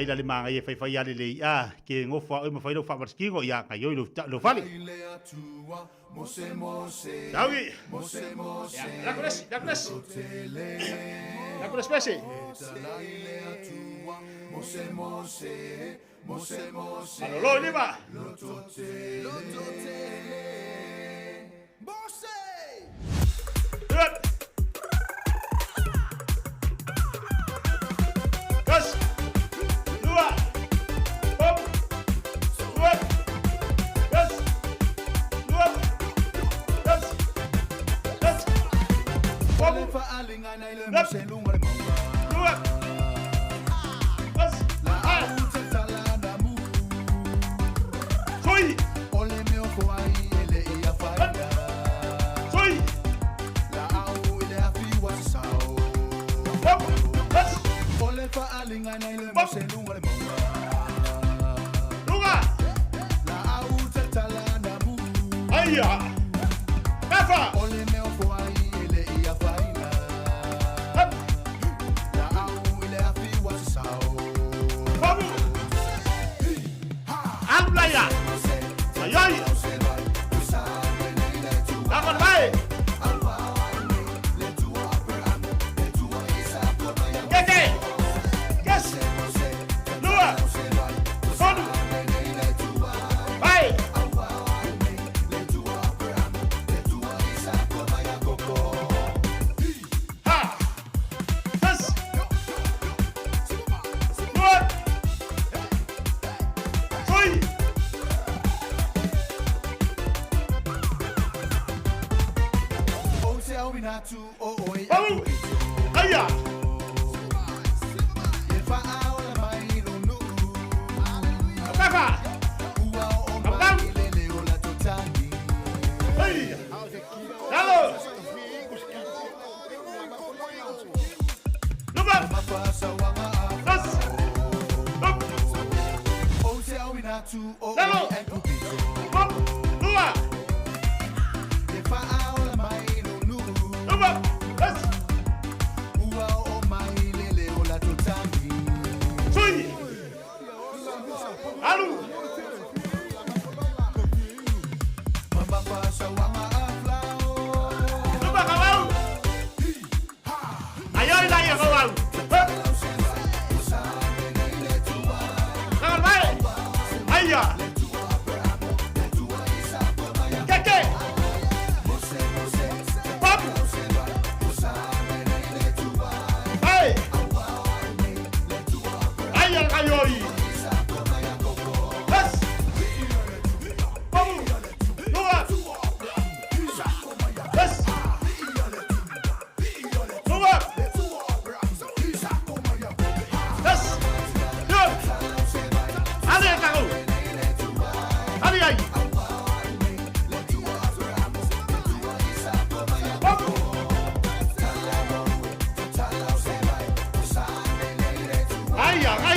Ila le manga ye fai ale le a ke ngofa o mo fai lo fa maskigo ya ka yo lo fali Dawi la kores pese Alo lo ni ba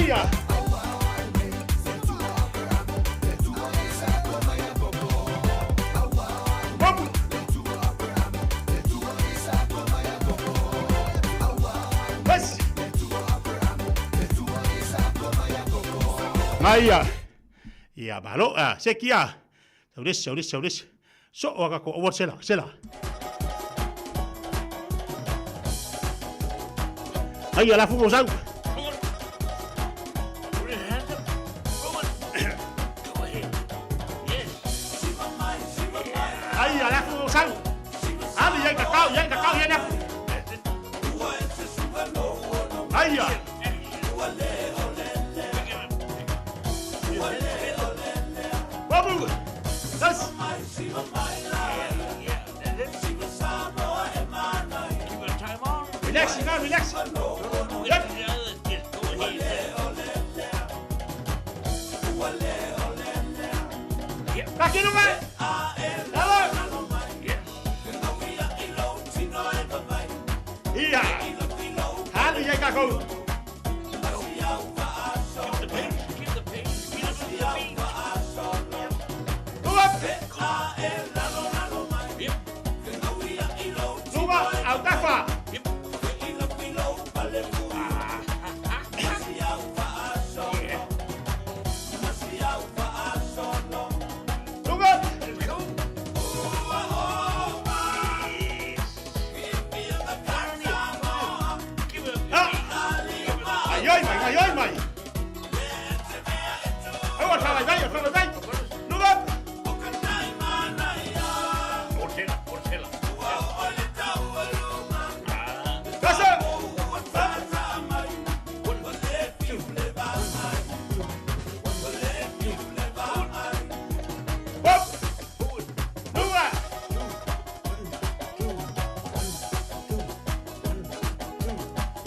Aia. Aia. Ia malo sekia. Sauris. So waka ko awat sela. Aia la fumo sau. Aia la fumo sau. Ali yang kakau ya. Aia. Babu. Das. Relax. Yep. Back in the way. Hello. Iya. Hali yang kakau. Altafa. Ayoi mai. Awak salah bay. Lupa. Porcela. Kasa. Hop. Dua.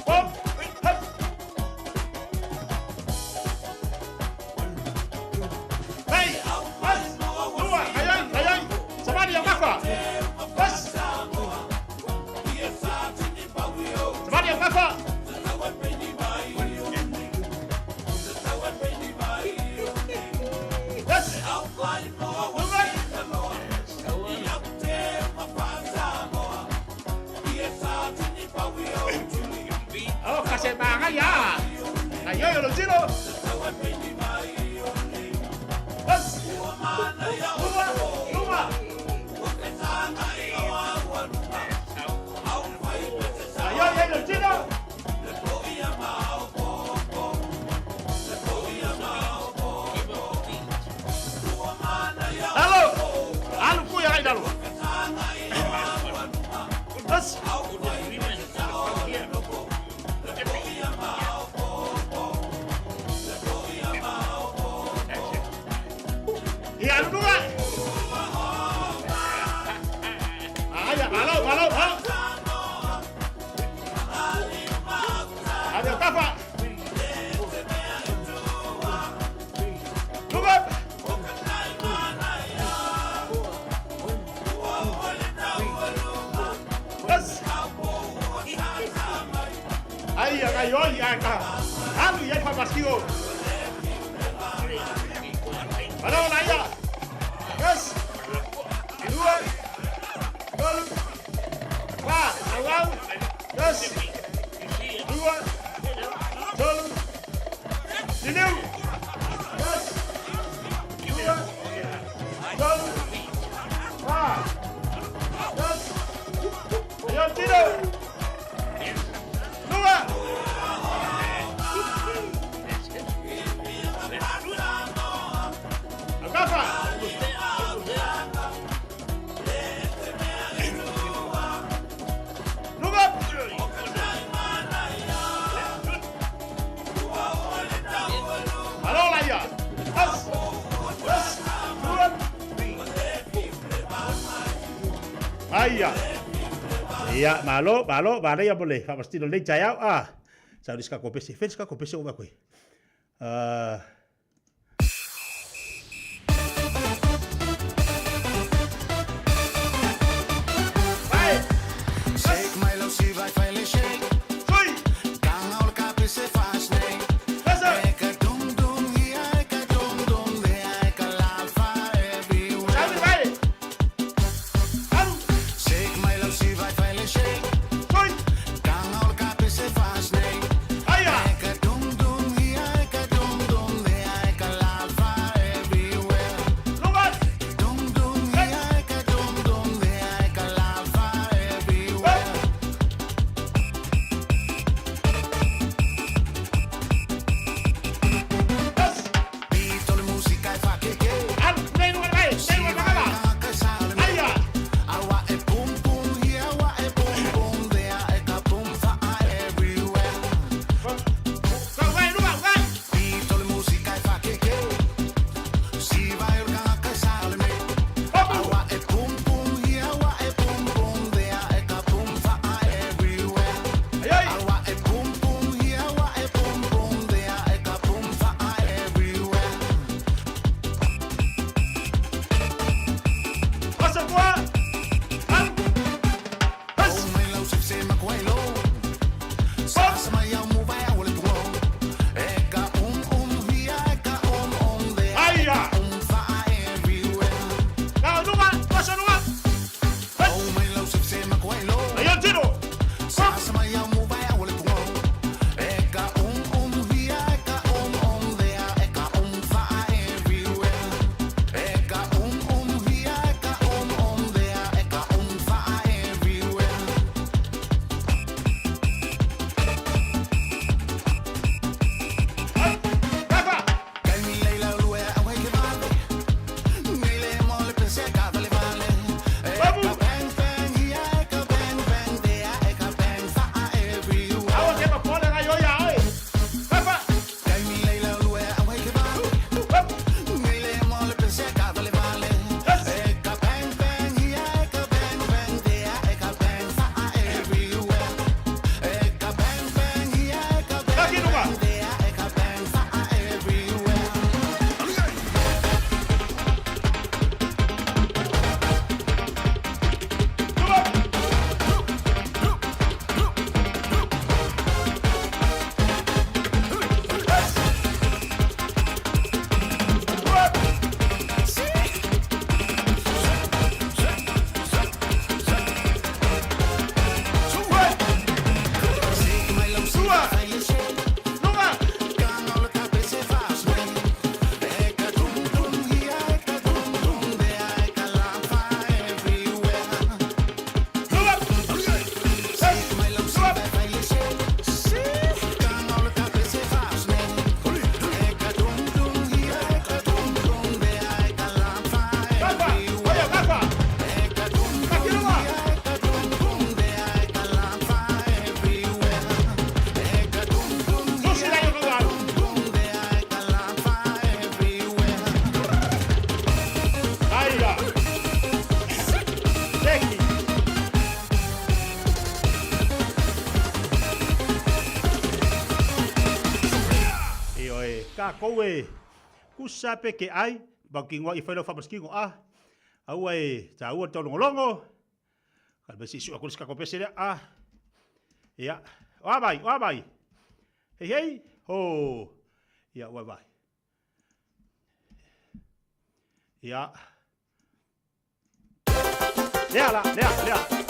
Hop. Hey. Dua. Ayai. Sama dia apa? Bas. Sama dia apa? Oh, kasih tangan ya. Ayo, lo sino. Bas. Dua. Ayo, lo sino. Halo, kuya ay dalo. Bas. Iya, dua. Ayo, halo. Ada apa? Dua. Bas. Ayo, halo ya Pak Baskio. Halo, Naya. Yes. Dua. Gol. Wah, awal. Yes. Dua. Gol. Dinu. Yes. Dua. Gol. Wah. Yes. Ayo, Dinu. Dua. Agafa. Dua. Halo Laya. As. Dua. Aya. Iya, malo, vale ya boleh. Pasti lo lei jaya Sa diska kopesi, fenska kopesi o bakoi. Shake my love, she vai shake. Gang al capi se faz, nee. ka koe kusa pe ke ai ba ki ngwa I whailo whamaskingo au e ta ua tau longo ka besi su aku ska ko pese ia wa bai hei ho ia wa bai ia lea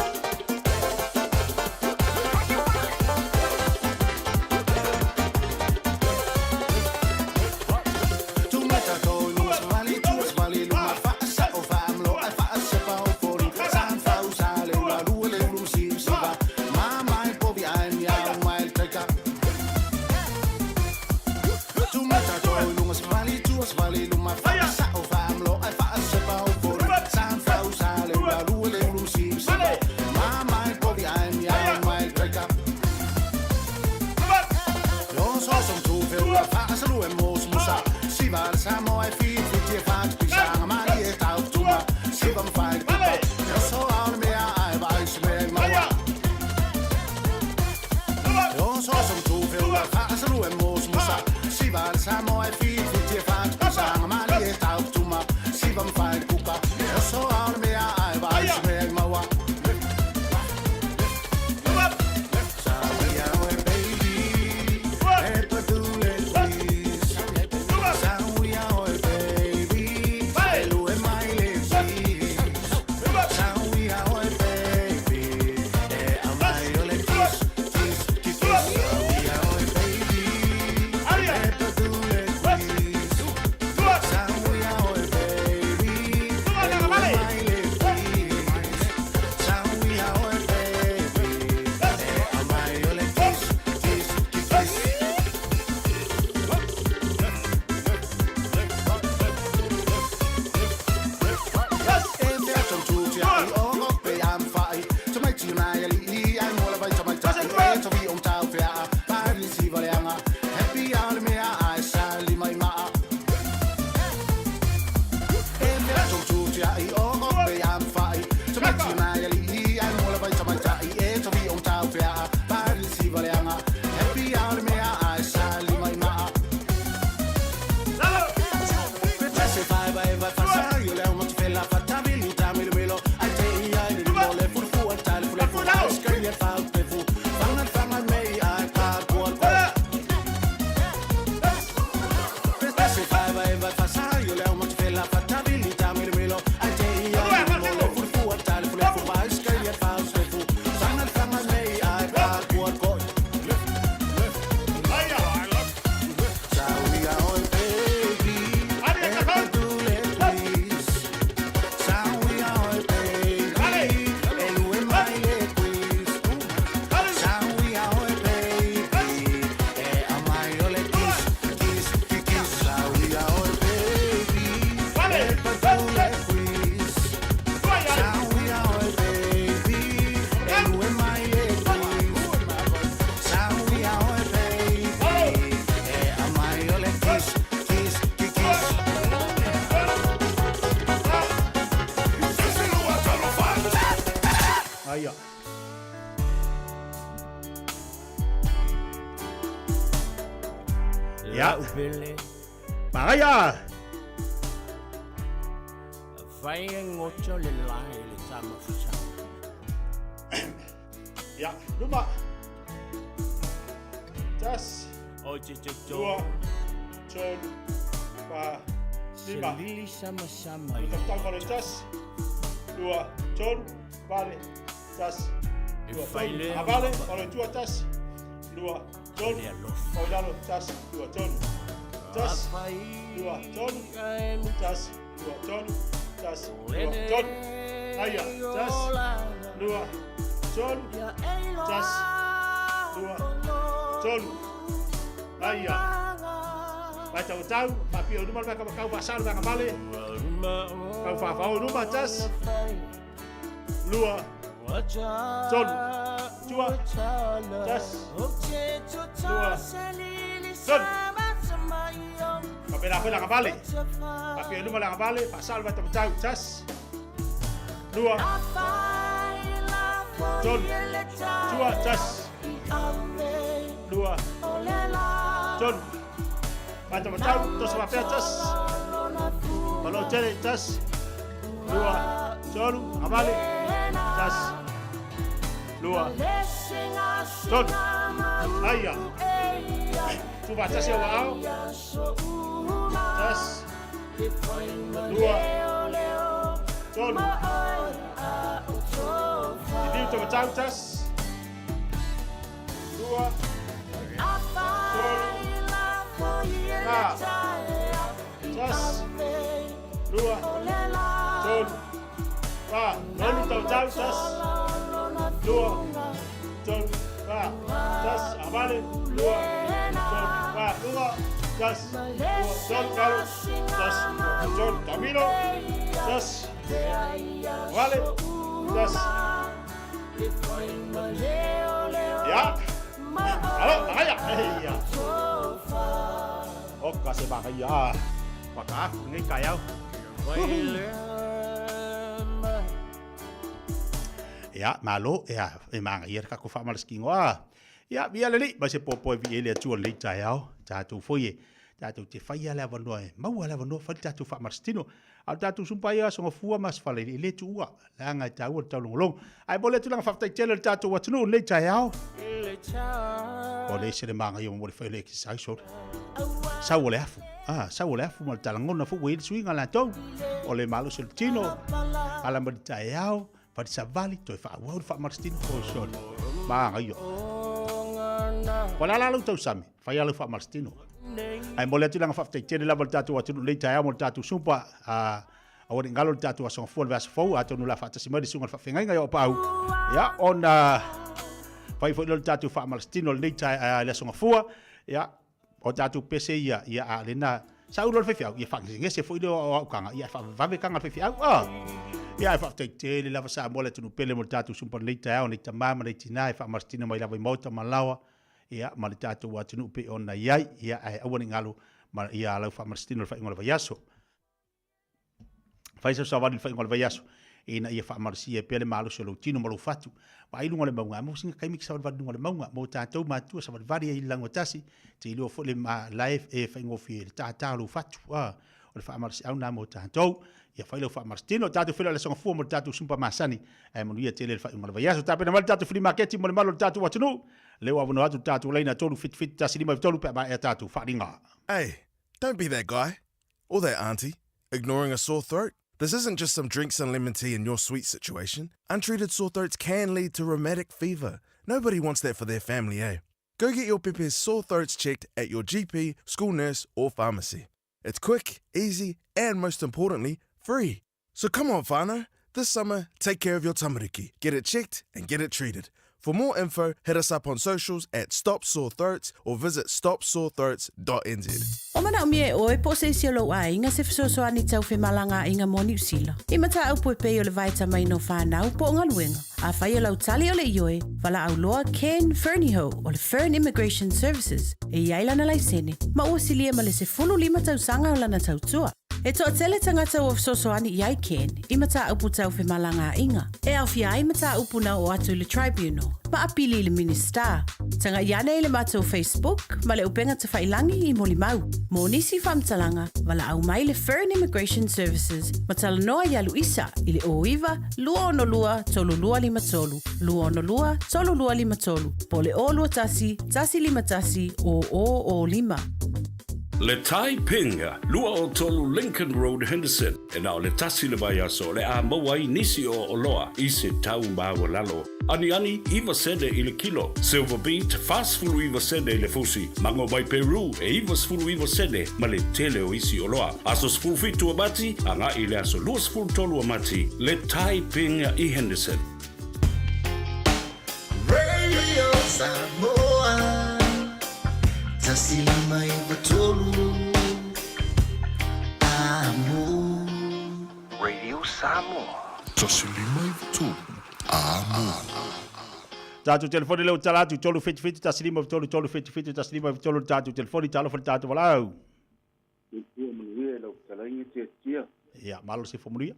Ya. Bahaya. Ya, lupa. Jas. Dua. Con. Pa. Lima. Sama-sama. Tentang kalau jas. Dua. Con. Vale. Jas. Dua. Vale. Kalau dua jas. Dua. Con. Kalau dalam jas. Dua. Con. Jas. Dua. Con. Jas. Dua. Con. Jas. Dua. Con. Ayah. Jas. Dua. Con. Jas. Dua. Con. Ayah. Baca tahu, tapi rumah mereka kau pasar mereka balik. Kau faham rumah jas. Dua. Con. Dua. Jas. Dua. Con. Tapi apa nak balik? Tapi rumah nak balik, pasal baca tahu jas. Dua. Con. Dua. Jas. Dua. Con. Pata matau, tos wapea tas. Palo tere tas. Lua, tolu, amale, tas. Lua, tolu. Aya. Tu batas ya wao. Tas. Lua, tolu. Ini tu matau tas. Lua, tolu. Tas. Lua, tolu. Nonu tau tas. Lua, tolu. Tas, amale, lua, tolu. Lua, tas. Lua, tolu, karo. Tas, tolu, camino. Tas. Vale, tas. Ya. Halo, kaya. Ya. Oka se bakaya. Baka ngi kayau. Ya, malo ya, emang ia ka ku fa mal skingoa. Ya, bia leli, ba se popo vi ele tu le tayau, ta tu foye. Ta tu te faia la vano e. Mau la vano fa ta tu fa marstino. Al ta tu sumpaya so fua mas fa le tu ua. La nga ta ua ta long. Ai bole tu lang fa ta tele ta tu wat no le tayau. O le se le manga yo mo le fa le ki sai so. Sa o le afu. Sa o le afu mal talangona fu we swinga la to. O le malo sul tino. Ala mo tayau. Pada savali toi fa wa fa marstino ko so. Manga yo. Wala la lu tau sami. Fa ya lu fa marstino. Ai mole tu lang fa te tele la volta tu atu le tayau mo tatu sumpa awon ngalo tatu asong fo vas fo atu no la fa tasi mari sunga fa fenga yo pa au. Ya on fai fo le tatu fa marstino le tayau le songa fo ya o tatu pese ia a lena sa ulo fe fiau ia fa ngese fo o kanga ia fa va ve kanga fe fiau ia fa te tele la sa mole tu pele mo tatu sumpa le tayau ni tamama le tina fa marstino mai la vai mota malawa ia ma le tatu wa tunu pe ona iai ia ai awani ngalo ma ia la fa marstino fa ngola vayaso fa isa sa vali fa ngola vayaso ina ia fa marsi e pele malo so lo tino malo fatu pa ilu ngole maunga mo singa kai mix sa vali ngole maunga mo tatu ma tu sa vali ia lango tasi te ilu fo le ma live e fa ngofi tata lo fatu o le fa marsi au na mo tatu ia fa lo fa marstino tatu fela le songa fu mo tatu sumpa masani ai mo ia tele fa ngola vayaso tape na mal tatu free market mo le malo tatu wa tunu leo avano atu tatu leina tolu fit tasilima tolu pe ba tatu faringa. Hey, don't be that guy or that auntie ignoring a sore throat. This isn't just some drinks and lemon tea in your sweet situation. Untreated sore throats can lead to rheumatic fever. Nobody wants that for their family, eh? Go get your Pepe's sore throats checked at your GP, school nurse or pharmacy. It's quick, easy and most importantly, free. So come on, whānau. This summer, take care of your tamariki. Get it checked and get it treated. For more info, hit us up on socials at Stop Sore Throats or visit stopsorethroats.nz. O mana umie oe po se siolo a inga se fisoso ani tau fe malanga inga mo New Zealand. I mata au poe peo le vaita mai no whanau po ngā luenga. A whai o lau tali o le ioe, wala au loa Ken Ferniho o le Fern Immigration Services. E iailana lai sene, ma ua silia ma le se 15 tau sanga o lana tau tua. E toa tele tangata o fisosoani iai Ken, I mata upu tau fe malanga inga. E au fia ai mata upu na o atu le tribunal, ma apili le minister. Tanga iane le mata o Facebook, ma le upenga te whailangi I moli mau. Mo nisi whamtalanga, wala au mai le Fern Immigration Services, ma tala noa ia Luisa, I le oiwa, lua ono lua, tolu lua lima tolu, lua ono lua, tolu lua lima tolu, po le o lua tasi, tasi lima tasi, o lima. Le Tai Pinga, lua o tolu Lincoln Road Henderson, e nao le tasi le vai aso le a mawai nisi o Oloa, I se tau mbawa lalo. Ani iwa sede I le kilo, Silver Beat, fast fulu iwa sede I le fusi, mango mai Peru, e iwa sfulu iwa sede, ma le tele o isi Oloa. Aso sfulu fitu amati, anga I le aso lua sfulu tolu amati, le Tai Pinga I Henderson. Radio Samoa. Tasilima Ivatolu Amo Radio Samoa Tasilima Ivatolu Amo Tatu telefoni leo talatu tolu fiti tasilima Ivatolu tolu fiti tasilima Ivatolu tatu telefoni talo fali tatu walau Ya malo se formulia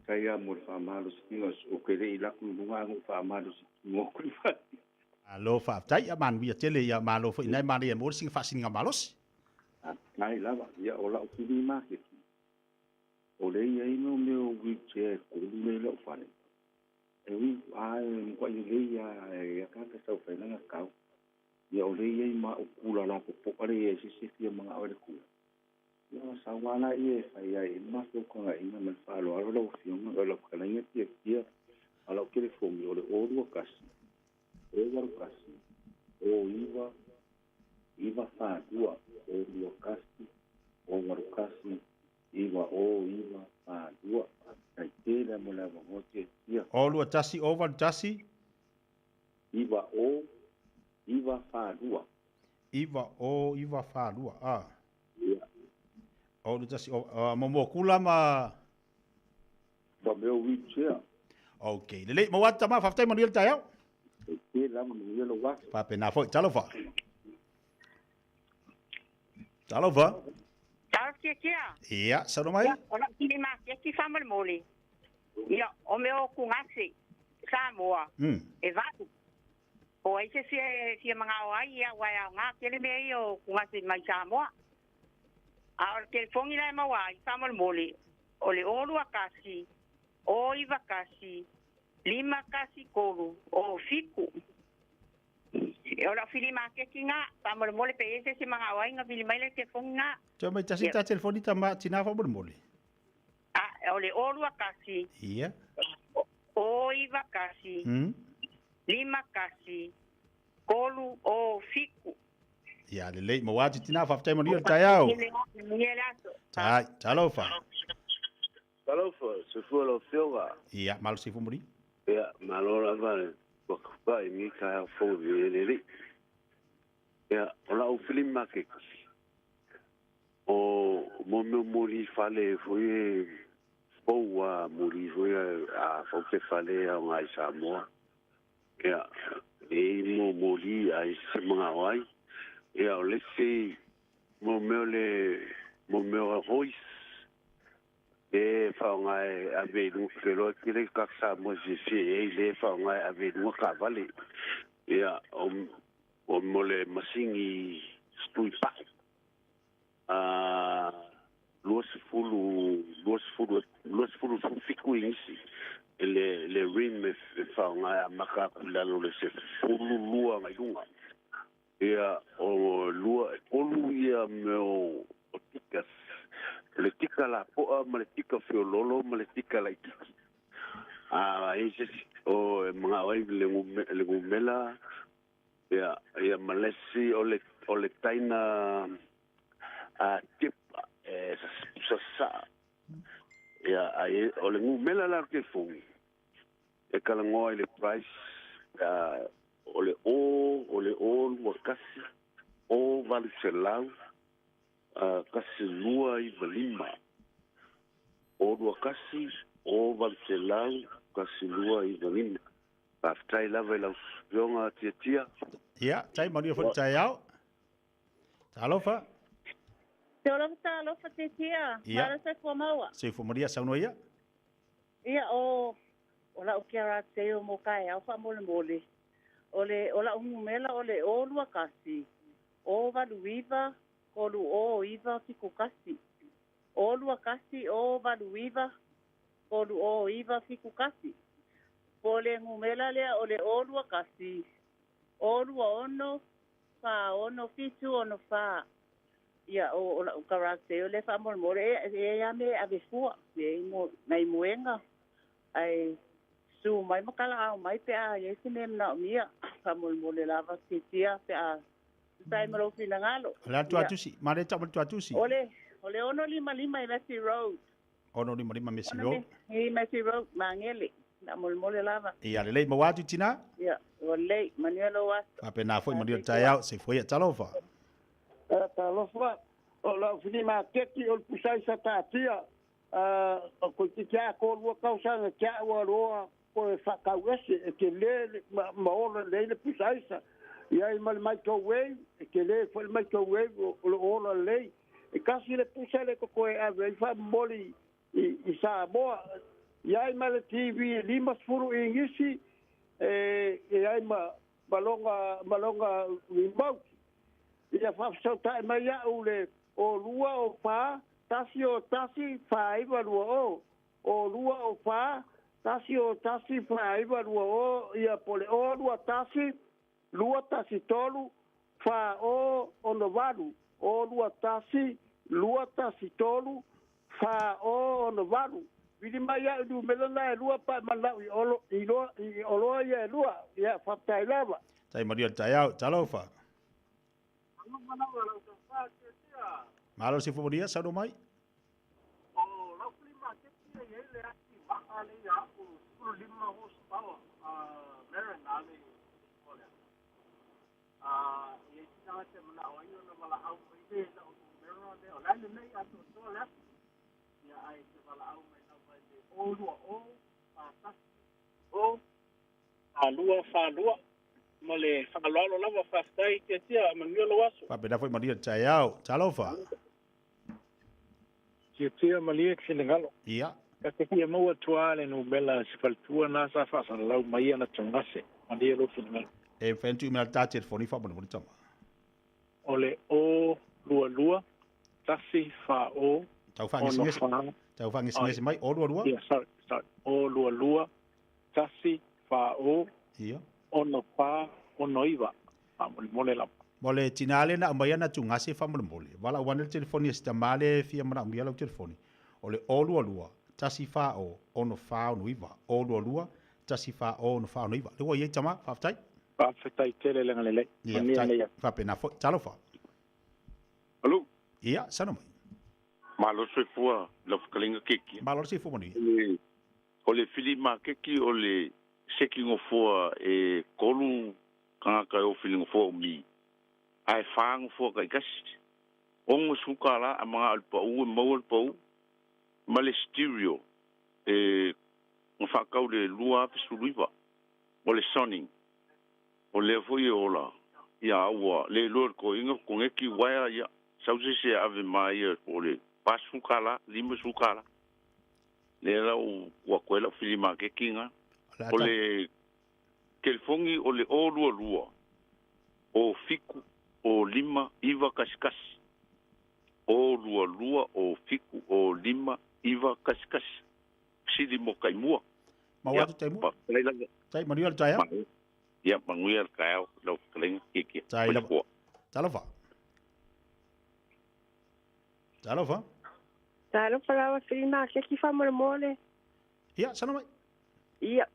Kaya mo fa malo skingos o kele ila ku lunga fa malo mo ku fa Alo fa tai ya man via tele ya malo fo inai mari mo sing fa singa malos Ai lava ia o la fili market. O le ia ino meu wheelchair ko le lo fale. E wi ai ko le ia e ka ka sa fa na ka. Ia o le ia ma o kula la ko po ale e se fia mga o le ku. Ia sa wala ia fa ia e ma so ko ai na me fa lo lo fio no lo ka ia ia ala o le fomi o le o kasi. O kasi. O iva fa dua o kasi. O kasi. Iwa fa dua. Kai tele mo le mo te ia. O lua tasi over tasi. Iwa fa dua. Iwa fa dua. Ah. Ia. O lua tasi mo kula ma. Ba meu wheelchair. Okay. Lele mo wata ma faftai mo niel tayau. Ke la mo niel wa. Pa pena foi talo fa. Talo fa. Kia. Ia, sano mai? Ona kini ma ki family moli. Ia, o meo kungasi Samoa. E vatu. O ai se mga oai ia wai au ngā kele mea i o kungasi mai Samoa. A o telefongi lai mawa i family moli. O le olu akasi, o iwa kasi, 5 kasi kolu, o fiku. E ora fili ma ke kinga, family moli pe ese se mga oai nga fili mai le telefongi nga. Tio mai tasi ta telefonita ma tina family moli. Ole olu akasi. Ia. O iwa kasi. 5 kasi. Kolu o fiku. Ia lele mo wati tina faftai mo niel tayau. Tai, talo fa. Talo fa, se fu lo fioga. Ia, mal se fu muri. Ia, malora vale. Ba mi ka fo lele. Ia, ola o film make. O mo muri fale foi Oua muri foi a foke fale a ngai Samoa. Ia, e mo muri ai se mga wai. Ia, o lesi mo meo hois. E whaongai a venu kero kire kaksa mo zisi e le whaongai a venu ka vale. Ia, o mole masingi stui pai. Luas fulu fiku insi le rim e whaonga maka kulalo le se fulu lua ngai lunga. Ia o lua olu ia meo o tikas. Le tika la poa ma le tika fiololo ma le tika la itiki. Eise o mga wai le ngumela. Ia malesi o le taina tip sa ya ai o le ngumela la ke fongi e kala ngoa le price o le o kasi o vale selau kasi lua i valima o kasi o vale selau kasi lua i valima aftai lava la yonga tia ya tai mo ni fo tai au talo fa. Lo fa te tia. Para se fo maua. Se fo maria sa noia. Ia o la o kia te o mo kai au fa mole mole. Ola umela ole o lua kasi. O valuiva kolu o iva fiku kasi. O lua kasi o valuiva kolu o iva fiku kasi. Pole ngumela le ole o lua kasi. O lua ono fa ono fitu ono fa. Ia o karakter o le fa mo e ya me ave fu e mo mai moenga ai su mai makala mai pe a ye se nem na mia fa mo le lava tia pe a sai mo fina ngalo la tu atusi mare ta tu atusi ole ono lima e Messi Road ono lima Messi Road e Messi Road mangele na mo le lava ia le mo watu tina ia ole manuelo wa apena foi mo dio tayau se foi talofa. Talofa, o la fini ma keki o pusai sa tatia, ko tikia ko lua kausa na kia ua roa ko e whakauese e ke le maola le pusai sa. Ia i mali microwave, e ke le fo le microwave o le ola le. E kasi le pusai le ko e ave i wha moli i Samoa. Ia i mali TV 5 furu ingisi, e ai malonga remote. Ia whafsautai mai au o lua o pā, tasi o tasi whaiva lua o. O lua o pā, tasi o tasi whaiva lua o, ia pole o lua tasi tolu, wha o ono walu. O lua tasi tolu, wha o ono walu. Vili mai ia udu melona e lua pa malau i oloa ia e lua, ia whaptai lava. Tai Maria tai au, talo fa. Malo si Maria sa do mai. Falua. Mole whakalalo lava whaftai ke tia mangiolo waso. Pena foi Maria tai au, talo fa. Ke tia malia ksinengalo. Ia. Ka te kia maua tuale no bela sifaltua na sa whasalau mai ana tangase. Malia lo ksinengalo. E whentu i mea tātia foni whapana moni tama. Ole o lua, tasi wha o. Tau whangi singese mai, o lua. Yeah, sorry. O lua, tasi wha o. Ia. Ono pā, ono iwa. Mole la. Mole tinale na mai ana tu ngase whamana mole. Wala wana telefoni esta male fia mana umia lau telefoni. Ole o lua, tasi wha o, ono wha ono iwa. O lua, tasi wha o, ono wha ono iwa. Lewa iei tama, whaftai? Whaftai tele lenga lele. Ia, whapena fo, talo wha. Hello. Ia, sana mai. Malo se fua, la whakalinga keki. Malo se fua mani. Ole filima keki, ole sekingo fua e kolu kanga o feeling fua mi. Ai whaango fua kai kasi. Ongo suka la, a mga alpau, mau alpau, male stereo, ngwhakau le lua pisuluiwa. Ole soning. Ole fui ola. Ia aua, le lor ko inga kongeki waia ia. Sausi se ave mai ole pas sukala, lima sukala. Le lau wakwela filima ke kinga. Ole kelfongi ole o lua. O fiku o lima iwa kaskas. O lua o fiku o lima iwa kaskas. Sidi mo kaimua. Ma watu taimua. Tai manuel taya. Ya manuel kaya lau kalenga kiki. Tai la. Talofa. Talofa. Talofa la filima ke ki fa mole. Ia, sana mai. Ia.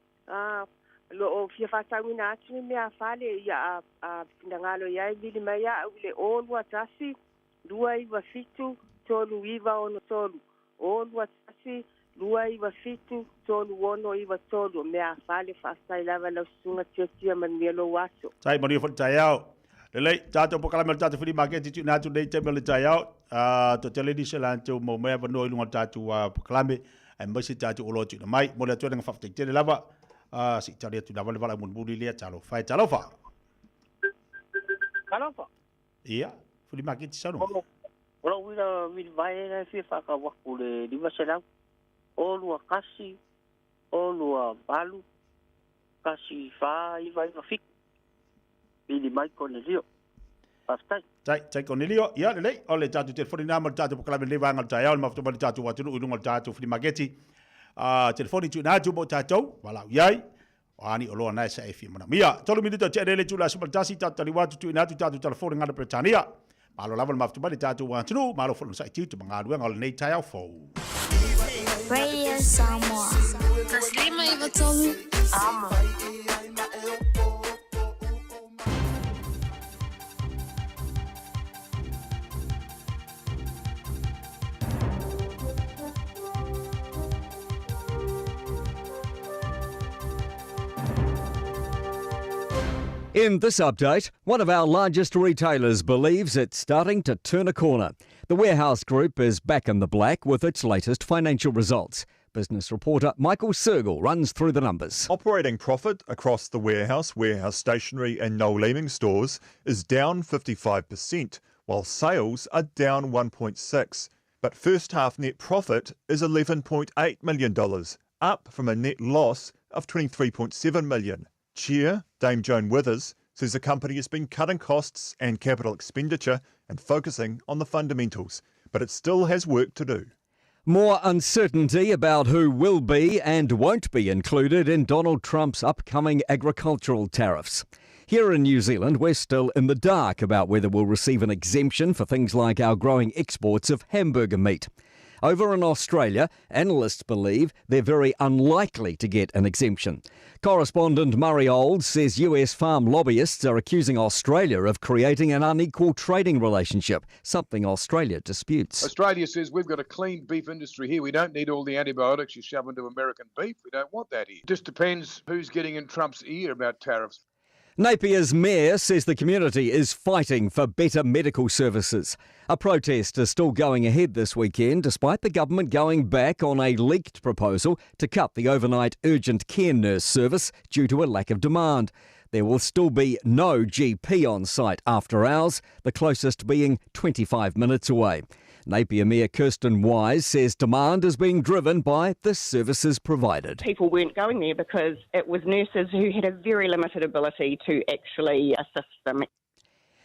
Lo o fia fa tawina atu me a fale ia a ndangalo ia vili mai ia ule o lua tasi lua iwa fitu tolu iwa ono tolu. O lua tasi lua iwa fitu tolu ono iwa tolu me a fale fa stai lava la sunga tia manielo waso. Tai mani fo tai au. Lelei tato pokala mel tato fili market tu na tu dei te mel tai au. To tele di selanto mo me va no ilunga tatu pokala ai masi tatu olo tu mai mo le tu nga fa te lava. Si tari tu lava lava mun buli le talo fai talo fa. Kalofa. Ia, fili market sano. Ora wira mi vai na fi fa ka wa kule di vasela. O lua kasi, o lua balu. Kasi fa iwa fik. Bili mai Cornelio. Pastai. Tai Cornelio, ia lelei, ole tatu telefoni na mal tatu pokala le vanga tai au mafto mal tatu watu ununga tatu fili market. Telefoni tu na tu bo tatu, wala yai. Ani olo na sa efi mana. Mia, tolu minuto te ele tu la super tasi tatu watu tu na tu tatu telefoni ngada Britania. Malo laval mafto mal tatu watu, malo fo sa tu mangadu ngol nei tai au fo. Radio Samoa. Taslima Ivatolu. Amo. In this update, one of our largest retailers believes it's starting to turn a corner. The Warehouse Group is back in the black with its latest financial results. Business reporter Michael Sergel runs through the numbers. Operating profit across the Warehouse Stationery and Noel Leeming stores is down 55%, while sales are down 1.6%. But first half net profit is $11.8 million, up from a net loss of $23.7 million. Chair Dame Joan Withers says the company has been cutting costs and capital expenditure and focusing on the fundamentals, but it still has work to do. More uncertainty about who will be and won't be included in Donald Trump's upcoming agricultural tariffs. Here in New Zealand, we're still in the dark about whether we'll receive an exemption for things like our growing exports of hamburger meat. Over in Australia, analysts believe they're very unlikely to get an exemption. Correspondent Murray Olds says US farm lobbyists are accusing Australia of creating an unequal trading relationship, something Australia disputes. Australia says we've got a clean beef industry here. We don't need all the antibiotics you shove into American beef. We don't want that here. It just depends who's getting in Trump's ear about tariffs. Napier's mayor says the community is fighting for better medical services. A protest is still going ahead this weekend, despite the government going back on a leaked proposal to cut the overnight urgent care nurse service due to a lack of demand. There will still be no GP on site after hours, the closest being 25 minutes away. Napier Mayor Kirsten Wise says demand is being driven by the services provided. People weren't going there because it was nurses who had a very limited ability to actually assist them.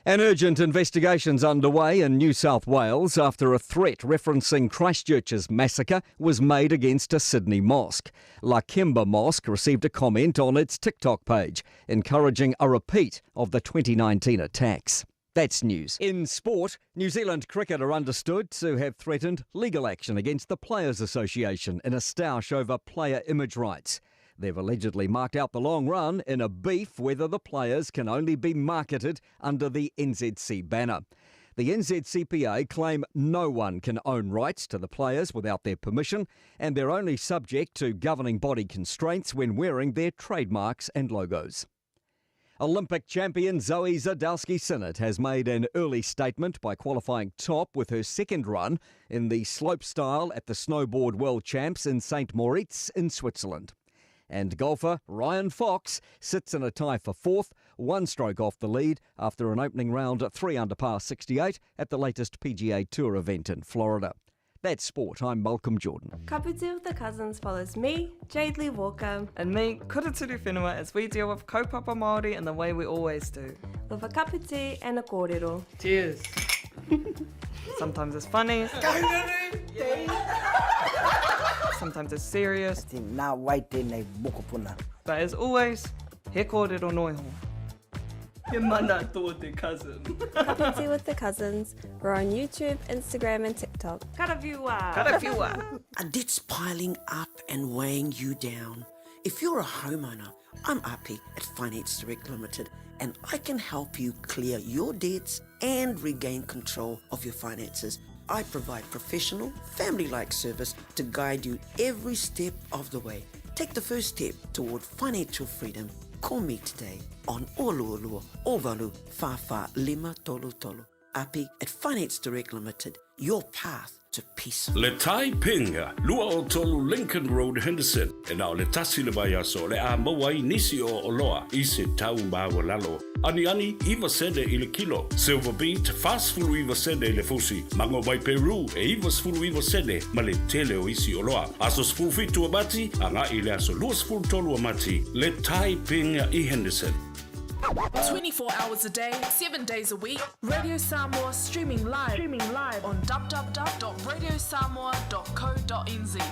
An urgent investigation's underway in New South Wales after a threat referencing Christchurch's massacre was made against a Sydney mosque. Lakemba Mosque received a comment on its TikTok page, encouraging a repeat of the 2019 attacks. That's news. In sport, New Zealand cricket are understood to have threatened legal action against the Players Association in a stoush over player image rights. They've allegedly marked out the long run in a beef whether the players can only be marketed under the NZC banner. The NZCPA claim no one can own rights to the players without their permission, and they're only subject to governing body constraints when wearing their trademarks and logos. Olympic champion Zoe Zadowski-Synnott has made an early statement by qualifying top with her second run in the slopestyle at the Snowboard World Champs in St. Moritz in Switzerland. And golfer Ryan Fox sits in a tie for fourth, one stroke off the lead after an opening round 3 under par 68 at the latest PGA Tour event in Florida. That's sport. I'm Malcolm Jordan. Kaputi with the Cousins follows me, Jade Lee Walker, and me, Kuraturu Whenua, as we deal with kaupapa Māori in the way we always do. With a cup of tea and a kōrero. Cheers. Sometimes it's funny. Sometimes it's serious. But as always, he kōrero noiho. He mana tō te cousin. Kaputi with the Cousins. We're on YouTube, Instagram and TikTok. Karawhiua! Karawhiua! Are debts piling up and weighing you down? If you're a homeowner, I'm Api at Finance Direct Limited, and I can help you clear your debts and regain control of your finances. I provide professional, family-like service to guide you every step of the way. Take the first step toward financial freedom. Call me today on Oluolua, Ovalu, Fafa, Lima, Tolu Tolu. Api at Finance Direct Limited, your path to peace. Le Tai Pinga, Lua o Tolu Lincoln Road Henderson, e nao le tasi le vai aso le a mawai nisi o Oloa, i se tau mbawa lalo. Ani iwa sede i le kilo, Silver Beat, fast fulu iwa sede i le fusi, mango vai Peru, e iwa sfulu iwa sede, ma le tele o isi Oloa. Aso sfulu fitu amati, anga i le aso lua sfulu tolu amati, le Tai Pinga i Henderson. 24 hours a day, 7 days a week. Radio Samoa streaming live on www.radiosamoa.co.nz.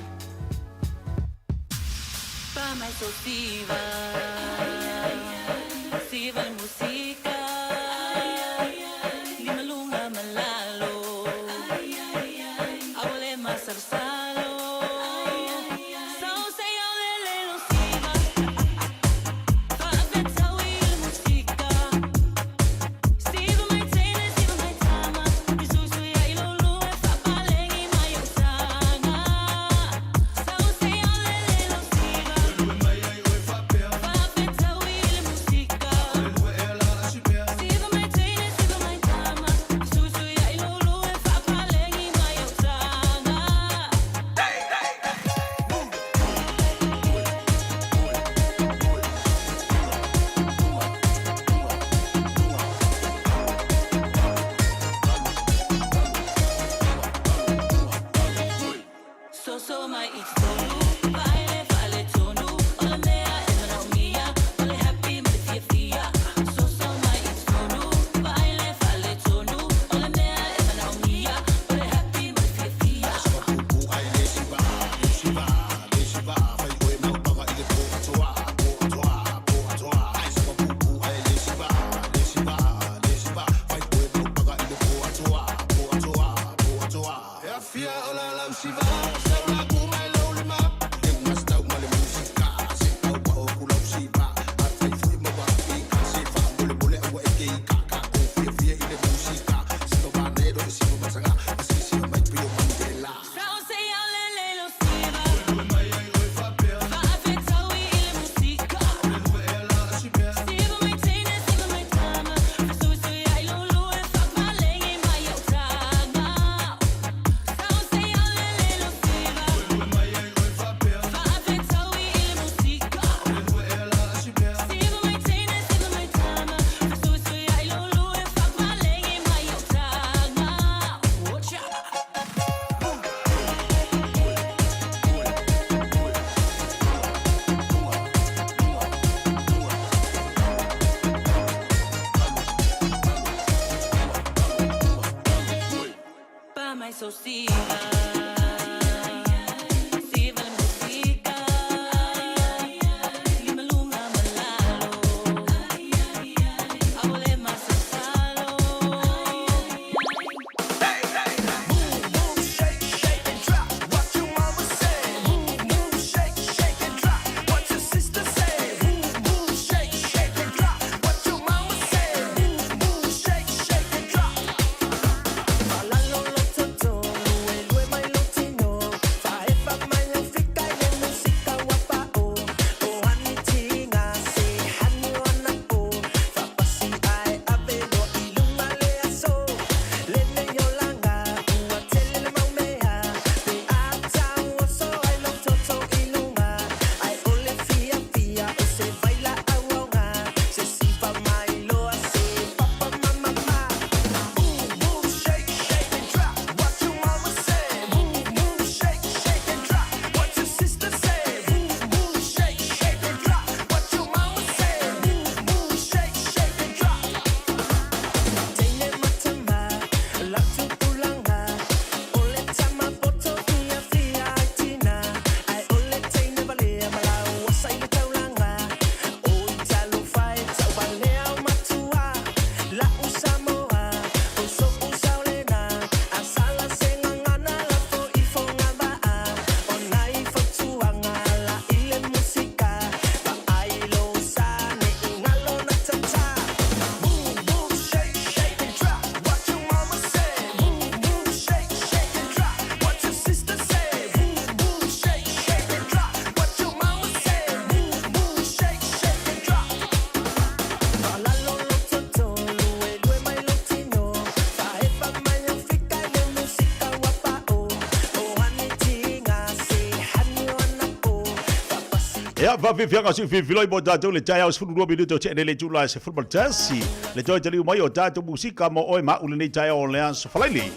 Ya vivianga si viloi mo dato le taya os fulu minuto che le jula se football tasi le toi tali mai o dato musika mo oi ma ule nei taya o leans falaili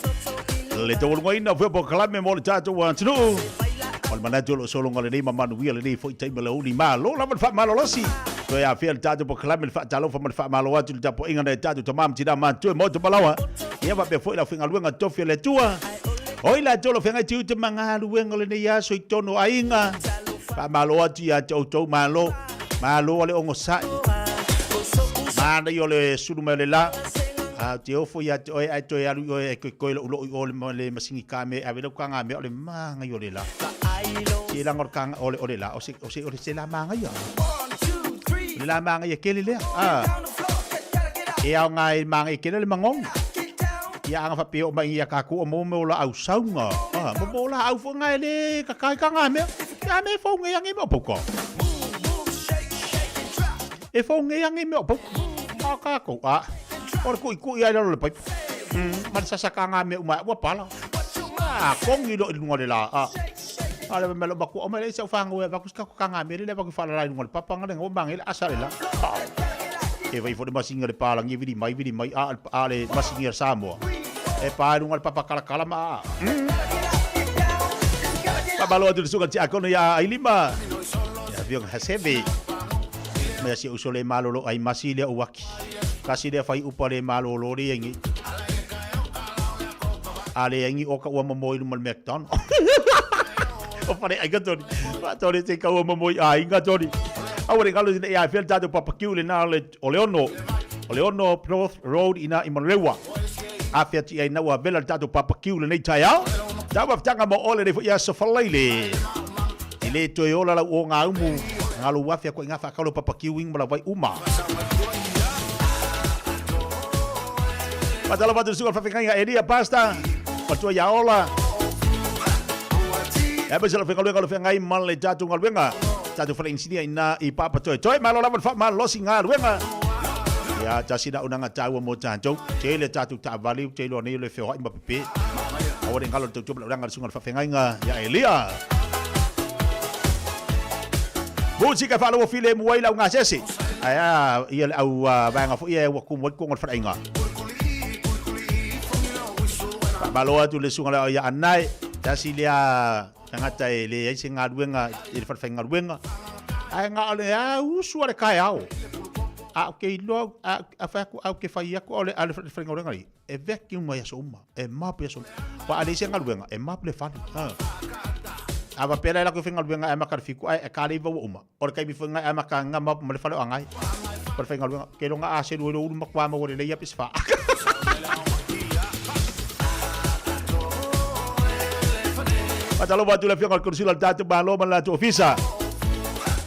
le to ngoi na vo klame mo le dato wa tnu ol manajo lo solo ngole nei mama wi le nei foi tai mala uni malo la fa malo losi to ya fiel dato po klame fa talo fa malo wa tu dapo inga nei dato tamam tida man tu mo to balawa ya va be foi la finga luenga to fiel tua oi la tolo finga tu te manga luenga le nei ya so itono ainga pa malo ati ya tau malo le ongo sai mana yo le sulu mele la a te ofo ya oi ai to ya lu e ko lo le masingi kame a velo kanga me le manga yo le la ti la ngor kanga ole la o se se la manga yo le la manga ye kele le e au ngai manga kele le mangong ya nga fa pe o mai ya ka ku o mo la au saunga mo la au fo ngai le ka kai kanga me ya me fo ngai ngi mo poko e fo ngai ngi mo poko ka ko or ku ya lo le pai man sa sa kanga me uma wa pala kong lo ngole la ale me lo baku o me le sa fango e baku ka kanga me le baku fala la ngol papa ngale ngo bangile asale la e vai fo de masinga de pala ngi vidi mai ale masinga Samoa e pa ngal papa kala ma Pabalo tu suka ti akono ya ilima ya biong hasebe me si usole malolo ai masilia uwaki kasi dia fai upare malolo ri ngi ale ngi oka wa momoi no mekton o pare ai gatori pa tori te ka wa momoi ai gatori awore galo ni ya fel tatu papa kiule na le oleono Perth Road ina Imarewa afia ti ai na wa vela tatu papa kiule nei taya Tawa tanga mo ole de fu ya so falaile. Ile to yola la o nga umu. Ngalu wafia ko ngafa kalo papakiwing mala vai uma. Padala batu suka fafikan edia pasta. Patua ya ola. Ebe sala fekalo kalau fengai mal le jatu ngalwenga. Jatu fala insini ina ipa patoy. Toy malo lawan fa mal losi ngalwenga. Ya jasida unanga tawa mo janjo. Jele jatu ta vali jelo ni le feo imba pepe. Awore ngalo tu coba urang sungal fa fengai nga ya Elia. Musika fala wo file mo waila nga sesi. Aya ia au banga fo ia wa kum ko ngal fa inga. Baloa tu le sungal ya anai. Jasilia Tangata le isi ngaduenga i farfenga ruenga ai nga ole a usuare kai au a ke lo a fa ku au ke fai ku ole ale farfenga ruenga e vecchi uma ya soma e map ya soma pa ale isi ngaduenga e map le fani a va pela la ku fenga ruenga e makar fiku ai e kale va uma ore kai mi fenga e makanga map mo le falo angai farfenga ruenga ke lo nga a se lo uma kwa mo le ya pisfa Patalo batu la fiang kursi la tatu balo man la tu ofisa.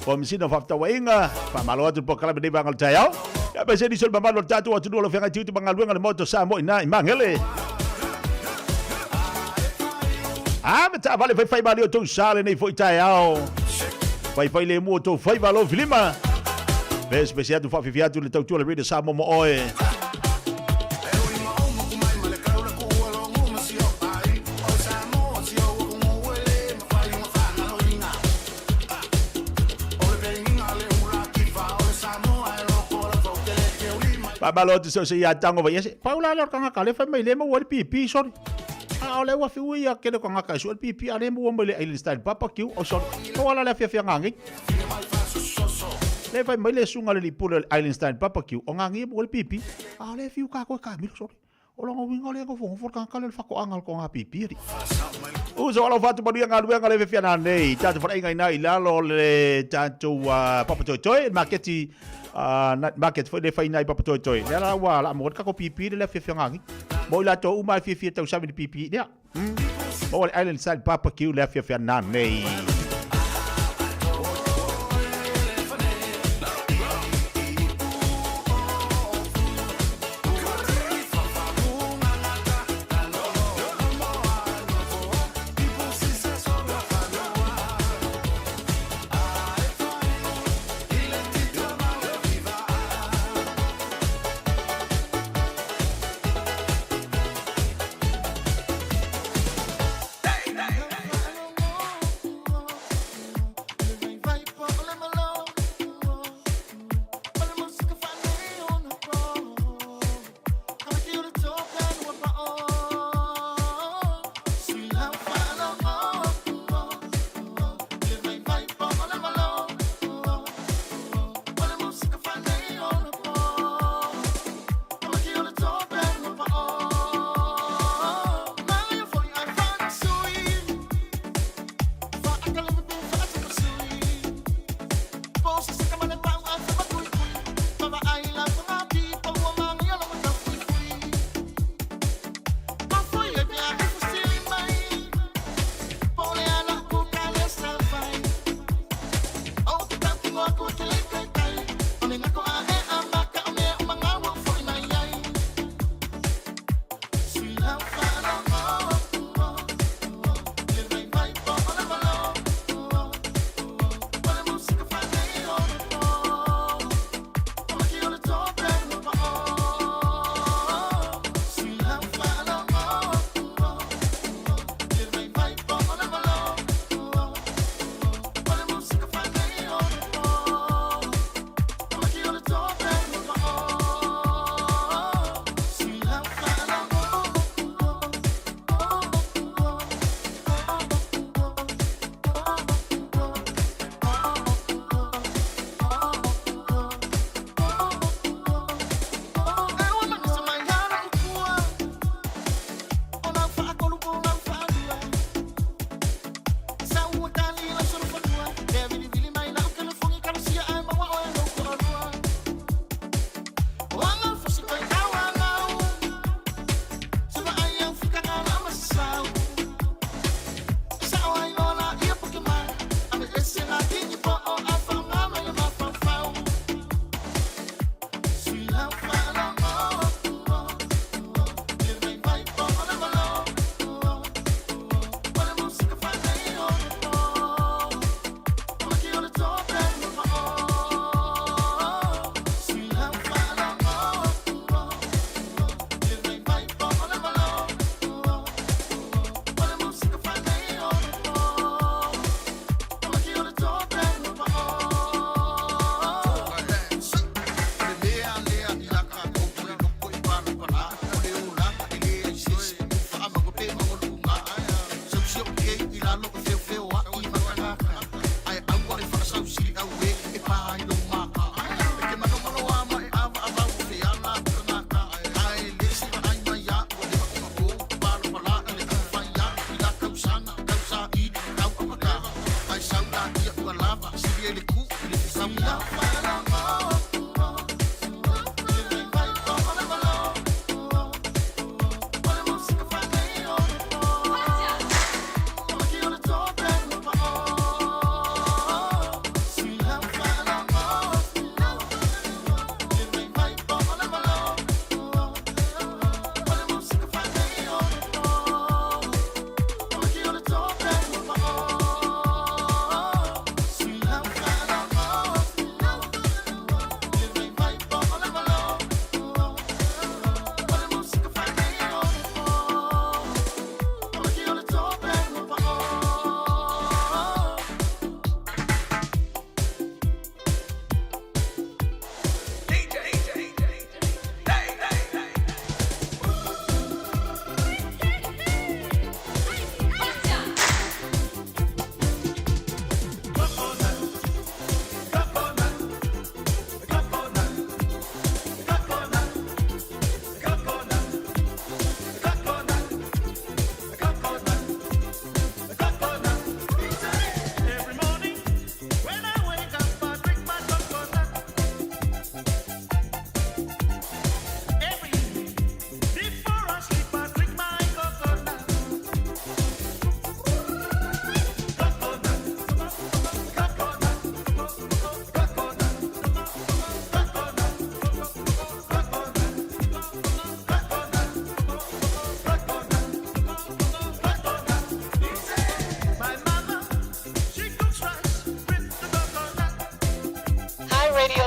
Komisina fafta wainga, pa malo atu pokala bede bangal tayao. Ya bese di sol bamalo tatu atu lo fiang tiu tu bangal wenga moto samo ina imangele. Meta vale fai bali tu sale nei foi tayao. Fai le moto fai balo filima. Bes bese atu fa fiatu le tau le rede samo mo oe. Babalo tu so ya tango ba yesi paula la kanga kale fa mai le mo wal pipi sorry ole wa fi ya kele kanga ka so pipi ale mo mo le island style papa kiu o sorry ko wala la fi ngangi le fa mai le sunga le pula island style papa kiu o ngangi mo le pipi ale fi ka ko ka mi sorry o lo winga le ko fo kanga kale fa ko angal ko nga pipi ri o so ala fatu ba nga lu nga le fi na nei tatu fa inga ina ilalo le tatu papa toy marketi market foi de faina pa patoi toi la wala mo ka ko pipi le fi ngangi mo la to uma fi tau sabe de pipi dia mo island side papa kiu le fi na nei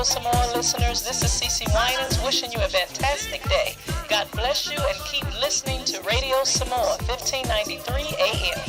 Samoa listeners. This is Cece Winans wishing you a fantastic day. God bless you and keep listening to Radio Samoa, 1593 AM.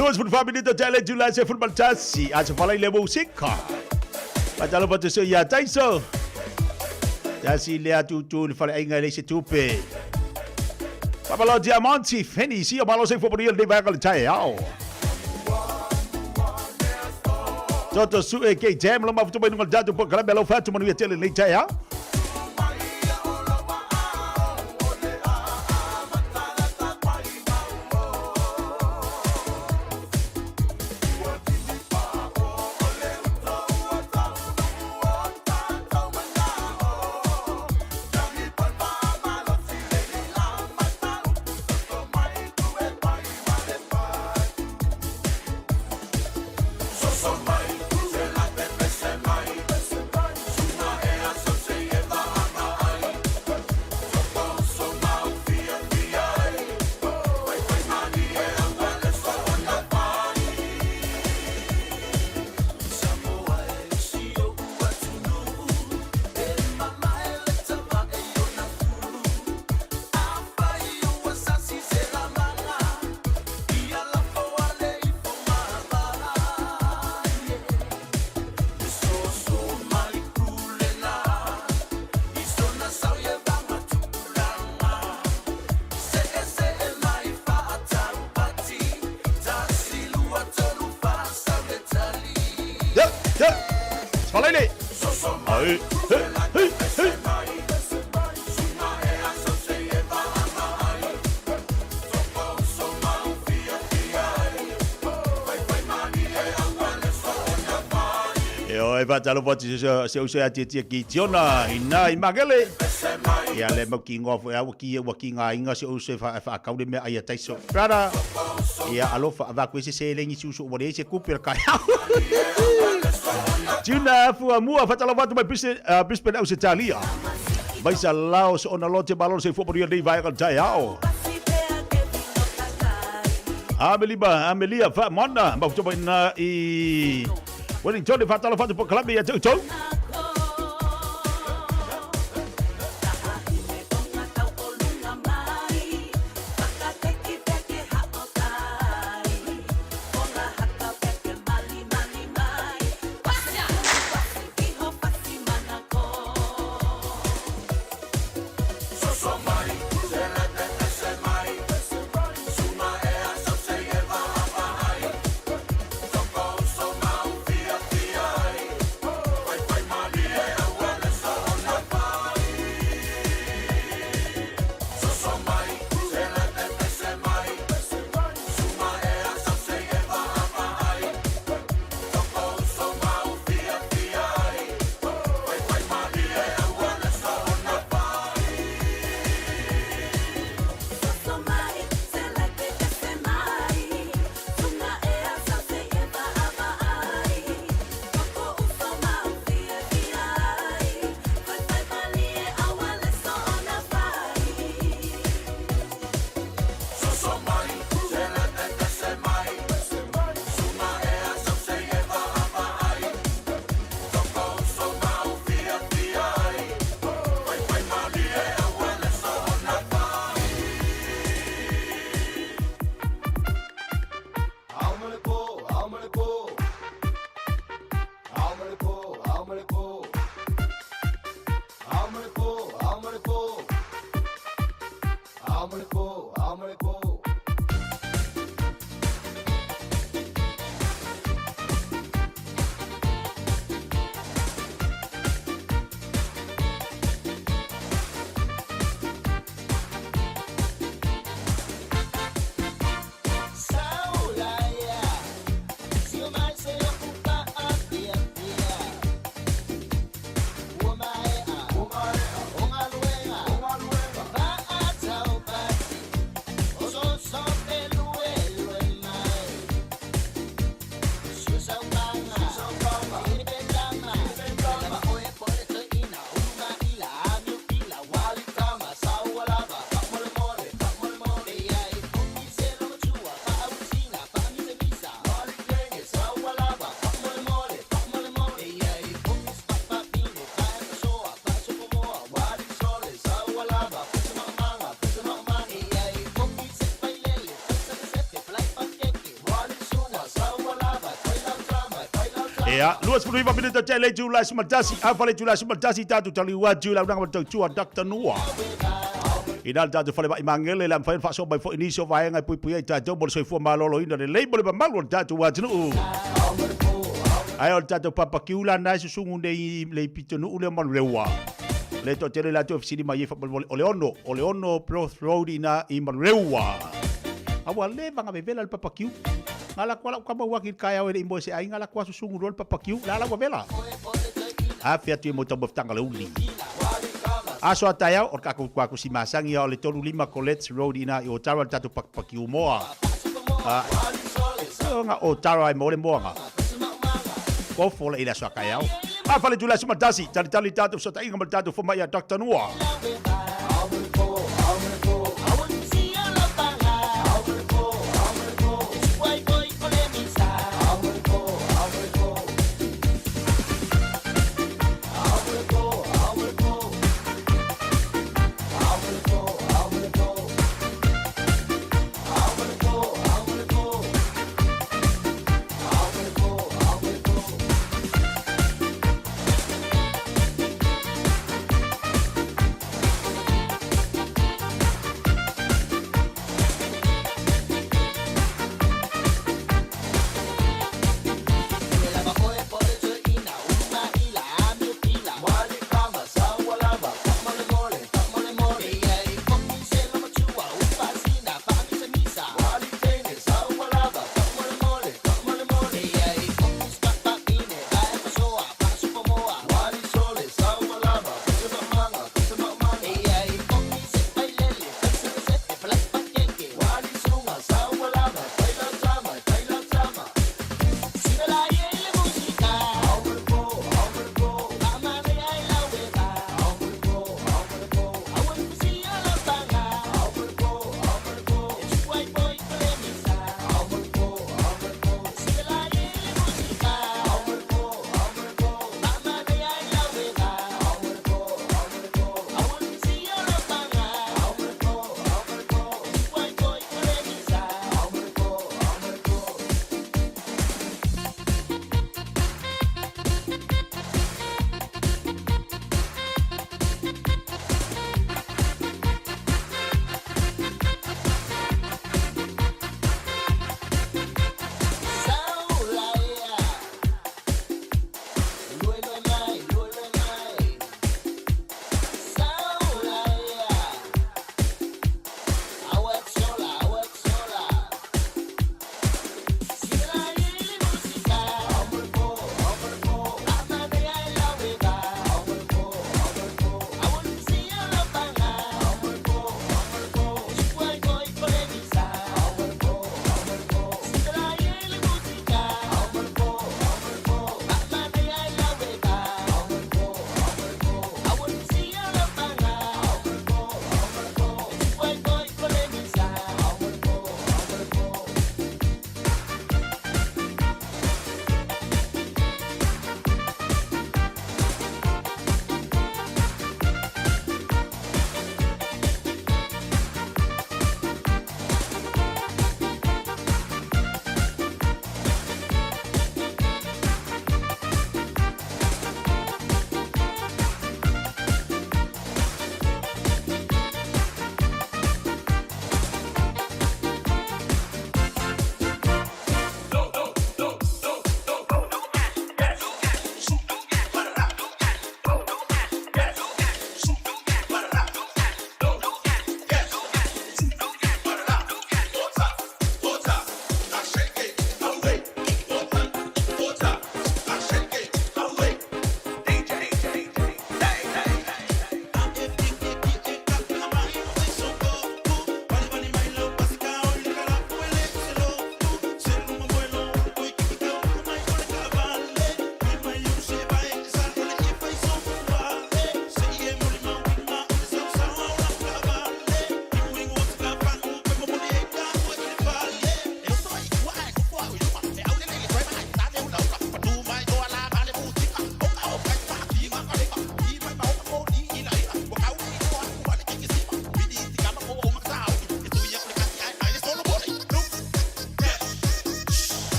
Luas pun family to challenge July se football chasi as falai le musika. Pajalo pa so ya taiso. Chasi le atu falai inga le se tupe. Papalo Diamanti Feni si malo se football de va kal chai ao. Toto su e ke jam lo ma futu ba ngal jatu po kala belo fatu manu ya tele le chai ao. Talo poti se uso ya titi ki tiona ina imagele ya le maki ngof ya waki nga inga se uso fa ka de me ai taiso rara ya alofa va kwese se lengi se uso bode se kupir ka Tuna fu amua fa talo vatu mai Brisbane au se talia vai sa lao se ona lote balon se fu bode dei vai ka tai ao Amelia fa mona ba fu na I Wellington de fatalo fatu po Colombia tu. Ya, luas puluh 5 minit tele Julai Sumatasi, afale Julai Sumatasi tatu tali waju la nang tu chua Dr. Noah. Inal tatu fale ba imangele lam fa so by for inisio vai ngai pui tatu bol so fu malolo ina de label ba malon tatu wajnu. Ayo tatu papa kiula na susungu de le pitonu ule mal rewa. Le to tele la tu ofisini mai fa oleono pro road ina i mal rewa. Awale banga bevela papa kiu. Ngala kwala kama wakil kaya wele imbo se ai ngala kwa susungu rol papakiu la wavela afia tu mo tobo tangala uli aso ataya or ka kwa ku simasang ya le tolu lima Colette Road ina i Ottawa tatu papakiu moa nga Ottawa ai mo le moa ko fola ila so kaya afale Julai Sumatasi tali tatu so ta inga tatu fo mai Dr. Noah.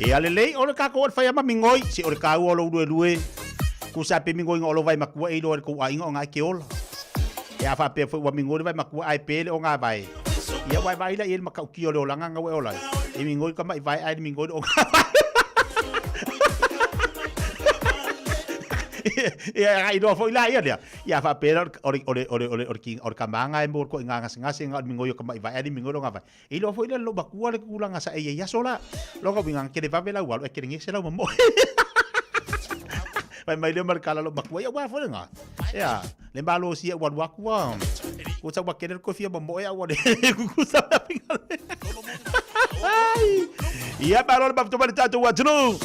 E ale lei o le kako fai ama mingoi si o le kau o lo lue ku sa pe mingoi ngolo vai makua e lo ko ai ngo ngai ke ola. E a fa pe fo wa mingoi vai makua ai pe o nga vai. Ia vai la il makau ki o le langa nga we ola. E mingoi ka mai vai ai mingoi o ia ai do foi la ia fa pero or kamanga e mor ko nga nga mingo yo kama vai mingo nga vai i lo foi lo bakua le kulanga sa e ia sola lo ko bingang ke de va vela wal e ke ngi se lo mo vai mai le markala lo bakua ia wa foi nga ia le balo si wa wakua ko sa wa kener ko fia mo ia wa ku sa ai ia balo ba to ba tatu wa tru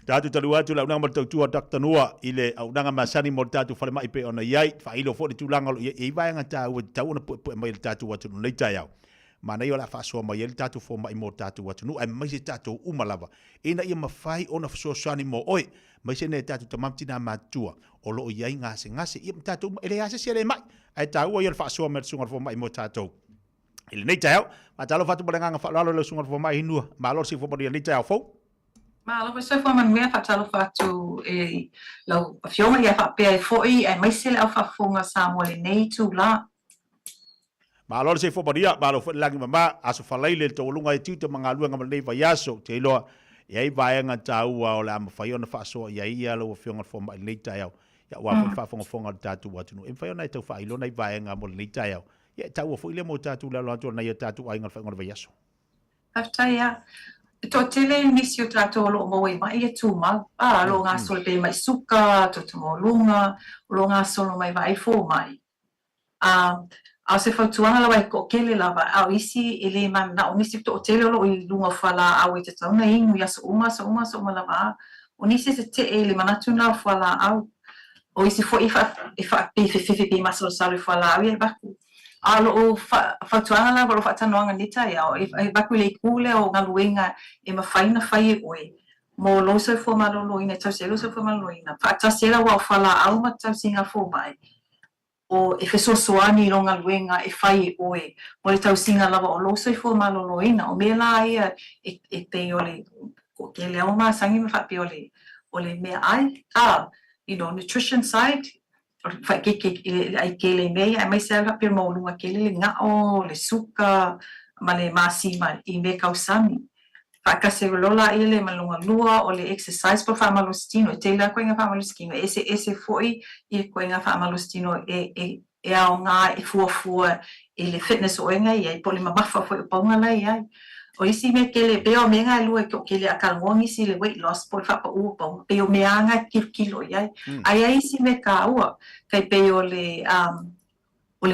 Tatu talu atu la unanga martau tua Dr. Noa ile au unanga masani mo tatu fale mai pe ona iai fa ilo fo tu langa e vai nga tau tau na mai tatu watu nei tai au mana yo la fa so mai el tatu fo mai mo tatu watu no ai mai tatu umalava ina ia mafai ona so sani mo oi mai se ne tatu tamamtina matua o lo iai ngase ia tatu ele ase se le mai ai tau yo fa so mer sunga fo mai mo tatu ile nei tai au matalo fatu bolanga fa lo sunga fo mai hinua malo si fo mo nei tai au fo Ma lo so fo man mea fatalo fatu e lo fioma ia fa pe foi e mai se le fa fonga Samuel nei tu la ma lo se fo paria ma lo langi mama aso falai le to lunga e tito manga luanga ma nei vaiaso te lo e ai vai nga tau o la ma fai ona fa so ia lo fioma fo mai nei tai au ya wa fa fonga tatu watu no e fai ona te fa ilo nei vai nga mo nei tai au ya tau fo ile mo tatu la lo to na ia tatu ai nga fa ngona vaiaso aftaia to tele misio tato lo mo e mai e tu ma lo nga so pe mai suka to mo lunga lo nga so mai vai fo mai a se fa tuanga la ko kele la va a isi ele man na onisi to tele lo i lunga fala a we te tau na ingu ya so uma la va onisi se te ele manatu na fala a o isi fo ifa pe ma so sale fala a ba alo fa tuanga la va fa tanoanga nita ya e ba ku le kule o ngaluenga e ma faina fai oe mo lo se fo ma lo ina tau se lo se fo ma lo ina fa ta se la wa fala au ma tau singa fo mai o e fe so soani lo ngaluenga e fai oe mo le tau singa la o lo se fo ma lo ina o me la ia e pe ole ko ke le o ma sangi me fa pe ole me ai nutrition side fa ke ai ke le me ai mai se la pe mo lunga ke le nga o le suka ma le masi ma I me kausami fa ka se lola ile ma lunga lua o le exercise po fa malustino te la ko nga fa malustino ese foi I ko nga fa malustino e a nga e fu e le fitness o nga ia po le mafa foi po nga la ia o isi me ke le pe o me nga lua ke le akalongi si le weight loss po fa po po pe o me anga kilo ia ai isi me ka ua kai pe o le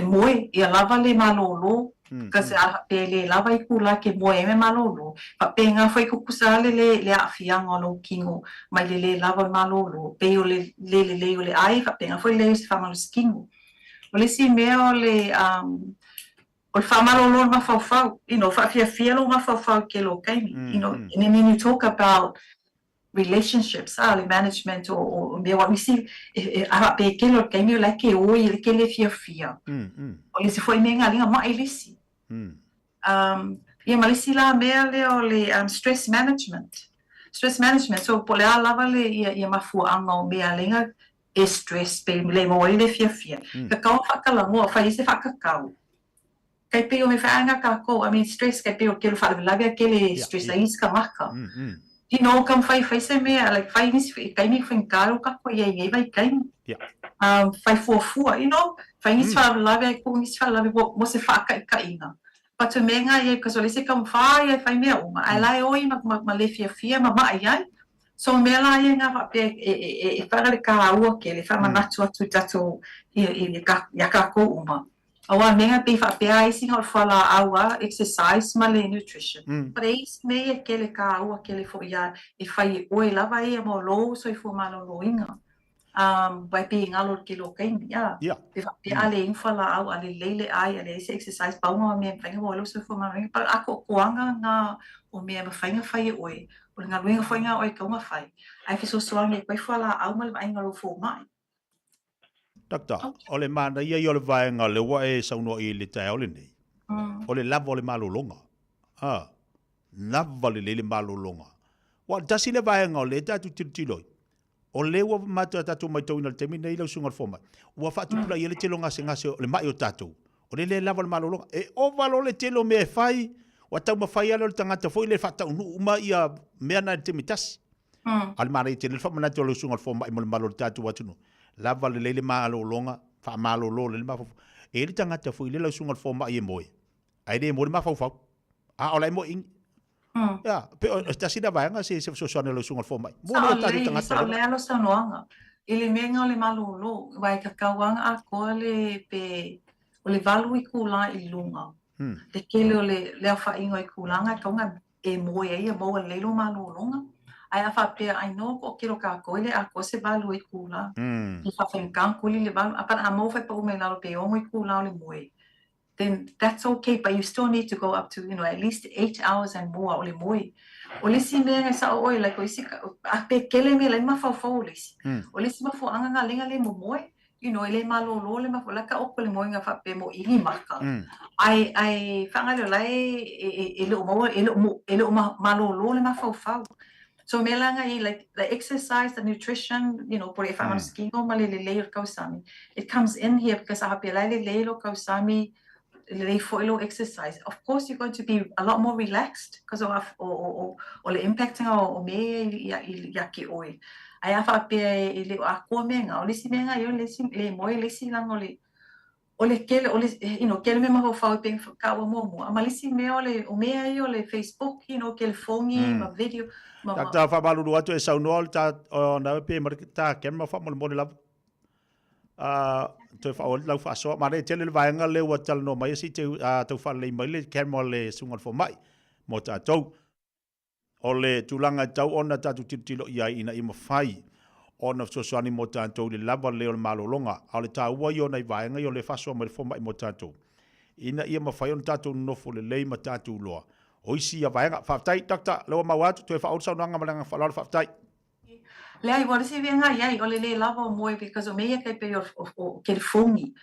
moe ia lava le malolo ka se pe le lava I kula ke moe me malolo pa pe nga foi ku kusale le afianga lo kingo mai le lava malolo pe o le o le ai fa pe nga foi le se fa malo skingo o le si me o le o fa malolo ma fa fa fia lo ma fa ke lo kai and then you talk about relationships, the management or what we see pe ke lo kai mi la ke o I ke le fia o le se foi me nga linga mai lisi ia malisi la mea le o le stress management so po le lava le ia mafuanga o mea linga e stress pe le mo le fia ka kau fakala mo fa ise fakakau kai pe o me fa anga ka ko stress kai pe o ke lo fa la ke le stress ai ska marka kam fai se mea like fai ni kai mi fin caro ka ko ia vai kai fai fu fai ni fa la ko ni fa la mo se fa ka ina pa tu menga ia ka so le se kam fai me uma ai lai oi ma le fia ma ai so me la ia nga pe e fa le ka u ke le fa ma natu atu tatu ia ka ko uma awa menga pe fa pe ai singa fa la awa exercise ma le nutrition praise me ke le ka u ke le fo ia e fai oi la vai mo lo so I fo ma lo inga vai pe ngalo ke lo kai ya pe ale in fa la au ale lele ai ale ese exercise pa uma me fa ngo lo so fo ma pa ako koanga nga o me ma fa fai oi o nga luenga fa nga oi ka ma fai ai fi so nge pa fa la au ma vai ngalo fo mai Doctor, ole mana ia yo le vai nga le wa e sa no I le tai ole nei. Ole lava le malolonga. Lava le malolonga. Wa tasi le vaenga o le tatu tiloi. O le wa mata tatu mai tau ina le temi nei lau sunga le foma. Wa fatu pula i le telo ngase o le mai o tatu. O le lava le malolonga. E o valo le telo me fai. Wa tau ma fai ala le tangata foi le fata unu uma ia mea na le temi tasi. Al mara i te le fama nati o le sunga le foma i mo le malo le tatu watunu. Lava le leile malolonga. Fa malolo le mafu. E le tangata foi le lau sunga le foma i e moe. Ai le mo le mafau fau. A o lai mo ingi. Ya, pero está sida vaenga se sosone lo sunga fo mai. Mo le tatu tanga. Sa le alo sa noanga. Ile menga le malolo, vai ka kawanga a ko le pe o le valu I kula I lunga. Te kele o le fa ingo I kulanga ka nga e moe ia mo le lo malolonga. Ai a fa pe ai no ko kilo ka ko ile a ko se valu I kula. I fa fen kan kuli le valu apa a mo fa pa o me na pe o mo I kula le moe. Then that's okay, but you still need to go up to, at least 8 hours and more. Ole moi. Ole si me sa oi like oi si a pe kele me le ma fa fa ole si. Ole si ma fo anga nga lenga le mo moi. Ele malo lo le ma fo la ka o le moi nga fa pe mo I marka. Ai fa nga le lai ele mo malo lo le ma fa fa. So me la nga like the exercise, the nutrition, por if I'm skiing o ma le le kausami. It comes in here because I have pe lai le lo kausami. They follow exercise. Of course, you're going to be a lot more relaxed because of the impacting o me yaki oi. I have a pe le a ko menga o le si menga yo le moi le si lang o le kele o le kele me ma fa pe ka o mo ama le si me o me yo le Facebook kele fongi ma video ma ta fa balu atu e sau no ta na pe mar ta ken ma fa mo le la te fa o lau fa so ma le tele vaenga le wa tal no mai si te te fa le mai le ken mo le sunga fo mai mo ta tau o le tulanga tau ona tatu titilo ia ina I mafai ona so so ani mo ta tau le lava le o malolonga o le ta ua yo nei vaenga yo le fa so mai fo mai mo ta tau ina ia mafai on tatu no fo le ma tatu loa o isi ia vaenga fa tai takta lo ma watu te fa o sa nanga malanga fa lo fa tai le ai wale se venga ia o le lava mo because o me ia kai pe o ke fongi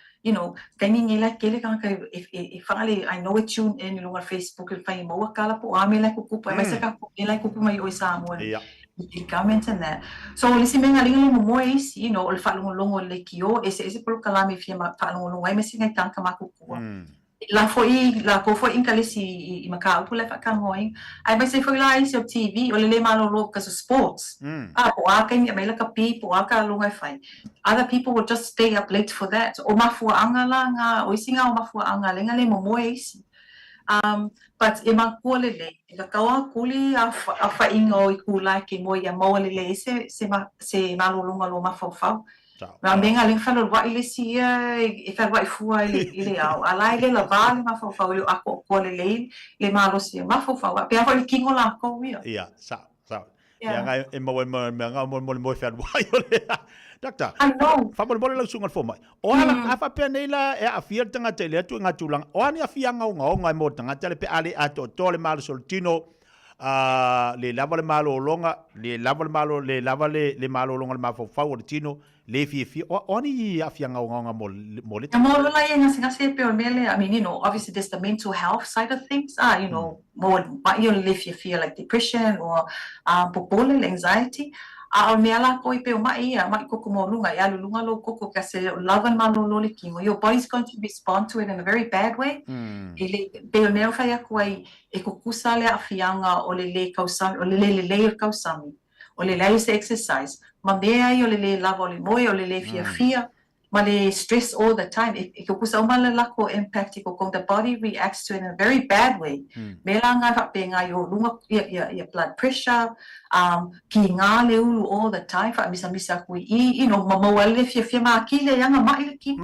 kai ni la ke le kan kai e fale I know it tune in lo Facebook le fai mo kala po a me la ku pa me se ka ku la ku mai o sa mo I comment and that so le se venga linga mo is o fa longo le kio ese por kala me fia ma fa longo ai me se ngai tanka ma ku la ko foi in kalisi I Macau pu le fa kan hoing ai mai se foi la I so TV o le malo lo because of sports po a kai mai la ka pi po a ka lunga fai other people would just stay up late for that o mafu anga la nga o singa o mafu anga lenga le mo isi but e ma ko le ka ka kuli a fa ingo I kula ke mo ya mo le se malo lunga lo mafu fa ma menga le falo wa ile si e fa wa fu ile au ala ile la vale ma fa fa le ako ko le malo si ma fa fa pe fa le kingo la ko wi ia sa ya nga e mo mo fa wa ile doctor fa mo le sunga fo mai o ala fa pe nei la e a fia tanga tele tu nga tulang o ani a fia nga mo tanga tele pe ale ato to le malo soltino le lava le malo longa le lava le malo longa le ma fa o tino le fi o ni afia nga mo le mo lo la yenga singa se pe o mele I mean obviously there's the mental health side of things more le fi like depression or popole anxiety a me ala ko pe o mai ko mo lunga ya lunga lo ko ka se lava malo lo le kingo your body's going to respond to it in a very bad way ele pe o me fa ya ko ai e ko kusale afianga o le kausami o le kausami o le exercise ma me ai o le lava le moi o le fia ma le stress all the time e ko kusa uma la ko impact ko the body reacts to it in a very bad way me la nga fa pe nga yo lunga ya blood pressure ki nga le ulu all the time fa misa ku ma mo le fia ma ki le yanga ma ile ki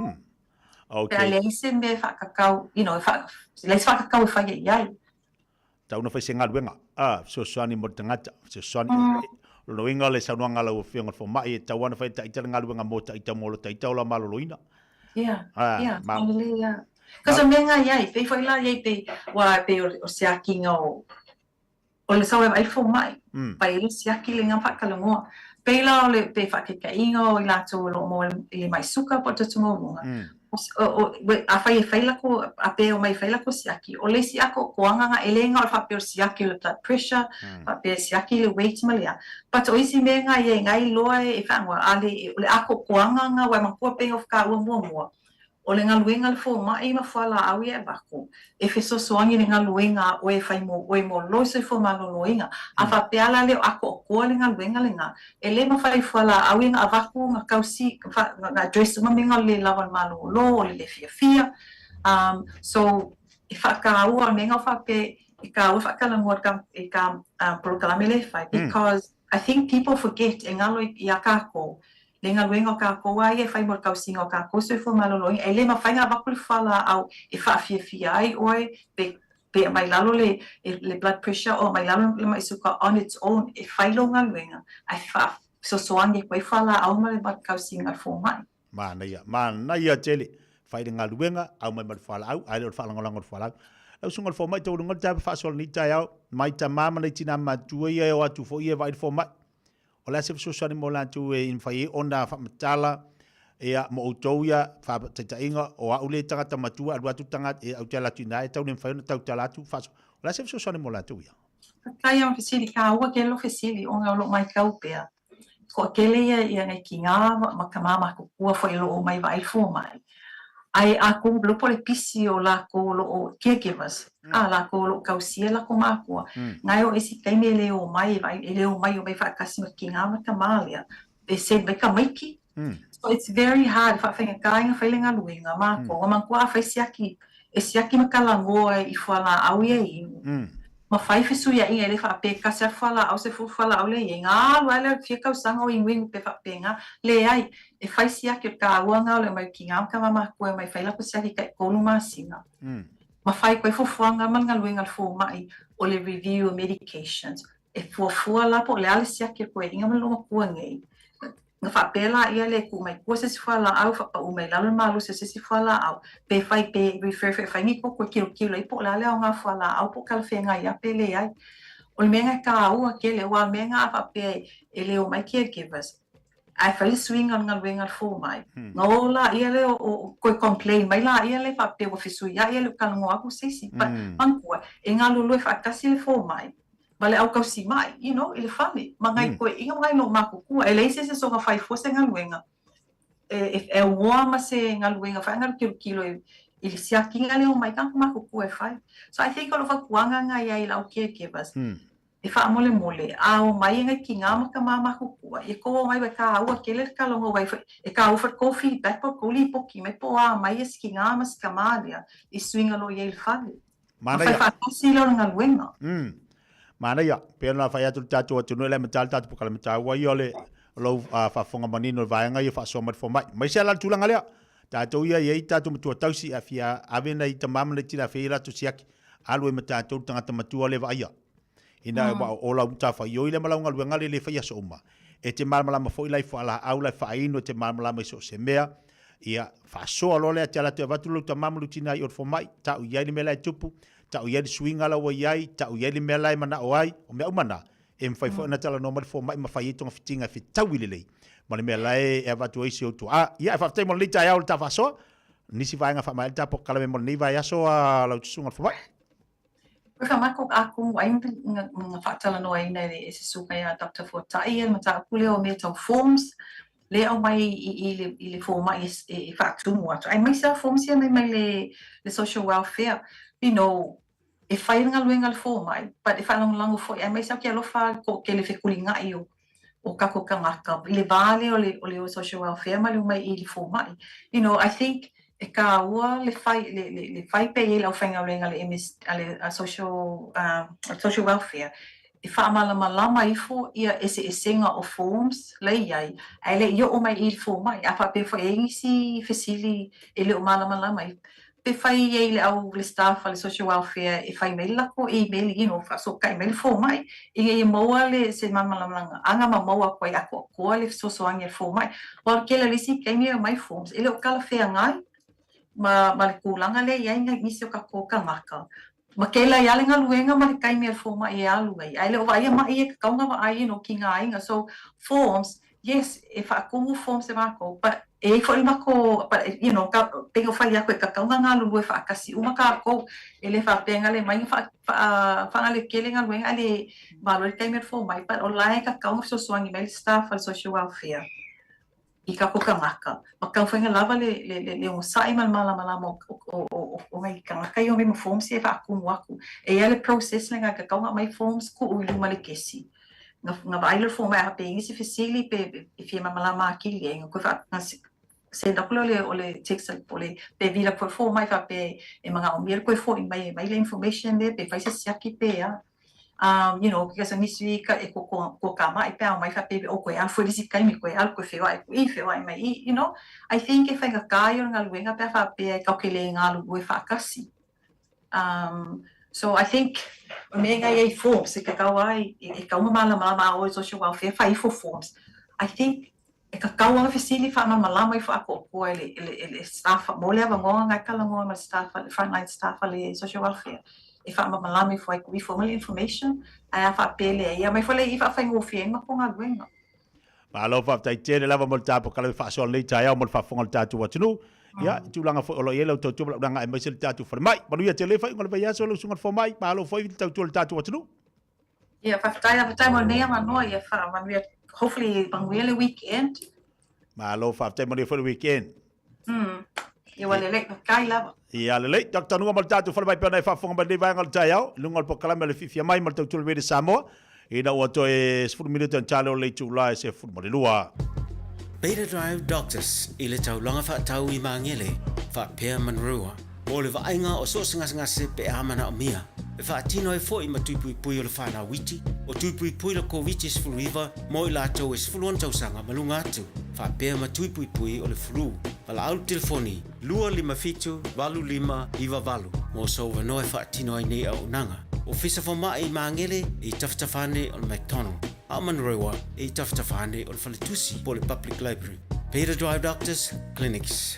okay le ise me fa kakau fa le fa kakau fa ya tau no fa singa luenga so swani mo tangata so swani lo inga le saunga la fianga fo mai ta wana fa ta itanga luenga mo ta itamo ta itaula malo loina yeah because menga ya pe foi la ya pe wa pe o se akinga o le sawe ai fo mai pa ele se akilinga fa kalongo pe la le pe fa ke inga o la to lo mo le mai suka po to mo a fai lako a pe o mai fai lako siaki o le siako koanga nga elenga o fa pe siaki le blood pressure fa pe siaki le weight malia but o isi me nga ye ngai loa e fa ngwa ale le ako koanga nga wa mako pe of ka mo o le ngaluenga le fo mai ma fala au ye bako e fe so soangi le ngaluenga o e fai mo lo se fo ma loinga a fa pe ala le ako ko le ngaluenga le nga ele ma fai fala au nga avaku nga kausi nga dress ma minga le lava malo lo le fia so e fa ka au menga fa pe e ka u fa ka ngor ka e ka proclame le fai because I think people forget e ngalo ia ka ko le ngaluenga ka ko ai e fai mo kausinga ka ko se fo malo lo ele ma fai nga avaku fala au e fa fia ai oi pe mai lalo le blood pressure o mai lalo le mai suka on its own e fai lo ngaluenga ai fa so soangi koe fala au ma le bat kausinga fo mai mana ia tele fai le ngaluenga au mai mal fala au ai le fala ngolangor fala au sungal fo mai tolu ngol tape fa sol ni tai au mai ta mama le tina ma tuia e o atu fo ia vai fo mai o la se so sani mo la tu e in fai onda fa matala e mo utoia fa ta inga o au le tanga matua al watu tanga e au tala tina e tau nem fai tau tala tu fa o la se so sani mo la tu ia kai am fisili ka o ke lo fisili o nga lo mai ka upea ko kele ia nei kinga ma ka mama ko kua foi lo mai vai fo mai ai a ko lo pole pisi o la ko lo caregivers a la ko lo kausia la ko ma ko ngai o isi kai me le o mai vai le o mai o mai fa kasi ma kinga ma ka malia e se be ka maiki so it's very hard fa fa ka nga fa lenga luinga ma ko ma ko a fa siaki e siaki ma ka lango i fala au ye ma fai fisu ia ele fa pe ka se fala au se fala au le nga wala fica o sango in wing pe fa penga le ai e fai sia que ka wanga le mai kinga ka mama ko mai fai la ko sia ka ko no masina ma fai ko fo fuanga man nga luenga fo mai o le review medications e fo la po le ale sia que ko inga man lo ko ngai nga fa pela ia le ku mai ko se fala au fa o mai la malo se fala au pe fai pe refer fai ni ko kilo i po la le nga fala au po kal fenga ia pele ai o menga ka au aquele o menga fa pe ele o mai caregivers ai fai swing nga wenga fo mai no la ia le o ko complain mai la ia le fa pe o fisu ia le ka ngo aku se pa man ko e nga lo fa kasi le fo mai vale au kausi mai ele fame mangai ko inga mai no makuku ele se so nga fai fosse nga luenga e o ma se nga luenga fa nga kilo ele se akinga le o mai ka makuku e fai so I think all of kuanga nga ia ila o caregivers e fa mole au mai nga kinga ma ka makuku e ko mai ka au aquele ka longo vai e ka offer coffee back po ko li po ki me po a mai es kinga mas kamalia e swinga lo ia il fale mana fa kasi lo nga luenga mana ia pena fa ya tu tatu tu no le metal tatu pokala metal wa yo le lo fa fonga manino va nga yo fa so mat fo mai se la tu langa le tatu ia ye tatu tu tausi afia avena i tamam le tira feira tu siak alwe meta tu tanga tamatu le va ia ina ba o la ta fa yo ile mala nga lu nga le fa ya so ma e te mal mala ma fo ile fa la au la fa ino te mal mala ma so se mea ia fa so lo le tala te va tu lu tamam lu tina yo fo mai ta u ia ni mela tupu ta uia di swinga la wa yai ta uia di mela mana oai o me umana em fai fo na tala no mal fo mai ma fai tonga fitinga fi tawilele ma le mela e va tu isi o tu ia fa te mo lita ya o ta fa so ni si vai nga fa mai ta po kala me mo ni vai aso a la tsunga fo mai fa ma ko aku ai nga fa tala no ai nei e se suka ya Dr. Fortai ma ta ku le o me to forms le o mai i le forma e fa tu mo ai mai sa forms ia mai le social welfare e fai nga luenga fo mai but e fai lango fo e mai sa ke lo fa ko ke le fe kulinga io o ka ko kanga le vale o le social welfare mai mai i fo mai I think e ka ua le fai pe e la fai nga luenga le social welfare e fa malama i fo ia ese senga o forms le ai ai le io o mai i fo mai a fa pe fo e si facili e le o malama pe fai ele au le staff le social welfare e fai mail la ko email fa so kai mail fo mai e moa le se malanga anga moa ko ia ko le so anga fo mai o ke le si kai me mai forms ele o kala fe ngai ma le kulanga le ia ngai misi o ka ko ka maka ma ke la ia le ngaluenga ma kai me fo mai e alu ai le o vai ma e ka nga ai ki nga inga so forms yes if I go forms e mako but e foi mako you know ka pengo fai ako ka nga lu fa kasi uma ka ko ele fa penga le mai fa ale kelinga lu ale valor kai mer fo mai pa online ka ka so swang email staff al social welfare I ka ko ka maka maka fa nga lava le un sai mal mala mo o mai ka ka yo me forms e fa ku waku e ele process nga ka ka mai forms ku u lu male kesi nga bailer form a pengi se facili pe fi mala ma ki le ko fa se na kula ole text ole pe vila ko fo mai fa pe e mga omir ko fo mai le information de pe fa se siaki pe ya you know because ni sui ka e ko kama e pe mai fa pe o ko ya fo disi kai mi ko al ko fe ai mai you know I think if I ga kayo ngal wenga pe fa pe ka ke le ngal we fa kasi so I think me nga ye forms se ka kawai e ka uma mala o social welfare fa for forms I think e ka kaua facili fa malama I fa ko ele staff mo le bango nga kala ngo ma staff frontline staff le social welfare e fa malama fa ko formal information ai fa pele ia mai fa le fa fa ngo fien ma ko nga wenga ma lo fa tai tene lava mo tapo kala fa so le tai mo fa fonga tatu watunu ya tu langa fo lo yelo to langa mai sel tatu fa mai ma ia tele fa ngol ya so lo sunga fo mai ma lo fo tatu watunu ya fa tai mo ne ma no ia fa man hopefully bangwele weekend ma lo fa te mo for the weekend ia wale le kai lava ia le Dr. Nunga mal tatu fa mai pena fa fonga ba vai ngal taiao lungol po kala mele fifia mai mal tatu le Samoa ina o to e 10 minuto en chalo le July se fu mo le lua Beta Drive Doctors ile tau longa fa tau I mangele fa pe manrua o le vainga o so singa se pe amana o mia e fa tino e fo I matui pui o le fana witi o tui pui le COVID is flu river mo I lato is flu on sanga malunga atu fa pe matui pui o le flu pala au telefoni lua lima fitu valu lima iva valu mo so no e fa tino ai nei au nanga o fisa fo mai mangele I taftafane o McDonald Amanrewa e taftafane o le falitusi po le public library Beta Drive Doctors Clinics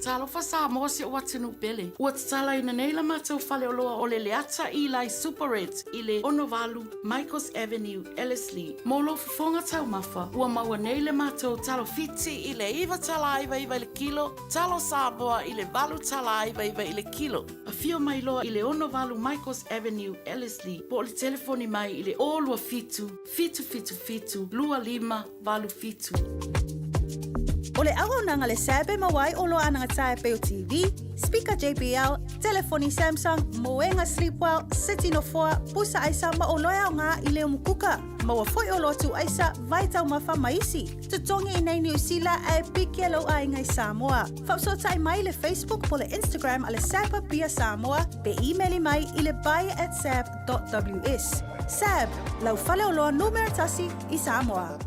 Talo fa sa mo se watinu bele. Wat tala ina nei la matau fale oloa o le leata Eli Super Reds ile Onovalu, Michaels Avenue, Ellerslie. Molo fonga tau mafa. Ua maua nei le matau talo fiti ile iwa tala iwa ile kilo. Talo saboa ile valu tala iwa ile kilo. A fio mai loa ile Onovalu, Michaels Avenue, Ellerslie. Po le telefoni mai ile olua fitu. Lua lima valu fitu. O le agonanga le sabe mawai o lo ananga tae pe o TV, speaker JBL, telefoni Samsung, moenga Sleepwell, City no 4, pusa aisa ma o loea o ngā I leo mukuka. Maua foi o lotu aisa, vai tau mafa maisi. Tutongi I nei New Zealand e piki alo a ingai Samoa. Whapsotai mai le Facebook po le Instagram a le Sapa Pia Samoa, pe emaili mai I le buy@sap.ws. Sap, lau fale o loa numeratasi I Samoa.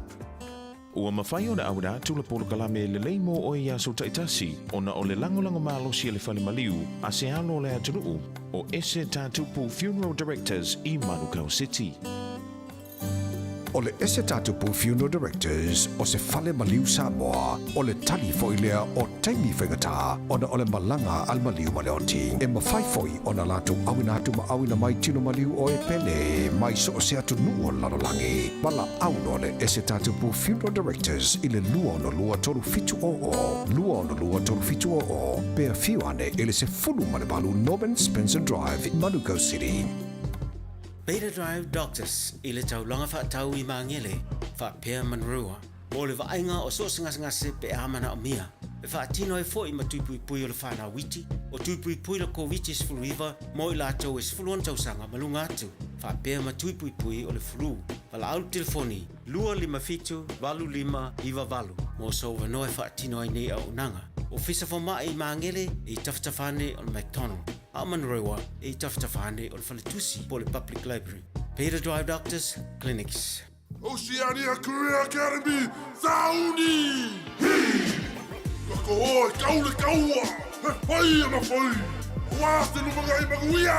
Ua mawhai o na aura tula polo kalame le leimo o ia so taitasi o na o le langolango malo si le whale maliu a se alo le aturuu o ese tatupu Funeral Directors I Manukau City. O le ese tatupu Funeral Directors o se whale maliu Samoa o le tali foilea o taimi whaingata o na o le malanga al maliu maleoti e mawhai foi o na latu awina atu ma awina mai tino maliu o e pele mai so o se atu nuo lalolangi mala auno le ese tatupu Funeral Directors I le lua no lua toru fitu o pea fiuane ele se fulu manebalu Norman Spencer Drive Manukau City. Beta Drive Doctors ile tau longa fa tau I mangele fa pe manrua mo le vainga o so singa se pe amana o mia e fa tino e fo I matui pui o le fana witi o tui pui le COVID is flu river mo I lato is flu on sanga malunga atu fa pe matui pui o le flu pala au telefoni lua lima fitu valu lima iwa valu mo so no e fa tino ai nei au nanga o fisa fo mai mangele I taftafane o McDonald Amanrewa e taftafane o le falitusi po le public library Beta Drive Doctors Clinics Oceania Career Academy Sauni Kako hoi kaule kaua He pai ana pai Oase lumangai maguia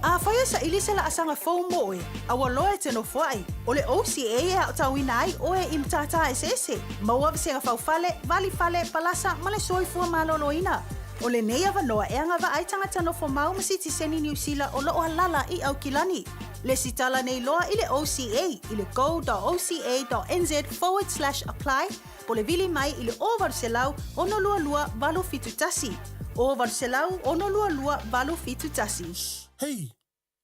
A whaia sa ilisa la asanga fau moe, a waloe te no whai. O le OCA e a tauina ai o e imtata esese. Maua visenga fau fale, vali fale, palasa, male soi fua maloloina. O le nei avanoa e anga wa ai tangata no mau ma City Seni New Zealand o loo halala i au kilani. Le sitala nei loa i le OCA i le go.oca.nz/apply po le vili mai i le o Varselau ono lua lua valo fitu tasi. O Varselau ono lua lua valo fitu tasi. Hei,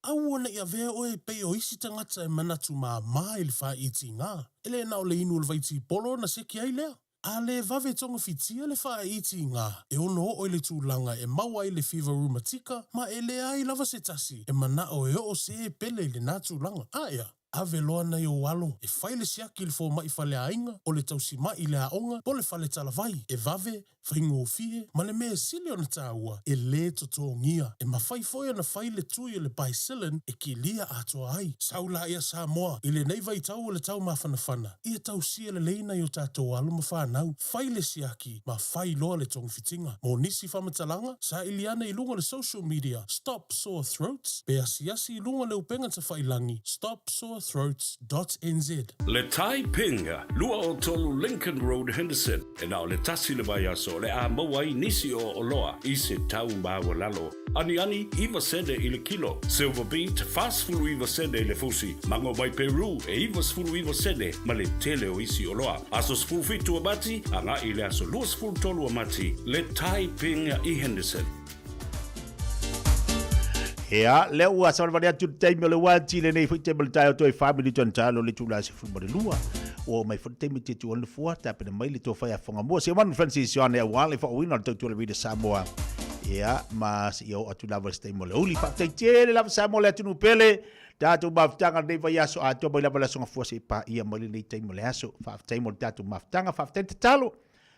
au ona ia vea oe pei o isi tangata e manatu maa i le wha iti ngā. Ele na o le inu le vaiti polo na seki ai lea. A le vave tonga fitia le wha iti ngā. E ono o le tūlanga e maua i le fever rheumatica, ma e le ai lava se tasi. E mana o e o se pele i le nā tūlanga. Aia. Ave loa na o walo, e whaile siaki le fō mai whale ainga, o le tausi mai le aonga, po le whale talavai, e vave, whaingo o fie, ma le mea sili o na tāua, e le totongia, e ma whai foia na whaile tui o le baisilin, e ki lia atoa ai. Saula ia Samoa, i le nei vai tau o le tau mawhanawhana, ia tau sia le leina i o tātou alo ma whanau, whaile siaki, ma whai loa le tong fitinga. Mō nisi whamatalanga, sa iliana i lunga le social media, Stop Sore Throats, pe asiasi i lunga le upenga ta whailangi, stopsorethroats.nz. Le Tai Pinga, lua o tolu Lincoln Road Henderson, e nao le tasi le vai aso le a mawai nisi o Oloa, i se tau mawa lalo. Ani iwa sede i le kilo, Silver Beat, fast food iwa sede i le fusi, mango mai Peru, e iwa sfulu iwa sede, ma le tele o isi Oloa. Aso sfulu fitu amati, anga i le aso lua sfulu tolu amati, le Tai Pinga i Henderson. Ea, leo ua salvaria tu teime le wati le nei fuite bel tayo toi family tu antalo le tula se fu lua. O mai fuite teime te tu on fua tape na mai le to fa fonga mo se man Francis Joane wale fa wina tu tu le vida Samoa. Ea, mas yo atu lava ste mo le uli fa te tele lava Samoa le tu pele tatu maftanga nei va yaso a to bela bela songa fua se pa ia mo le teime le aso fa teime tatu maftanga fa te talo.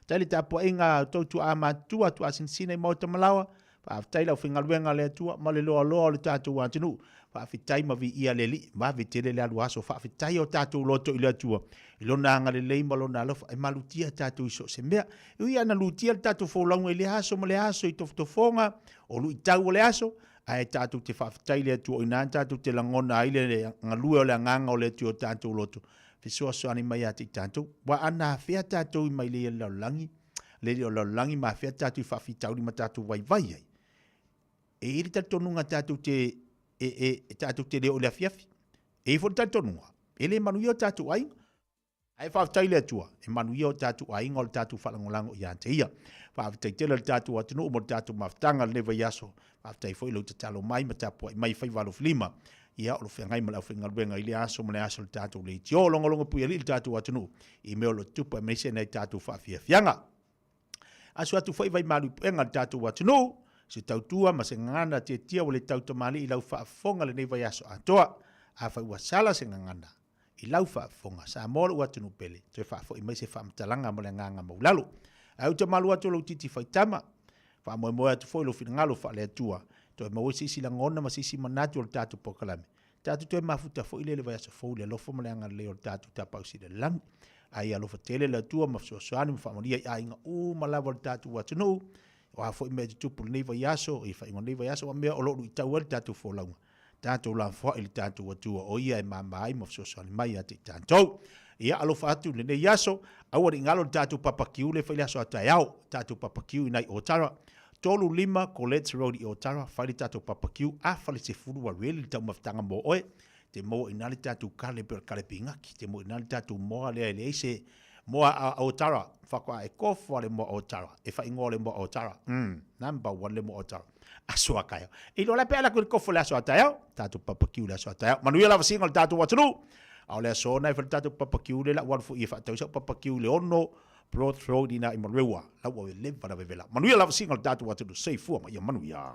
Tali tapo inga tu ama tu asin sine mo te malawa. Whaafitai lau whingaruenga le atua, ma le loa loa le tātou wātinu. Whaafitai ma vi ia le li, ma vi tere le alu aso. Whaafitai o tātou loto i le atua. I lona anga le leima lona alofa, e malutia tātou iso se mea. Iwi ana lutia le tātou whaulangu i le aso, ma le aso i tofotofonga, o lu i tau o le aso. Ai tātou te whaafitai le atua, o ina tātou te langona ai le ngalue o le anganga o le atua tātou loto. Fisua soani mai ati tātou. Wa ana whea tātou i mai le laulangi. Le laulangi ma whea tātou i whaafitau ni ma tātou vai vai ai. E iri tatonunga tātou te leo le afiafi. E fo tatonunga. E le manuia o tātou ainga. Ai whaafitai le atua. E manuia o tātou ainga o le tātou whalangolango i ante ia. Whaafitai tele le tātou atunu o mo tātou maftanga le vai aso. Whaafitai fo ilo te talo mai ma tāpua i mai whai walo flima. Ia o lo whengai ma lau whengaruenga i le aso ma le aso le tātou le iti. O longolonga pui ali le tātou atunu. I meo lo tupa e meise nei tātou whaafiafianga. Aso atu whai vai malu puenga le tātou atunu. Se tautua ma se ngana te tia o le tautamani i lau whaafonga le nei vai aso atoa. A whai ua sala se ngana. I lau whaafonga. Sa mora ua tunu pele. Te whaafo i mai se whaamtalanga mo le nganga maulalu. Au te malu atu lau titi whaitama. Whaamoe moe atu fo ilo whingalo wha le atua. Toi maue sisi langona ma sisi manatu o le tatu pokalame. Tatu toi mafuta fo ile le vai aso fo le lofo mo le anga leo le tatu tapausi le lang. Ai alofa tele le atua ma fsosoani ma whaamonia i ainga malawa le tatu watunu. O a foi me tupu nei vai aso i fa nei vai aso me o lo i tau el tatu fo launga tatu la fo il tatu atua o ia e mama ai mo so so mai ati tanto ia alo fatu nei aso au ri ngalo tatu papakiu le fa aso ataiao tatu papakiu nai o tara tolu lima Colette Road i o tara fa tatu papakiu a fa le se fulu wa really tau maftanga mo oe te mo inali tatu kale per kale pinga ki te mo inali tatu mo le se mo a otara fakwa e kofo le mo otara e fa ingole mo otara number 1 le mo otara aswa kaya i lo la pela ko kofo la so tayo tatu papakiu la so tayo manuia la single tatu watru au le so na fa tatu papakiu le la wa fu i fa tau so papakiu le ono broad road ina i marewa la wa le va vela manuia la single tatu watru sei fu ma ya manuia.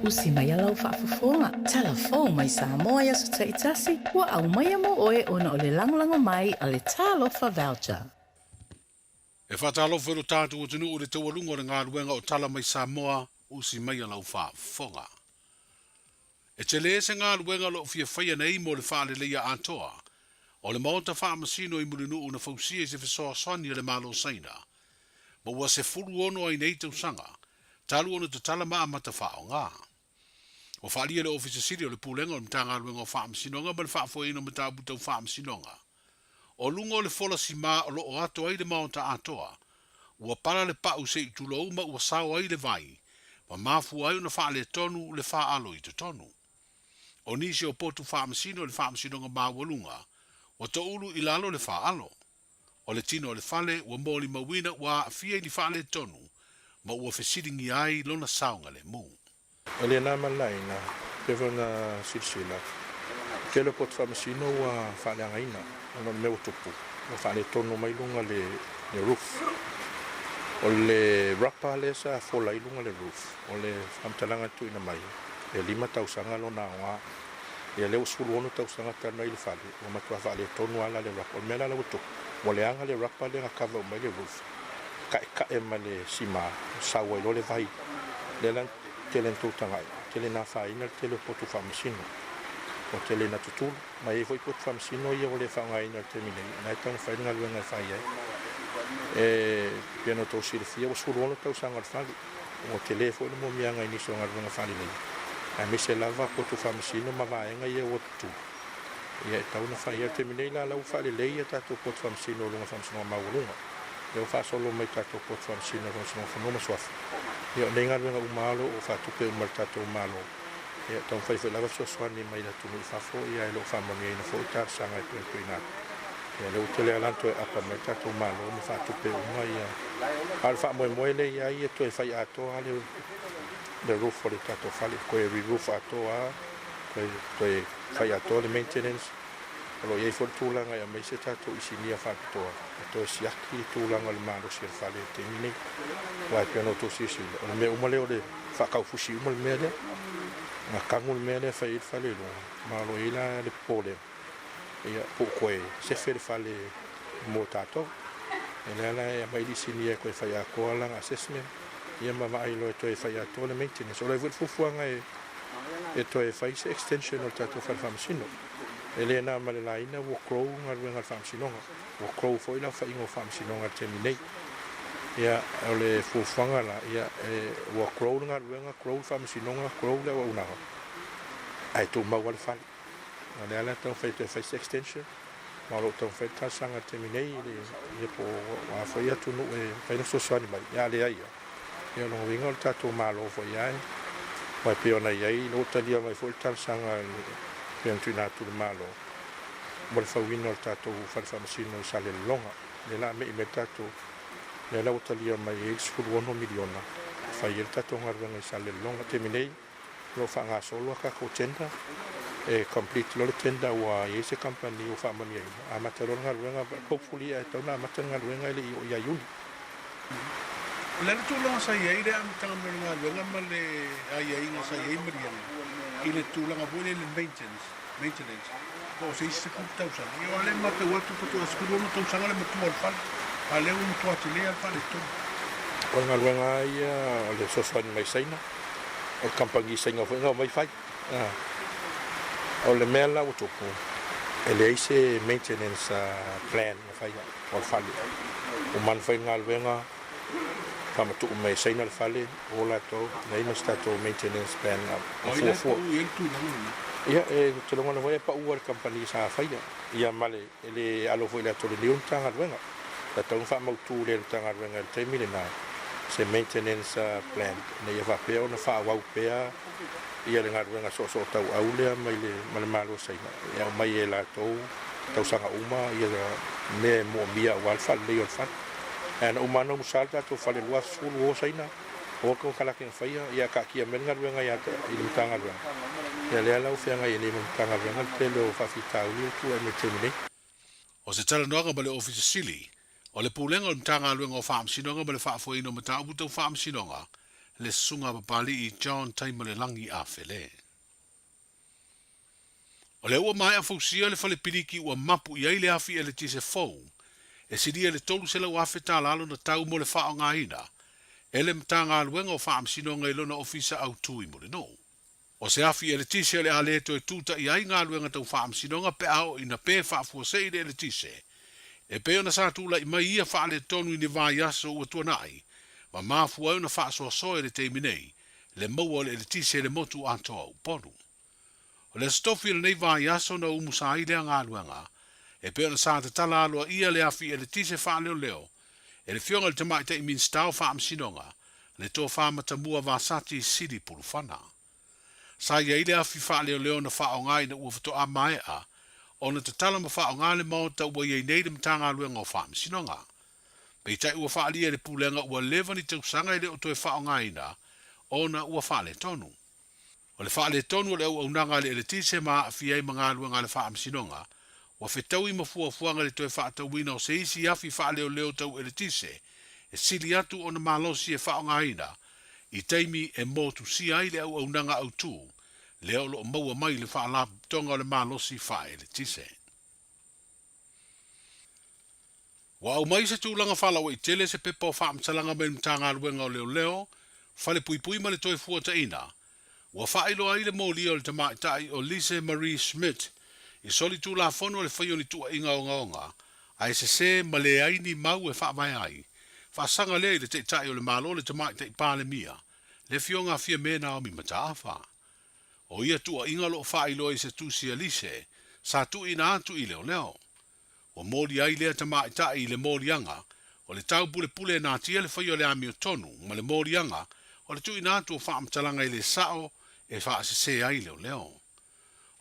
usi mai alau whaafafonga. Telefon mai Samoa ia sa taitasi, ua au mai mo oe ona o le langolango mai a le talofa voucher. E whatalofa ro tātou o tunu o le taualunga o le ngā ruenga o tala mai Samoa, usi mai alau whaafonga. E te le se ngā ruenga lo fia whaia nei mo le whaale leia atoa, o le maota wha masino I mulinu una fausia se whesoa sani le malo saina. Ma ua se furu ono ai nei tau sanga, talu ono te tala maa mata wha o ngā. O whaalia le ofisa siri o le pūlenga o le mtanga ruenga o wha masinonga ma le wha fo ino mta butau wha masinonga. O lunga o le fola si maa o loo ato ai le maota atoa, ua para le pau se I tulou ma ua sao ai le vai, ma mafu ai una wha le tonu le wha alo I te tonu. O nisi o potu wha masino le wha masinonga maa walunga, o to ulu I lalo le wha alo. O le tino o le fale, ua moli mawina ua fia I wha le tonu, ma ua fesiringi ai lona saunga le mu. O le nā malaina, pewanga silsila. Ke le potu wha masino ua wha le angaina, ono meo tupu. Ua wha le tonu mai lunga le roof. O le rapa le sa fola I lunga le roof. O le whamtalanga tu ina mai. E 5 tausanga lona wā. Ia leo sulu ono tausanga tana I le whale. Ua matua wha le tonu ala le rapa. O mea la tupu. Mo le anga le rapa le ngakava o mai le roof. Ka e ma le sima. Sawa I lo le vai. Le lan tele ntutangai. Tele na whaina tele potu whamasino. O tele na tutulu. Ma e voi potu whamasino ia o le whaingaina te minei. Nai tanga whainga luenga whai ai. E piano tau sirifia o sulu ono tausanga le whale. O tele fo le mo mianga iniso nga luenga whale lei. A me se lava potu whamasino ma vaenga ia o tu. Ia e tau na whai te minei la lau whale lei e tato potu whamasino lunga whamasino maulunga. Leo whaasolo mai tato potu whamasino lunga whamasino swafu. Ia o nenga luenga umalo o whatupe umar tato umalo. Ia tau whai lava soswani mai la tunu I whafo ia e lo whamami ina fo tar sanga e tuen tui nata. Ia leo tele alanto e apa mai tato umalo o me whatupe umar ia. Al wha moe le ia ia to e whai ato ale le roof o le tato whale. Koe re-roof ato a, koe whai ato le maintenance. Alo iei fo le tūlanga ia mai se tato isi nia whapitoa. To siaki I tūlanga le malo si le whale te mine. Wai piano to sisila. O le mea umale o le whakau fusi umale mea lea. Ngā kangu le mea lea whai il whale lo. Malo ila le pole. Ia po koe se where whale mō tātou. E lea la ia mai lisi nia koe whai a koa lang assessment. Ia ma mai lo e toi whai a tō le maintenance. O lai vut fufuanga e toi whai se extension o tātou whale whamasino. E lea nā male la ina wo crow ngā ruenga whaamsinonga. Wo crow fo ila wha ingo whaamsinonga te minei. Ia o le fufuanga la, ia wo crow ngā ruenga, crow whaamsinonga, crow le wa unaha. Ai tō maua le whale. Nā lea la tau whai te whai se extension. Mā lo tau whai tāsanga te minei, ia po wā whai atu nu e whai na sosani mai. Ia lea ia. Ia longa winga o le tātou mālo whai ai. Wai peona iai, lo talia mai fo le tāsanga Pian tui nā tūru mālo. Mo le whauina o tātou whamasino I sale longa. Le la me I me tātou. Le la utalia mai e 1 miliona. Whai e tātou ngaruanga I sale longa. Te minei, lo wha ngā solo a kako tenda. E complete lo le tenda ua e se company o whamani ai. A mataro ngaruanga, hopefully e tau nā mataro ngaruanga ele I a iuni. Le tūlanga sa iei rea amtanga mele ngaruanga ma le a iei nga sa iei mariana. I le tūlanga pōne le maintenance. Ko se isi kupu tausanga. Ia wale mata watu pato a skuru ono tausanga le matua al whale. A leo matua te lea al whale tōna. O ngā ruanga ia o le soswani mai saina. O kampangi sainga fo inga o mai whai. O le mea la o tōku. E le eise maintenance plan o whai o al whale. O man whai ngā ruanga. Pamatu mai saina le whale, o la tō, nei mas tātou maintenance plan a fuafua. Ia, e te longa na wai pa ua le company sa whaia. Ia male, ele alo fo ile atole leon tanga ruenga. Ta taun wha mautu le tanga ruenga le te mire nā. Se maintenance plan. Nei ia whapea o na wha awau pea. Ia le ngā ruenga so tau aulea mai le malo saina. Ia mai e la tō, tau sanga uma, ia me mo mia wal whale leon whale. Ana umano musalta to fale lua sulu o saina o ko kala ke faia ia ka kia menga ruenga ia I mtanga ruenga ia le ala ufenga ia ni mtanga ruenga pelo fa fita u tu e metemine o se tala noanga ba le office sili o le pulenga o mtanga ruenga o faamsinonga ba le faafoina o mata ubuta faamsinonga le sunga papali I John Taimale Langi a Fele. O le ua mai a fausia le fale piliki ua mapu I aile afi e le tise fau, e sidia le tolu se lau afe tā lalo na tau mo le whao ngā ina, e le mta ngā luenga o whaam sino ngai lona ofisa au tui mo le no. O se afi e le tise le ale to e tuta I ai ngā luenga tau whaam sino ngā pe ao ina pe whaafua se I le tise, e pe ona sa tula I mai ia wha le tonu I ni vai aso ua tuanai, ma mafu au na wha soa soe le teiminei, le maua le tise le motu antoa uponu. O le stofi le nei vai aso na umusa I lea ngā luenga, e pe ona sa te tala aloa ia le afi e le tise wha leo leo, e le fionga le tamai te imin stau wha amsinonga, le tō wha matamua vasati siri purufana. Sa ia I le afi wha leo leo na wha o ngai na ua fato a mai a, o na te tala ma wha o ngai le maota ua iei nei le mtanga luenga o wha amsinonga. Pei tai ua wha lia le pulenga ua lewa ni tausanga I le o toe wha o ngai na, o na ua wha le tonu. O le wha le tonu le au nanga le tise ma a fiei mga luenga le wha amsinonga, wa fetau I mafuafuanga le toe whaatauina o se isi afi wha leo leo tau e le tise, e sili atu o na malosi e wha o ngaina, I teimi e motu si ai le au nanga au tū, leo lo maua mai le wha la tonga o le malosi wha e le tise. Wa au mai se tūlanga whala o I tele se pepa o wha amtalanga me mtanga luenga o leo leo, whale pui pui ma le toe fuata ina, wa wha ilo ai le mōlia o le tamaitai o Lise Marie Schmidt, I soli tu la fono le whaio ni tua inga o ngaonga, ai se ma le aini mau e wha mai ai. Wha sanga le le te tai o le malo le tamai te pāle mia, le fionga fia mena o mi mataafa. O ia tua inga lo wha ilo I se tu si alise, sa tu ina atu I leo leo. O mōli ai lea tamai tai le mōli anga, o le tau pule pule nā tia le whaio le ami o tonu, ma le mōli anga, o le tu ina atu o wha amtalanga I le sao e wha se ai leo leo.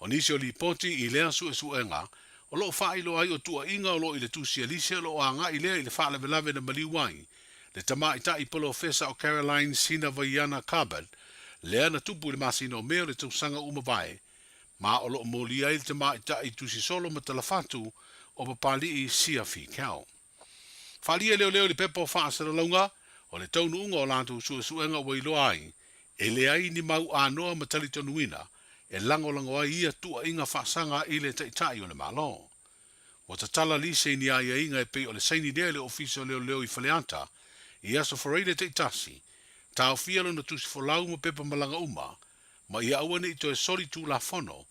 O nisi o li poti I lea su e suenga, o lo wha ilo ai o tua inga o lo I le tusi alise o lo anga I lea I le wha lave na maliwai, le tamaita I polo fesa o Caroline Sina Vaiana Carbon, lea na tupu le masina o meo le tausanga umawai, ma o lo moli ai le tamaita I tusi solo ma talafatu o papali I siafi kao. Whalia leo leo le pepo wha asara launga, o le taunu unga o lantu su e suenga o ilo ai, e le ai ni mau anoa matali tonuina, e lango ai ia tua inga whaasanga I le taitai o le malo. O ta tala lise ni aia inga e pei o le saini lea le ofisio leo leo I whaleanta, I aso whareile taitasi, tau fialo na tusi wholau ma pepa malanga uma, ma ia awane I toe sori tu la fono,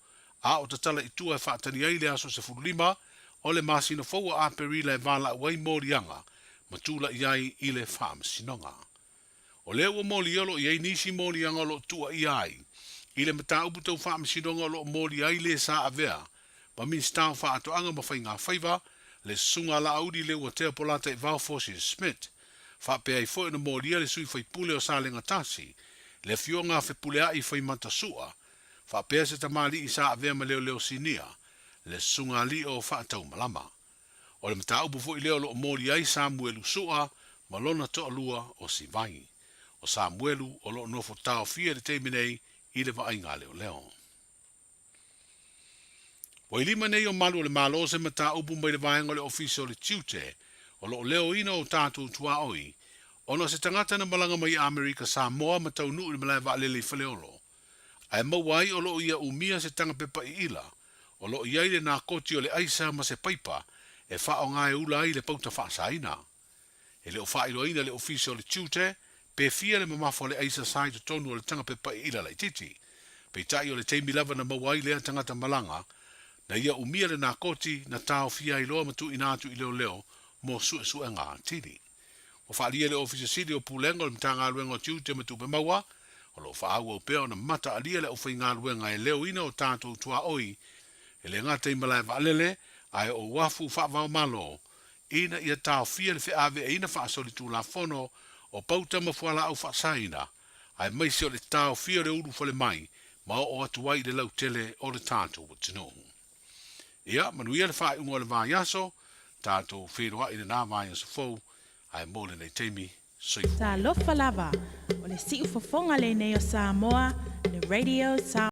a o ta tala I tua e whaatani ai le aso se furulima, o le masina foua a perila e vala wai morianga, ma tula iai I le whaam sinonga. O leo o moli olo iai nisi morianga lo tua iai, I le mata upu tau wha amsinonga lo mōli ai le sa avea, ma min stau wha atoanga ma whai ngā whaiva, le sunga la audi le ua tea polata I Valfosi Smith, wha pe ai fo na mōlia le sui whai pule o sa le ngatasi, le fio ngā whi pule ai whai matasua, wha pe se tamali I sa avea ma leo leo sinia, le sunga li o wha tau malama. O le mata upu fo I leo lo mōli ai Samuelu sua, ma lona toa lua o si vai. O Samuelu o lo nofo tau fia le teiminei, I le vai ngā leo leo. O I lima nei o malu o le malo se mata upu mai le vaenga le ofisio le tiute, o lo leo ina o tātou tua oi, ona se tangata na malanga mai Amerika Samoa ma tau nuu le malai wa lele I whaleolo. Ai mawai o lo ia umia se tanga pepa I ila, o lo ia le nā koti o le aisa ma se paipa, e wha o ngā e ula I le pauta wha saina. E le o wha ilo ina le ofisio le tiute, pe fia le mamafo le aisa sai to tonu o le tanga pepa I ila lai titi. Pe tai o le teimi lava na mawai lea tangata malanga, na ia umia le nā koti na tau fia I loa matu inatu I leo leo, mo sue ngā tiri. O wha alia le ofisa siri o pulenga o le mtanga luenga o tiute matu pe maua, o lo wha aua o peo na mata alia le o whai ngā luenga e leo ina o tātou tua oi, e le ngā teima lai waalele, ai o wafu wha vau malo, ina ia tau fia le whiawe e ina wha asoli tu la fono, o pauta mafuala au wha saina, ai maisi o le tau fia le uru fale mai, ma o atuai le lau tele o le tātou o tino. Ia, manuia le wha ungo le vā yaso, tātou whiroa I le nā vā yaso fau, ai mōle nei teimi, soifu. Sa lofa lava, o le si ufafonga le nei o Samoa, le radio Samoa.